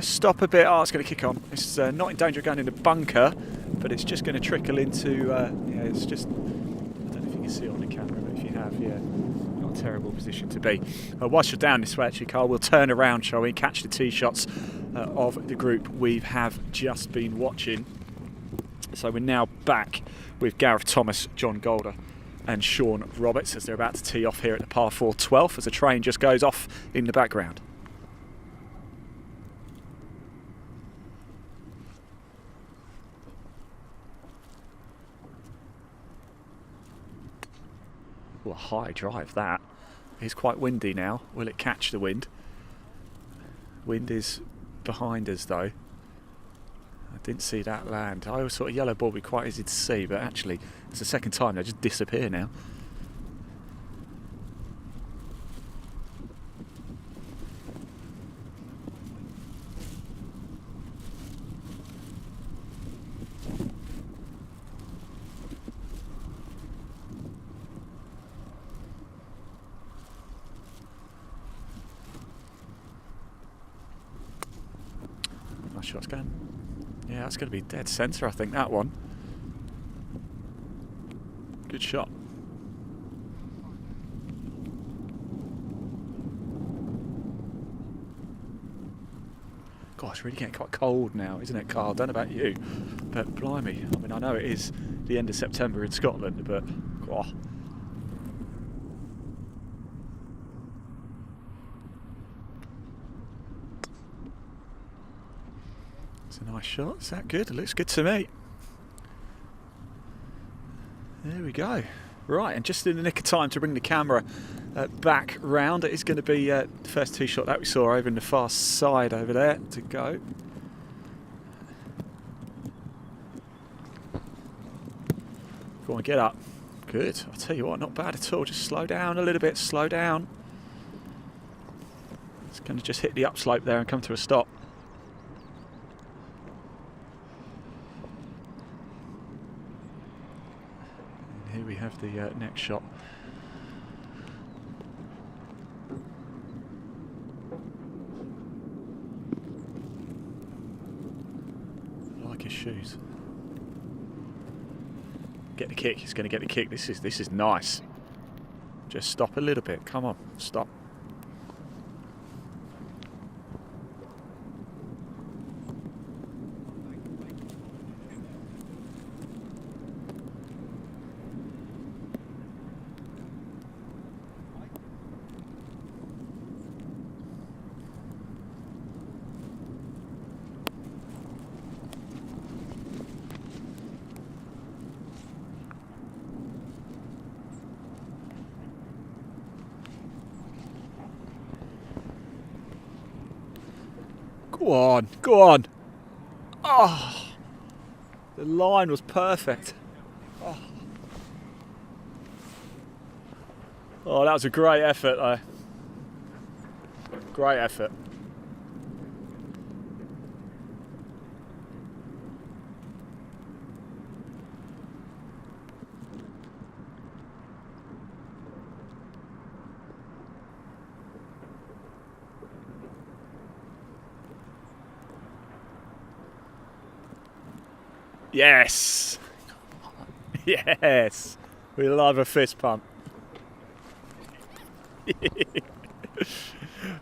Speaker 1: stop a bit. Oh, it's going to kick on. It's not in danger of going in the bunker, but it's just going to trickle into. Yeah, it's just. I don't know if you can see it on the camera, but if you have, yeah, not a terrible position to be. Whilst you're down this way, actually, Carl, we'll turn around, shall we? Catch the tee shots of the group we have just been watching. So we're now back with Gareth Thomas, John Golder, and Sean Roberts as they're about to tee off here at the par 4 12th as the train just goes off in the background. Well, a high drive that. It's quite windy now. Will it catch the wind? Wind is behind us though. I didn't see that land. I always thought a yellow ball would be quite easy to see, but actually it's the second time they just disappear now. shot's going. Yeah, that's going to be dead centre, I think, that one. Good shot. Gosh, really getting quite cold now, isn't it, Carl? I don't know about you, but blimey. I mean, I know it is the end of September in Scotland, but oh. It's a nice shot. Is that good? It looks good to me. There we go. Right, and just in the nick of time to bring the camera back round. It is going to be the first tee shot that we saw over in the far side over there to go. Go on, get up. Good. I'll tell you what, not bad at all. Just slow down a little bit. Slow down. It's going to just hit the upslope there and come to a stop. And here we have the next shot. I like his shoes. Get the kick. He's going to get the kick. This is nice. Just stop a little bit. Come on, stop. Go on, go on. Oh, the line was perfect. Oh, that was a great effort though. Great effort. Yes! Yes! We love a fist pump.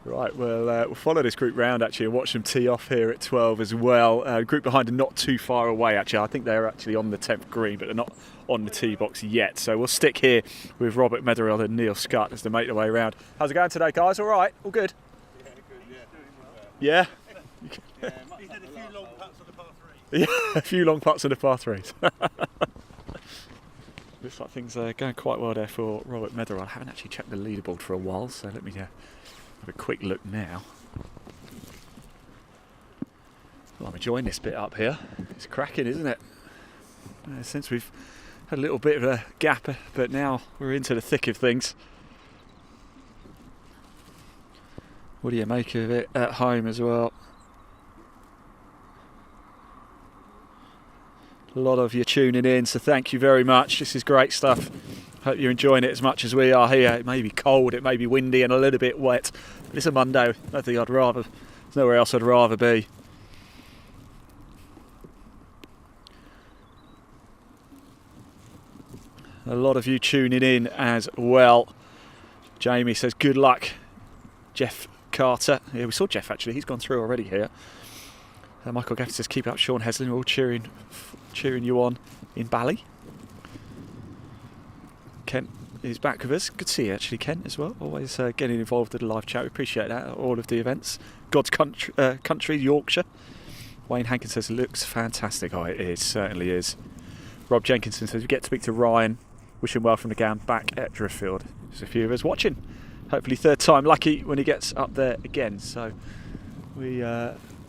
Speaker 1: Right, we'll follow this group round actually and watch them tee off here at 12 as well. Group behind are not too far away actually. I think they're actually on the 10th green, but they're not on the tee box yet. So we'll stick here with Robert Metherill and Neil Scott as they make their way around. How's it going today, guys? All right? All good? Yeah, good, yeah. Yeah?
Speaker 17: He did a few long putts on the par 3.
Speaker 1: Yeah, a few long putts on the par 3s. Looks like things are going quite well there for Robert Metherill. I haven't actually checked the leaderboard for a while, so let me have a quick look now. Well, I'm enjoying this bit up here. It's cracking, isn't it? Since we've had a little bit of a gap, but now we're into the thick of things. What do you make of it at home as well? A lot of you tuning in, so thank you very much. This is great stuff. Hope you're enjoying it as much as we are here. It may be cold, it may be windy and a little bit wet, but it's a Monday. I think there's nowhere else I'd rather be. A lot of you tuning in as well. Jamie says good luck, Jeff Carter. Yeah, we saw Jeff actually. He's gone through already here. Michael Gaffney says keep up, Sean Heslin. We're all cheering you on in Bali. Kent is back with us. Good to see you actually, Kent, as well. Always getting involved in the live chat. We appreciate that at all of the events. God's country, Yorkshire. Wayne Hankins says it looks fantastic. Oh, it is, certainly is. Rob Jenkinson says we get to speak to Ryan. Wish him well from the gang back at Driffield. There's a few of us watching. Hopefully third time lucky when he gets up there again. So we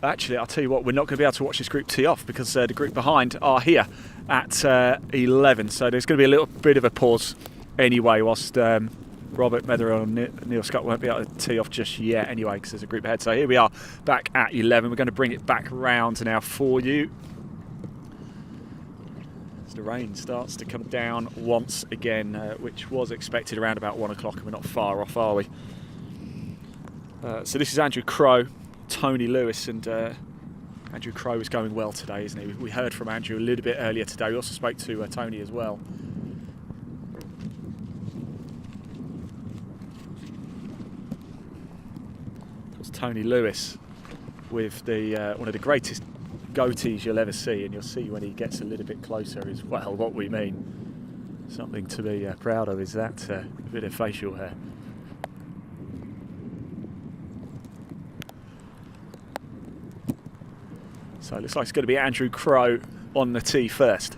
Speaker 1: actually, I'll tell you what, we're not going to be able to watch this group tee off because the group behind are here at 11. So there's going to be a little bit of a pause anyway whilst Robert Metherill and Neil Scott won't be able to tee off just yet anyway because there's a group ahead. So here we are back at 11. We're going to bring it back round now for you. As the rain starts to come down once again, which was expected around about 1 o'clock, and we're not far off, are we? So this is Andrew Crowe, Tony Lewis and Andrew Crow is going well today, isn't he? We heard from Andrew a little bit earlier today. We also spoke to Tony as well. It's Tony Lewis with the one of the greatest goatees you'll ever see, and you'll see when he gets a little bit closer as well what we mean. Something to be proud of is that bit of facial hair. So it looks like it's going to be Andrew Crow on the tee first.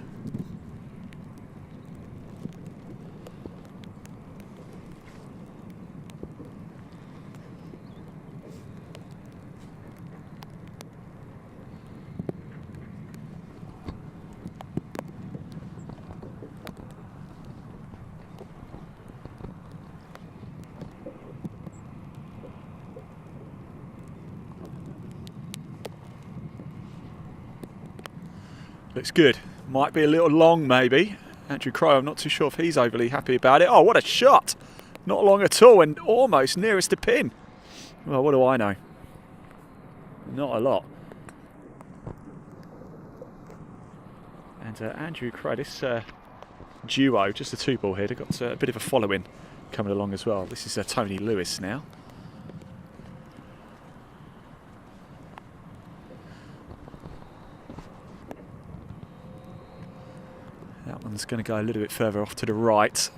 Speaker 1: Looks good. Might be a little long maybe. Andrew Crow, I'm not too sure if he's overly happy about it. Oh, what a shot! Not long at all and almost nearest the pin. Well, what do I know? Not a lot. And Andrew Crow, this duo, just a two ball here, they've got a bit of a following coming along as well. This is Tony Lewis now. That one's going to go a little bit further off to the right.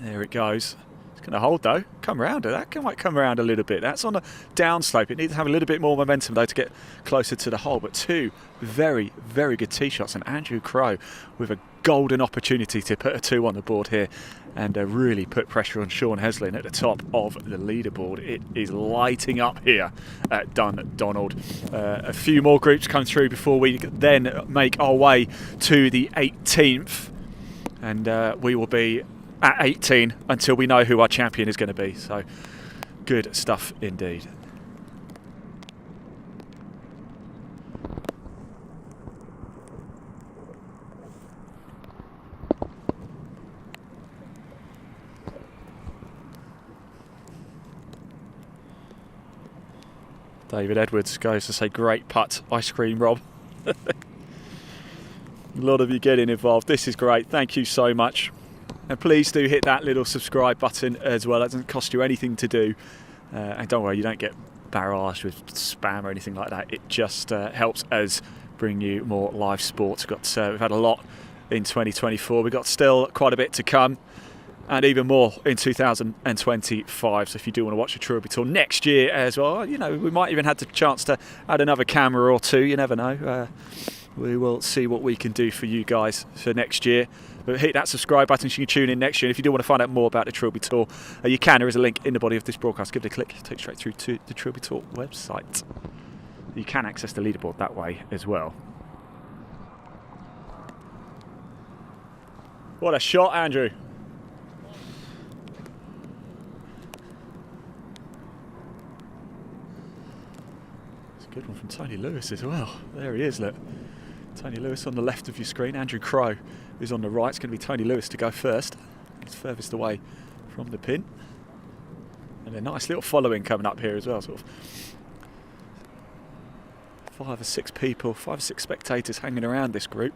Speaker 1: There it goes. It's going to hold though. Come round. That might come around a little bit. That's on a downslope. It needs to have a little bit more momentum though to get closer to the hole. But two very, very good tee shots. And Andrew Crow with a golden opportunity to put a 2 on the board here and really put pressure on Sean Heslin at the top of the leaderboard. It is lighting up here at Dundonald. A few more groups come through before we then make our way to the 18th. And we will be at 18 until we know who our champion is going to be. So good stuff indeed. David Edwards goes to say great putt, ice cream Rob. A lot of you getting involved. This is great. Thank you so much. And please do hit that little subscribe button as well. That doesn't cost you anything to do. And don't worry, you don't get barraged with spam or anything like that. It just helps us bring you more live sports. We've had a lot in 2024. We've got still quite a bit to come. And even more in 2025. So if you do want to watch the Trilby Tour next year as well, you know, we might even have the chance to add another camera or two. You never know. We will see what we can do for you guys for next year. But hit that subscribe button so you can tune in next year. And if you do want to find out more about the Trilby Tour, you can. There is a link in the body of this broadcast. Give it a click. It takes you straight through to the Trilby Tour website. You can access the leaderboard that way as well. What a shot, Andrew. Good one from Tony Lewis as well. There he is, look. Tony Lewis on the left of your screen. Andrew Crow is on the right. It's going to be Tony Lewis to go first. He's furthest away from the pin. And a nice little following coming up here as well. Sort of 5 or 6 people, 5 or 6 spectators hanging around this group.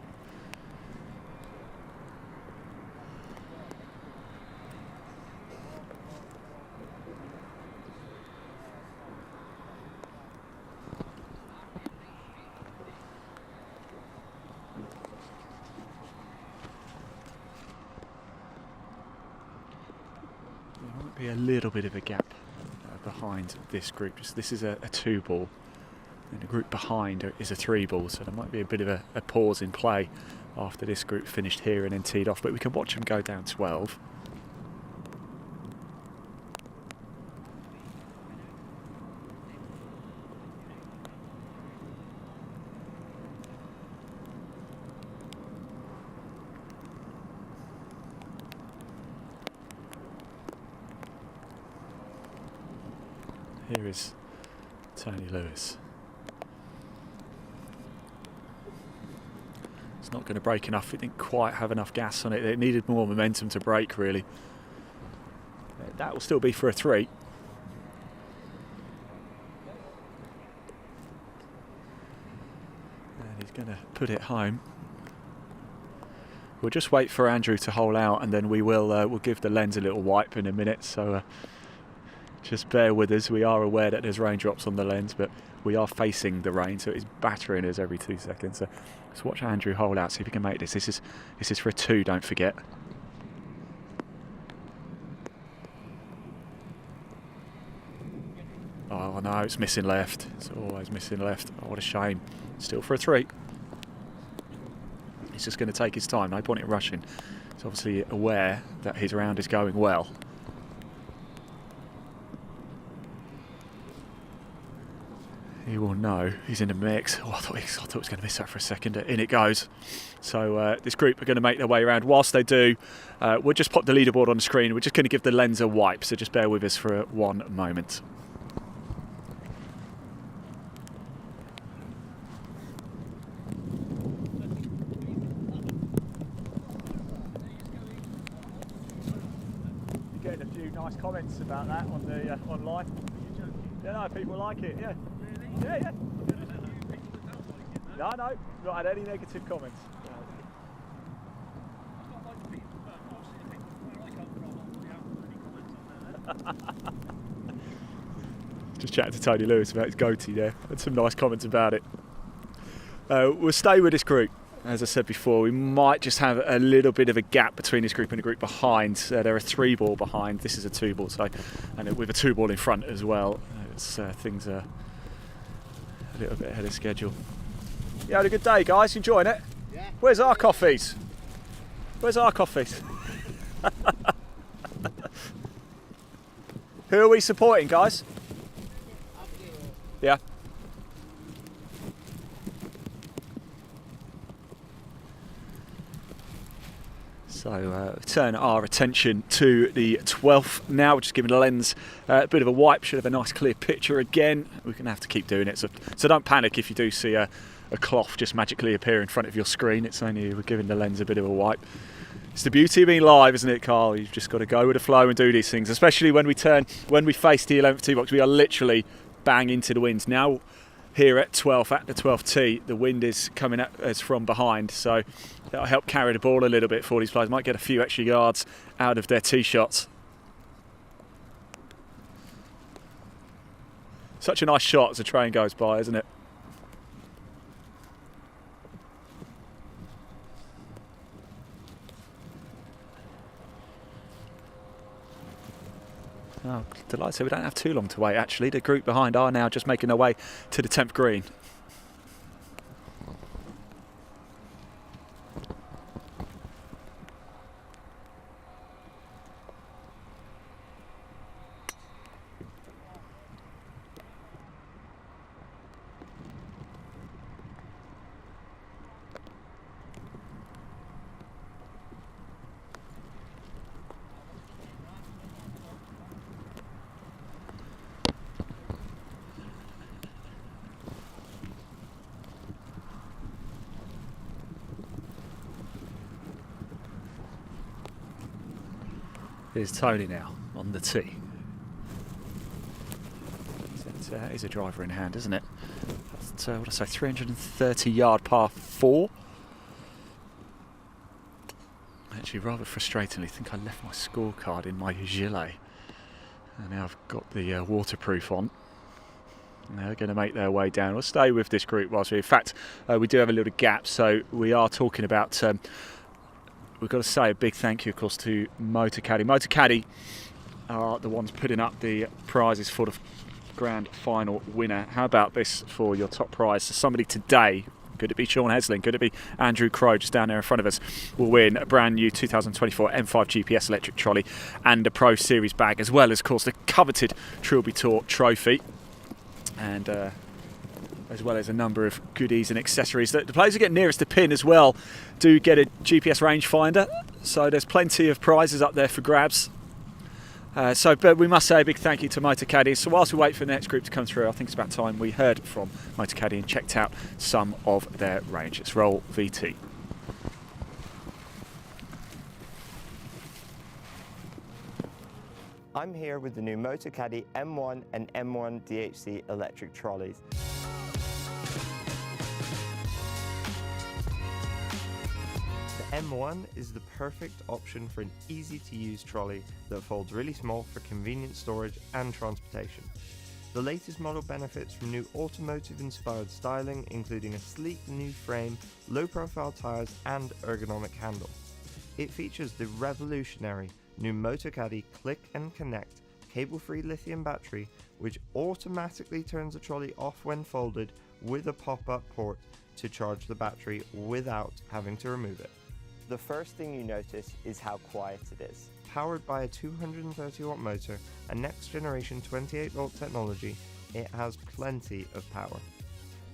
Speaker 1: A little bit of a gap behind this group. This is a 2 ball and the group behind is a 3 ball, so there might be a bit of a pause in play after this group finished here and then teed off, but we can watch them go down 12. Here is Tony Lewis. It's not going to break enough. It didn't quite have enough gas on it. It needed more momentum to break, really. That will still be for a 3. He's going to put it home. We'll just wait for Andrew to hole out, and then we'll give the lens a little wipe in a minute. So just bear with us. We are aware that there's raindrops on the lens, but we are facing the rain, so it's battering us every 2 seconds. So let's watch Andrew hole out, see if he can make this. This is for a 2, don't forget. Oh no, it's missing left. It's always missing left. Oh, what a shame. Still for a 3. He's just going to take his time. No point in rushing. He's obviously aware that his round is going well. He will know he's in the mix. Oh, I thought he was going to miss that for a second. In it goes. So this group are going to make their way around. Whilst they do, we'll just pop the leaderboard on the screen. We're just going to give the lens a wipe. So just bear with us for 1 moment. Getting a few nice comments about that on the online. Yeah, no, people like it. Yeah. Really? Yeah. No, not had any negative comments. Just chatting to Tony Lewis about his goatee there. Had some nice comments about it. We'll stay with this group. As I said before, we might just have a little bit of a gap between this group and the group behind. They're a 3-ball behind. This is a 2-ball, so, and with a 2-ball in front as well, things are a little bit ahead of schedule. You had a good day, guys. Enjoying it? Yeah. Where's our coffees? Where's our coffees? Who are we supporting, guys? Yeah. So turn our attention to the 12th now. We're just giving the lens a bit of a wipe. Should have a nice clear picture again. We're going to have to keep doing it. So don't panic if you do see a cloth just magically appear in front of your screen. It's only we're giving the lens a bit of a wipe. It's the beauty of being live, isn't it, Carl? You've just got to go with the flow and do these things, especially when we face the 11th tee box. We are literally bang into the wind. Now here at the 12th tee, the wind is coming at us from behind, so that'll help carry the ball a little bit for these players. Might get a few extra yards out of their tee shots. Such a nice shot as the train goes by, isn't it? Oh, delighted. So we don't have too long to wait, actually. The group behind are now just making their way to the 10th green. Here's Tony now on the tee. That is a driver in hand, isn't it? That's, what I say, 330-yard par 4. Actually, rather frustratingly, I think I left my scorecard in my gilet. And now I've got the waterproof on. And they're going to make their way down. We'll stay with this group whilst in fact, we do have a little gap, so we are talking about... we've got to say a big thank you, of course, to Motorcaddy. Motorcaddy are the ones putting up the prizes for the grand final winner. How about this for your top prize? So somebody today, could it be Sean Hesling, could it be Andrew Crow just down there in front of us, will win a brand new 2024 M5 GPS electric trolley and a Pro Series bag, as well as, of course, the coveted Trilby Tour trophy. And as well as a number of goodies and accessories. The players who get nearest the pin as well do get a GPS rangefinder, so there's plenty of prizes up there for grabs. But we must say a big thank you to Motorcaddy. So whilst we wait for the next group to come through, I think it's about time we heard from Motorcaddy and checked out some of their range. Let's roll VT.
Speaker 6: I'm here with the new Motorcaddy M1 and M1 DHC electric trolleys. M1 is the perfect option for an easy-to-use trolley that folds really small for convenient storage and transportation. The latest model benefits from new automotive-inspired styling, including a sleek new frame, low-profile tyres and ergonomic handle. It features the revolutionary new MotoCaddy Click and Connect cable-free lithium battery, which automatically turns the trolley off when folded with a pop-up port to charge the battery without having to remove it.
Speaker 21: The first thing you notice is how quiet it is.
Speaker 6: Powered by a 230 watt motor and next generation 28 volt technology, it has plenty of power.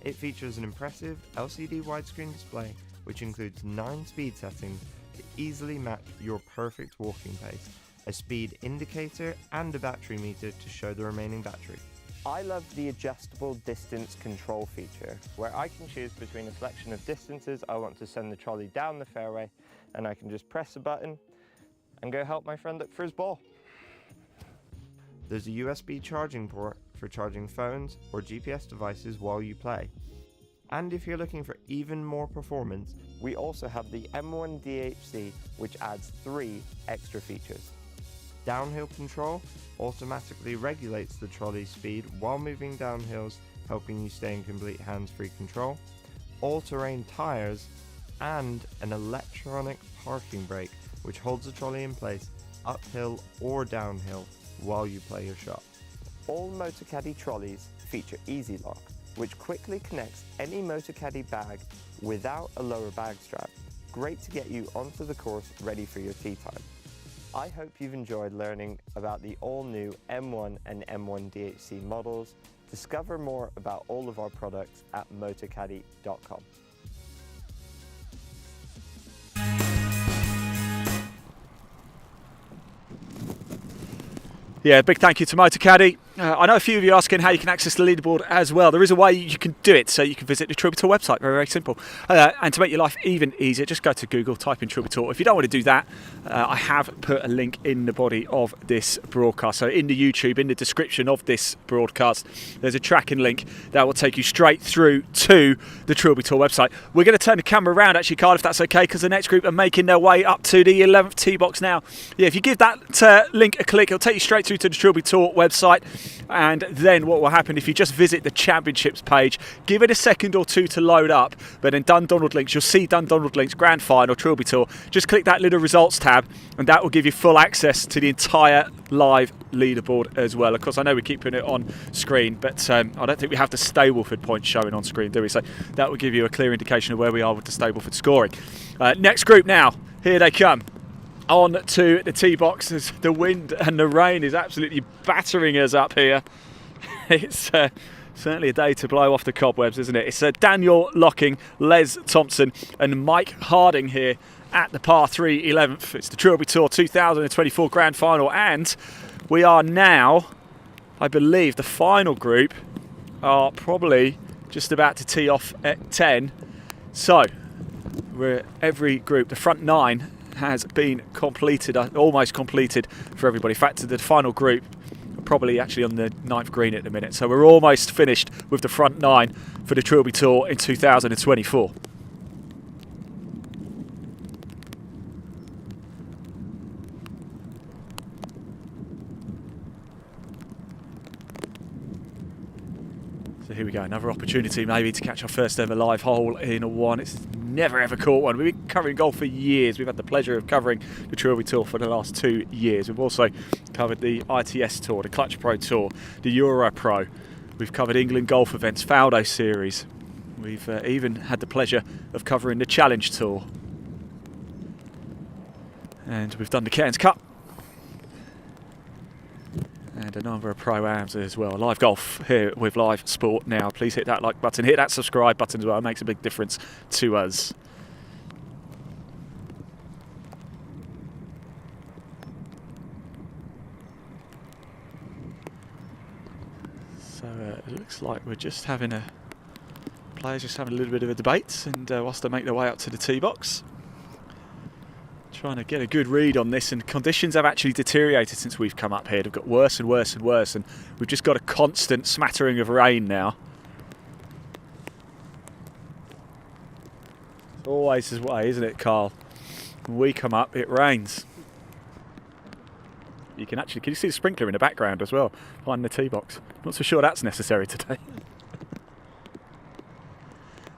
Speaker 6: It features an impressive LCD widescreen display which includes 9 speed settings to easily match your perfect walking pace, a speed indicator and a battery meter to show the remaining battery.
Speaker 21: I love the adjustable distance control feature, where I can choose between a selection of distances I want to send the trolley down the fairway, and I can just press a button and go help my friend look for his ball.
Speaker 6: There's a USB charging port for charging phones or GPS devices while you play. And if you're looking for even more performance,
Speaker 21: we also have the M1 DHC, which adds 3 extra features.
Speaker 6: Downhill control automatically regulates the trolley's speed while moving down hills, helping you stay in complete hands-free control, all-terrain tyres, and an electronic parking brake which holds the trolley in place uphill or downhill while you play your shot.
Speaker 21: All MotoCaddy trolleys feature Easy Lock, which quickly connects any MotoCaddy bag without a lower bag strap. Great to get you onto the course ready for your tee time. I hope you've enjoyed learning about the all-new M1 and M1 DHC models. Discover more about all of our products at motocaddy.com.
Speaker 1: Yeah, big thank you to MotoCaddy. I know a few of you are asking how you can access the leaderboard as well. There is a way you can do it, so you can visit the Trilby Tour website, very, very simple. And to make your life even easier, just go to Google, type in Trilby Tour. If you don't want to do that, I have put a link in the body of this broadcast. So in the YouTube, in the description of this broadcast, there's a tracking link that will take you straight through to the Trilby Tour website. We're going to turn the camera around, actually, Carl, if that's okay, because the next group are making their way up to the 11th tee box now. Yeah, if you give that link a click, it'll take you straight through to the Trilby Tour website. And then what will happen if you just visit the championships page, give it a second or two to load up, but in Dundonald Links you'll see Dundonald Links Grand Final Trilby Tour. Just click that little results tab and that will give you full access to the entire live leaderboard as well. Of course, I know we keep putting it on screen, but I don't think we have the Stableford points showing on screen, do we? So that will give you a clear indication of where we are with the Stableford scoring. Next group now, here they come. On to the tee box as the wind and the rain is absolutely battering us up here. It's certainly a day to blow off the cobwebs, isn't it? It's Daniel Locking, Les Thompson and Mike Harding here at the par 3 11th. It's the Trilby Tour 2024 Grand Final, and we are now, I believe, the final group are probably just about to tee off at 10. So we're every group, the front 9 has been completed, almost completed for everybody. In fact, the final group probably actually on the 9th green at the minute. So we're almost finished with the front 9 for the Trilby Tour in 2024. So here we go, another opportunity maybe to catch our first ever live hole in a one. It's never ever caught one. We've been covering golf for years. We've had the pleasure of covering the Trilby Tour for the last 2 years. We've also covered the ITS Tour, the Clutch Pro Tour, the Euro Pro. We've covered England golf events, Faldo Series. We've even had the pleasure of covering the Challenge Tour. And we've done the Cairns Cup. And a number of pro-ams as well. Live golf here with Live Sport now. Please hit that like button, hit that subscribe button as well. It makes a big difference to us. So it looks like we're just having players just having a little bit of a debate, and whilst they make their way up to the tee box. Trying to get a good read on this, and conditions have actually deteriorated since we've come up here. They've got worse and worse and worse, and we've just got a constant smattering of rain now. It's always this way, isn't it, Carl? When we come up, it rains. Can you see the sprinkler in the background as well, behind the tee box? Not so sure that's necessary today.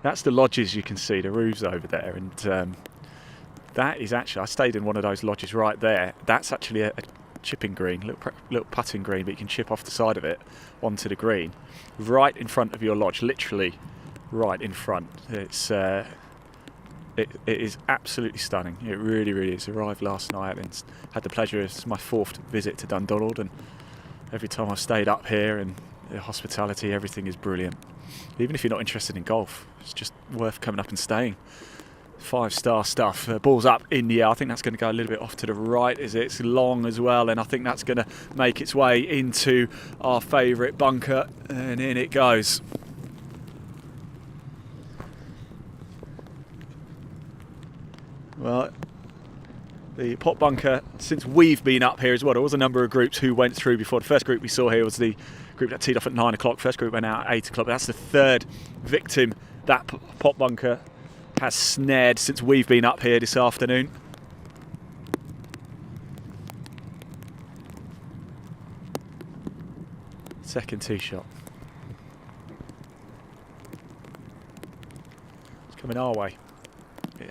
Speaker 1: That's the lodges, you can see, the roofs over there, and that is actually, I stayed in one of those lodges right there. That's actually a chipping green, little putting green, but you can chip off the side of it onto the green, right in front of your lodge, literally right in front. It is absolutely stunning. It really, really is. Arrived last night and had the pleasure. It's my 4th visit to Dundonald, and every time I've stayed up here, and the hospitality, everything is brilliant. Even if you're not interested in golf, it's just worth coming up and staying. 5-star stuff. Ball's up in the air. I think that's going to go a little bit off to the right as it's long as well, and I think that's going to make its way into our favourite bunker, and in it goes. Well, the pot bunker, since we've been up here as well, there was a number of groups who went through before. The first group we saw here was the group that teed off at 9 o'clock. First group went out at 8 o'clock. That's the 3rd victim that pot bunker has snared since we've been up here this afternoon. Second tee shot. It's coming our way.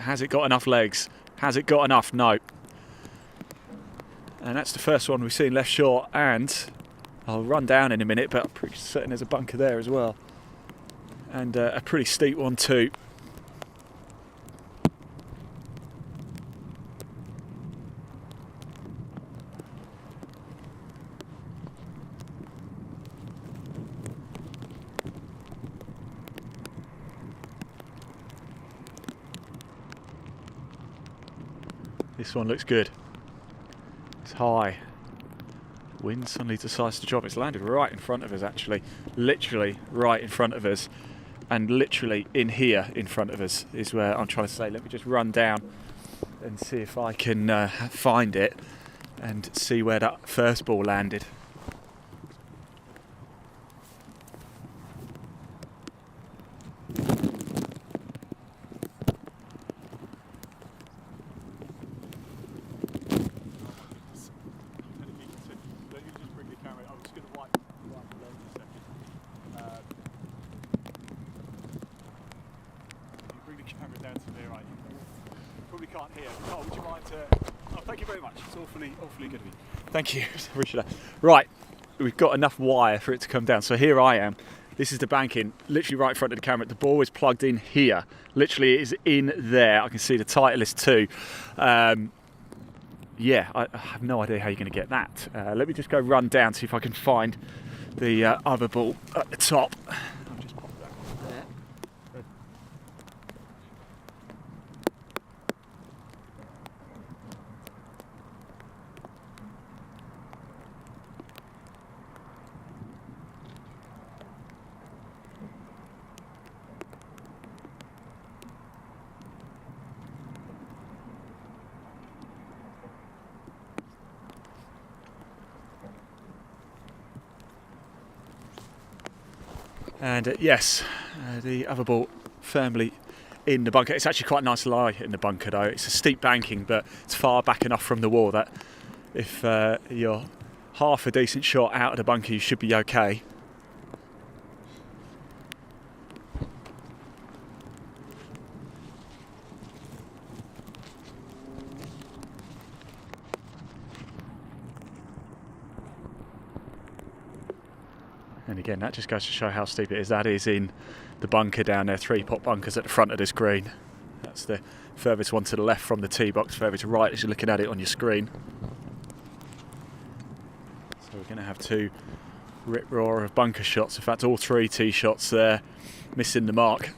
Speaker 1: Has it got enough legs? Has it got enough? No. And that's the first one we've seen left short, and I'll run down in a minute, but I'm pretty certain there's a bunker there as well. And a pretty steep one too. This one looks good. It's high. Wind suddenly decides to drop. It's landed right in front of us, actually. Literally right in front of us. And literally in here in front of us is where I'm trying to say. Let me just run down and see if I can find it and see where that first ball landed. Awfully good of you. Thank you. Appreciate that. Right, we've got enough wire for it to come down. So here I am. This is the banking, literally right in front of the camera. The ball is plugged in here. Literally, it is in there. I can see the Titleist too. Yeah, I have no idea how you're going to get that. Let me just go run down, see if I can find the other ball at the top. I'll just pop that there. And yes, the other ball firmly in the bunker. It's actually quite a nice lie in the bunker though. It's a steep banking, but it's far back enough from the wall that if you're half a decent shot out of the bunker, you should be okay. And again, that just goes to show how steep it is. That is in the bunker down there, 3 pot bunkers at the front of this green. That's the furthest one to the left from the tee box, furthest right as you're looking at it on your screen. So we're going to have 2 rip-roar of bunker shots. In fact, all 3 tee shots there, missing the mark.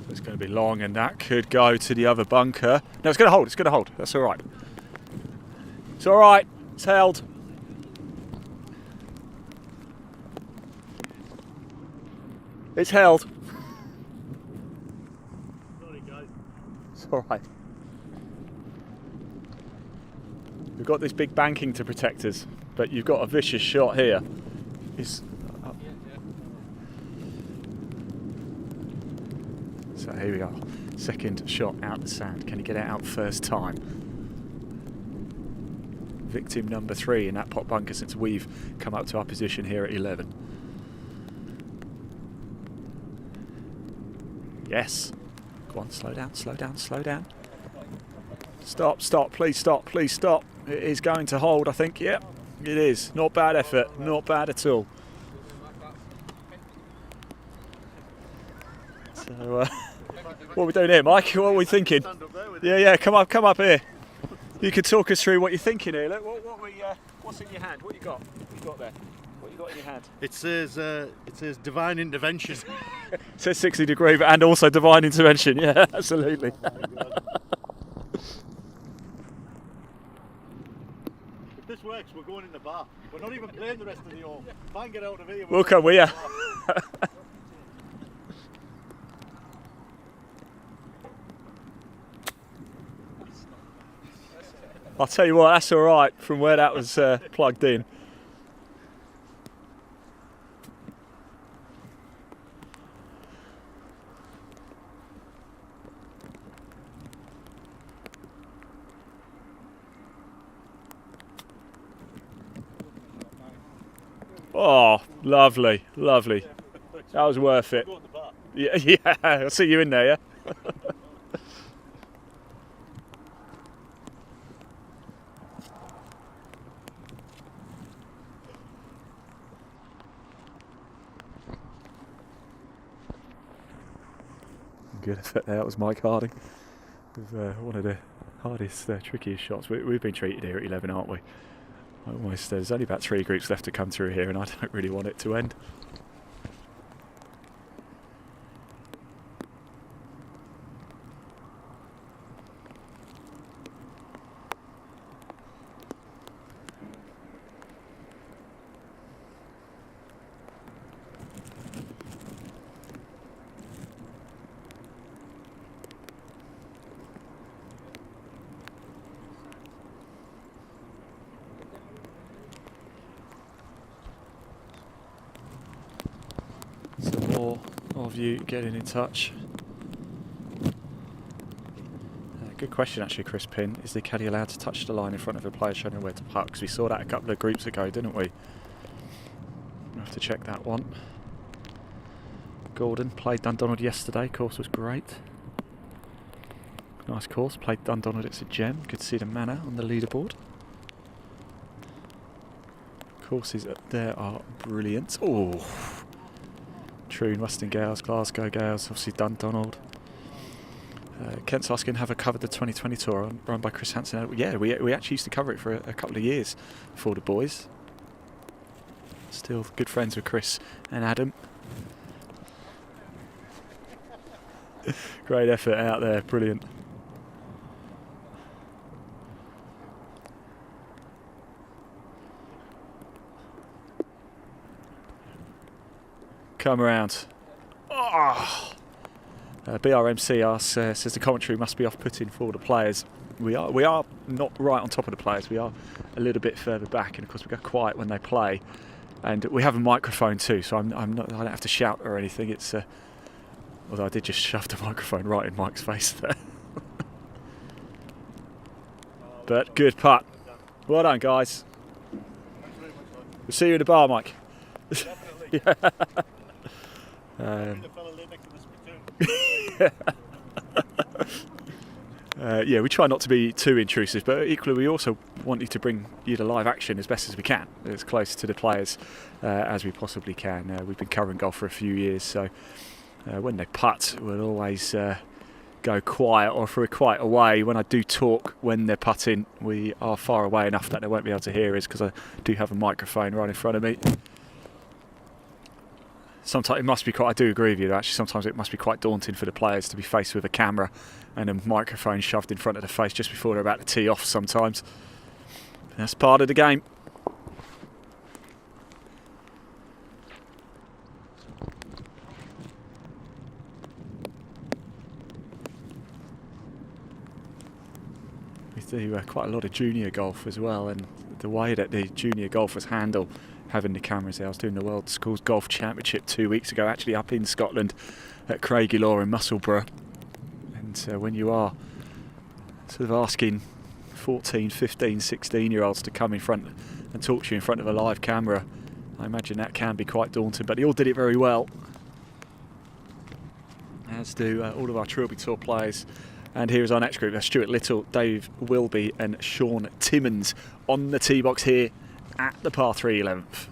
Speaker 1: It's going to be long, and that could go to the other bunker. No, it's going to hold. It's going to hold. That's all right. It's all right. It's held. It's held.
Speaker 16: Sorry, guys.
Speaker 1: It's all right. We've got this big banking to protect us, but you've got a vicious shot here. So here we are. Second shot out the sand. Can he get it out first time? Victim number 3 in that pot bunker since we've come up to our position here at 11. Yes. Go on, slow down, slow down, slow down. Stop, stop, please stop, please stop. It is going to hold, I think. Yep, it is. Not bad effort, not bad at all. So, what are we doing here, Mike? What are we thinking? Yeah, come up here. You can talk us through what you're thinking here. Look, what's in your hand? What you got? What you got there? What you got in your hand?
Speaker 16: It says divine intervention.
Speaker 1: It says 60 degree, and also divine intervention. Yeah, absolutely.
Speaker 16: If this works, we're going in the bar. We're not even playing the rest of the hole. If I can get out of here,
Speaker 1: We'll come, will ya? I'll tell you what, that's all right from where that was plugged in. Oh, lovely, lovely. That was worth it. Yeah, I'll see you in there, yeah? Good effort there, that was Mike Harding with one of the hardest, trickiest shots. We've been treated here at 11, aren't we? Almost, there's only about 3 groups left to come through here, and I don't really want it to end. Some more of you getting in touch. Good question actually, Chris Pinn. Is the caddy allowed to touch the line in front of a player showing him where to putt? Because we saw that a couple of groups ago, didn't we? We'll have to check that one. Gordon played Dundonald yesterday. Course was great. Nice course. Played Dundonald. It's a gem. Good to see the manor on the leaderboard. Courses up there are brilliant. Oh, Troon, Western Gales, Glasgow Gales, obviously Dundonald. Kent's asking, have I covered the 2020 tour run by Chris Hansen? Yeah, we actually used to cover it for a couple of years for the boys. Still good friends with Chris and Adam. Great effort out there, brilliant. Come around. Oh. BRMC asks, says the commentary must be off-putting for the players. We are not right on top of the players. We are a little bit further back, and of course we go quiet when they play. And we have a microphone too, so I don't have to shout or anything. It's although I did just shove the microphone right in Mike's face there. But good putt. Well done, guys. We'll see you in the bar, Mike. Yeah. Yeah, we try not to be too intrusive, but equally we also want you to bring you the live action as best as we can, as close to the players as we possibly can. We've been covering golf for a few years, so when they putt, we'll always go quiet, or if we're quite away, when I do talk when they're putting, we are far away enough that they won't be able to hear us, because I do have a microphone right in front of me. Sometimes it must be quite, I do agree with you, actually sometimes it must be quite daunting for the players to be faced with a camera and a microphone shoved in front of the face just before they're about to tee off sometimes. That's part of the game. We do quite a lot of junior golf as well, and the way that the junior golfers handle having the cameras there. I was doing the World Schools Golf Championship 2 weeks ago, actually up in Scotland at Craigielaw in Musselburgh. And when you are sort of asking 14, 15, 16-year-olds to come in front and talk to you in front of a live camera, I imagine that can be quite daunting, but they all did it very well, as do all of our Trilby Tour players. And here is our next group. That's Stuart Little, Dave Wilby and Sean Timmins on the tee box here at the par 3 11th.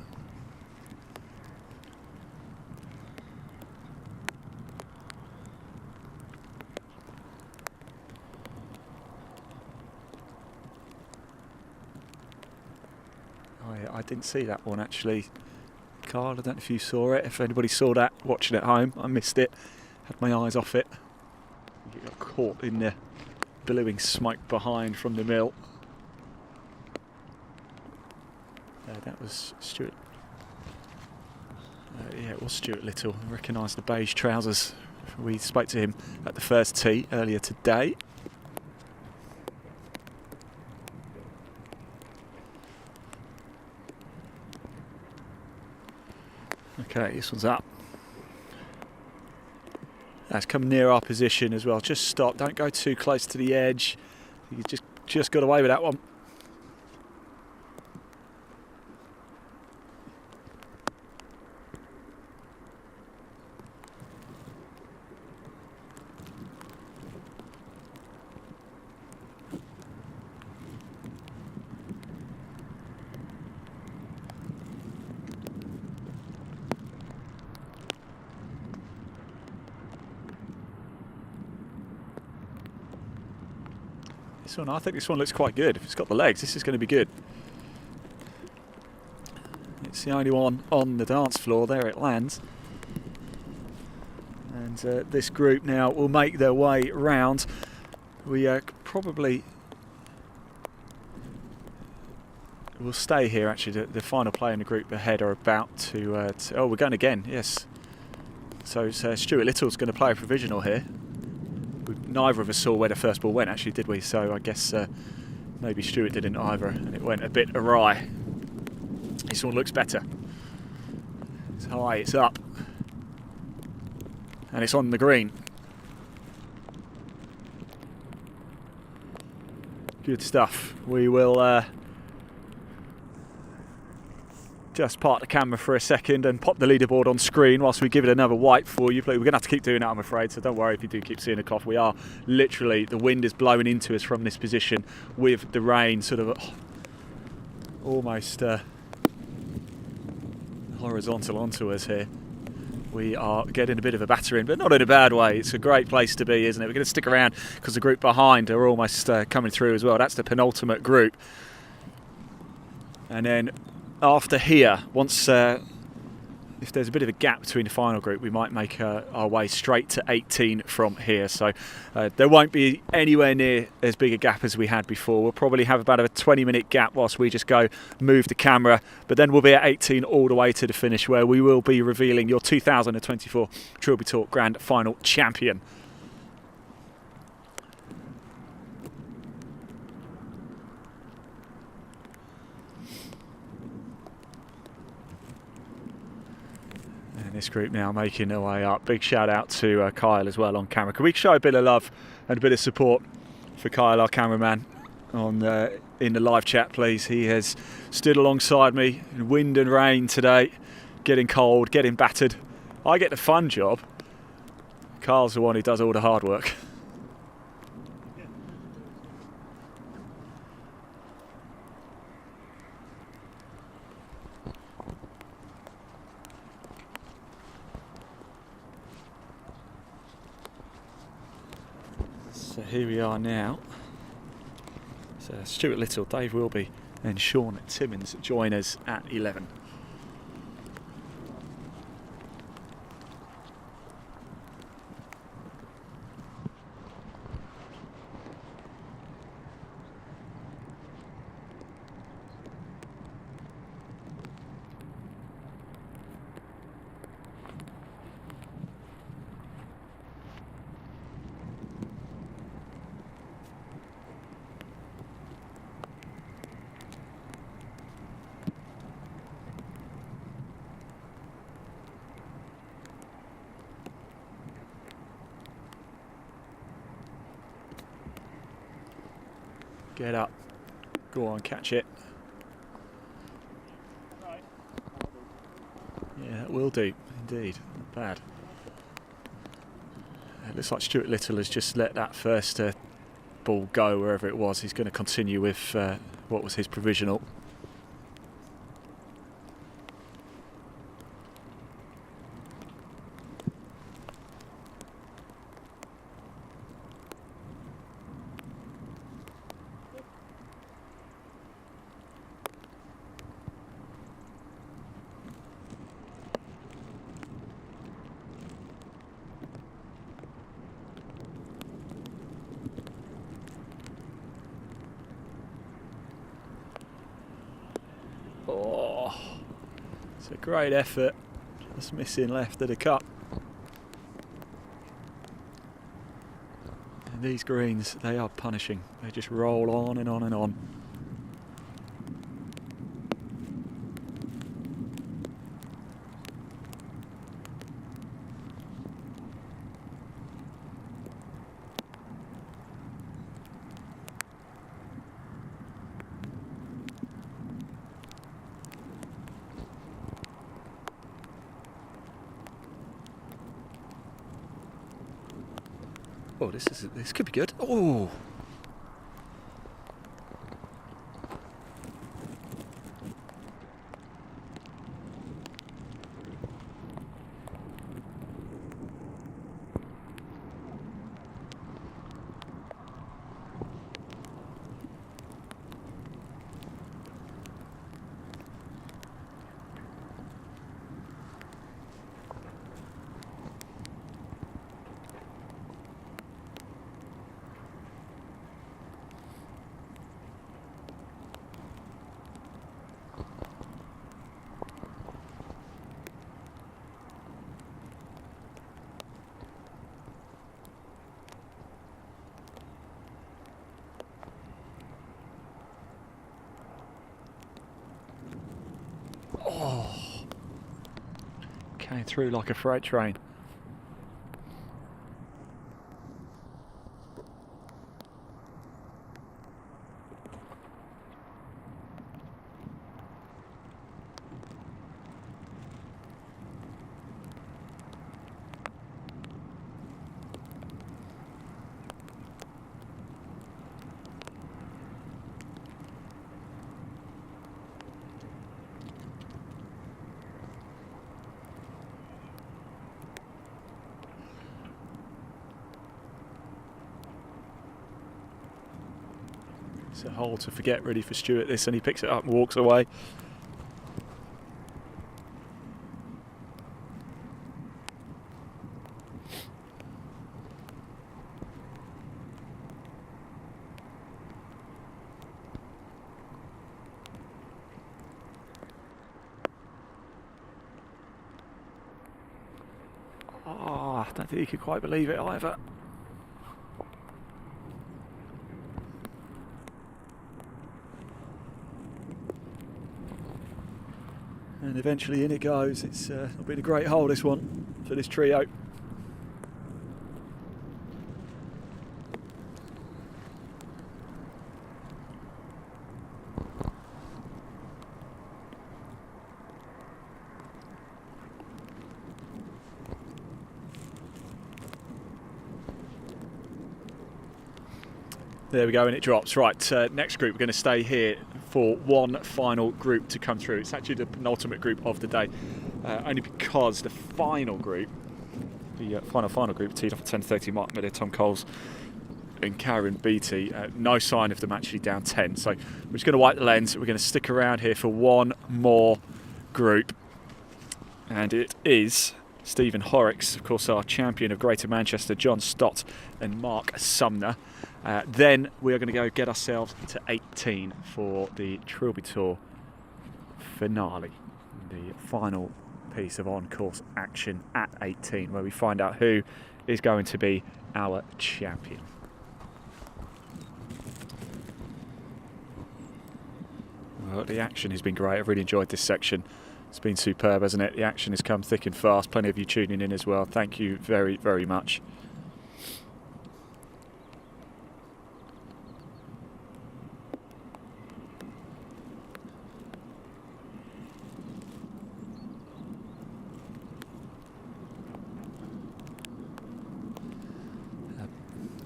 Speaker 1: I didn't see that one actually, Carl. I don't know if you saw it. If anybody saw that watching at home, I missed it. Had my eyes off it. You got caught in the billowing smoke behind from the mill. That was Stuart. Yeah, it was Stuart Little. I recognised the beige trousers. We spoke to him at the first tee earlier today. Okay, this one's up. That's come near our position as well. Just stop. Don't go too close to the edge. You just got away with that one. This one, I think this one looks quite good. If it's got the legs, this is going to be good. It's the only one on the dance floor. There it lands. And this group now will make their way round. We probably will stay here actually. The final player in the group ahead are about to oh, we're going again, yes. So Stuart Little's going to play a provisional here. Neither of us saw where the first ball went actually, did we? So I guess maybe Stuart didn't either, and it went a bit awry. This one looks better. It's high, it's up, and it's on the green. Good stuff. We will just park the camera for a second and pop the leaderboard on screen whilst we give it another wipe for you. We're going to have to keep doing that, I'm afraid, so don't worry if you do keep seeing a cough. We are literally, the wind is blowing into us from this position with the rain sort of almost horizontal onto us here. We are getting a bit of a battering, but not in a bad way. It's a great place to be, isn't it? We're going to stick around because the group behind are almost coming through as well. That's the penultimate group. And then after here, once if there's a bit of a gap between the final group, we might make our way straight to 18 from here. So there won't be anywhere near as big a gap as we had before. We'll probably have about a 20-minute gap whilst we just go move the camera. But then we'll be at 18 all the way to the finish, where we will be revealing your 2024 Trilby Tour Grand Final champion. This group now making their way up. Big shout out to Kyle as well on camera. Can we show a bit of love and a bit of support for Kyle, our cameraman, on in the live chat, please? He has stood alongside me in wind and rain today, getting cold, getting battered. I get the fun job. Kyle's the one who does all the hard work. So here we are now. So Stuart Little, Dave Wilby and Sean Timmins join us at 11. Get up. Go on, catch it. Yeah, that will do, indeed. Not bad. It looks like Stuart Little has just let that first ball go wherever it was. He's going to continue with what was his provisional. Oh, it's a great effort. Just missing left of the cup. And these greens, they are punishing. They just roll on and on and on. Oh, this could be good. Oh. Oh, came through like a freight train. It's a hole to forget really for Stuart this, and he picks it up and walks away. Oh, I don't think he could quite believe it either. And eventually in it goes. It's been a great hole, this one, for this trio. There we go, and it drops. Right, next group, we're going to stay here for one final group to come through. It's actually the penultimate group of the day, only because the final group, the final group, teed off at 10:30, Mark Miller, Tom Coles and Karen Beattie. No sign of them actually down 10, so we're just going to wipe the lens. We're going to stick around here for one more group, and it is Stephen Horrocks, of course, our champion of Greater Manchester, John Stott and Mark Sumner. Then we are going to go get ourselves to 18 for the Trilby Tour finale, the final piece of on-course action at 18, where we find out who is going to be our champion. Well, the action has been great. I've really enjoyed this section. It's been superb, hasn't it? The action has come thick and fast. Plenty of you tuning in as well. Thank you very, very much.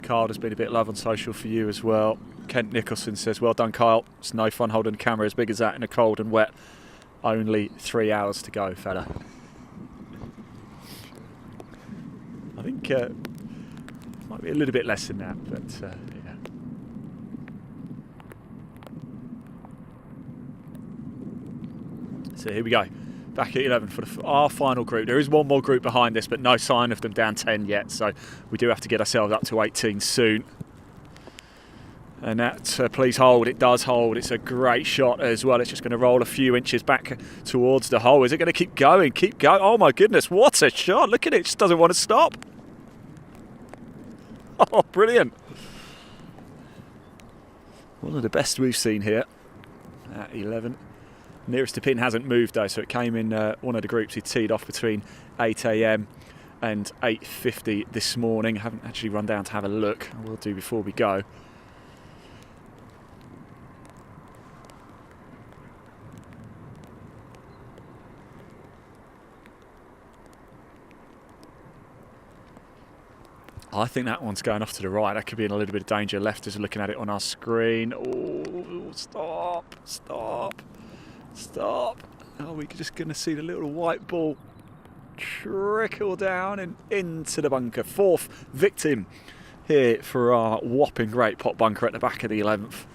Speaker 1: Carl, there's been a bit of love on social for you as well. Kent Nicholson says, well done, Kyle. It's no fun holding a camera as big as that in the cold and wet. Only 3 hours to go, fella. I think might be a little bit less than that, but yeah. So here we go. Back at 11 for our final group. There is one more group behind this, but no sign of them down 10 yet. So we do have to get ourselves up to 18 soon. And that, please hold. It does hold. It's a great shot as well. It's just going to roll a few inches back towards the hole. Is it going to keep going? Keep going. Oh my goodness, what a shot. Look at it. It just doesn't want to stop. Oh, brilliant. One of the best we've seen here at 11. Nearest to pin hasn't moved though, so it came in one of the groups. He teed off between 8 a.m. and 8:50 this morning. I haven't actually run down to have a look. I will do before we go. I think that one's going off to the right. That could be in a little bit of danger. Left as we're looking at it on our screen. Oh, stop, stop, stop. Oh, we're just going to see the little white ball trickle down and into the bunker. Fourth victim here for our whopping great pot bunker at the back of the 11th.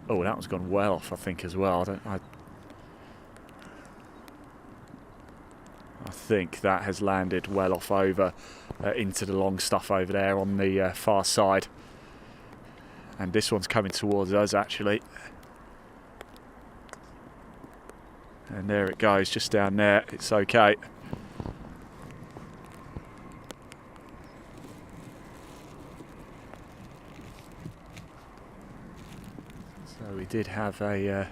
Speaker 1: Oh, that one's gone well off, I think, as well. I think that has landed well off over into the long stuff over there on the far side. And this one's coming towards us, actually. And there it goes, just down there. It's okay. We did have a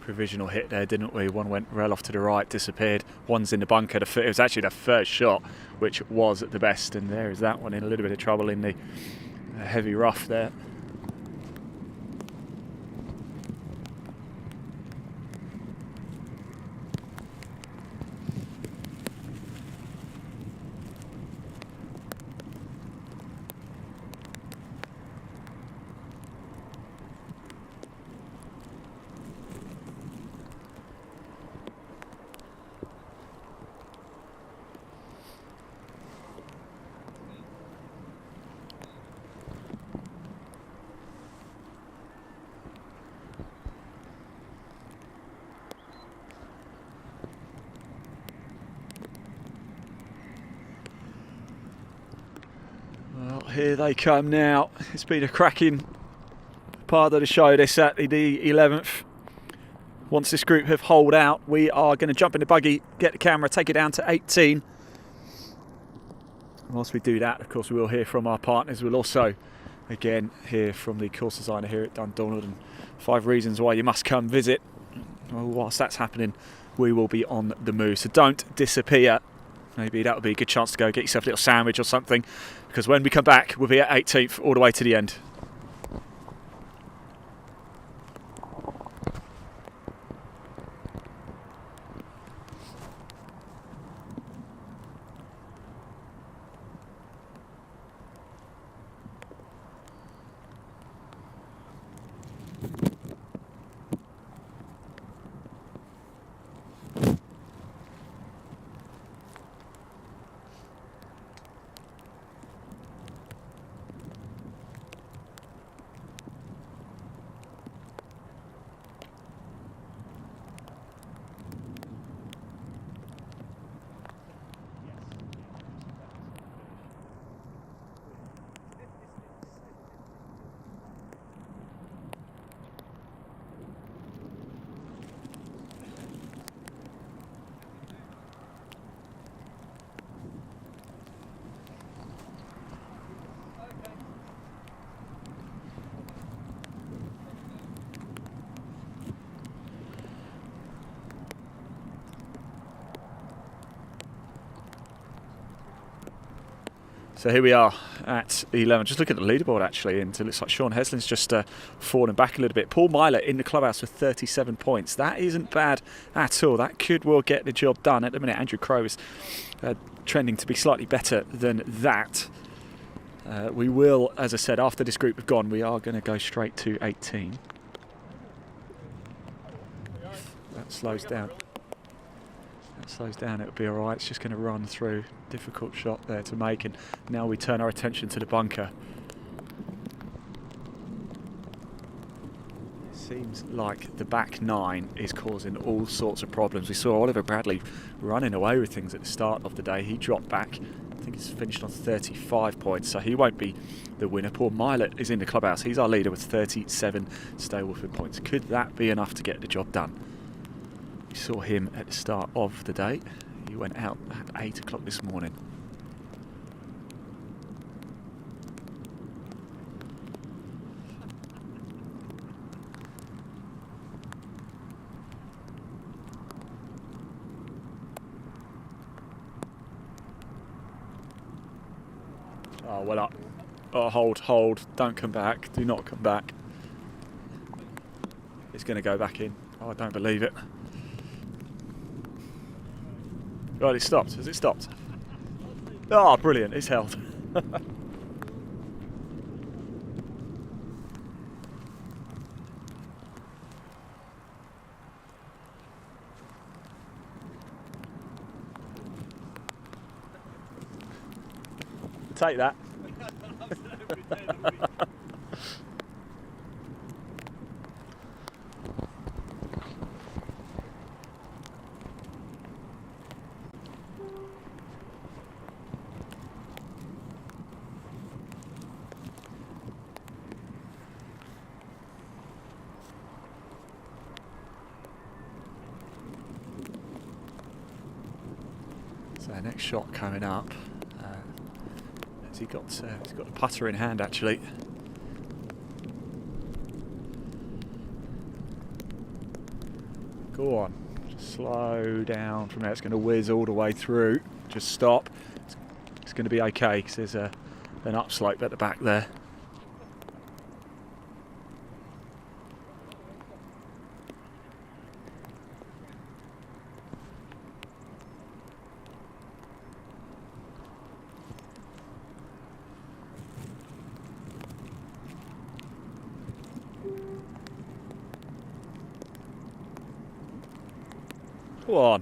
Speaker 1: provisional hit there, didn't we? One went well off to the right, disappeared. One's in the bunker. It was actually the first shot, which was the best. And there is that one in a little bit of trouble in the heavy rough there. Here they come now. It's been a cracking part of the show this at the 11th. Once this group have holed out, we are going to jump in the buggy, get the camera, take it down to 18. Whilst we do that, of course, we will hear from our partners. We'll also, again, hear from the course designer here at Dundonald and 5 reasons why you must come visit. Well, whilst that's happening, we will be on the move. So don't disappear. Maybe that would be a good chance to go get yourself a little sandwich or something, because when we come back, we'll be at 18th all the way to the end. So here we are at 11. Just look at the leaderboard actually, and it looks like Sean Heslin's just fallen back a little bit. Paul Myler in the clubhouse with 37 points. That isn't bad at all. That could well get the job done. At the minute, Andrew Crowe is trending to be slightly better than that. We will, as I said, after this group have gone, we are going to go straight to 18. That slows down. It'll be alright. It's just going to run through. Difficult shot there to make, and now we turn our attention to the bunker. It seems like the back nine is causing all sorts of problems. We saw Oliver Bradley running away with things at the start of the day. He dropped back. I think he's finished on 35 points, so he won't be the winner. Paul Myler is in the clubhouse. He's our leader with 37 Stableford points. Could that be enough to get the job done? We saw him at the start of the day. He went out at 8 o'clock this morning. Oh, well up. Oh, hold. Don't come back. Do not come back. It's going to go back in. Oh, I don't believe it. Right, it stopped. Has it stopped? Oh, brilliant. It's held. Take that. So next shot coming up. He's got the putter in hand actually. Go on, just slow down from there. It's going to whiz all the way through. Just stop. It's going to be okay because there's an upslope at the back there. Go on.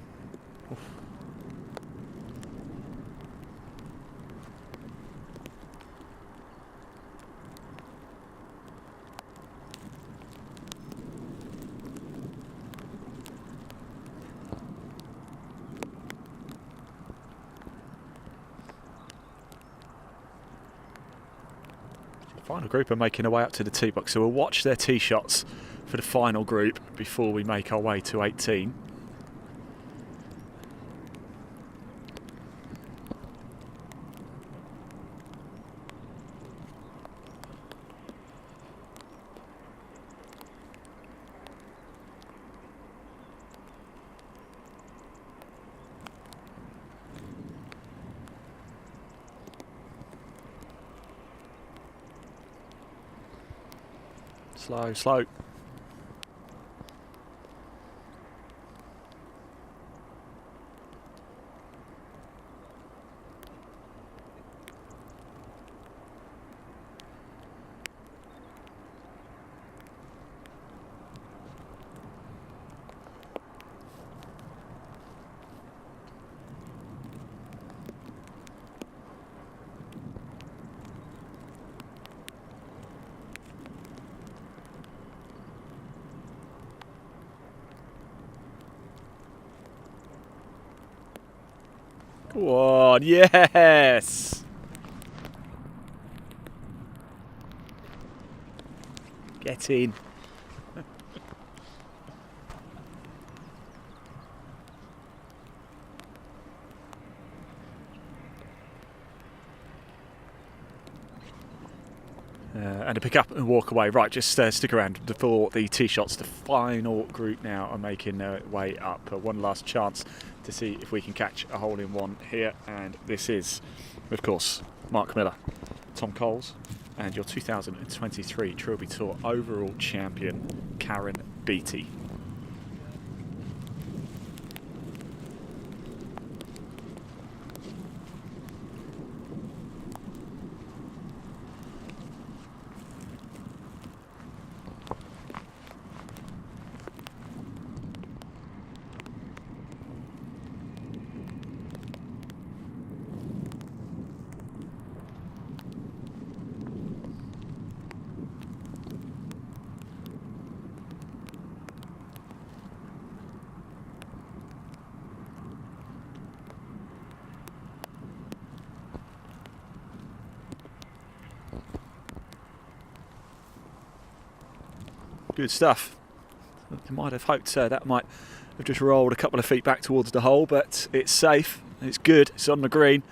Speaker 1: Final group are making their way up to the tee box, so we'll watch their tee shots for the final group before we make our way to 18. Slow. Go on, yes! Get in. And to pick up and walk away. Right, just stick around for the tee shots. The final group now are making their way up. One last chance to see if we can catch a hole in one here, and this is Of course, Mark Miller, Tom Coles, and your 2023 Trilby Tour overall champion, Karen Beattie. Good stuff. You might have hoped that might have just rolled a couple of feet back towards the hole, but it's safe, it's good, it's on the green.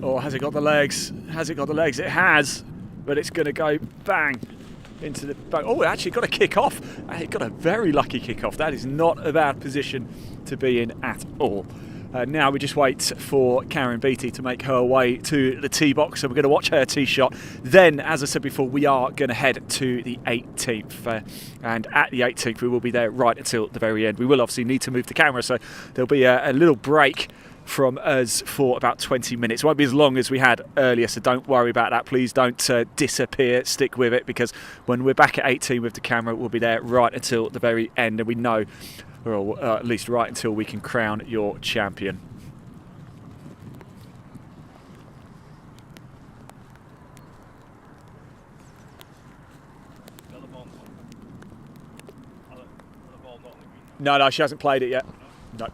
Speaker 1: Oh, has it got the legs? Has it got the legs? It has, but it's going to go bang into the back. Oh, it actually got a kick off. It got a very lucky kick off. That is not a bad position to be in at all. Now we just wait for Karen Beattie to make her way to the tee box, so we're going to watch her tee shot. Then, as I said before, we are going to head to the 18th, and at the 18th we will be there right until the very end. We will obviously need to move the camera, so there'll be a little break from us for about 20 minutes. It won't be as long as we had earlier, so don't worry about that. Please don't disappear, stick with it, because when we're back at 18 with the camera, we'll be there right until the very end, and we know, or at least right until we can crown your champion. No, she hasn't played it yet. No.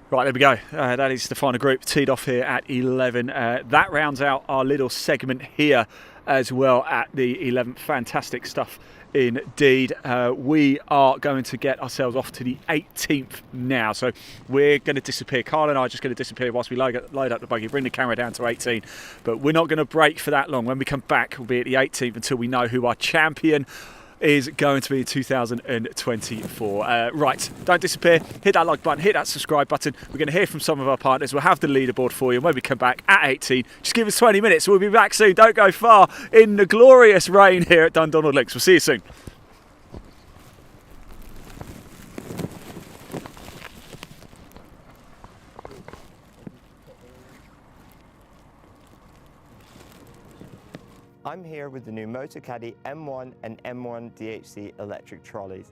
Speaker 1: Right, there we go. That is the final group teed off here at 11. That rounds out our little segment here as well at the 11th. Fantastic stuff indeed. We are going to get ourselves off to the 18th now. So we're going to disappear. Carl and I are just going to disappear whilst we load up the buggy, bring the camera down to 18. But we're not going to break for that long. When we come back, we'll be at the 18th until we know who our champion is going to be in 2024. Right, don't disappear. Hit that like button, hit that subscribe button. We're going to hear from some of our partners. We'll have the leaderboard for you. And when we come back at 18, just give us 20 minutes. We'll be back soon. Don't go far in the glorious rain here at Dundonald Links. We'll see you soon.
Speaker 21: I'm here with the new MotoCaddy M1 and M1 DHC electric trolleys.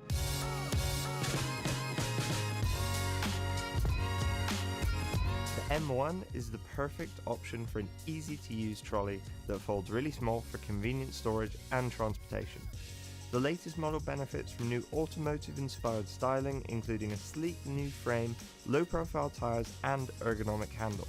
Speaker 21: The M1 is the perfect option for an easy-to-use trolley that folds really small for convenient storage and transportation. The latest model benefits from new automotive-inspired styling, including a sleek new frame, low-profile tyres and ergonomic handle.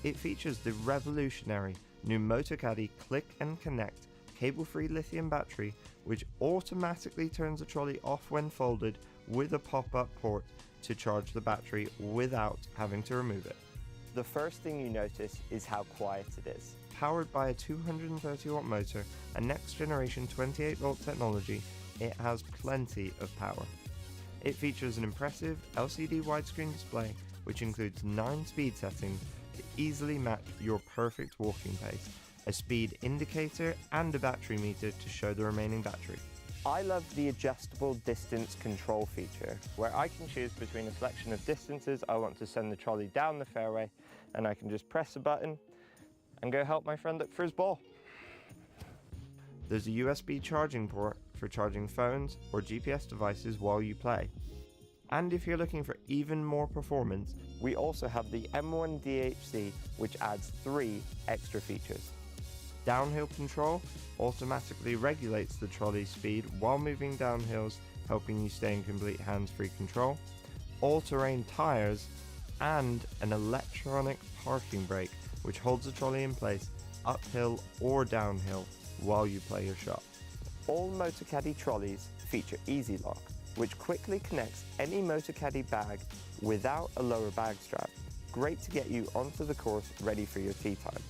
Speaker 21: It features the revolutionary new MotoCaddy Click and Connect cable-free lithium battery, which automatically turns the trolley off when folded with a pop-up port to charge the battery without having to remove it. The first thing you notice is how quiet it is. Powered by a 230 watt motor and next generation 28 volt technology, it has plenty of power.
Speaker 6: It features an impressive LCD widescreen display which includes 9 speed settings to easily match your perfect walking pace, a speed indicator and a battery meter to show the remaining battery.
Speaker 21: I love the adjustable distance control feature, where I can choose between a selection of distances I want to send the trolley down the fairway, and I can just press a button and go help my friend look for his ball.
Speaker 6: There's a USB charging port for charging phones or GPS devices while you play. And if you're looking for even more performance,
Speaker 21: we also have the M1 DHC, which adds 3 extra features.
Speaker 6: Downhill control automatically regulates the trolley speed while moving down hills, helping you stay in complete hands-free control, all-terrain tyres, and an electronic parking brake which holds the trolley in place uphill or downhill while you play your shot.
Speaker 21: All MotoCaddy trolleys feature Easy Lock, which quickly connects any MotoCaddy bag without a lower bag strap. Great to get you onto the course ready for your tee time.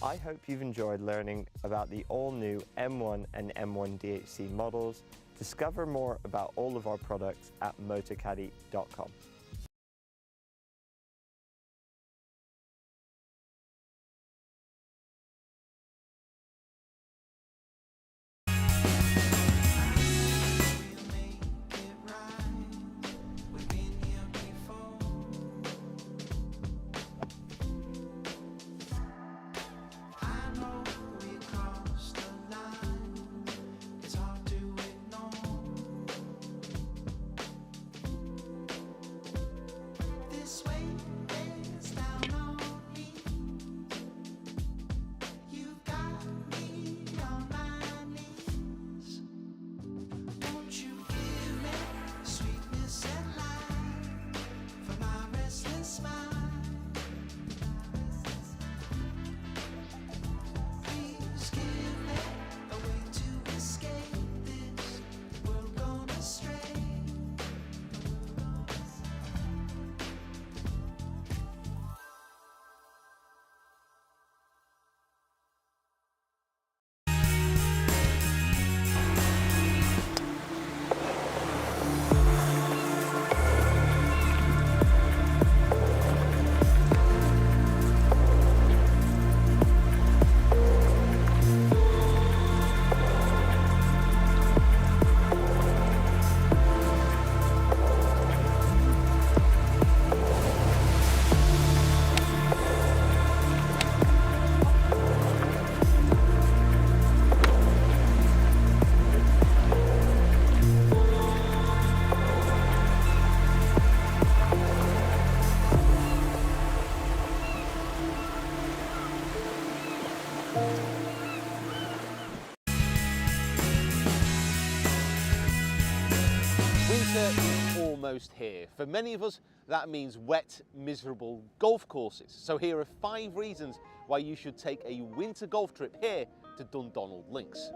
Speaker 21: I hope you've enjoyed learning about the all-new M1 and M1 DHC models. Discover more about all of our products at motocaddy.com.
Speaker 20: Winter is almost here. For many of us, that means wet, miserable golf courses. So here are 5 reasons why you should take a winter golf trip here to Dundonald Links.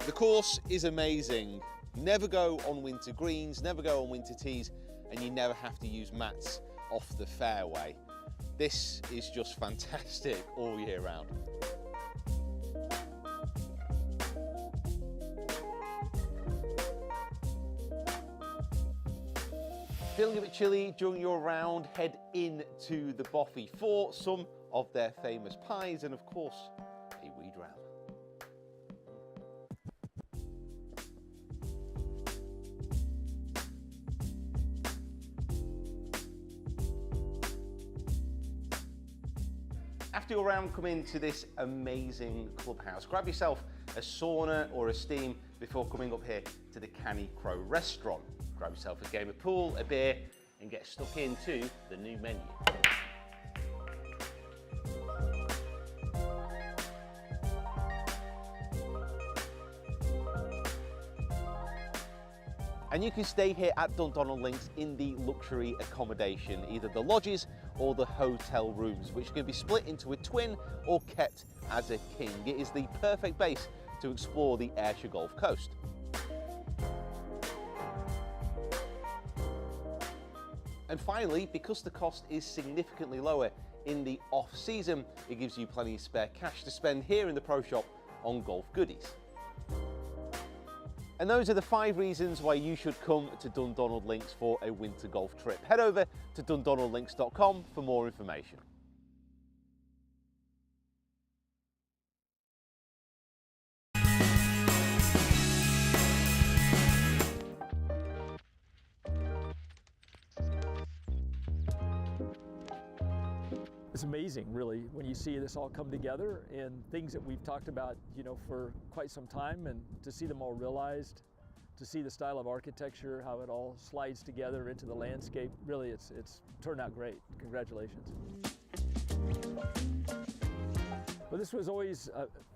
Speaker 20: The course is amazing. Never go on winter greens, never go on winter tees, and you never have to use mats off the fairway. This is just fantastic all year round. Feeling a bit chilly during your round, head into the Boffey for some of their famous pies and of course a weed round. After your round, come into this amazing clubhouse. Grab yourself a sauna or a steam before coming up here to the Canny Crow restaurant. Grab yourself a game of pool, a beer, and get stuck into the new menu. And you can stay here at Dundonald Links in the luxury accommodation, either the lodges or the hotel rooms, which can be split into a twin or kept as a king. It is the perfect base to explore the Ayrshire Gulf Coast. And finally, because the cost is significantly lower in the off-season, it gives you plenty of spare cash to spend here in the Pro Shop on golf goodies. And those are the 5 reasons why you should come to Dundonald Links for a winter golf trip. Head over to dundonaldlinks.com for more information.
Speaker 14: It's amazing, really, when you see this all come together and things that we've talked about, you know, for quite some time, and to see them all realized, to see the style of architecture, how it all slides together into the landscape. Really, it's turned out great. Congratulations. Well, this was always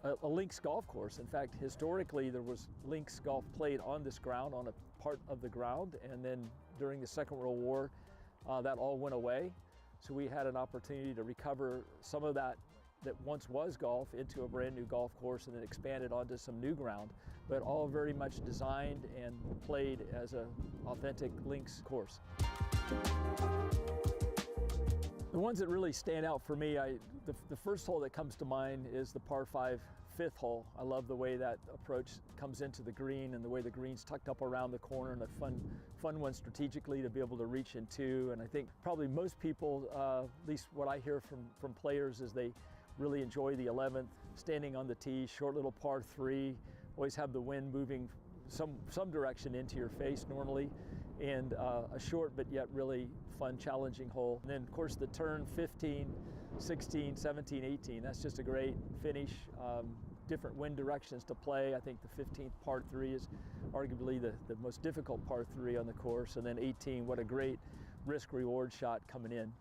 Speaker 14: a links golf course. In fact, historically, there was links golf played on this ground, on a part of the ground, and then during the Second World War, that all went away. So we had an opportunity to recover some of that once was golf into a brand new golf course and then expanded onto some new ground, but all very much designed and played as an authentic links course. The ones that really stand out for me, the first hole that comes to mind is the par 5 5th hole. I love the way that approach comes into the green and the way the green's tucked up around the corner, and a fun one strategically to be able to reach into. And I think probably most people, at least what I hear from players, is they really enjoy the 11th, standing on the tee, short little par 3, always have the wind moving some direction into your face normally, and a short but yet really fun, challenging hole. And then of course the turn 15, 16, 17, 18, that's just a great finish. Different wind directions to play. I think the 15th par 3 is arguably the most difficult par 3 on the course. And then 18, what a great risk-reward shot coming in.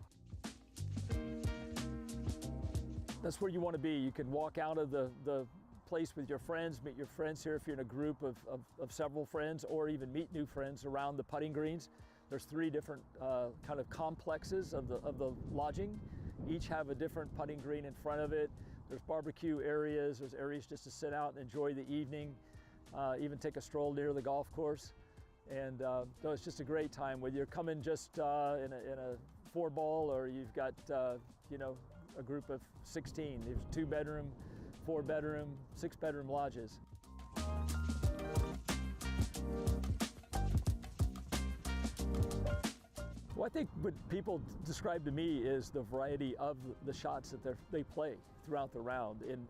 Speaker 14: That's where you want to be. You can walk out of the place with your friends, meet your friends here if you're in a group of several friends, or even meet new friends around the putting greens. There's 3 different kind of complexes of the lodging. Each have a different putting green in front of it. There's barbecue areas, there's areas just to sit out and enjoy the evening, even take a stroll near the golf course. And so it's just a great time, whether you're coming just in a 4-ball or you've got you know, a group of 16. There's 2-bedroom, 4-bedroom, 6-bedroom lodges. Well, I think what people describe to me is the variety of the shots that they play throughout the round, and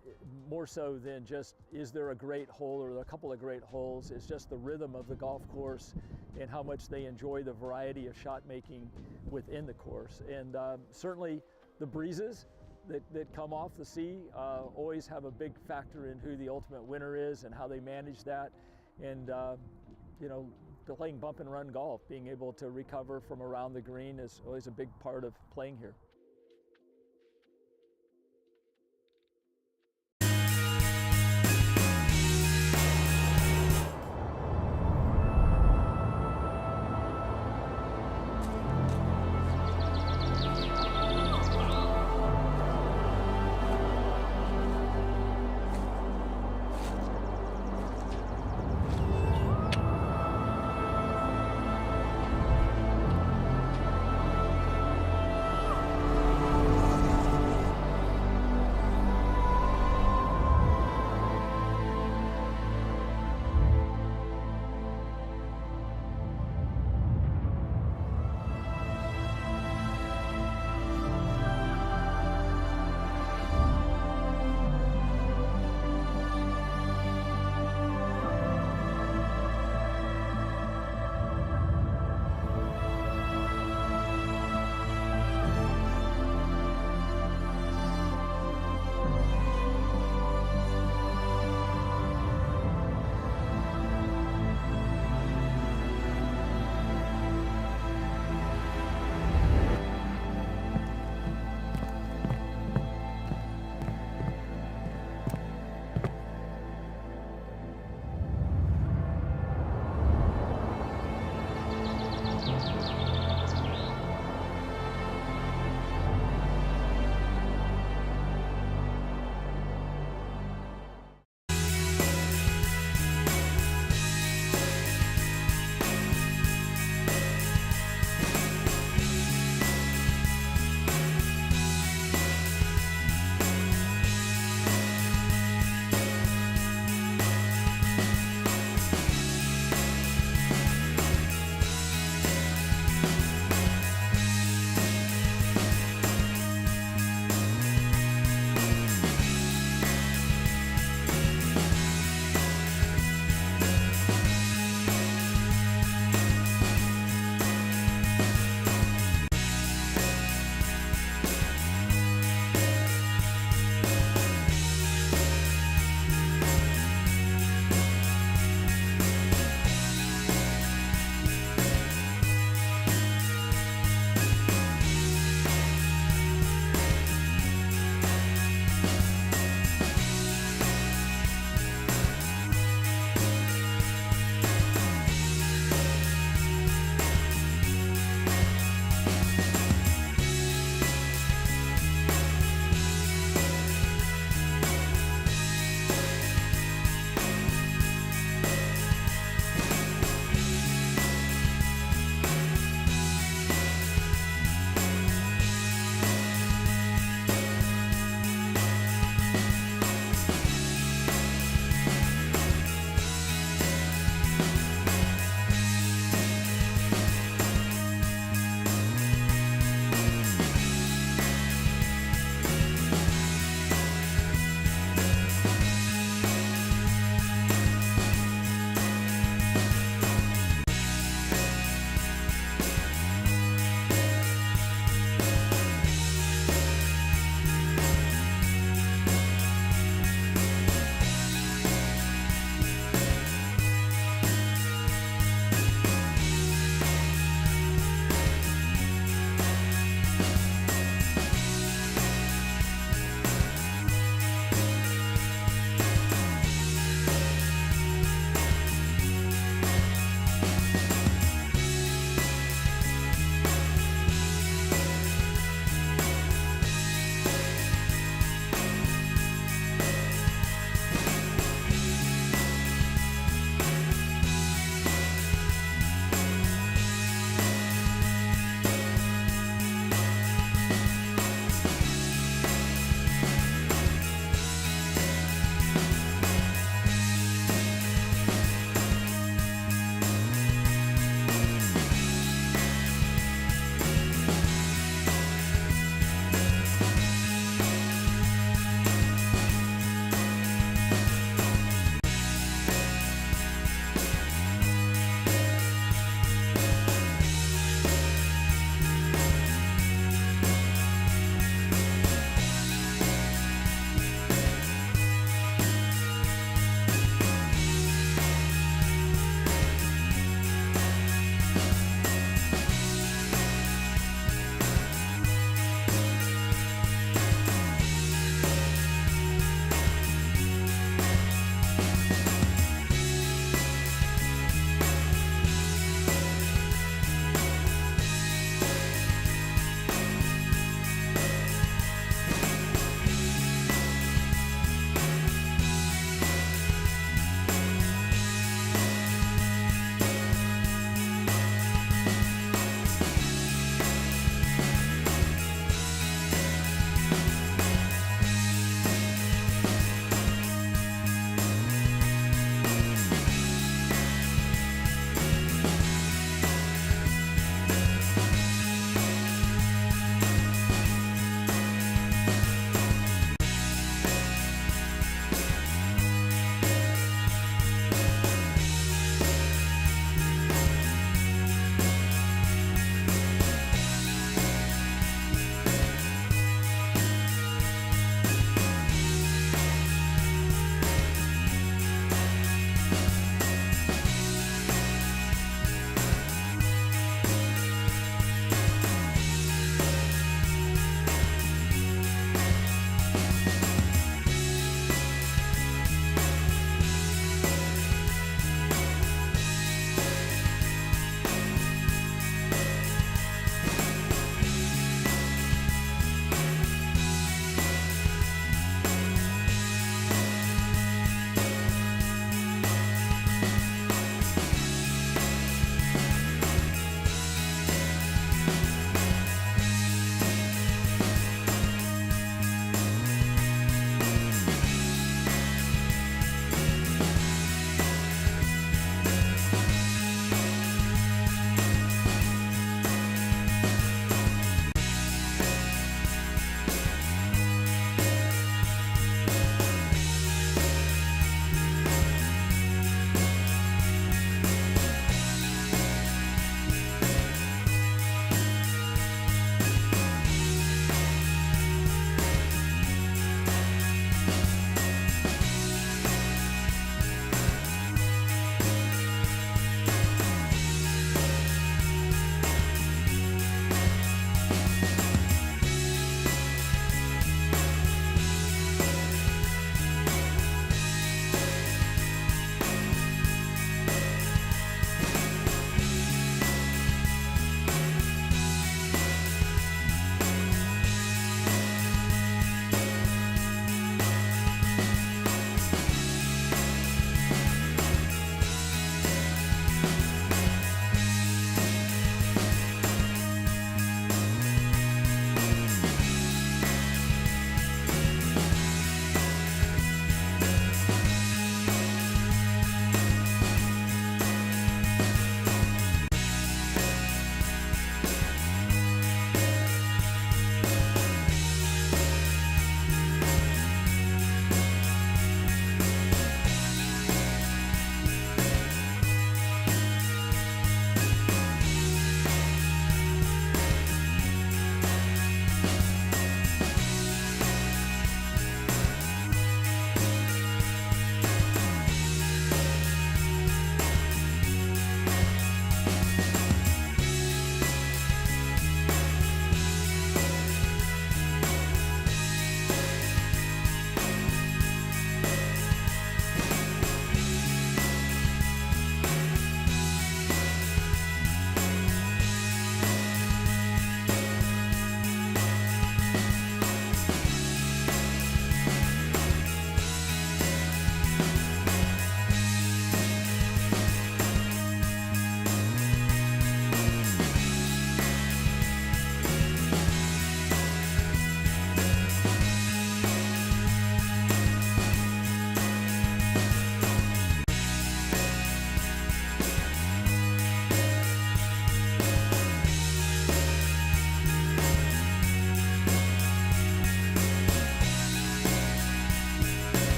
Speaker 14: more so than just is there a great hole or a couple of great holes. It's just the rhythm of the golf course and how much they enjoy the variety of shot making within the course. And certainly the breezes that come off the sea always have a big factor in who the ultimate winner is and how they manage that. And you know, playing bump and run golf, being able to recover from around the green is always a big part of playing here.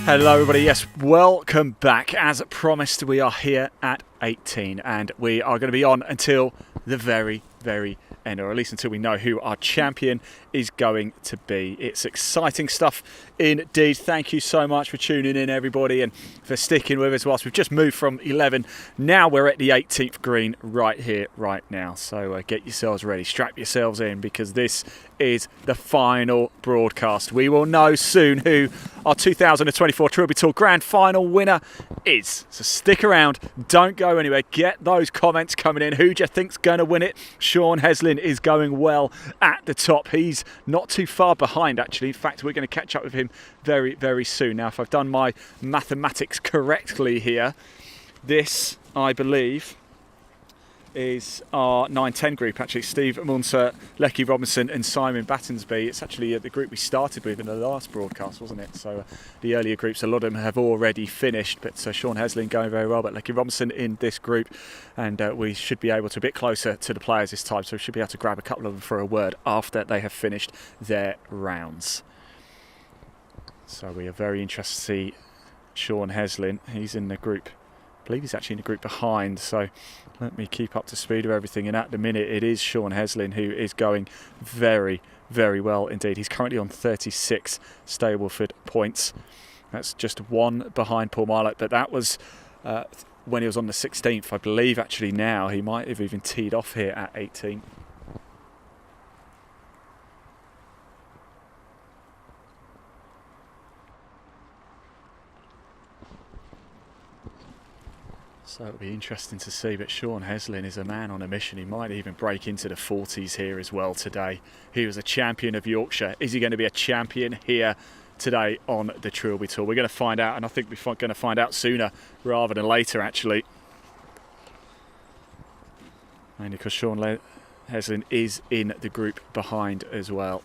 Speaker 1: Hello everybody, yes, welcome back. As promised, we are here at 18 and we are going to be on until the very end, or at least until we know who our champion is going to be. It's exciting stuff indeed. Thank you so much for tuning in, everybody, and for sticking with us whilst we've just moved from 11. Now we're at the 18th green right here, right now. So get yourselves ready, strap yourselves in, because this is the final broadcast. We will know soon who our 2024 Trilby Tour Grand Final winner is. So stick around, don't go anywhere. Get those comments coming in. Who do you think's going to win it? Sean Heslin is going well at the top. He's not too far behind, actually. In fact, we're going to catch up with him very soon. Now, if I've done my mathematics correctly here, this, I believe, is our 9-10 group, actually. Steve Munzer, Lecky Robinson and Simon Battensby. It's actually the group we started with in the last broadcast, wasn't it? So the earlier groups, a lot of them have already finished, but Sean Heslin going very well, but Lecky Robinson in this group, and we should be able to, a bit closer to the players this time, so we should be able to grab a couple of them for a word after they have finished their rounds. So we are very interested to see Sean Heslin. He's in the group, I believe he's actually in the group behind, so let me keep up to speed with everything. And at the minute, it is Sean Heslin who is going very well indeed. He's currently on 36 Stableford points. That's just one behind Paul Marlock, but that was when he was on the 16th. I believe actually now he might have even teed off here at 18. So it'll be interesting to see, but Sean Heslin is a man on a mission. He might even break into the 40s here as well today. He was a champion of Yorkshire. Is he going to be a champion here today on the Trilby Tour? We're going to find out, and I think we're going to find out sooner rather than later, actually. Mainly because Sean Heslin is in the group behind as well.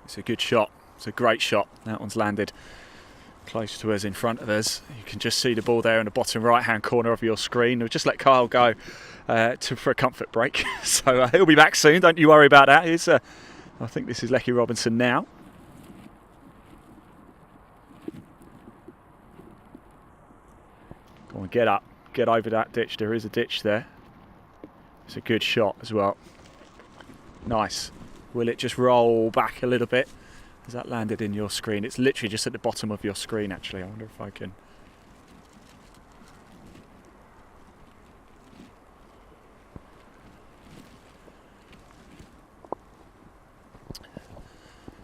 Speaker 1: It's a good shot. It's a great shot. That one's landed close to us, in front of us. You can just see the ball there in the bottom right-hand corner of your screen. We'll just let Kyle go for a comfort break. So he'll be back soon. Don't you worry about that. I think this is Lecky Robinson now. Go on, get up. Get over that ditch. There is a ditch there. It's a good shot as well. Nice. Will it just roll back a little bit? Has that landed in your screen? It's literally just at the bottom of your screen, actually. I wonder if I can...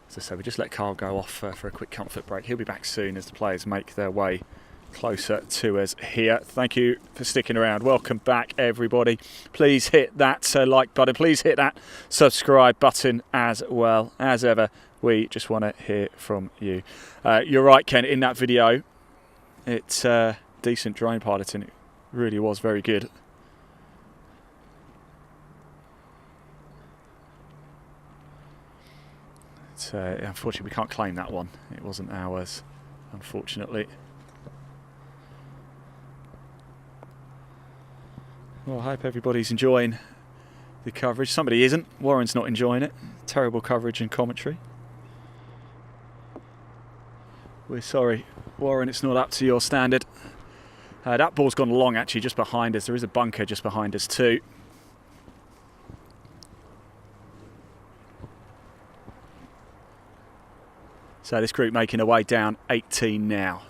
Speaker 1: As I say, we just let Carl go off for a quick comfort break. He'll be back soon as the players make their way closer to us here. Thank you for sticking around. Welcome back, everybody. Please hit that like button. Please hit that subscribe button as well. As ever, we just want to hear from you. You're right, Ken, in that video, it's decent drone piloting. It really was very good. Unfortunately, we can't claim that one. It wasn't ours, unfortunately. Well, I hope everybody's enjoying the coverage. Somebody isn't. Warren's not enjoying it. Terrible coverage and commentary. We're sorry, Warren, it's not up to your standard. That ball's gone long, actually, just behind us. There is a bunker just behind us too. So this group making their way down 18 now.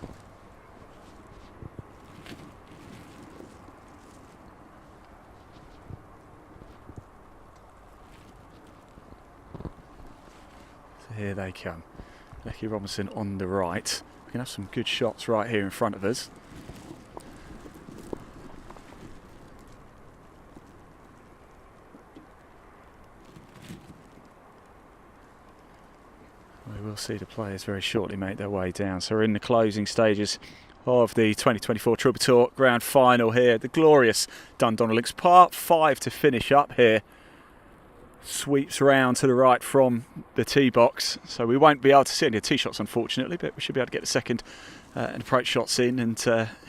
Speaker 1: So here they come. Lecky Robinson on the right. We can have some good shots right here in front of us. We will see the players very shortly make their way down. So we're in the closing stages of the 2024 Trilby Tour Grand Final here. The glorious Dundonald Links, part 5 to finish up here. Sweeps round to the right from the tee box, so we won't be able to see any tee shots, unfortunately, but we should be able to get the second and approach shots in, and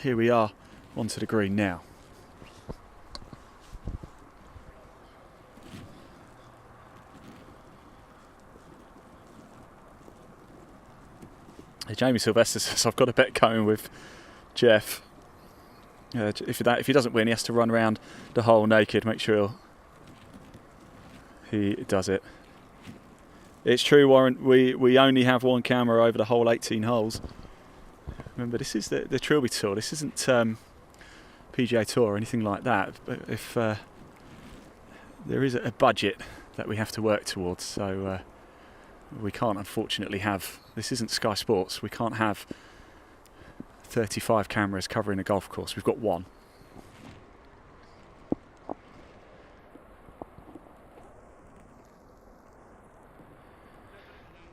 Speaker 1: here we are onto the green now. Jamie Sylvester says I've got a bet going with Jeff. If he doesn't win, he has to run around the hole naked. Make sure he does it. It's true, Warren. We only have one camera over the whole 18 holes. Remember, this is the Trilby Tour. This isn't PGA Tour or anything like that. But if there is a budget that we have to work towards, so we can't unfortunately have. This isn't Sky Sports. We can't have 35 cameras covering a golf course. We've got one.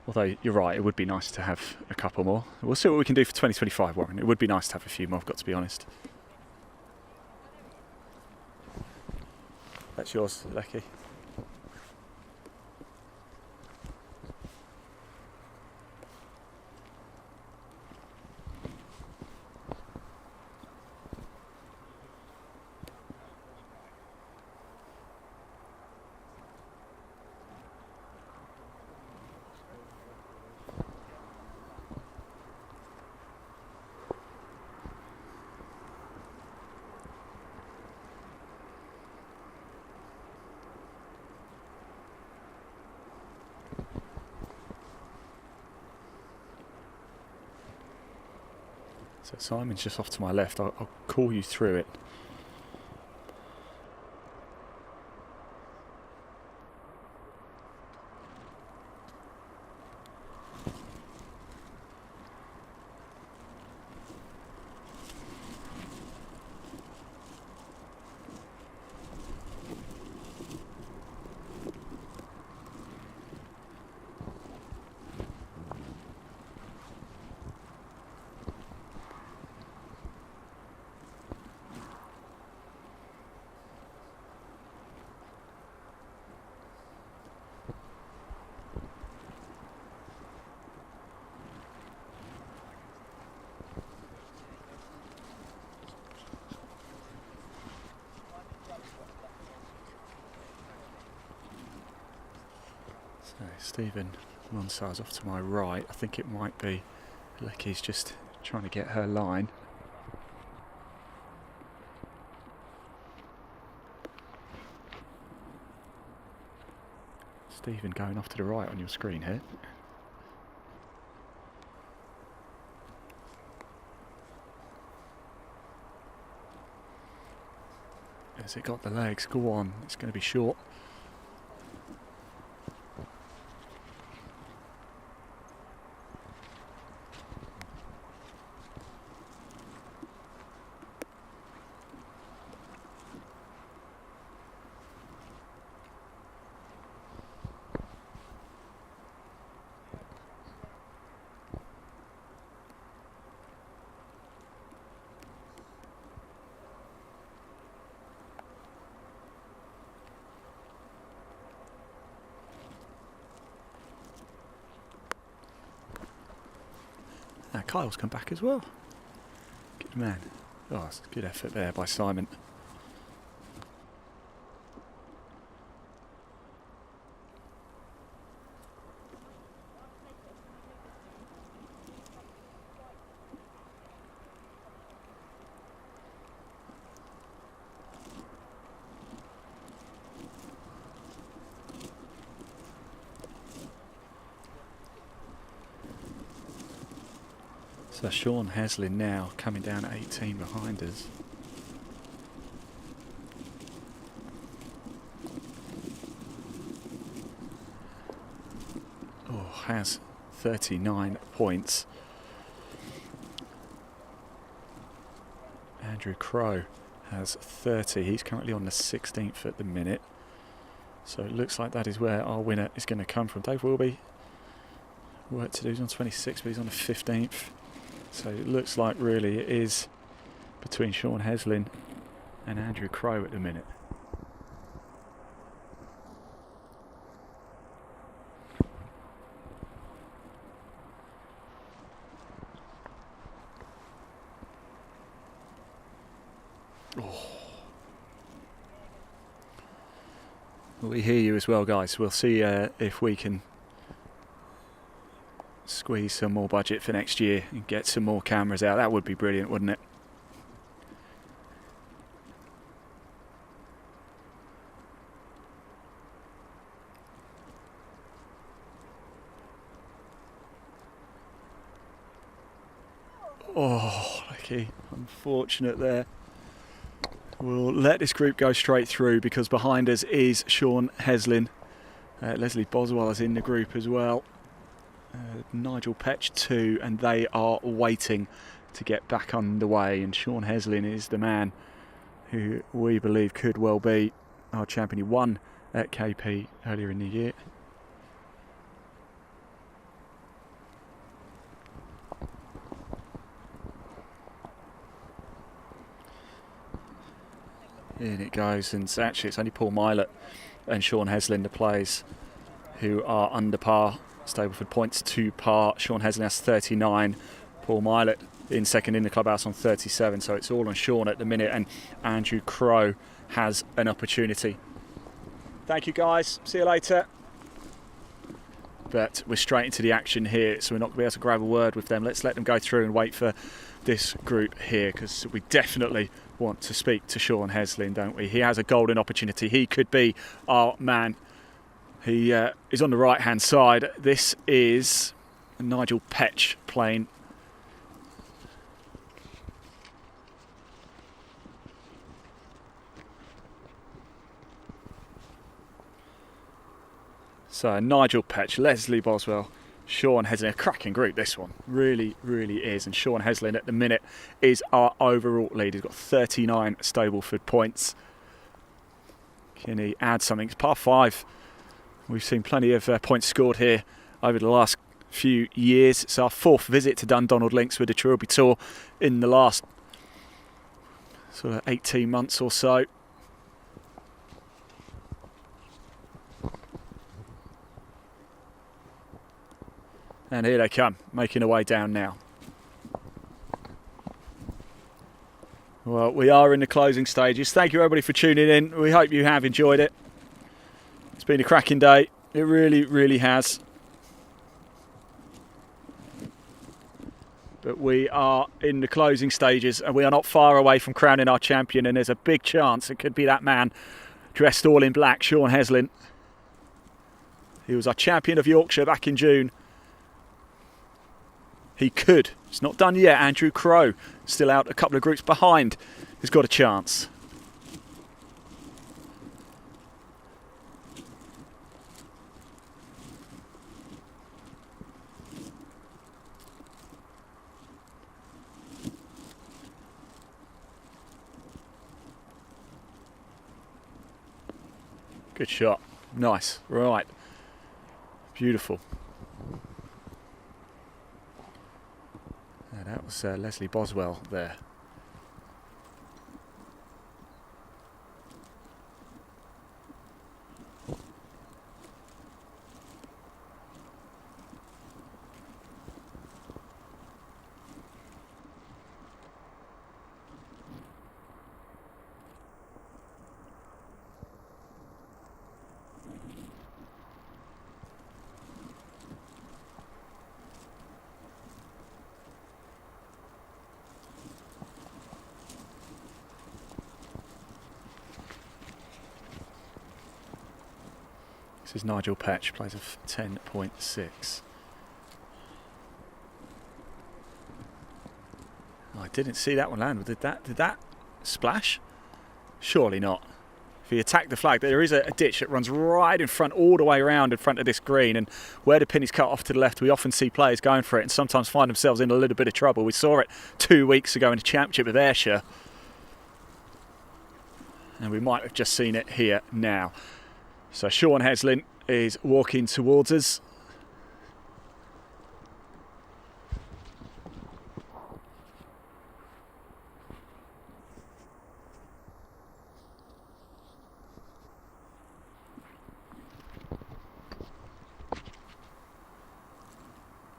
Speaker 1: Although you're right, it would be nice to have a couple more. We'll see what we can do for 2025, Warren. It would be nice to have a few more, I've got to be honest. That's yours, Lecky. So Simon's just off to my left. I'll call you through it. So Stephen Monsar's off to my right. I think it might be Lecky's just trying to get her line. Stephen going off to the right on your screen here. Has it got the legs? Go on, it's going to be short. Kyle's come back as well. Good man. Oh, it's a good effort there by Simon. So Sean Haslin now coming down at 18 behind us. Oh, has 39 points. Andrew Crow has 30. He's currently on the 16th at the minute. So it looks like that is where our winner is going to come from. Dave Wilby, work to do. He's on 26, but he's on the 15th. So it looks like really it is between Sean Haslin and Andrew Crow at the minute. Oh. We hear you as well, guys. We'll see if we can squeeze some more budget for next year and get some more cameras out. That would be brilliant, wouldn't it? Oh, lucky. Unfortunate there. We'll let this group go straight through because behind us is Sean Heslin. Leslie Boswell is in the group as well. Nigel Petch too, and they are waiting to get back underway. And Sean Heslin is the man who we believe could well be our champion. He won at KP earlier in the year. In it goes, and actually it's only Paul Milet and Sean Heslin, the players who are under par. Stableford points to par. Sean Heslin has 39. Paul Milet in second in the clubhouse on 37. So it's all on Sean at the minute, and Andrew Crowe has an opportunity. Thank you guys. See you later. But we're straight into the action here, so we're not going to be able to grab a word with them. Let's let them go through and wait for this group here, because we definitely want to speak to Sean Heslin, don't we? He has a golden opportunity. He could be our man. He is on the right hand side. This is Nigel Petch playing. So Nigel Petch, Leslie Boswell, Sean Heslin. A cracking group, this one. Really, really is. And Sean Heslin at the minute is our overall lead. He's got 39 Stableford points. Can he add something? It's par 5. We've seen plenty of points scored here over the last few years. It's our 4th visit to Dundonald Links with the Trilby Tour in the last sort of 18 months or so. And here they come, making their way down now. Well, we are in the closing stages. Thank you everybody for tuning in. We hope you have enjoyed it. It's been a cracking day. It really, really has. But we are in the closing stages and we are not far away from crowning our champion, and there's a big chance it could be that man dressed all in black, Sean Heslin. He was our champion of Yorkshire back in June. He could. It's not done yet. Andrew Crowe, still out a couple of groups behind, has got a chance. Good shot. Nice. Right. Beautiful. That was Leslie Boswell there. This is Nigel Petch, plays a 10.6. Oh, I didn't see that one land. Did that splash? Surely not. If he attacked the flag, there is a ditch that runs right in front, all the way around in front of this green, and where the pin is cut off to the left, we often see players going for it and sometimes find themselves in a little bit of trouble. We saw it 2 weeks ago in the Championship with Ayrshire, and we might have just seen it here now. So Sean Heslin is walking towards us.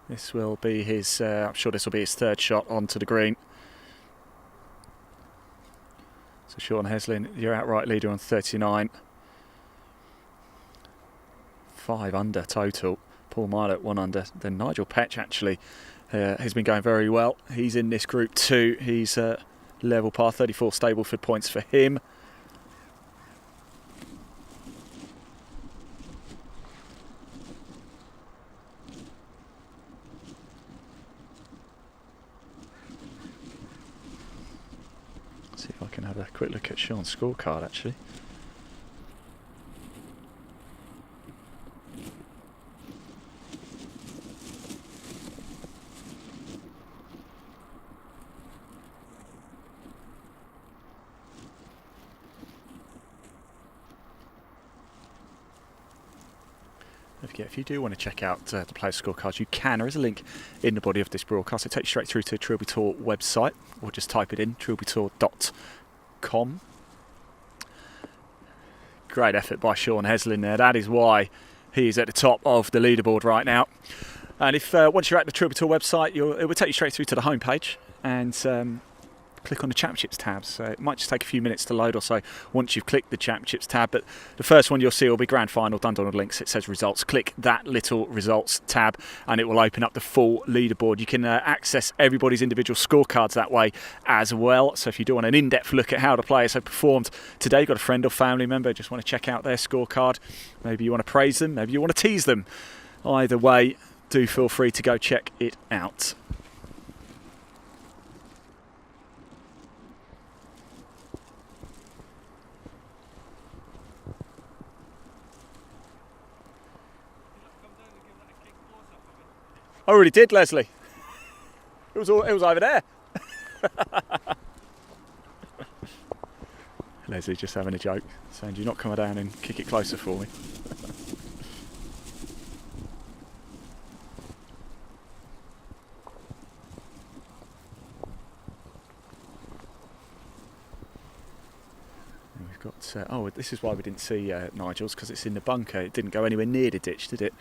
Speaker 1: This will be his, I'm sure this will be his 3rd shot onto the green. So Sean Heslin, your outright leader on 39. 5 under total. Paul Milot 1 under. Then Nigel Petch actually has been going very well. He's in this group too. He's level par 34 Stableford points for him. Let's see if I can have a quick look at Sean's scorecard actually. If you do want to check out the player scorecards, you can. There is a link in the body of this broadcast. It takes you straight through to the Trilby Tour website, or just type it in, trilbytour.com. Great effort by Sean Heslin there. That is why he is at the top of the leaderboard right now. And if once you're at the Trilby Tour website, it will take you straight through to the homepage and click on the Championships tab. So it might just take a few minutes to load or so once you've clicked the Championships tab. But the first one you'll see will be Grand Final, Dundonald Links. It says results. Click that little results tab and it will open up the full leaderboard. You can access everybody's individual scorecards that way as well. So if you do want an in-depth look at how the players have performed today, you've got a friend or family member, just want to check out their scorecard. Maybe you want to praise them, maybe you want to tease them. Either way, do feel free to go check it out. I already did, Leslie. It was over there. Leslie just having a joke, saying, "Do you not come down and kick it closer for me?" We've got. Oh, this is why we didn't see Nigel's, because it's in the bunker. It didn't go anywhere near the ditch, did it?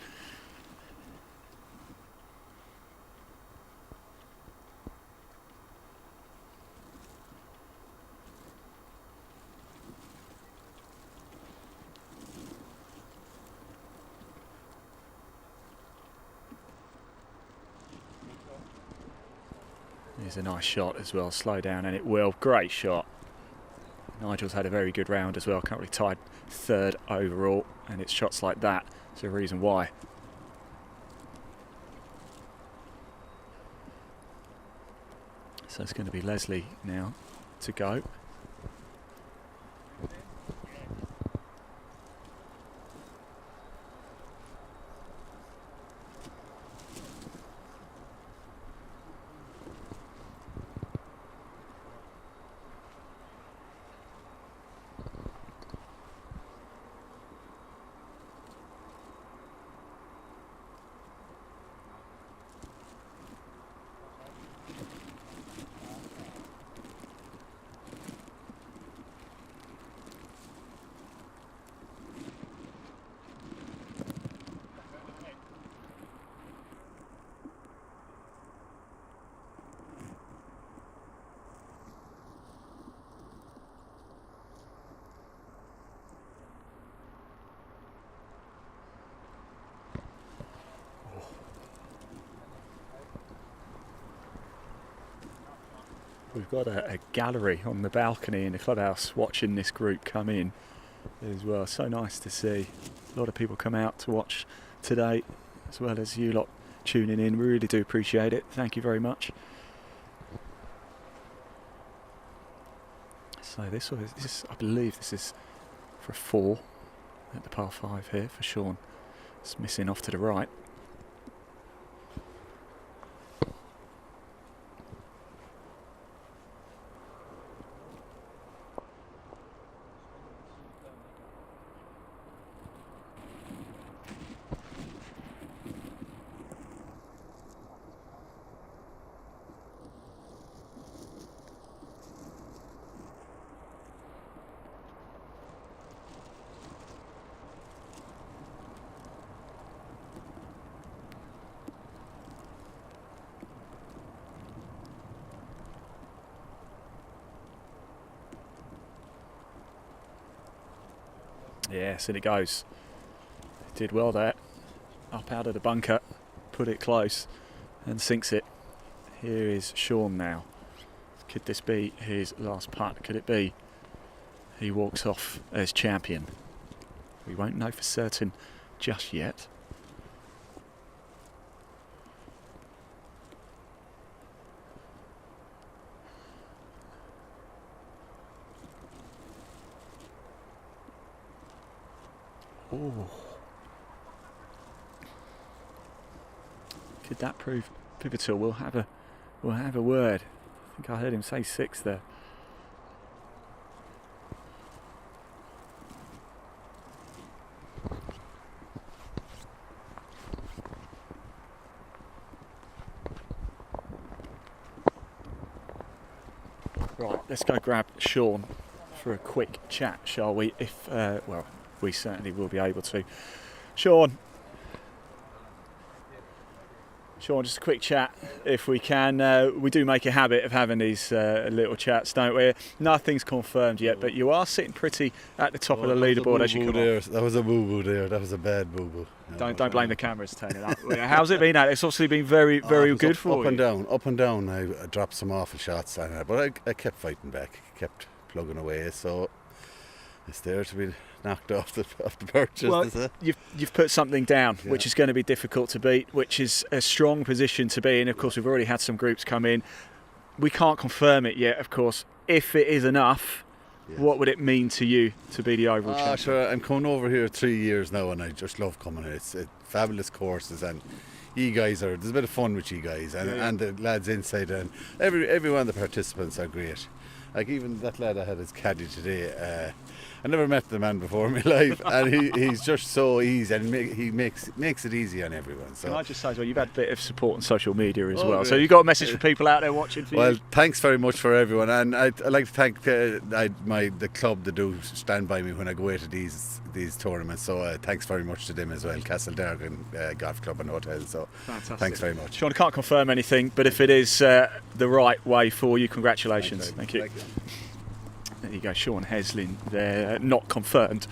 Speaker 1: Here's a nice shot as well, slow down and it will, great shot. Nigel's had a very good round as well, currently tied third overall, and it's shots like that, there's a reason why. So it's going to be Leslie now to go. We've got a gallery on the balcony in the clubhouse watching this group come in as well. So nice to see. A lot of people come out to watch today, as well as you lot tuning in. We really do appreciate it. Thank you very much. So this is, I believe this is for a 4 at the par 5 here for Sean. It's missing off to the right. Yes, and it goes. Did well there. up out of the bunker, put it close and sinks it. Here is Sean now. Could this be his last putt? Could it be he walks off as champion? We won't know for certain just yet. Oh. Could that prove pivotal? We'll have a word. I think I heard him say 6 there. Right, let's go grab Sean for a quick chat, shall we? If well, we certainly will be able to. Sean, just a quick chat if we can. We do make a habit of having these little chats, don't we? Nothing's confirmed yet, but you are sitting pretty at the top of the leaderboard as you come on.
Speaker 3: That was a boo-boo there. That was a bad boo-boo.
Speaker 1: Don't blame the cameras turning up. How's it been? It's obviously been very good for you.
Speaker 3: Up and down. I dropped some awful shots, but I kept fighting back, kept plugging away. So it's there to be knocked off the perch.
Speaker 1: Well, you've put something down, which is going to be difficult to beat, which is a strong position to be in. Of course, we've already had some groups come in. We can't confirm it yet, of course. If it is enough, what would it mean to you to be the overall champion?
Speaker 3: Sure, I'm coming over here 3 years now, and I just love coming here. It's fabulous courses, and you guys there's a bit of fun with you guys, and the lads inside, and every one of the participants are great. Like even that lad I had as caddy today, I never met the man before in my life, and he's just so easy, and he makes it easy on everyone. So
Speaker 1: can I just say as well, you've had a bit of support on social media as well. So you've got a message for people out there watching for you?
Speaker 3: Thanks very much for everyone, and I'd like to thank the club that do stand by me when I go away to these tournaments. So thanks very much to them as well, Castledargan Golf Club and Hotel. So
Speaker 1: fantastic.
Speaker 3: Thanks very much.
Speaker 1: Sean, I can't confirm anything, but if it is the right way for you, congratulations. Thank you. There you go, Sean Heslin there, not confirmed,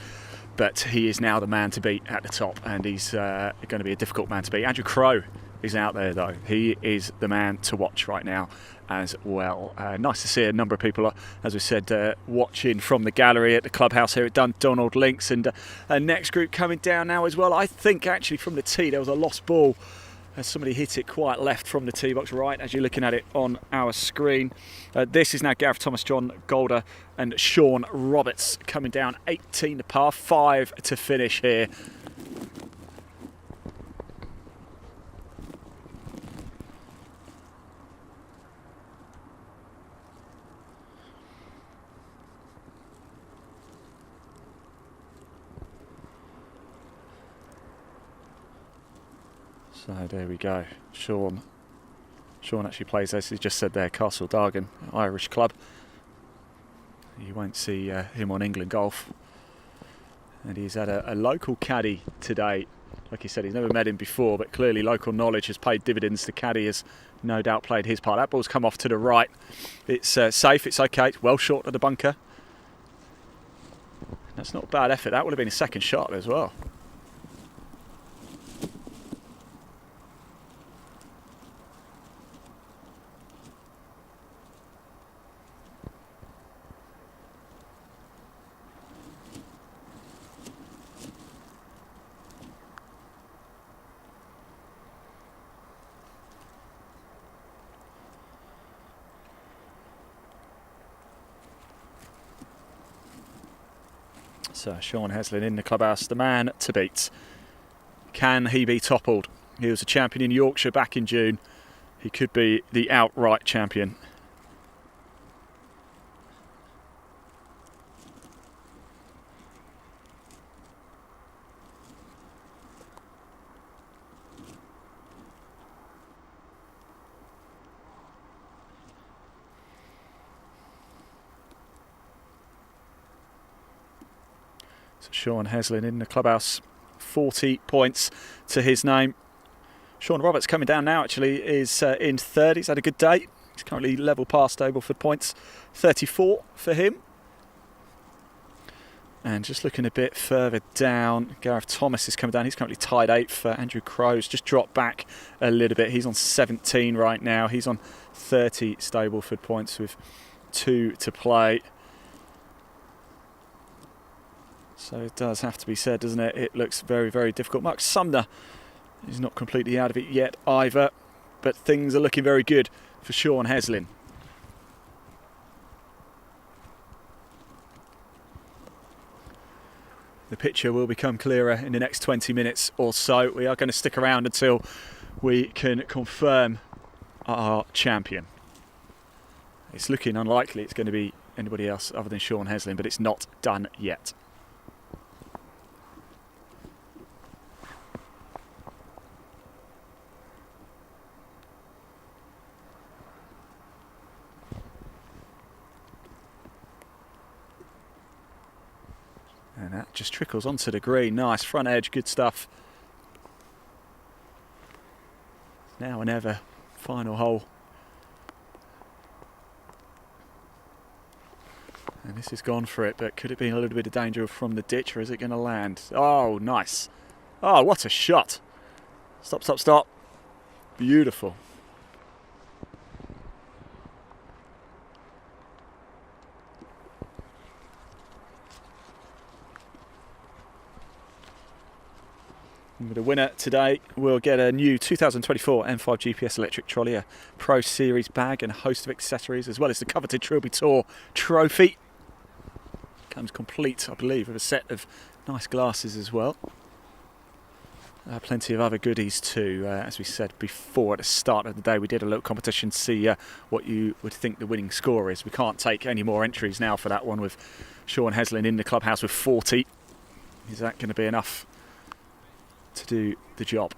Speaker 1: but he is now the man to beat at the top, and he's going to be a difficult man to beat. Andrew Crowe is out there though. He is the man to watch right now as well. Nice to see a number of people, as we said, watching from the gallery at the clubhouse here at Dundonald Links, and a next group coming down now as well. I think actually from the tee there was a lost ball as somebody hit it quite left from the tee box, right as you're looking at it on our screen. This is now Gareth Thomas, John Golder and Sean Roberts coming down 18 to par, 5 to finish here. So there we go. Sean actually plays, as he just said there, Castledargan Irish club. You won't see him on England Golf. And he's had a local caddy today. Like he said, he's never met him before, but clearly local knowledge has paid dividends. The caddy has no doubt played his part. That ball's come off to the right. It's safe, it's okay, it's well short of the bunker. That's not a bad effort. That would have been a second shot as well. So Sean Heslin in the clubhouse, the man to beat. Can he be toppled? He was a champion in Yorkshire back in June. He could be the outright champion. So Sean Heslin in the clubhouse, 40 points to his name. Sean Roberts coming down now actually is in third. He's had a good day. He's currently level par Stableford points, 34 for him. And just looking a bit further down, Gareth Thomas is coming down. He's currently tied 8th. Andrew Crow's just dropped back a little bit. He's on 17 right now. He's on 30 Stableford points with 2 to play. So it does have to be said, doesn't it? It looks very, very difficult. Mark Sumner is not completely out of it yet either, but things are looking very good for Sean Heslin. The picture will become clearer in the next 20 minutes or so. We are going to stick around until we can confirm our champion. It's looking unlikely it's going to be anybody else other than Sean Heslin, but it's not done yet. And that just trickles onto the green. Nice front edge, good stuff. Now and ever, final hole. And this has gone for it, but could it be a little bit of danger from the ditch, or is it going to land? Oh, nice. Oh, what a shot. Stop, stop, stop. Beautiful. The winner today will get a new 2024 M5 GPS electric trolley, a Pro Series bag and a host of accessories, as well as the coveted Trilby Tour trophy. Comes complete, I believe, with a set of nice glasses as well. Plenty of other goodies too. As we said before at the start of the day, we did a little competition to see what you would think the winning score is. We can't take any more entries now for that one, with Sean Heslin in the clubhouse with 40. Is that going to be enough to do the job?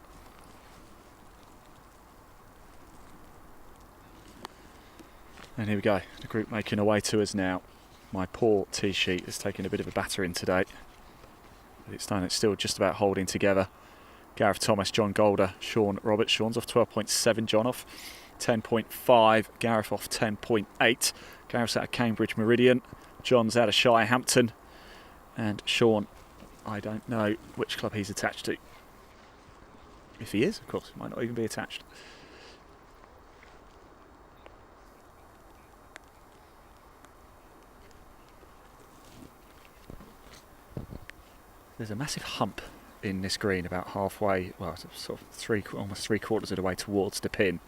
Speaker 1: And here we go, the group making their way to us now. My poor tee sheet has taken a bit of a battering today, but it's done. It's still just about holding together. Gareth Thomas, John Golder, Sean Roberts. Sean's off 12.7, John off 10.5, Gareth off 10.8. Gareth's out of Cambridge Meridian, John's out of Shirehampton, and Sean, I don't know which club he's attached to. If he is, of course, he might not even be attached. There's a massive hump in this green about halfway, well, sort of almost 3/4 of the way towards the pin.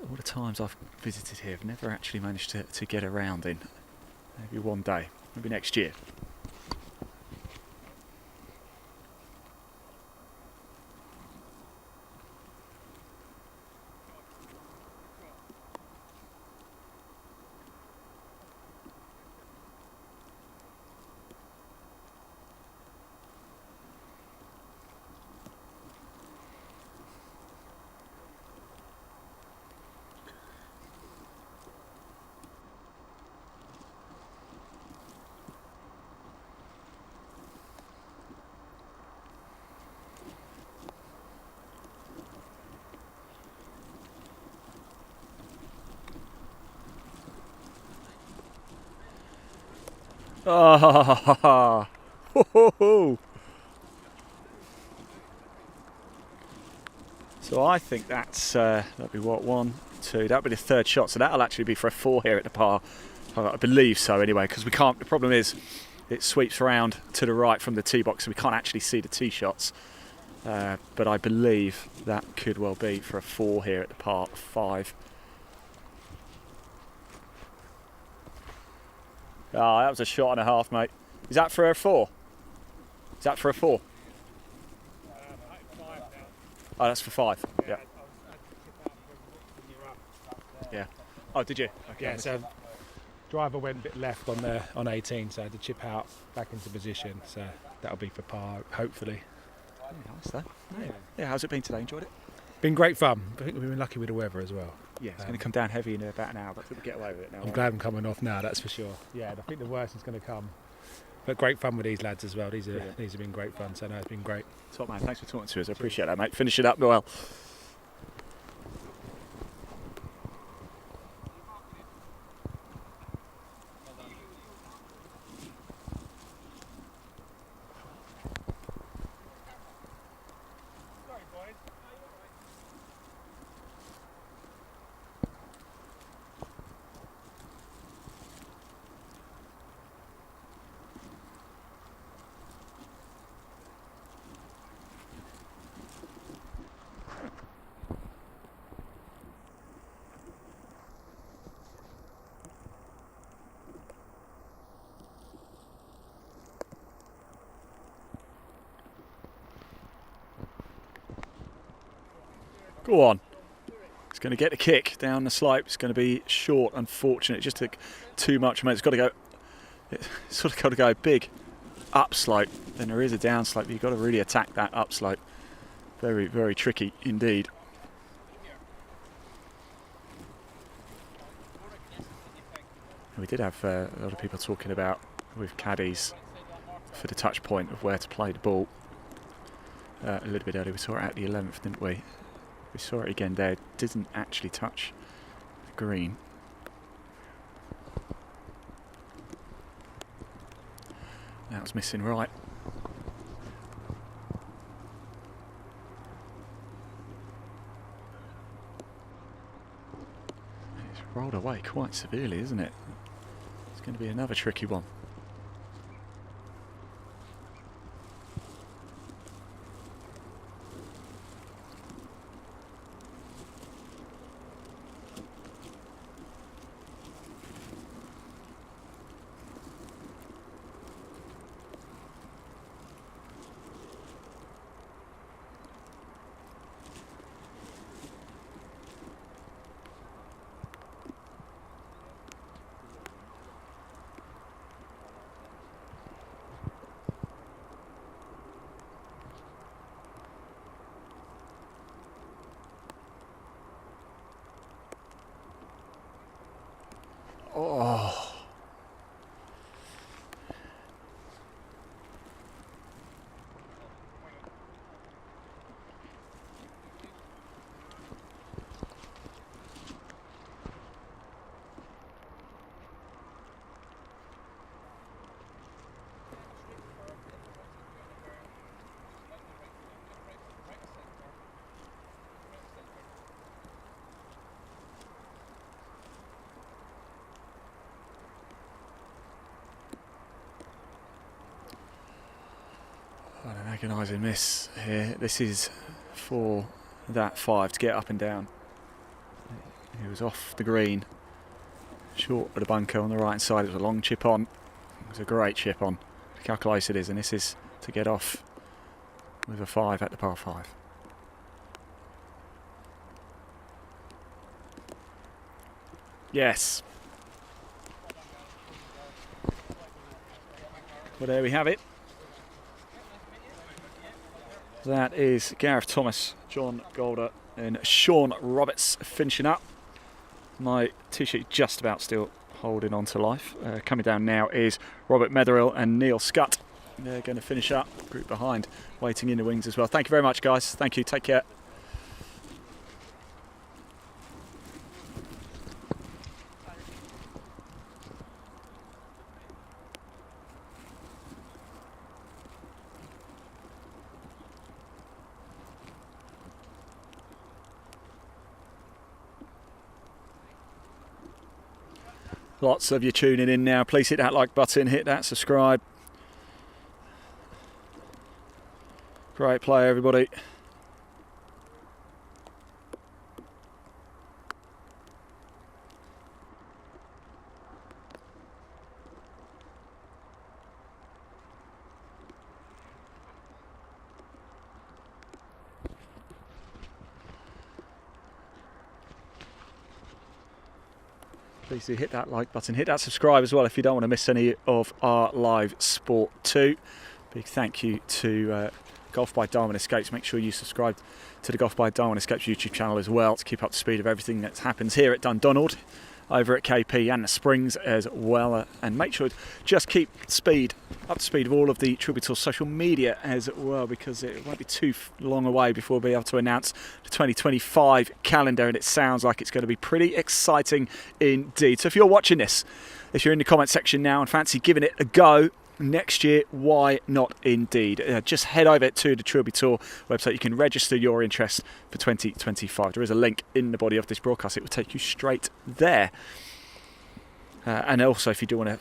Speaker 1: All the times I've visited here, I've never actually managed to get around in. Maybe one day, maybe next year. Ah, ho, ho, ho. So I think that's that'll be what, 1, 2. That'll be the third shot. So that'll actually be for a 4 here at the par. I believe so, anyway, because we can't. The problem is, it sweeps around to the right from the tee box, so we can't actually see the tee shots. But I believe that could well be for a 4 here at the par 5. Ah, that was a shot and a half, mate. Is that for a 4? Is that for a 4? Oh, that's for 5. Yeah. Yeah. Oh, did you? Okay.
Speaker 4: Yeah. So driver went a bit left on 18, so I had to chip out back into position. So that'll be for par, hopefully.
Speaker 1: Yeah, nice though. Yeah. How's it been today? Enjoyed it?
Speaker 4: Been great fun. I think we've been lucky with the weather as well.
Speaker 1: Yeah, it's going to come down heavy in about an hour, but we'll get away with it now.
Speaker 4: I'm glad I'm coming off now, that's for sure. Yeah, I think the worst is going to come. But great fun with these lads as well. These have been great fun, so no, it's been great.
Speaker 1: Top man, thanks for talking to us. I appreciate that, mate. Finish it up well. Go on. It's going to get the kick down the slope. It's going to be short, unfortunate. It just took too much. It's got to go. It's sort of got to go big upslope. Then there is a downslope. You've got to really attack that upslope. Very, very tricky indeed. We did have a lot of people talking about with caddies for the touch point of where to play the ball. A little bit earlier, we saw it at the 11th, didn't we? We saw it again there. It didn't actually touch the green. That was missing right. It's rolled away quite severely, isn't it? It's going to be another tricky one. Oh. What an agonising miss here. This is for that 5 to get up and down. He was off the green, short of the bunker on the right side. It was a long chip on. It was a great chip on. Look how close it is, and this is to get off with a 5 at the par 5. Yes. Well, there we have it. That is Gareth Thomas, John Golder and Sean Roberts finishing up. My t-shirt just about still holding on to life. Coming down now is Robert Metherill and Neil Scutt. They're going to finish up. Group behind waiting in the wings as well. Thank you very much, guys. Thank you. Take care. Lots of you tuning in now. Please hit that like button, hit that subscribe. Great play, everybody. Please do hit that like button, hit that subscribe as well if you don't want to miss any of our live sport too. Big thank you to Golf by Darwin Escapes. Make sure you subscribe to the Golf by Darwin Escapes YouTube channel as well to keep up to speed of everything that happens here at Dundonald, over at KP and the Springs as well. And make sure to just keep up to speed of all of the Trilby Tour social media as well, because it won't be too long away before we'll be able to announce the 2025 calendar, and it sounds like it's going to be pretty exciting indeed. So if you're watching this, if you're in the comment section now and fancy giving it a go next year, why not indeed? Just head over to the Trilby Tour website. You can register your interest for 2025. There is a link in the body of this broadcast. It will take you straight there. And also, if you do want to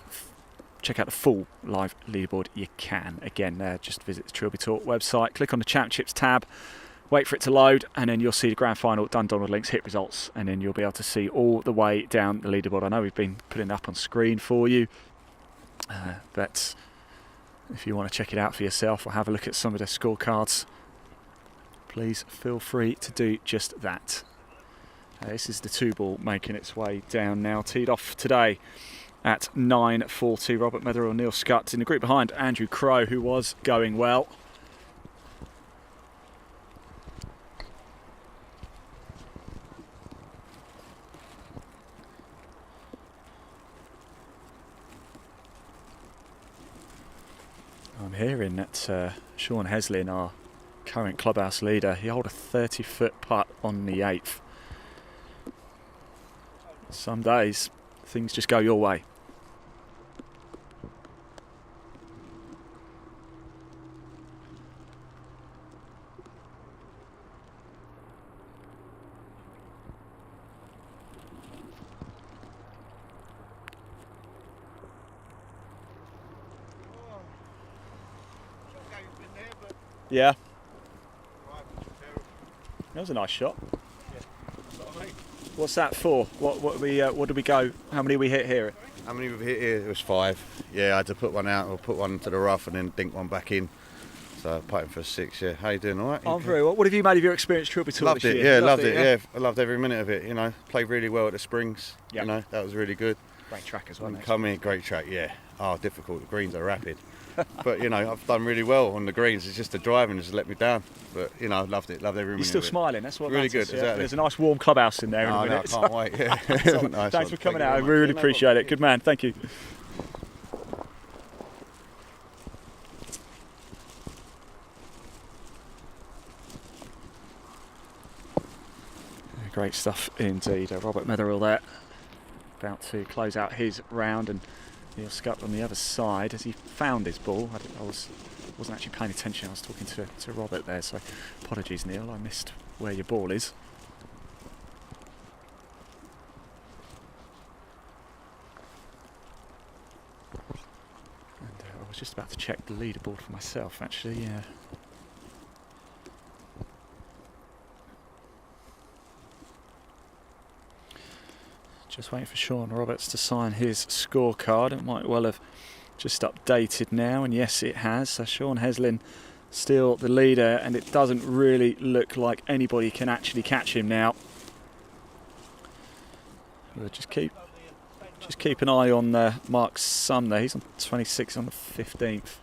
Speaker 1: check out the full live leaderboard, you can. Again, just visit the Trilby Tour website, click on the Championships tab, wait for it to load, and then you'll see the grand final, Dundonald Links hit results, and then you'll be able to see all the way down the leaderboard. I know we've been putting it up on screen for you, but if you want to check it out for yourself or have a look at some of the scorecards, please feel free to do just that. This is the 2-ball making its way down now. Teed off today at 9:40. Robert Metherill, Neil Scutt in the group behind Andrew Crow, who was going well. I'm hearing that Sean Heslin, our current clubhouse leader, he held a 30-foot putt on the 8th. Some days things just go your way. Yeah. That was a nice shot. What's that for? What did we go? How many we hit here?
Speaker 3: How many we've hit here? It was 5. Yeah, I had to put one out or put one to the rough and then dink one back in. So putting for 6. Yeah, how you doing? All right?
Speaker 1: I'm very well. What have you made of your experience Trilby Tour
Speaker 3: Loved
Speaker 1: this
Speaker 3: it.
Speaker 1: year?
Speaker 3: Yeah, loved it. Yeah, I loved every minute of it. You know, played really well at the Springs.
Speaker 1: Yep.
Speaker 3: You know, that was really good.
Speaker 1: Great track as well.
Speaker 3: Come in, great track. Yeah. Oh, difficult. The greens are rapid. But, you know, I've done really well on the greens. It's just the driving has let me down. But, you know, loved it. Loved every minute.
Speaker 1: You're still smiling. That's what
Speaker 3: really
Speaker 1: matters,
Speaker 3: good.
Speaker 1: yeah.
Speaker 3: Exactly.
Speaker 1: There's a nice warm clubhouse in there in a minute.
Speaker 3: No, I can't wait. Yeah. Nice
Speaker 1: Thanks
Speaker 3: one.
Speaker 1: for coming
Speaker 3: Thank
Speaker 1: out. I
Speaker 3: you very much.
Speaker 1: really
Speaker 3: No
Speaker 1: appreciate
Speaker 3: problem.
Speaker 1: it. Good man. Thank you. Great stuff indeed. Robert Metherill there, about to close out his round, and Neil Scutt on the other side as he found his ball. I wasn't actually paying attention. I was talking to Robert there, so apologies, Neil. I missed where your ball is. And I was just about to check the leaderboard for myself, actually. Yeah. Just waiting for Sean Roberts to sign his scorecard. It might well have just updated now, and yes, it has. So Sean Heslin still the leader, and it doesn't really look like anybody can actually catch him now. We'll just keep an eye on Mark Sumner. He's on 26 on the 15th.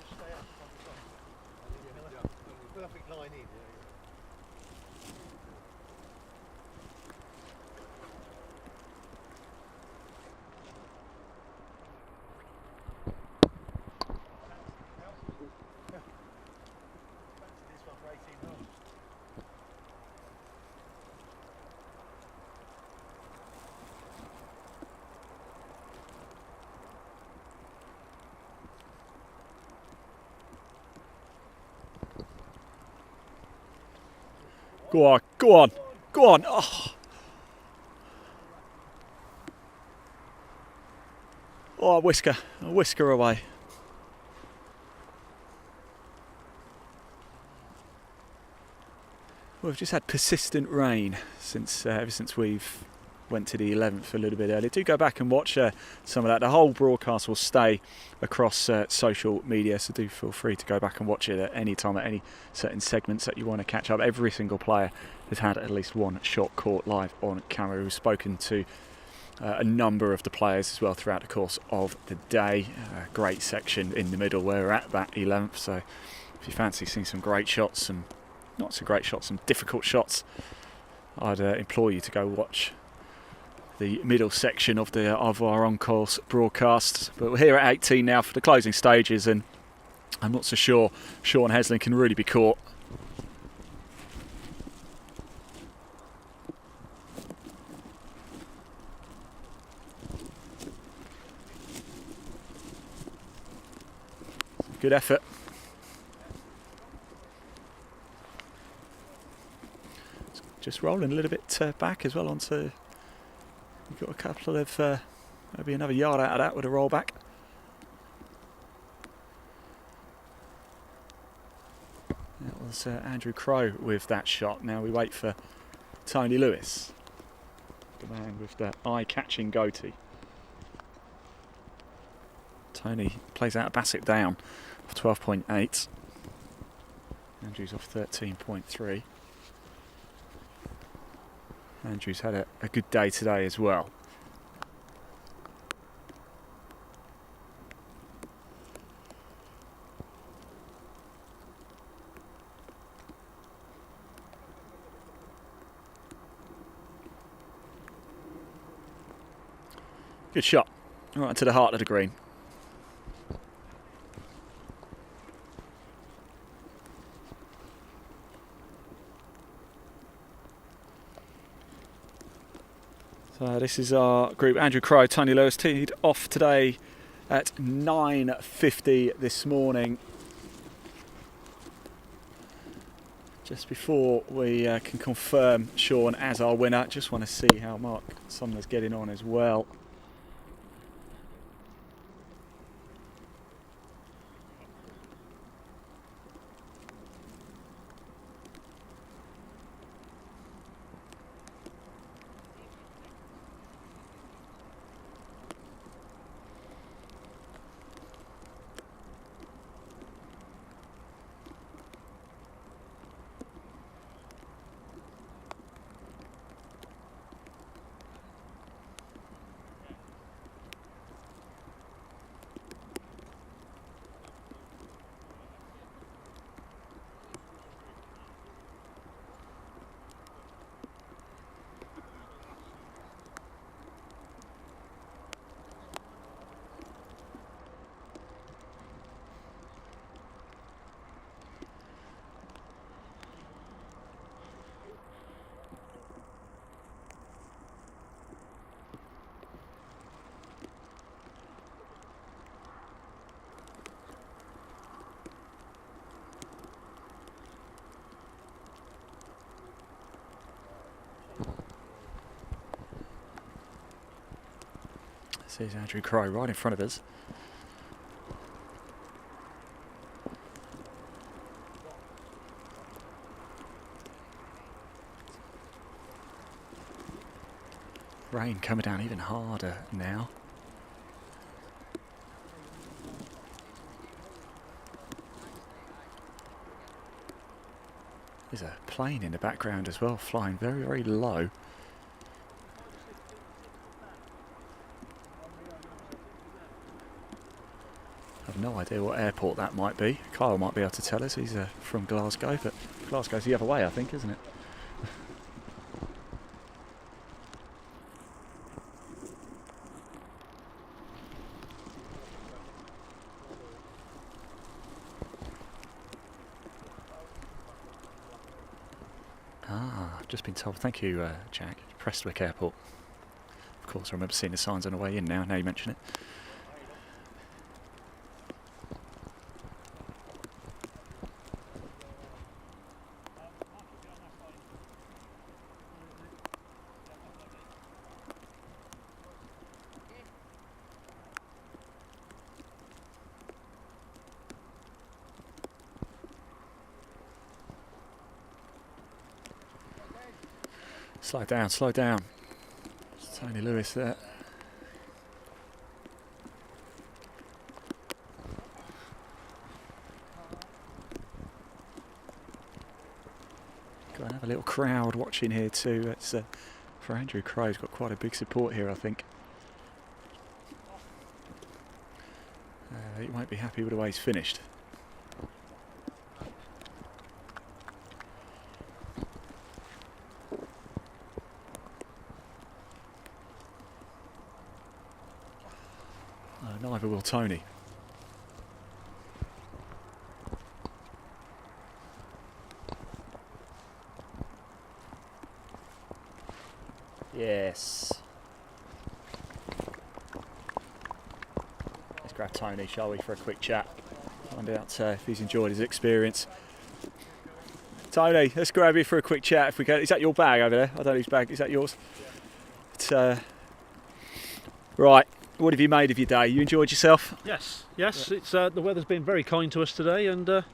Speaker 1: Go on, go on, go on. Oh, a whisker away. Well, we've just had persistent rain ever since we've went to the 11th a little bit earlier. Do go back and watch some of that. The whole broadcast will stay across social media, so do feel free to go back and watch it at any time, at any certain segments that you want to catch up. Every single player has had at least one shot caught live on camera. We've spoken to a number of the players as well throughout the course of the day. Great section in the middle where we're at that 11th, so if you fancy seeing some great shots, some not so great shots, some difficult shots, I'd implore you to go watch the middle section of our on-course broadcast. But we're here at 18 now for the closing stages, and I'm not so sure Sean Heslin can really be caught. Good effort. Just rolling a little bit back as well onto. We've got a couple of maybe another yard out of that with a roll back. That was Andrew Crow with that shot. Now we wait for Tony Lewis, the man with the eye-catching goatee. Tony plays out a Bassett down of 12.8. Andrew's off 13.3. Andrew's had a good day today as well. Good shot, right to the heart of the green. So this is our group. Andrew Crowe, Tony Lewis, teed off today at 9:50 this morning. Just before we can confirm Sean as our winner, just want to see how Mark Sumner's getting on as well. There's Andrew Crowe right in front of us. Rain coming down even harder now. There's a plane in the background as well, flying very, very low. I've no idea what airport that might be. Kyle might be able to tell us. He's from Glasgow, but Glasgow's the other way, I think, isn't it? I've just been told. Thank you, Jack. Prestwick Airport. Of course, I remember seeing the signs on the way in now you mention it. Slow down, slow down. It's Tony Lewis there. Got another little crowd watching here too. It's for Andrew Crowe. He's got quite a big support here, I think. He won't be happy with the way he's finished. Neither will Tony. Yes. Let's grab Tony, shall we, for a quick chat. Find out if he's enjoyed his experience. Tony, let's grab you for a quick chat if we can. Is that your bag over there? I don't know whose bag. Is that yours? It's, right. What have you made of your day? You enjoyed yourself?
Speaker 17: Yes. It's the weather's been very kind to us today, and the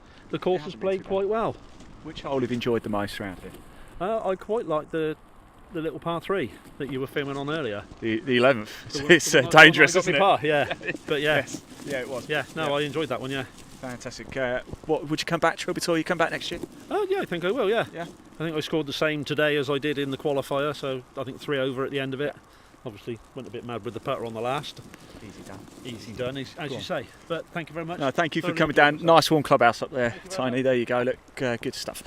Speaker 17: course has played quite well.
Speaker 1: Which hole have you enjoyed the most around here?
Speaker 17: I quite like the little par 3 that you were filming on earlier.
Speaker 1: The 11th. It's dangerous, isn't it?
Speaker 17: Par, yeah. But yeah.
Speaker 1: Yes. Yeah, it was.
Speaker 17: Yeah. No, I enjoyed that one. Yeah.
Speaker 1: Fantastic. What would you come back, Trilby Tour? You come back next year?
Speaker 17: Oh yeah, I think I will. Yeah.
Speaker 1: Yeah.
Speaker 17: I think I scored the same today as I did in the qualifier, so I think 3 over at the end of it. Obviously went a bit mad with the putter on the last.
Speaker 1: Easy done.
Speaker 17: Easy done, as you say. But thank you very much.
Speaker 1: No, thank you for coming down. Nice warm clubhouse up there, Tony. There you go. Look, good stuff.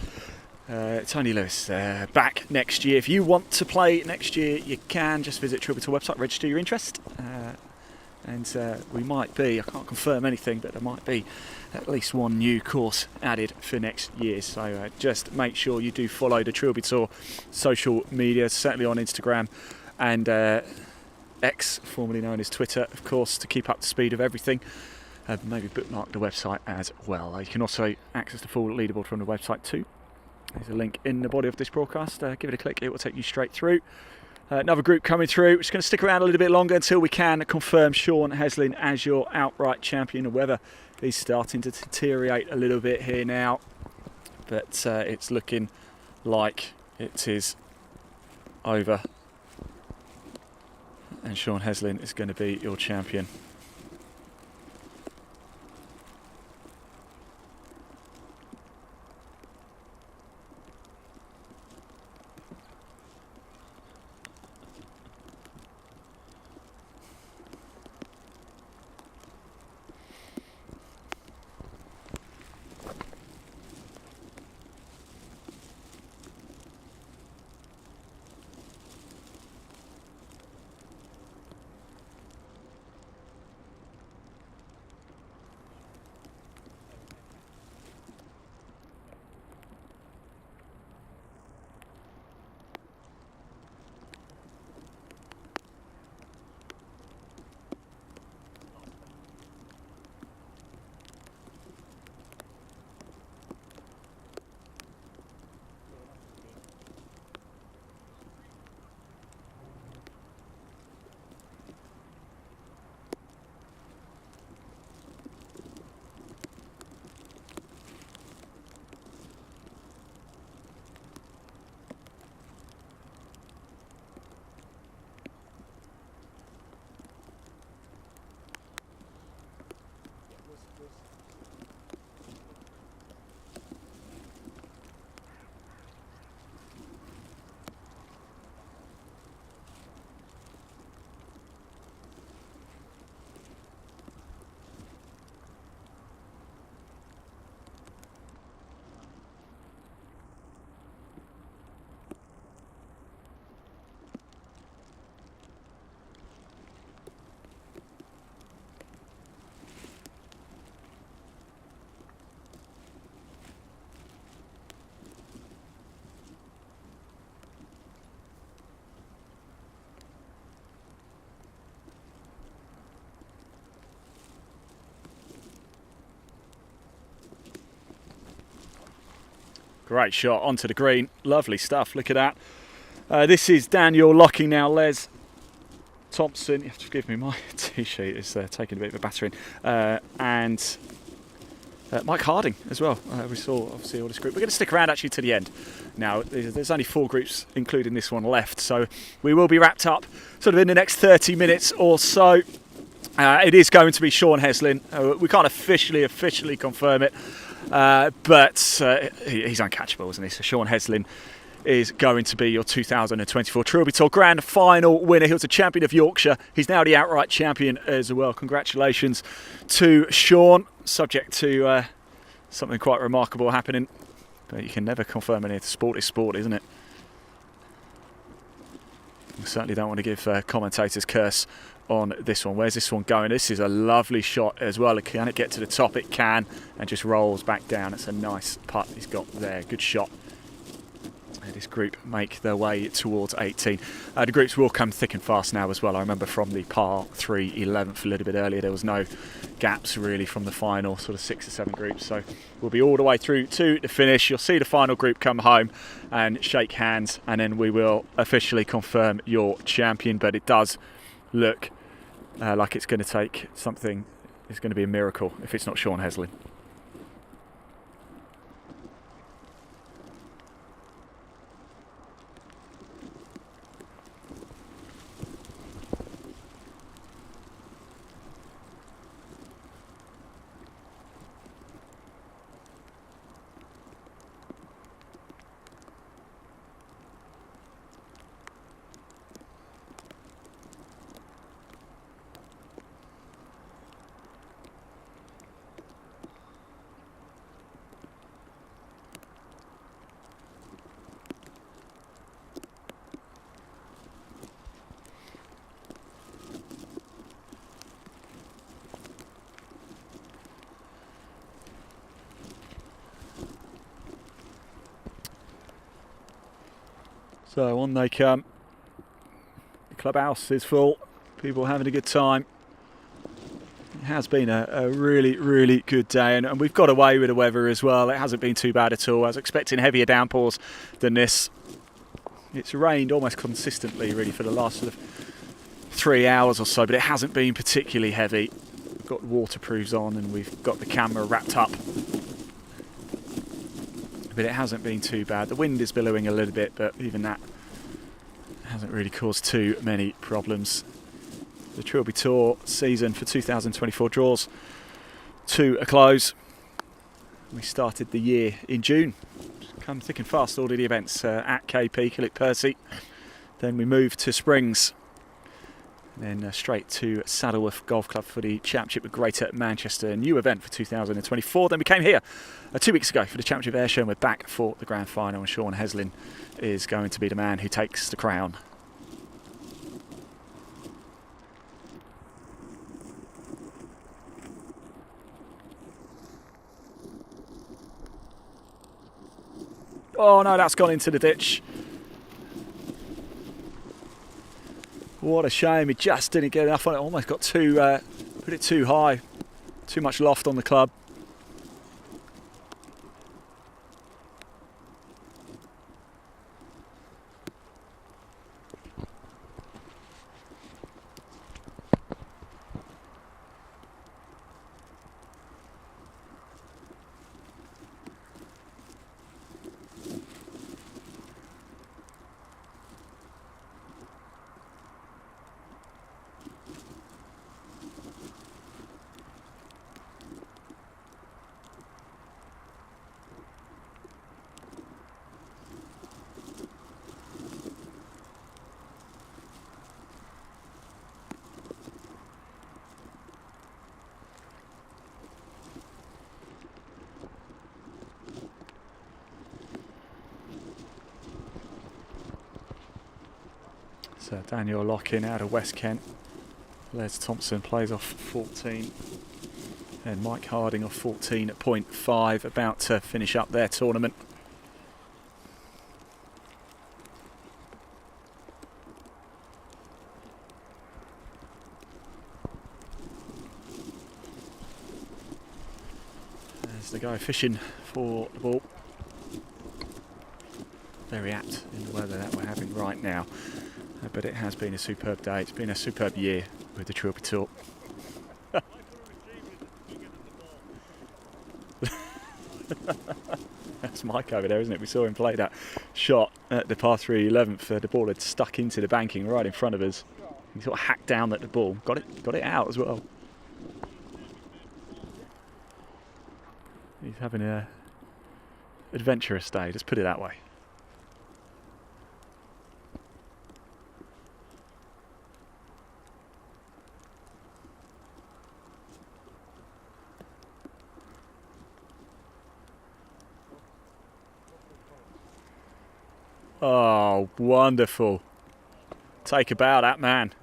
Speaker 1: Tony Lewis back next year. If you want to play next year, you can just visit Trilby Tour website, register your interest, and we might be, I can't confirm anything, but there might be at least one new course added for next year. So just make sure you do follow the Trilby Tour social media, certainly on Instagram and X, formerly known as Twitter, of course, to keep up to speed of everything. Maybe bookmark the website as well. You can also access the full leaderboard from the website too. There's a link in the body of this broadcast. Give it a click, it will take you straight through. Another group coming through. We're just going to stick around a little bit longer until we can confirm Sean Heslin as your outright champion. The weather is starting to deteriorate a little bit here now, but it's looking like it is over. And Sean Heslin is going to be your champion. Great shot onto the green. Lovely stuff. Look at that. This is Daniel locking now. Les Thompson. You have to forgive me. My T-sheet is taking a bit of a battering. And Mike Harding as well. We saw obviously all this group. We're going to stick around actually to the end. Now there's only 4 groups, including this one, left. So we will be wrapped up sort of in the next 30 minutes or so. It is going to be Sean Heslin. We can't officially confirm it. But he's uncatchable, isn't he? So Sean Heslin is going to be your 2024 Trilby Tour Grand Final winner. He was a champion of Yorkshire. He's now the outright champion as well. Congratulations to Sean. Subject to something quite remarkable happening. But you can never confirm any. Sport is sport, isn't it? We certainly don't want to give commentators curse on this one. Where's this one going? This is a lovely shot as well. Can it get to the top? It can, and just rolls back down. It's a nice putt he's got there. Good shot. And this group make their way towards 18. The groups will come thick and fast now as well. I remember from the par 3 11th a little bit earlier, there was no gaps really from the final sort of 6 or 7 groups. So we'll be all the way through to the finish. You'll see the final group come home and shake hands, and then we will officially confirm your champion. But it does look like it's going to take something. It's going to be a miracle if it's not Sean Heslin. So on they come. The clubhouse is full. People having a good time. It has been a really, really good day, and we've got away with the weather as well. It hasn't been too bad at all. I was expecting heavier downpours than this. It's rained almost consistently really for the last sort of 3 hours or so, but it hasn't been particularly heavy. We've got waterproofs on and we've got the camera wrapped up. But it hasn't been too bad. The wind is billowing a little bit, but even that hasn't really caused too many problems. The Trilby Tour season for 2024 draws to a close. We started the year in June. Come thick and fast, all of the events at KP, Killick Percy. Then we moved to Springs. Then straight to Saddleworth Golf Club for the Championship with Greater Manchester, a new event for 2024. Then we came here 2 weeks ago for the Championship Air Show, and we're back for the Grand Final, and Sean Heslin is going to be the man who takes the crown. Oh no, that's gone into the ditch. What a shame, he just didn't get enough on it. Almost got put it too high. Too much loft on the club. So Daniel Lockin out of West Kent. Les Thompson plays off 14. And Mike Harding off 14.5, about to finish up their tournament. There's the guy fishing for the ball. Very apt in the weather that we're having right now. But it has been a superb day. It's been a superb year with the Trilby Tour. That's Mike over there, isn't it? We saw him play that shot at the par 3 11th. The ball had stuck into the banking right in front of us. He sort of hacked down at the ball. Got it out as well. He's having a adventurous day, let's put it that way. Oh, wonderful. Take a bow, that man.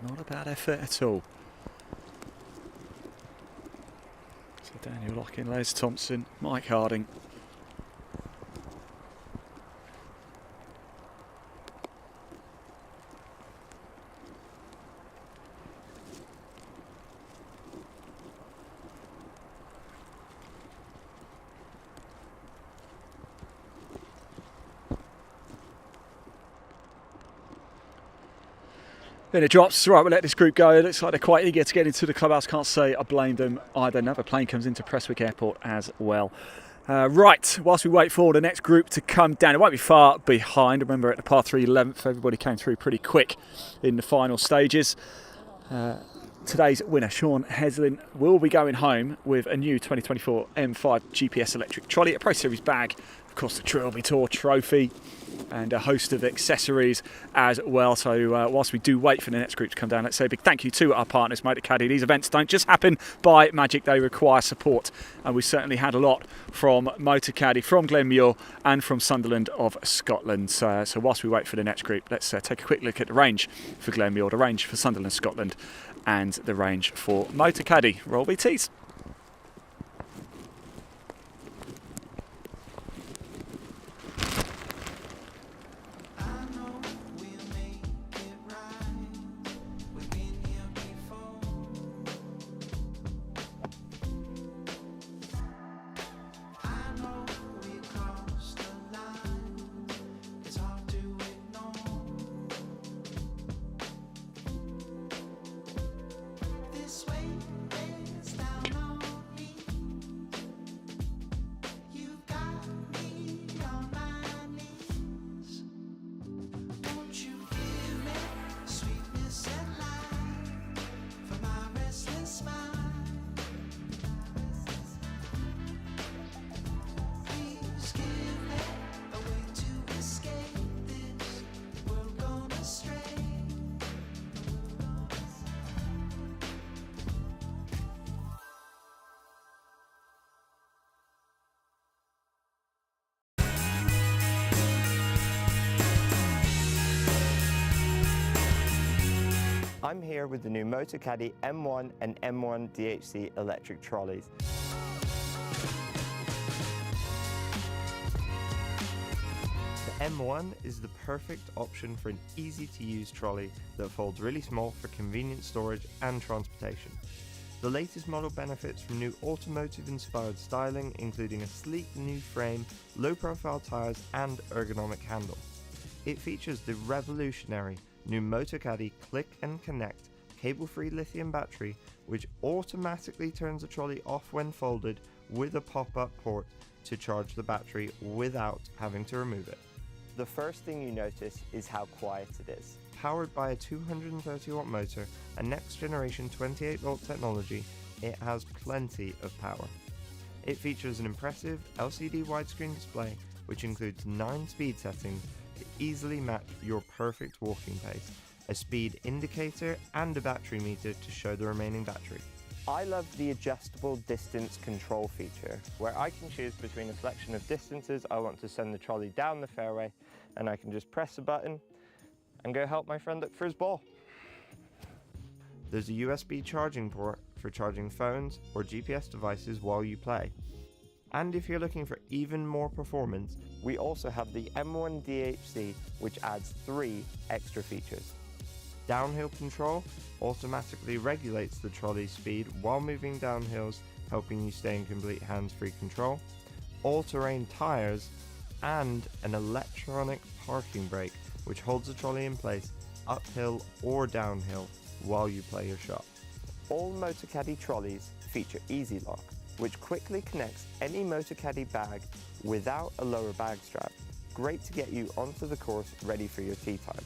Speaker 1: Not a bad effort at all. So Daniel Lockin, Les Thompson, Mike Harding. Then it drops. Right, we'll let this group go. It looks like they're quite eager to get into the clubhouse. Can't say I blame them either. Another plane comes into Prestwick Airport as well. Right, whilst we wait for the next group to come down, it won't be far behind. Remember, at the par 3 11th, everybody came through pretty quick in the final stages. Today's winner, Sean Heslin, will be going home with a new 2024 M5 GPS electric trolley, a Pro Series bag, of course the Trilby Tour trophy, and a host of accessories as well. So whilst we do wait for the next group to come down, let's say a big thank you to our partners, Motorcaddy. These events don't just happen by magic, they require support, and we certainly had a lot from Motorcaddy, from Glenmuir and from Sunderland of Scotland. So whilst we wait for the next group, let's take a quick look at the range for Glenmuir, the range for Sunderland, Scotland, and the range for Motorcaddy. Roll BTs.
Speaker 21: I'm here with the new Motorcaddy M1 and M1 DHC electric trolleys. The M1 is the perfect option for an easy-to-use trolley that folds really small for convenient storage and transportation. The latest model benefits from new automotive-inspired styling, including a sleek new frame, low-profile tyres and ergonomic handle. It features the revolutionary new Motorcaddy Click and Connect cable-free lithium battery, which automatically turns the trolley off when folded with a pop-up port to charge the battery without having to remove it. The first thing you notice is how quiet it is. Powered by a 230 watt motor and next generation 28 volt technology, it has plenty of power. It features an impressive LCD widescreen display which includes 9 speed settings to easily match your perfect walking pace, a speed indicator and a battery meter to show the remaining battery. I love the adjustable distance control feature, where I can choose between a selection of distances I want to send the trolley down the fairway, and I can just press a button and go help my friend look for his ball. There's a USB charging port for charging phones or GPS devices while you play. And if you're looking for even more performance, we also have the M1 DHC, which adds 3 extra features. Downhill control automatically regulates the trolley's speed while moving downhills, helping you stay in complete hands-free control. All-terrain tyres and an electronic parking brake, which holds the trolley in place uphill or downhill while you play your shot. All Motorcaddy trolleys feature Easy Lock, which quickly connects any Motorcaddy bag without a lower bag strap. Great to get you onto the course ready for your tee time.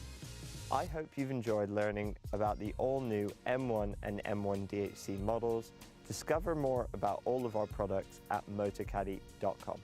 Speaker 21: I hope you've enjoyed learning about the all-new M1 and M1 DHC models. Discover more about all of our products at motorcaddy.com.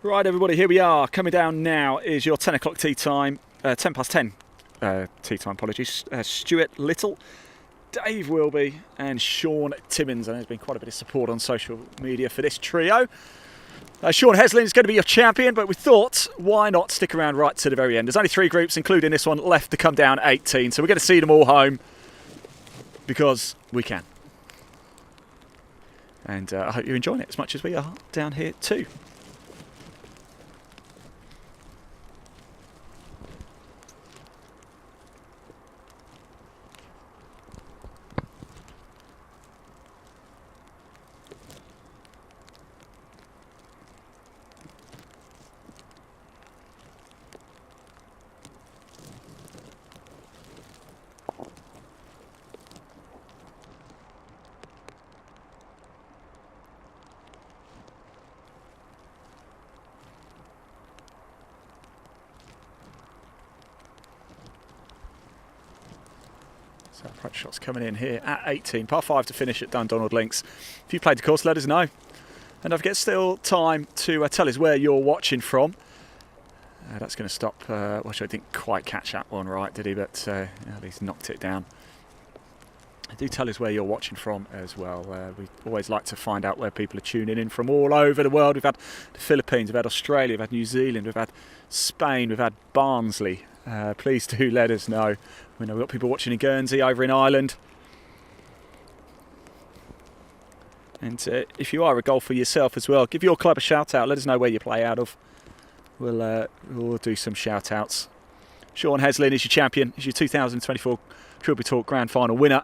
Speaker 1: Right, everybody, here we are. Coming down now is your 10 o'clock tea time, 10 past 10 tea time, apologies. Stuart Little, Dave Wilby and Sean Timmins. And there's been quite a bit of support on social media for this trio. Sean Heslin is going to be your champion, but we thought, why not stick around right to the very end? There's only 3 groups, including this one, left to come down 18. So we're going to see them all home because we can. And I hope you're enjoying it as much as we are down here too. So approach shots coming in here at 18. Par 5 to finish at Dundonald Links. If you played the course, let us know. And don't forget, still time to tell us where you're watching from. That's going to stop. Which I didn't quite catch that one right, did he? But at least knocked it down. Do tell us where you're watching from as well. We always like to find out where people are tuning in from all over the world. We've had the Philippines, we've had Australia, we've had New Zealand, we've had Spain, we've had Barnsley. Please do let us know. We know we've got people watching in Guernsey, over in Ireland. And if you are a golfer yourself as well, give your club a shout out. Let us know where you play out of. We'll do some shout outs. Sean Heslin is your champion. He's your 2024 Trilby Tour Grand Final winner.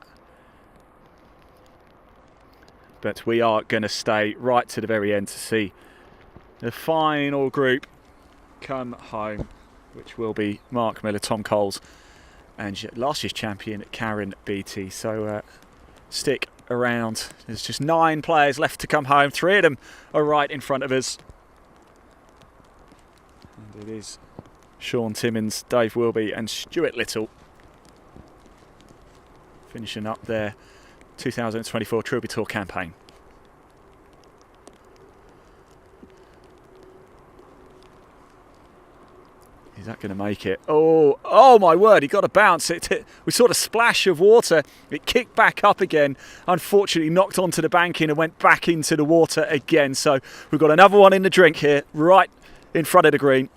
Speaker 1: But we are going to stay right to the very end to see the final group come home, which will be Mark Miller, Tom Coles, and last year's champion, Karen Beattie. So stick around. There's just 9 players left to come home. 3 of them are right in front of us. And it is Sean Timmins, Dave Wilby and Stuart Little finishing up their 2024 Trilby Tour campaign. Is that going to make it? Oh my word, he got a bounce. We saw a splash of water. It kicked back up again. Unfortunately knocked onto the banking and went back into the water again. So we've got another one in the drink here, right in front of the green.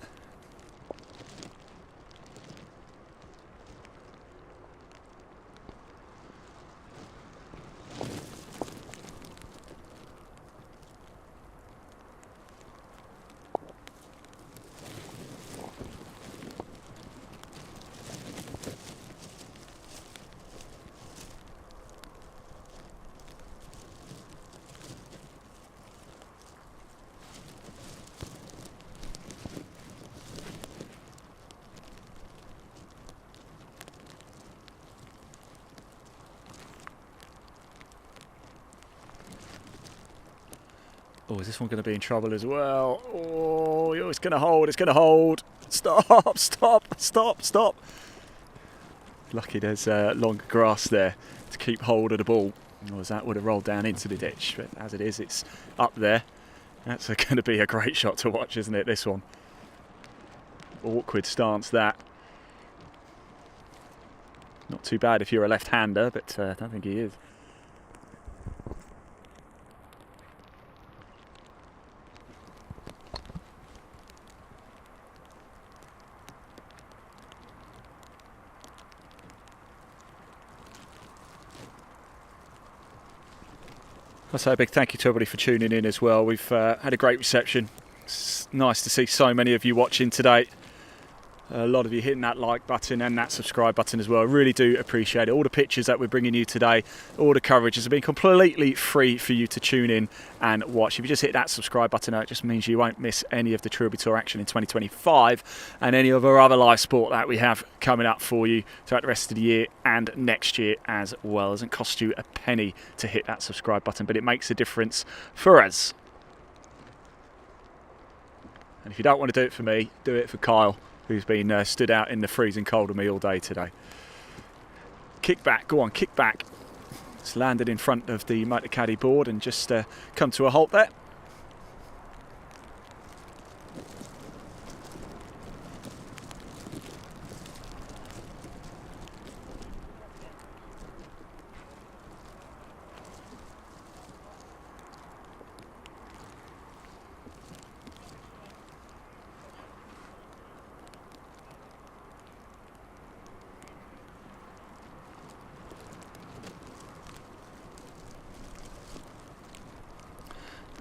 Speaker 1: Oh, is this one going to be in trouble as well? Oh, it's going to hold, it's going to hold. Stop, stop, stop, stop. Lucky there's long grass there to keep hold of the ball. Otherwise that would have rolled down into the ditch. But as it is, it's up there. That's going to be a great shot to watch, isn't it, this one? Awkward stance, that. Not too bad if you're a left-hander, but I don't think he is. I'll say a big thank you to everybody for tuning in as well. We've had a great reception. It's nice to see so many of you watching today. A lot of you hitting that like button and that subscribe button as well. I really do appreciate it. All the pictures that we're bringing you today, all the coverage has been completely free for you to tune in and watch. If you just hit that subscribe button, it just means you won't miss any of the Trilby Tour action in 2025 and any of our other live sport that we have coming up for you throughout the rest of the year and next year as well. It doesn't cost you a penny to hit that subscribe button, but it makes a difference for us. And if you don't want to do it for me, do it for Kyle, who's been stood out in the freezing cold with me all day today. Kick back, go on, kick back. It's landed in front of the motor caddy board and just come to a halt there.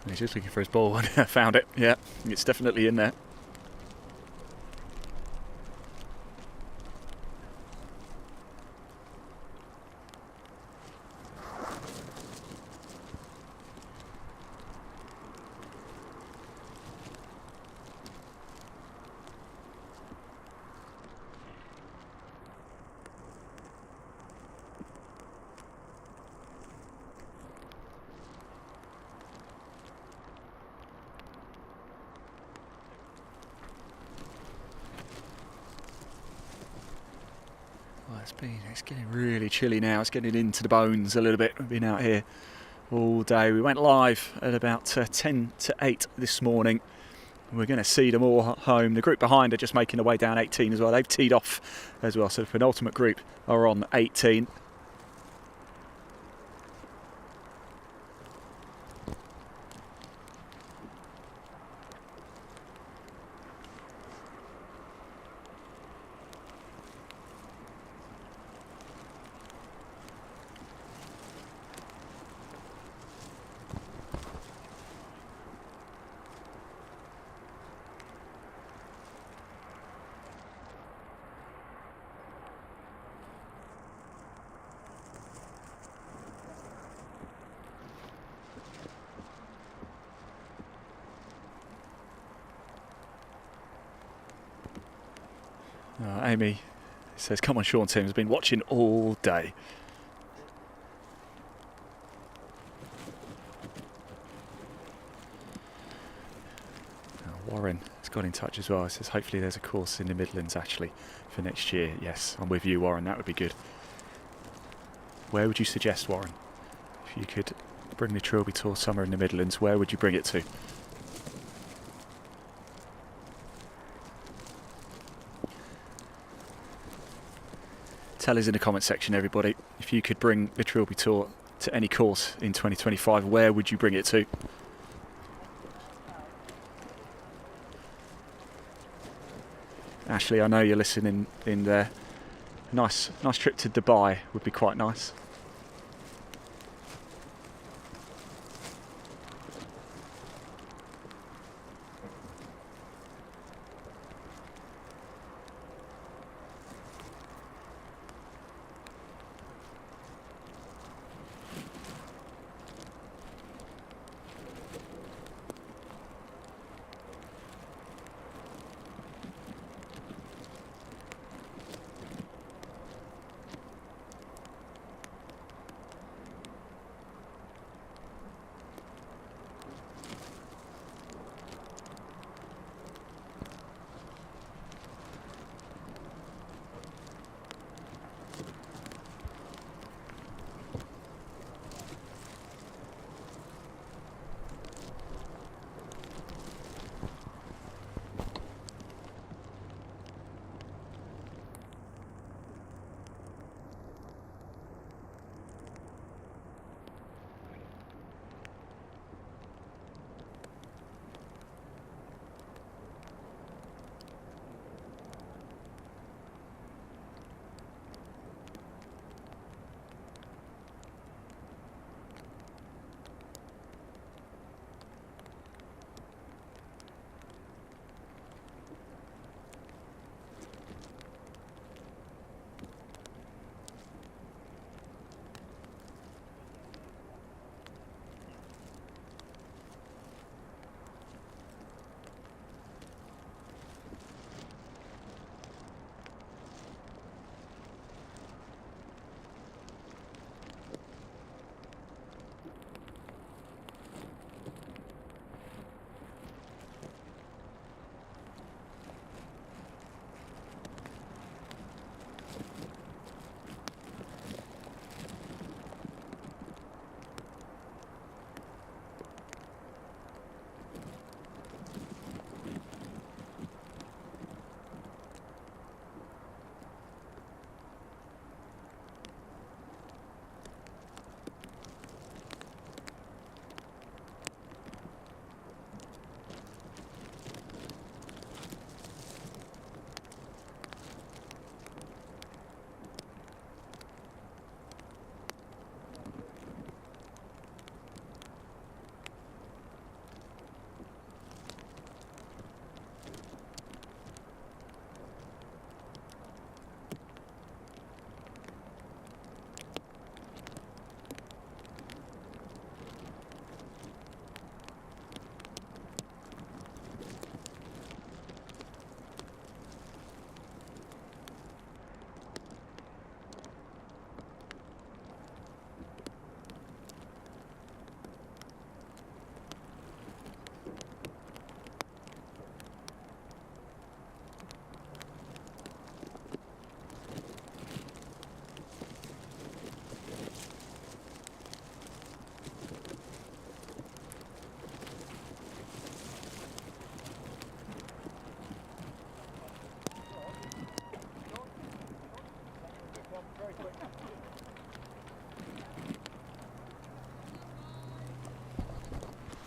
Speaker 1: He's just looking for his ball and found it. Yeah, it's definitely in there. It's getting really chilly now. It's getting into the bones a little bit. We've been out here all day. We went live at about 10 to 8 this morning. We're going to see them all home. The group behind are just making their way down 18 as well. They've teed off as well. So the penultimate group are on 18. Amy says, come on, Sean Timms, been watching all day. Warren has got in touch as well. He says, hopefully there's a course in the Midlands actually for next year. Yes, I'm with you, Warren. That would be good. Where would you suggest, Warren? If you could bring the Trilby Tour somewhere in the Midlands, where would you bring it to? Tell us in the comment section, everybody, if you could bring the Trilby Tour to any course in 2025, where would you bring it to? Ashley, I know you're listening in there. Nice trip to Dubai would be quite nice.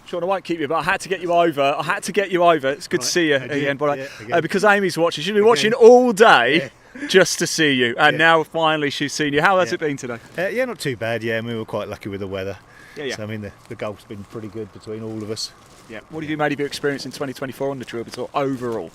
Speaker 1: Sean, I won't keep you, but I had to get you over. It's good to see you again. But because Amy's watching, she's been watching all day just to see you. And now finally she's seen you. How has it been today?
Speaker 17: Yeah, not too bad. Yeah, we were quite lucky with the weather.
Speaker 1: Yeah.
Speaker 17: So, I mean, the golf's been pretty good between all of us.
Speaker 1: Yeah. What have you made of your experience in 2024 on the Trilby Tour overall?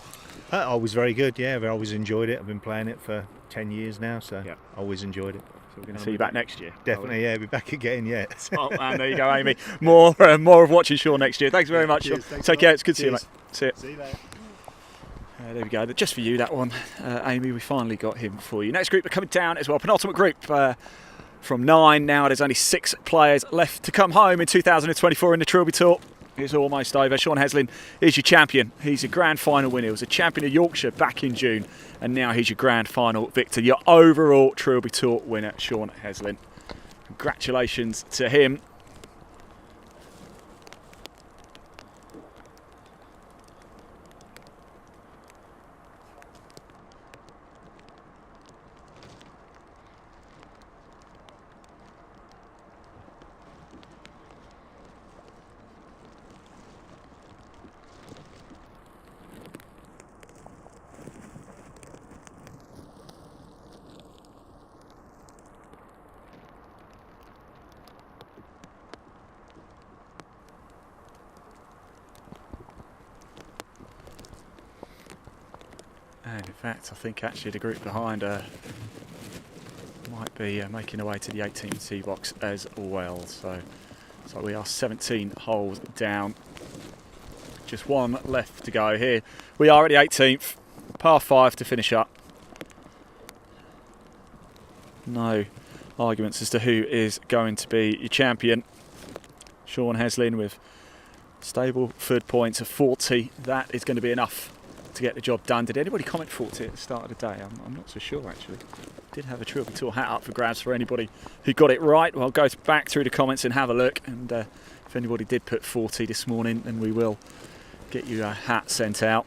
Speaker 17: Always very good. Yeah, I've always enjoyed it. I've been playing it for 10 years now, so always enjoyed it.
Speaker 1: So we're going to see you back next year.
Speaker 17: Definitely, yeah, be back again, yeah.
Speaker 1: Oh man, there you go, Amy. More of watching Sean next year. Thanks very much, Sean. Take care. It's good to see you, mate. See you.
Speaker 17: See you later.
Speaker 1: There we go. Just for you, that one, Amy. We finally got him for you. Next group are coming down as well. Penultimate group from 9 now. There's only 6 players left to come home in 2024 in the Trilby Tour. It's almost over. Sean Heslin is your champion. He's a grand final winner. He was a champion of Yorkshire back in June, and now he's your grand final victor. Your overall Trilby Tour winner, Sean Heslin. Congratulations to him. And in fact, I think actually the group behind her might be making their way to the 18th tee box as well. So we are 17 holes down. Just one left to go here. We are at the 18th, par 5 to finish up. No arguments as to who is going to be your champion. Sean Heslin with stable foot points of 40. That is going to be enough to get the job done. Did anybody comment 40 at the start of the day? I'm not so sure actually. Did have a Trilby Tour hat up for grabs for anybody who got it right. Well, I'll go back through the comments and have a look, and if anybody did put 40 this morning, then we will get you a hat sent out.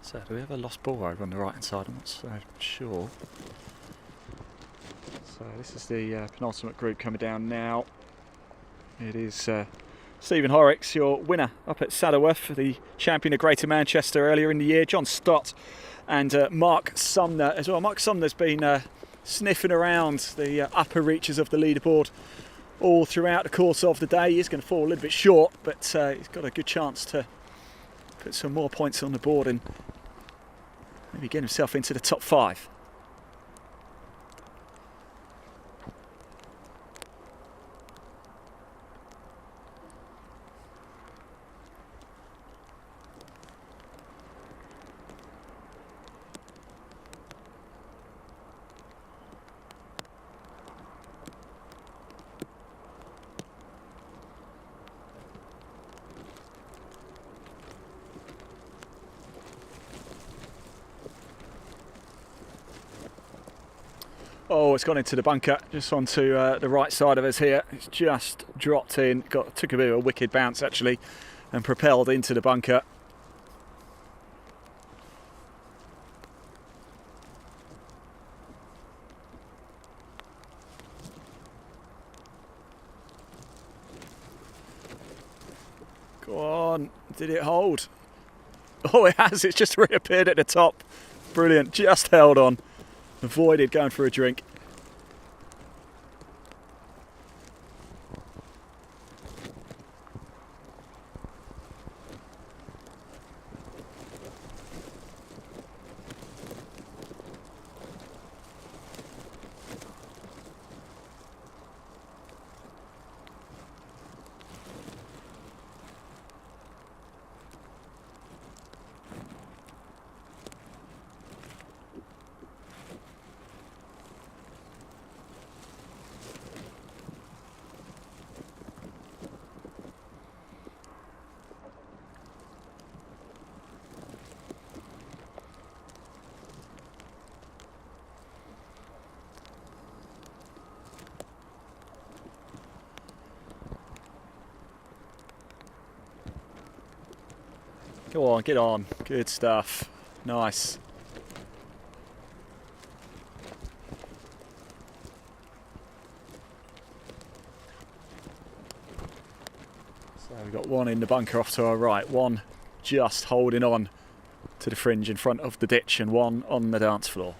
Speaker 1: So do we have a lost ball over on the right hand side? I'm not so sure. So this is the penultimate group coming down now. It is Stephen Horrocks, your winner up at Saddleworth, the champion of Greater Manchester earlier in the year. John Stott and Mark Sumner as well. Mark Sumner's been sniffing around the upper reaches of the leaderboard all throughout the course of the day. He is going to fall a little bit short, but he's got a good chance to put some more points on the board and maybe get himself into the top 5. Oh, it's gone into the bunker, just onto the right side of us here. It's just dropped in, took a bit of a wicked bounce actually, and propelled into the bunker. Go on, did it hold? Oh, it has, it's just reappeared at the top. Brilliant, just held on. Avoided going for a drink. Go on, get on. Good stuff. Nice. So we've got one in the bunker off to our right, one just holding on to the fringe in front of the ditch, and one on the dance floor.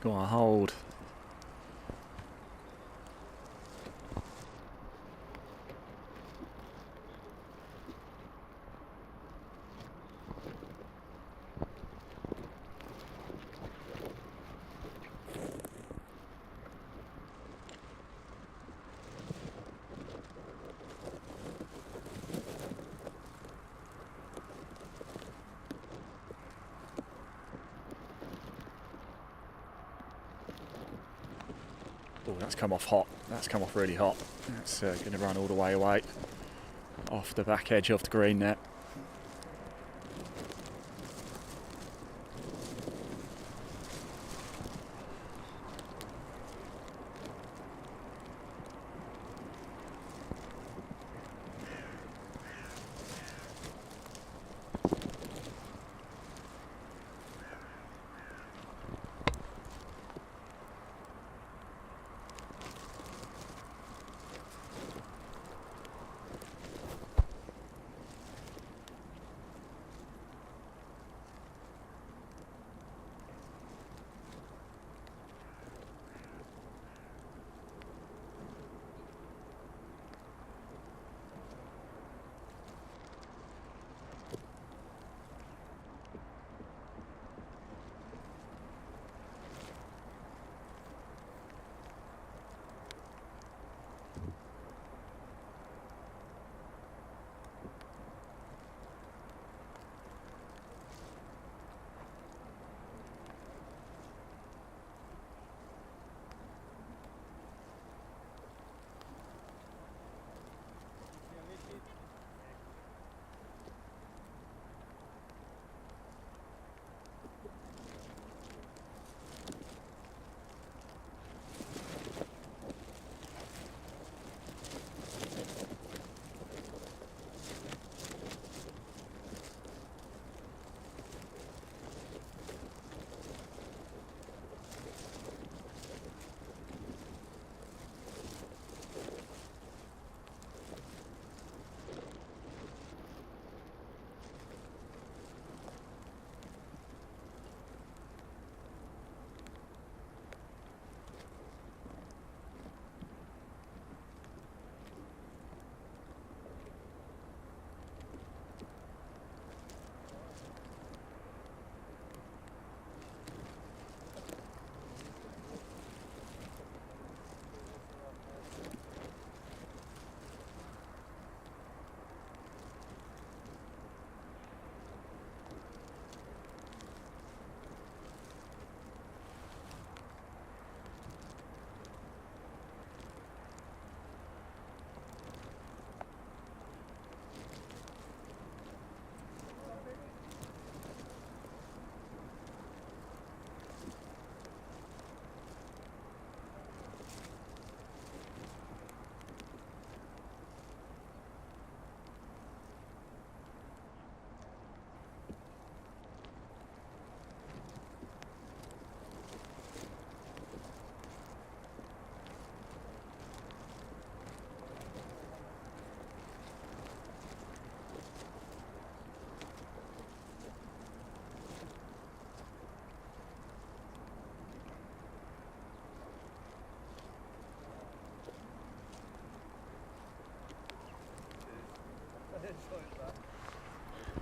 Speaker 1: Go on, hold. Oh, that's come off hot. That's come off really hot. That's going to run all the way away off the back edge of the green net.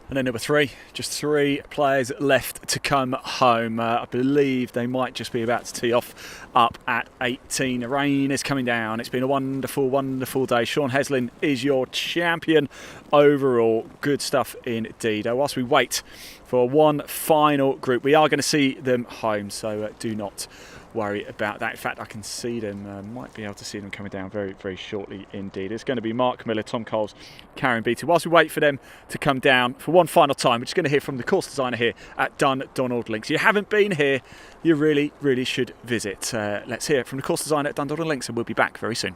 Speaker 1: And then number 3, just 3 players left to come home. I believe they might just be about to tee off up at 18. Rain is coming down. It's been a wonderful, wonderful day. Sean Heslin is your champion overall. Good stuff indeed. Whilst we wait for one final group, we are going to see them home, so do not worry about that. In fact, I can see them, might be able to see them coming down very, very shortly indeed. It's going to be Mark Miller, Tom Coles, Karen Beattie. Whilst we wait for them to come down for one final time, we're just going to hear from the course designer here at Dundonald Links. If you haven't been here, you really, really should visit. Let's hear from the course designer at Dundonald Links, and we'll be back very soon.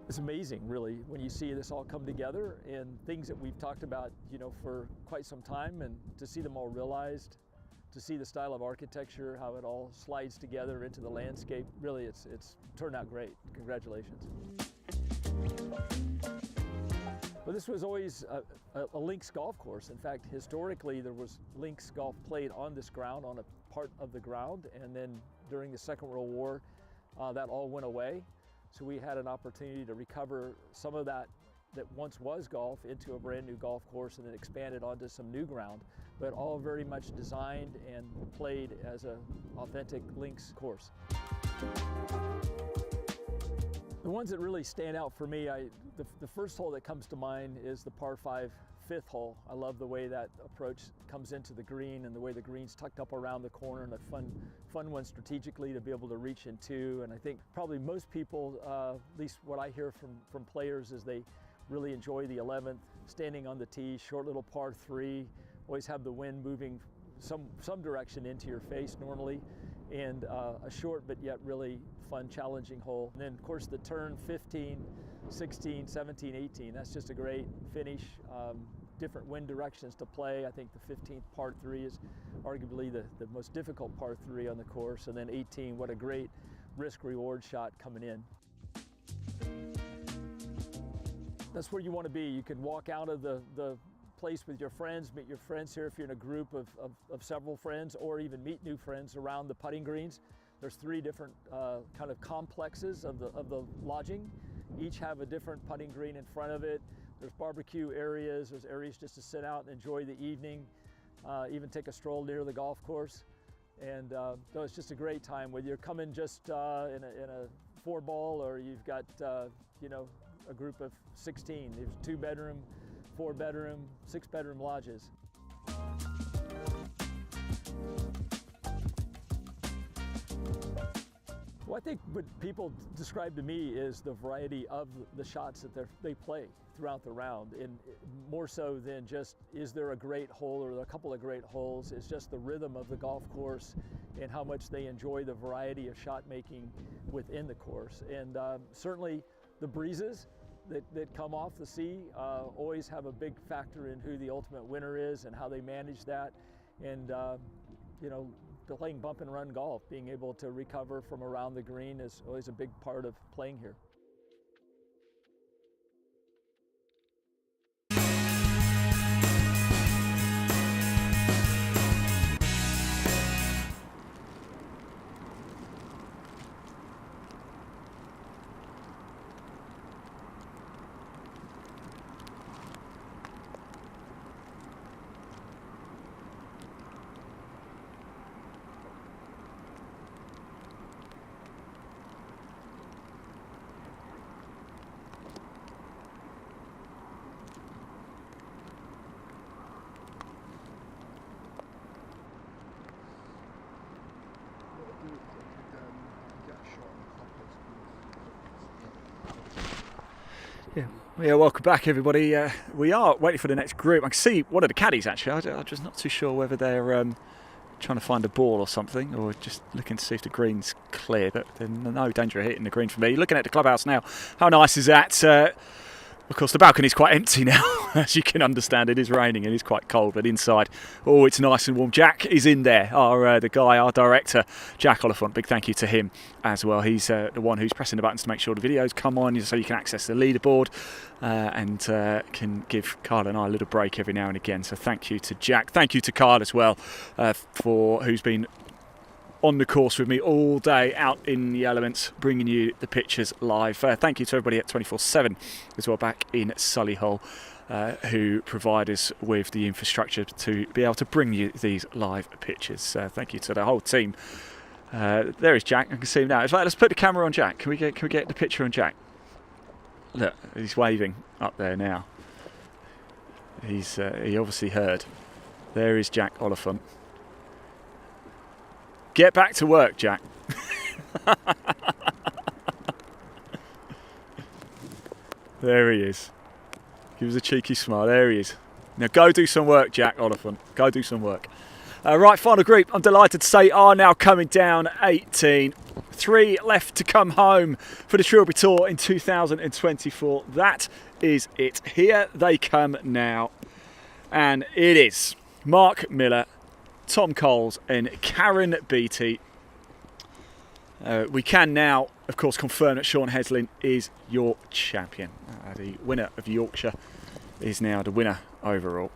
Speaker 14: It's amazing, really, when you see this all come together and things that we've talked about, you know, for quite some time, and to see them all realized, to see the style of architecture, how it all slides together into the landscape. Really, it's turned out great. Congratulations. Well, this was always a links golf course. In fact, historically, there was links golf played on this ground, on a part of the ground, and then during the Second World War, that all went away. So we had an opportunity to recover some of that once was golf into a brand new golf course, and then expand it onto some new ground, but all very much designed and played as an authentic links course. The ones that really stand out for me, the first hole that comes to mind is the par 5 5th hole. I love the way that approach comes into the green, and the way the green's tucked up around the corner, and a fun one strategically to be able to reach into. And I think probably most people, at least what I hear from players, is they really enjoy the 11th, standing on the tee, short little par 3, always have the wind moving some direction into your face normally, and a short but yet really fun, challenging hole. And then of course the turn 15, 16, 17, 18, that's just a great finish. Different wind directions to play. I think the 15th par 3 is arguably the most difficult par 3 on the course. And then 18, what a great risk-reward shot coming in. That's where you want to be. You can walk out of the place with your friends, meet your friends here if you're in a group of several friends, or even meet new friends around the putting greens. There's 3 different kind of complexes of the lodging. Each have a different putting green in front of it. There's barbecue areas, there's areas just to sit out and enjoy the evening, even take a stroll near the golf course. And so it's just a great time, whether you're coming just in a 4-ball, or you've got you know, a group of 16. There's 2-bedroom, 4-bedroom, 6-bedroom lodges. Well, I think what people describe to me is the variety of the shots that they play throughout the round, and more so than just is there a great hole or a couple of great holes. It's just the rhythm of the golf course and how much they enjoy the variety of shot making within the course. And certainly the breezes that come off the sea always have a big factor in who the ultimate winner is and how they manage that. And you know, playing bump and run golf, being able to recover from around the green is always a big part of playing here.
Speaker 1: Yeah, welcome back everybody. We are waiting for the next group. I can see one of the caddies actually. I'm just not too sure whether they're trying to find a ball or something, or just looking to see if the green's clear, but there's no danger of hitting the green for me. Looking at the clubhouse now, how nice is that? Of course the balcony's quite empty now. as you can understand, it is raining and it's quite cold, but inside, oh, it's nice and warm. Jack is in there, our director, Jack Oliphant. Big thank you to him as well. He's the one who's pressing the buttons to make sure the videos come on, so you can access the leaderboard and can give Carl and I a little break every now and again. So thank you to Jack. Thank you to Carl as well, who's been on the course with me all day out in the elements, bringing you the pictures live. Thank you to everybody at 24/7 as well back in Solihull, who provide us with the infrastructure to be able to bring you these live pictures. Thank you to the whole team. There is Jack. I can see him now. In fact, let's put the camera on Jack. Can we get the picture on Jack? Look, he's waving up there now. He obviously heard. There is Jack Oliphant. Get back to work, Jack. There he is. Give us a cheeky smile. There he is. Now go do some work, Jack Oliphant. Go do some work. Right, final group, I'm delighted to say, are now coming down 18. 3 left to come home for the Trilby Tour in 2024. That is it. Here they come now. And it is Mark Miller, Tom Coles and Karen Beattie. We can now, of course, confirm that Sean Heslin is your champion. The winner of Yorkshire is now the winner overall.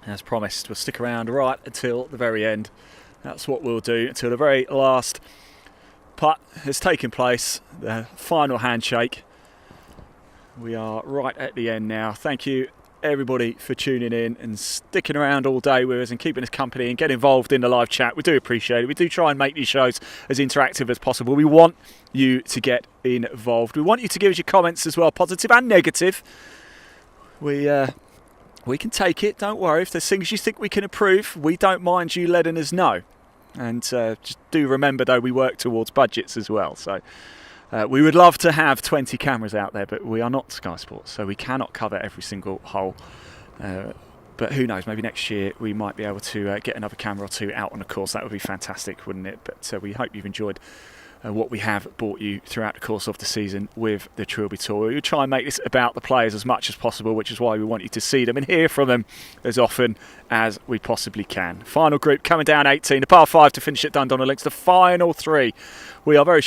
Speaker 1: As promised, we'll stick around right until the very end. That's what we'll do until the very last putt has taken place, the final handshake. We are right at the end now. Thank you everybody for tuning in and sticking around all day with us and keeping us company and getting involved in the live chat. We do appreciate it. We do try and make these shows as interactive as possible. We want you to get involved. We want you to give us your comments as well, positive and negative. We can take it, don't worry. If there's things you think we can improve, we don't mind you letting us know. And just do remember, though, we work towards budgets as well. So we would love to have 20 cameras out there, but we are not Sky Sports, so we cannot cover every single hole. But who knows, maybe next year we might be able to get another camera or two out on the course. That would be fantastic, wouldn't it? But we hope you've enjoyed what we have brought you throughout the course of the season with the Trilby Tour. We'll try and make this about the players as much as possible, which is why we want you to see them and hear from them as often as we possibly can. Final group coming down 18, the par 5 to finish at Dundonald Links, the final 3. We are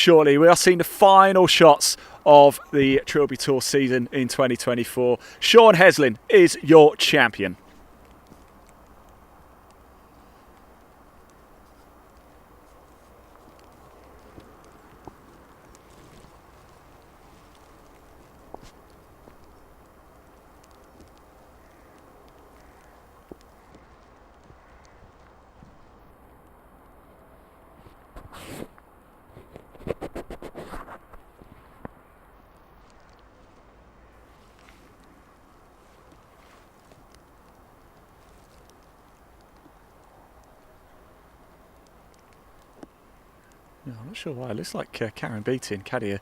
Speaker 1: seeing the final shots of the Trilby Tour season in 2024. Sean Heslin is your champion. No, I'm not sure why. It looks like Karen Beattie and Caddy are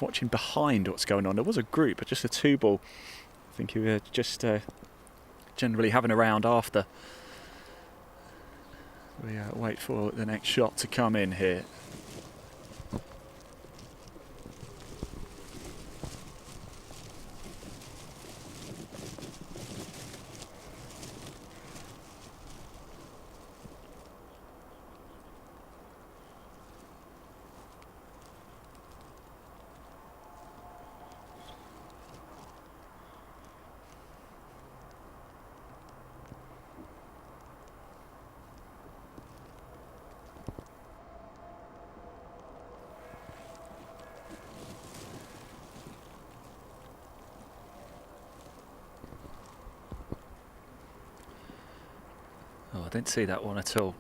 Speaker 1: watching behind what's going on. There was a group, but just a 2-ball. I think you were just generally having a round after. We wait for the next shot to come in here. Oh, I didn't see that one at all.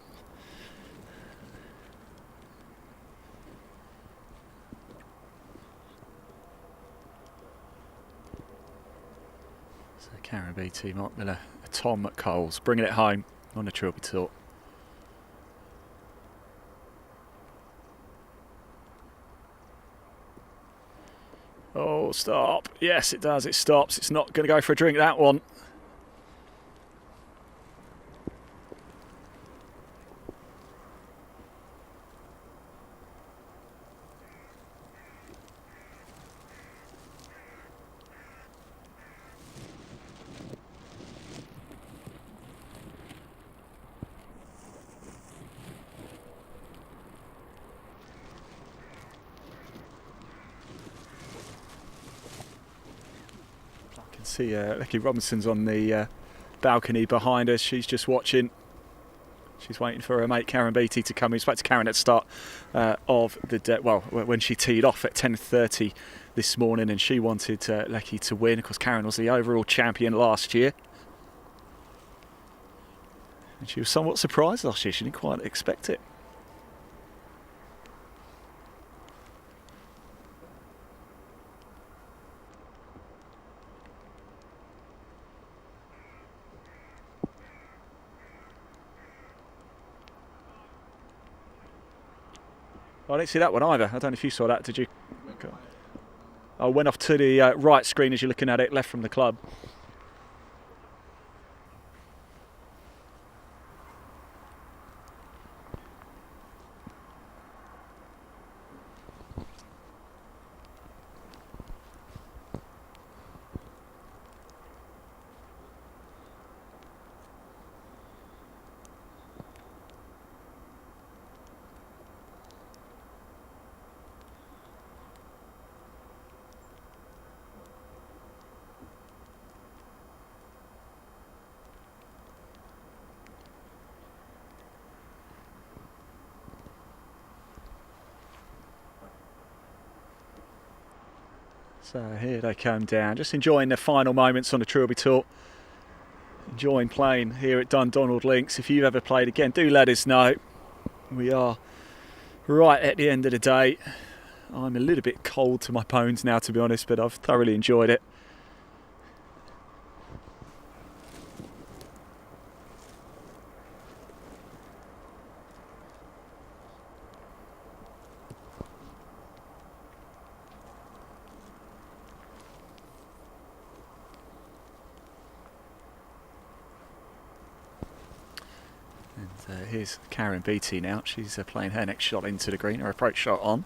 Speaker 1: So Karen Beattie, Mark Miller, Tom Coles bringing it home on the Trilby Tour. Oh, stop. Yes, it does. It stops. It's not going to go for a drink, that one. See Becky Robinson's on the balcony behind us. She's just watching. She's waiting for her mate Karen Beattie to come in. We spoke to Karen at the start of the day, well, when she teed off at 10:30 this morning, and she wanted Lecky to win. Of course, Karen was the overall champion last year, and she was somewhat surprised last year. She didn't quite expect it. I didn't see that one either. I don't know if you saw that, did you? I went off to the right screen as you're looking at it, left from the club. So here they come down, just enjoying their final moments on the Trilby Tour. Enjoying playing here at Dundonald Links. If you've ever played again, do let us know. We are right at the end of the day. I'm a little bit cold to my bones now, to be honest, but I've thoroughly enjoyed it. Here's Karen Beattie now. She's playing her next shot into the green, her approach shot on.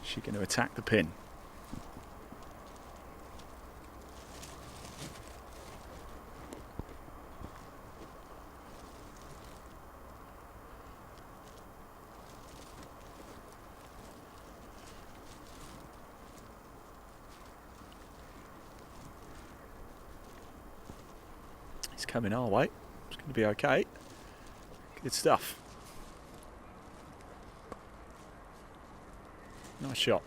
Speaker 1: She's going to attack the pin. It's coming our way. It's going to be okay. Good stuff. Nice shot.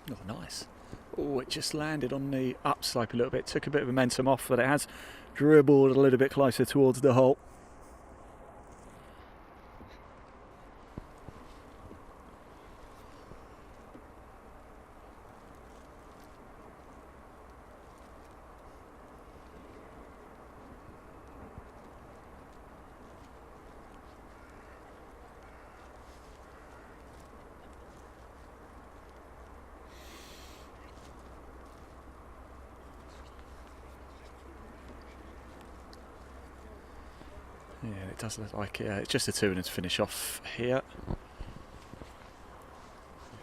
Speaker 1: Oh, nice. Oh, it just landed on the upslope a little bit. Took a bit of momentum off, but it has dribbled a little bit closer towards the hole. does look like it's just a 2 and to finish off here. We've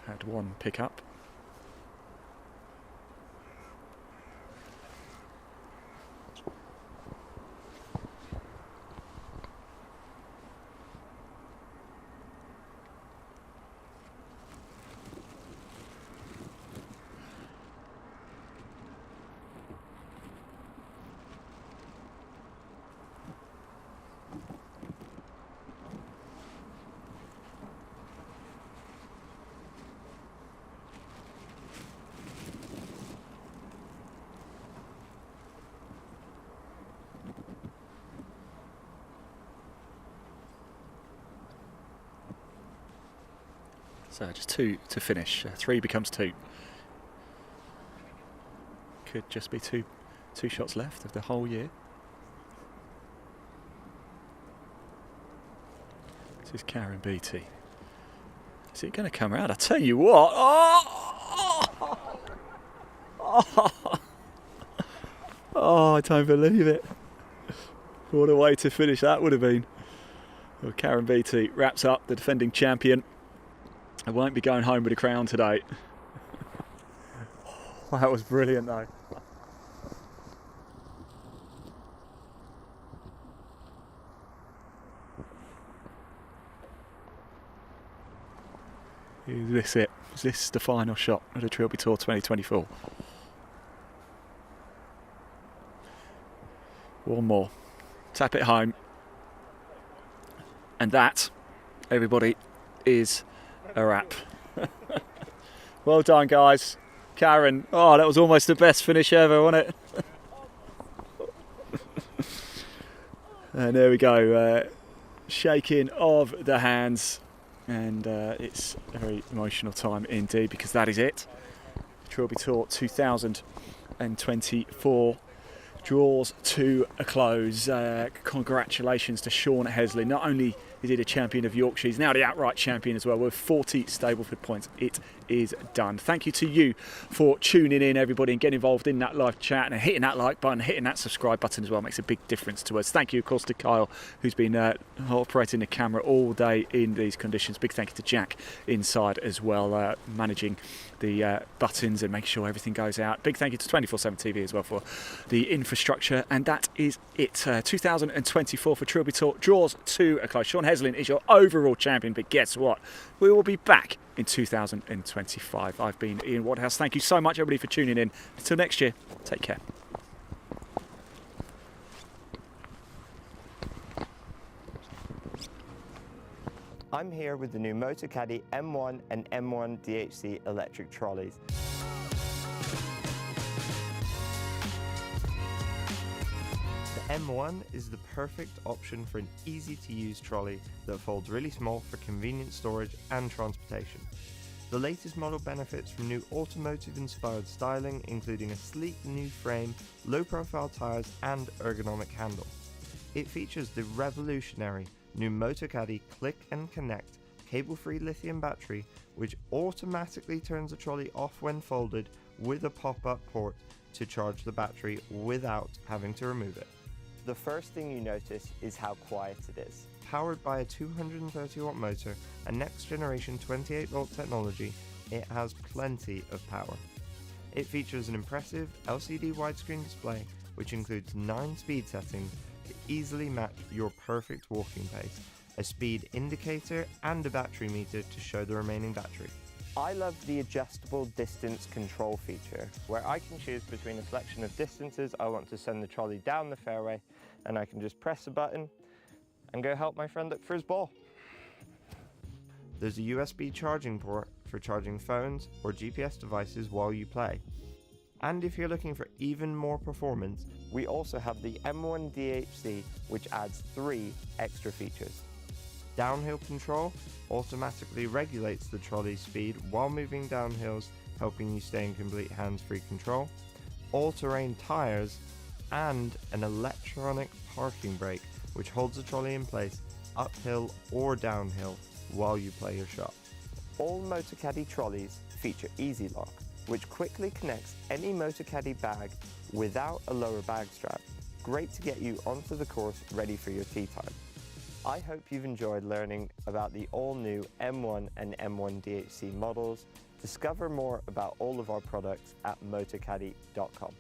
Speaker 1: had one pick up. So just 2 to finish. 3 becomes 2. Could just be two shots left of the whole year. This is Karen Beattie. Is it going to come around? I tell you what. Oh, I don't believe it. What a way to finish that would have been. Well, Karen Beattie wraps up, the defending champion. I won't be going home with a crown today. That was brilliant though. Is this it? Is this the final shot of the Trilby Tour 2024? One more. Tap it home. And that, everybody, is a wrap. Well done, guys. Karen, oh, that was almost the best finish ever, wasn't it? And there we go. Shaking of the hands. And it's a very emotional time indeed, because that is it. Trilby Tour 2024 draws to a close. Congratulations to Sean Hesley. Not only is he the champion of Yorkshire, he's now the outright champion as well with 40 Stableford points. It is done. Thank you to you for tuning in, everybody, and getting involved in that live chat and hitting that like button, hitting that subscribe button as well. Makes a big difference to us. Thank you, of course, to Kyle, who's been operating the camera all day in these conditions. Big thank you to Jack inside as well, managing the buttons and making sure everything goes out. Big thank you to 24/7 TV as well for the infrastructure. And that is it. 2024 for Trilby Tour draws to a close. Sean Heslin is your overall champion, but guess what? We will be back in 2025. I've been Ian Waterhouse. Thank you so much, everybody, for tuning in. Until next year, take care.
Speaker 21: I'm here with the new Motocaddy M1 and M1 DHC electric trolleys. The M1 is the perfect option for an easy-to-use trolley that folds really small for convenient storage and transportation. The latest model benefits from new automotive-inspired styling, including a sleek new frame, low-profile tyres and ergonomic handle. It features the revolutionary new Motocaddy Click and Connect cable-free lithium battery, which automatically turns the trolley off when folded with a pop-up port to charge the battery without having to remove it. The first thing you notice is how quiet it is. Powered by a 230 watt motor and next generation 28 volt technology, it has plenty of power. It features an impressive LCD widescreen display, which includes 9 speed settings to easily match your perfect walking pace, a speed indicator and a battery meter to show the remaining battery. I love the adjustable distance control feature, where I can choose between a selection of distances I want to send the trolley down the fairway, and I can just press a button and go help my friend look for his ball. There's a USB charging port for charging phones or GPS devices while you play. And if you're looking for even more performance, we also have the M1 DHC, which adds 3 extra features. Downhill control automatically regulates the trolley's speed while moving downhills, helping you stay in complete hands-free control. All-terrain tyres and an electronic parking brake, which holds the trolley in place uphill or downhill while you play your shot. All Motocaddy trolleys feature Easy Lock, which quickly connects any Motocaddy bag without a lower bag strap. Great to get you onto the course ready for your tee time. I hope you've enjoyed learning about the all-new M1 and M1 DHC models. Discover more about all of our products at motorcaddy.com.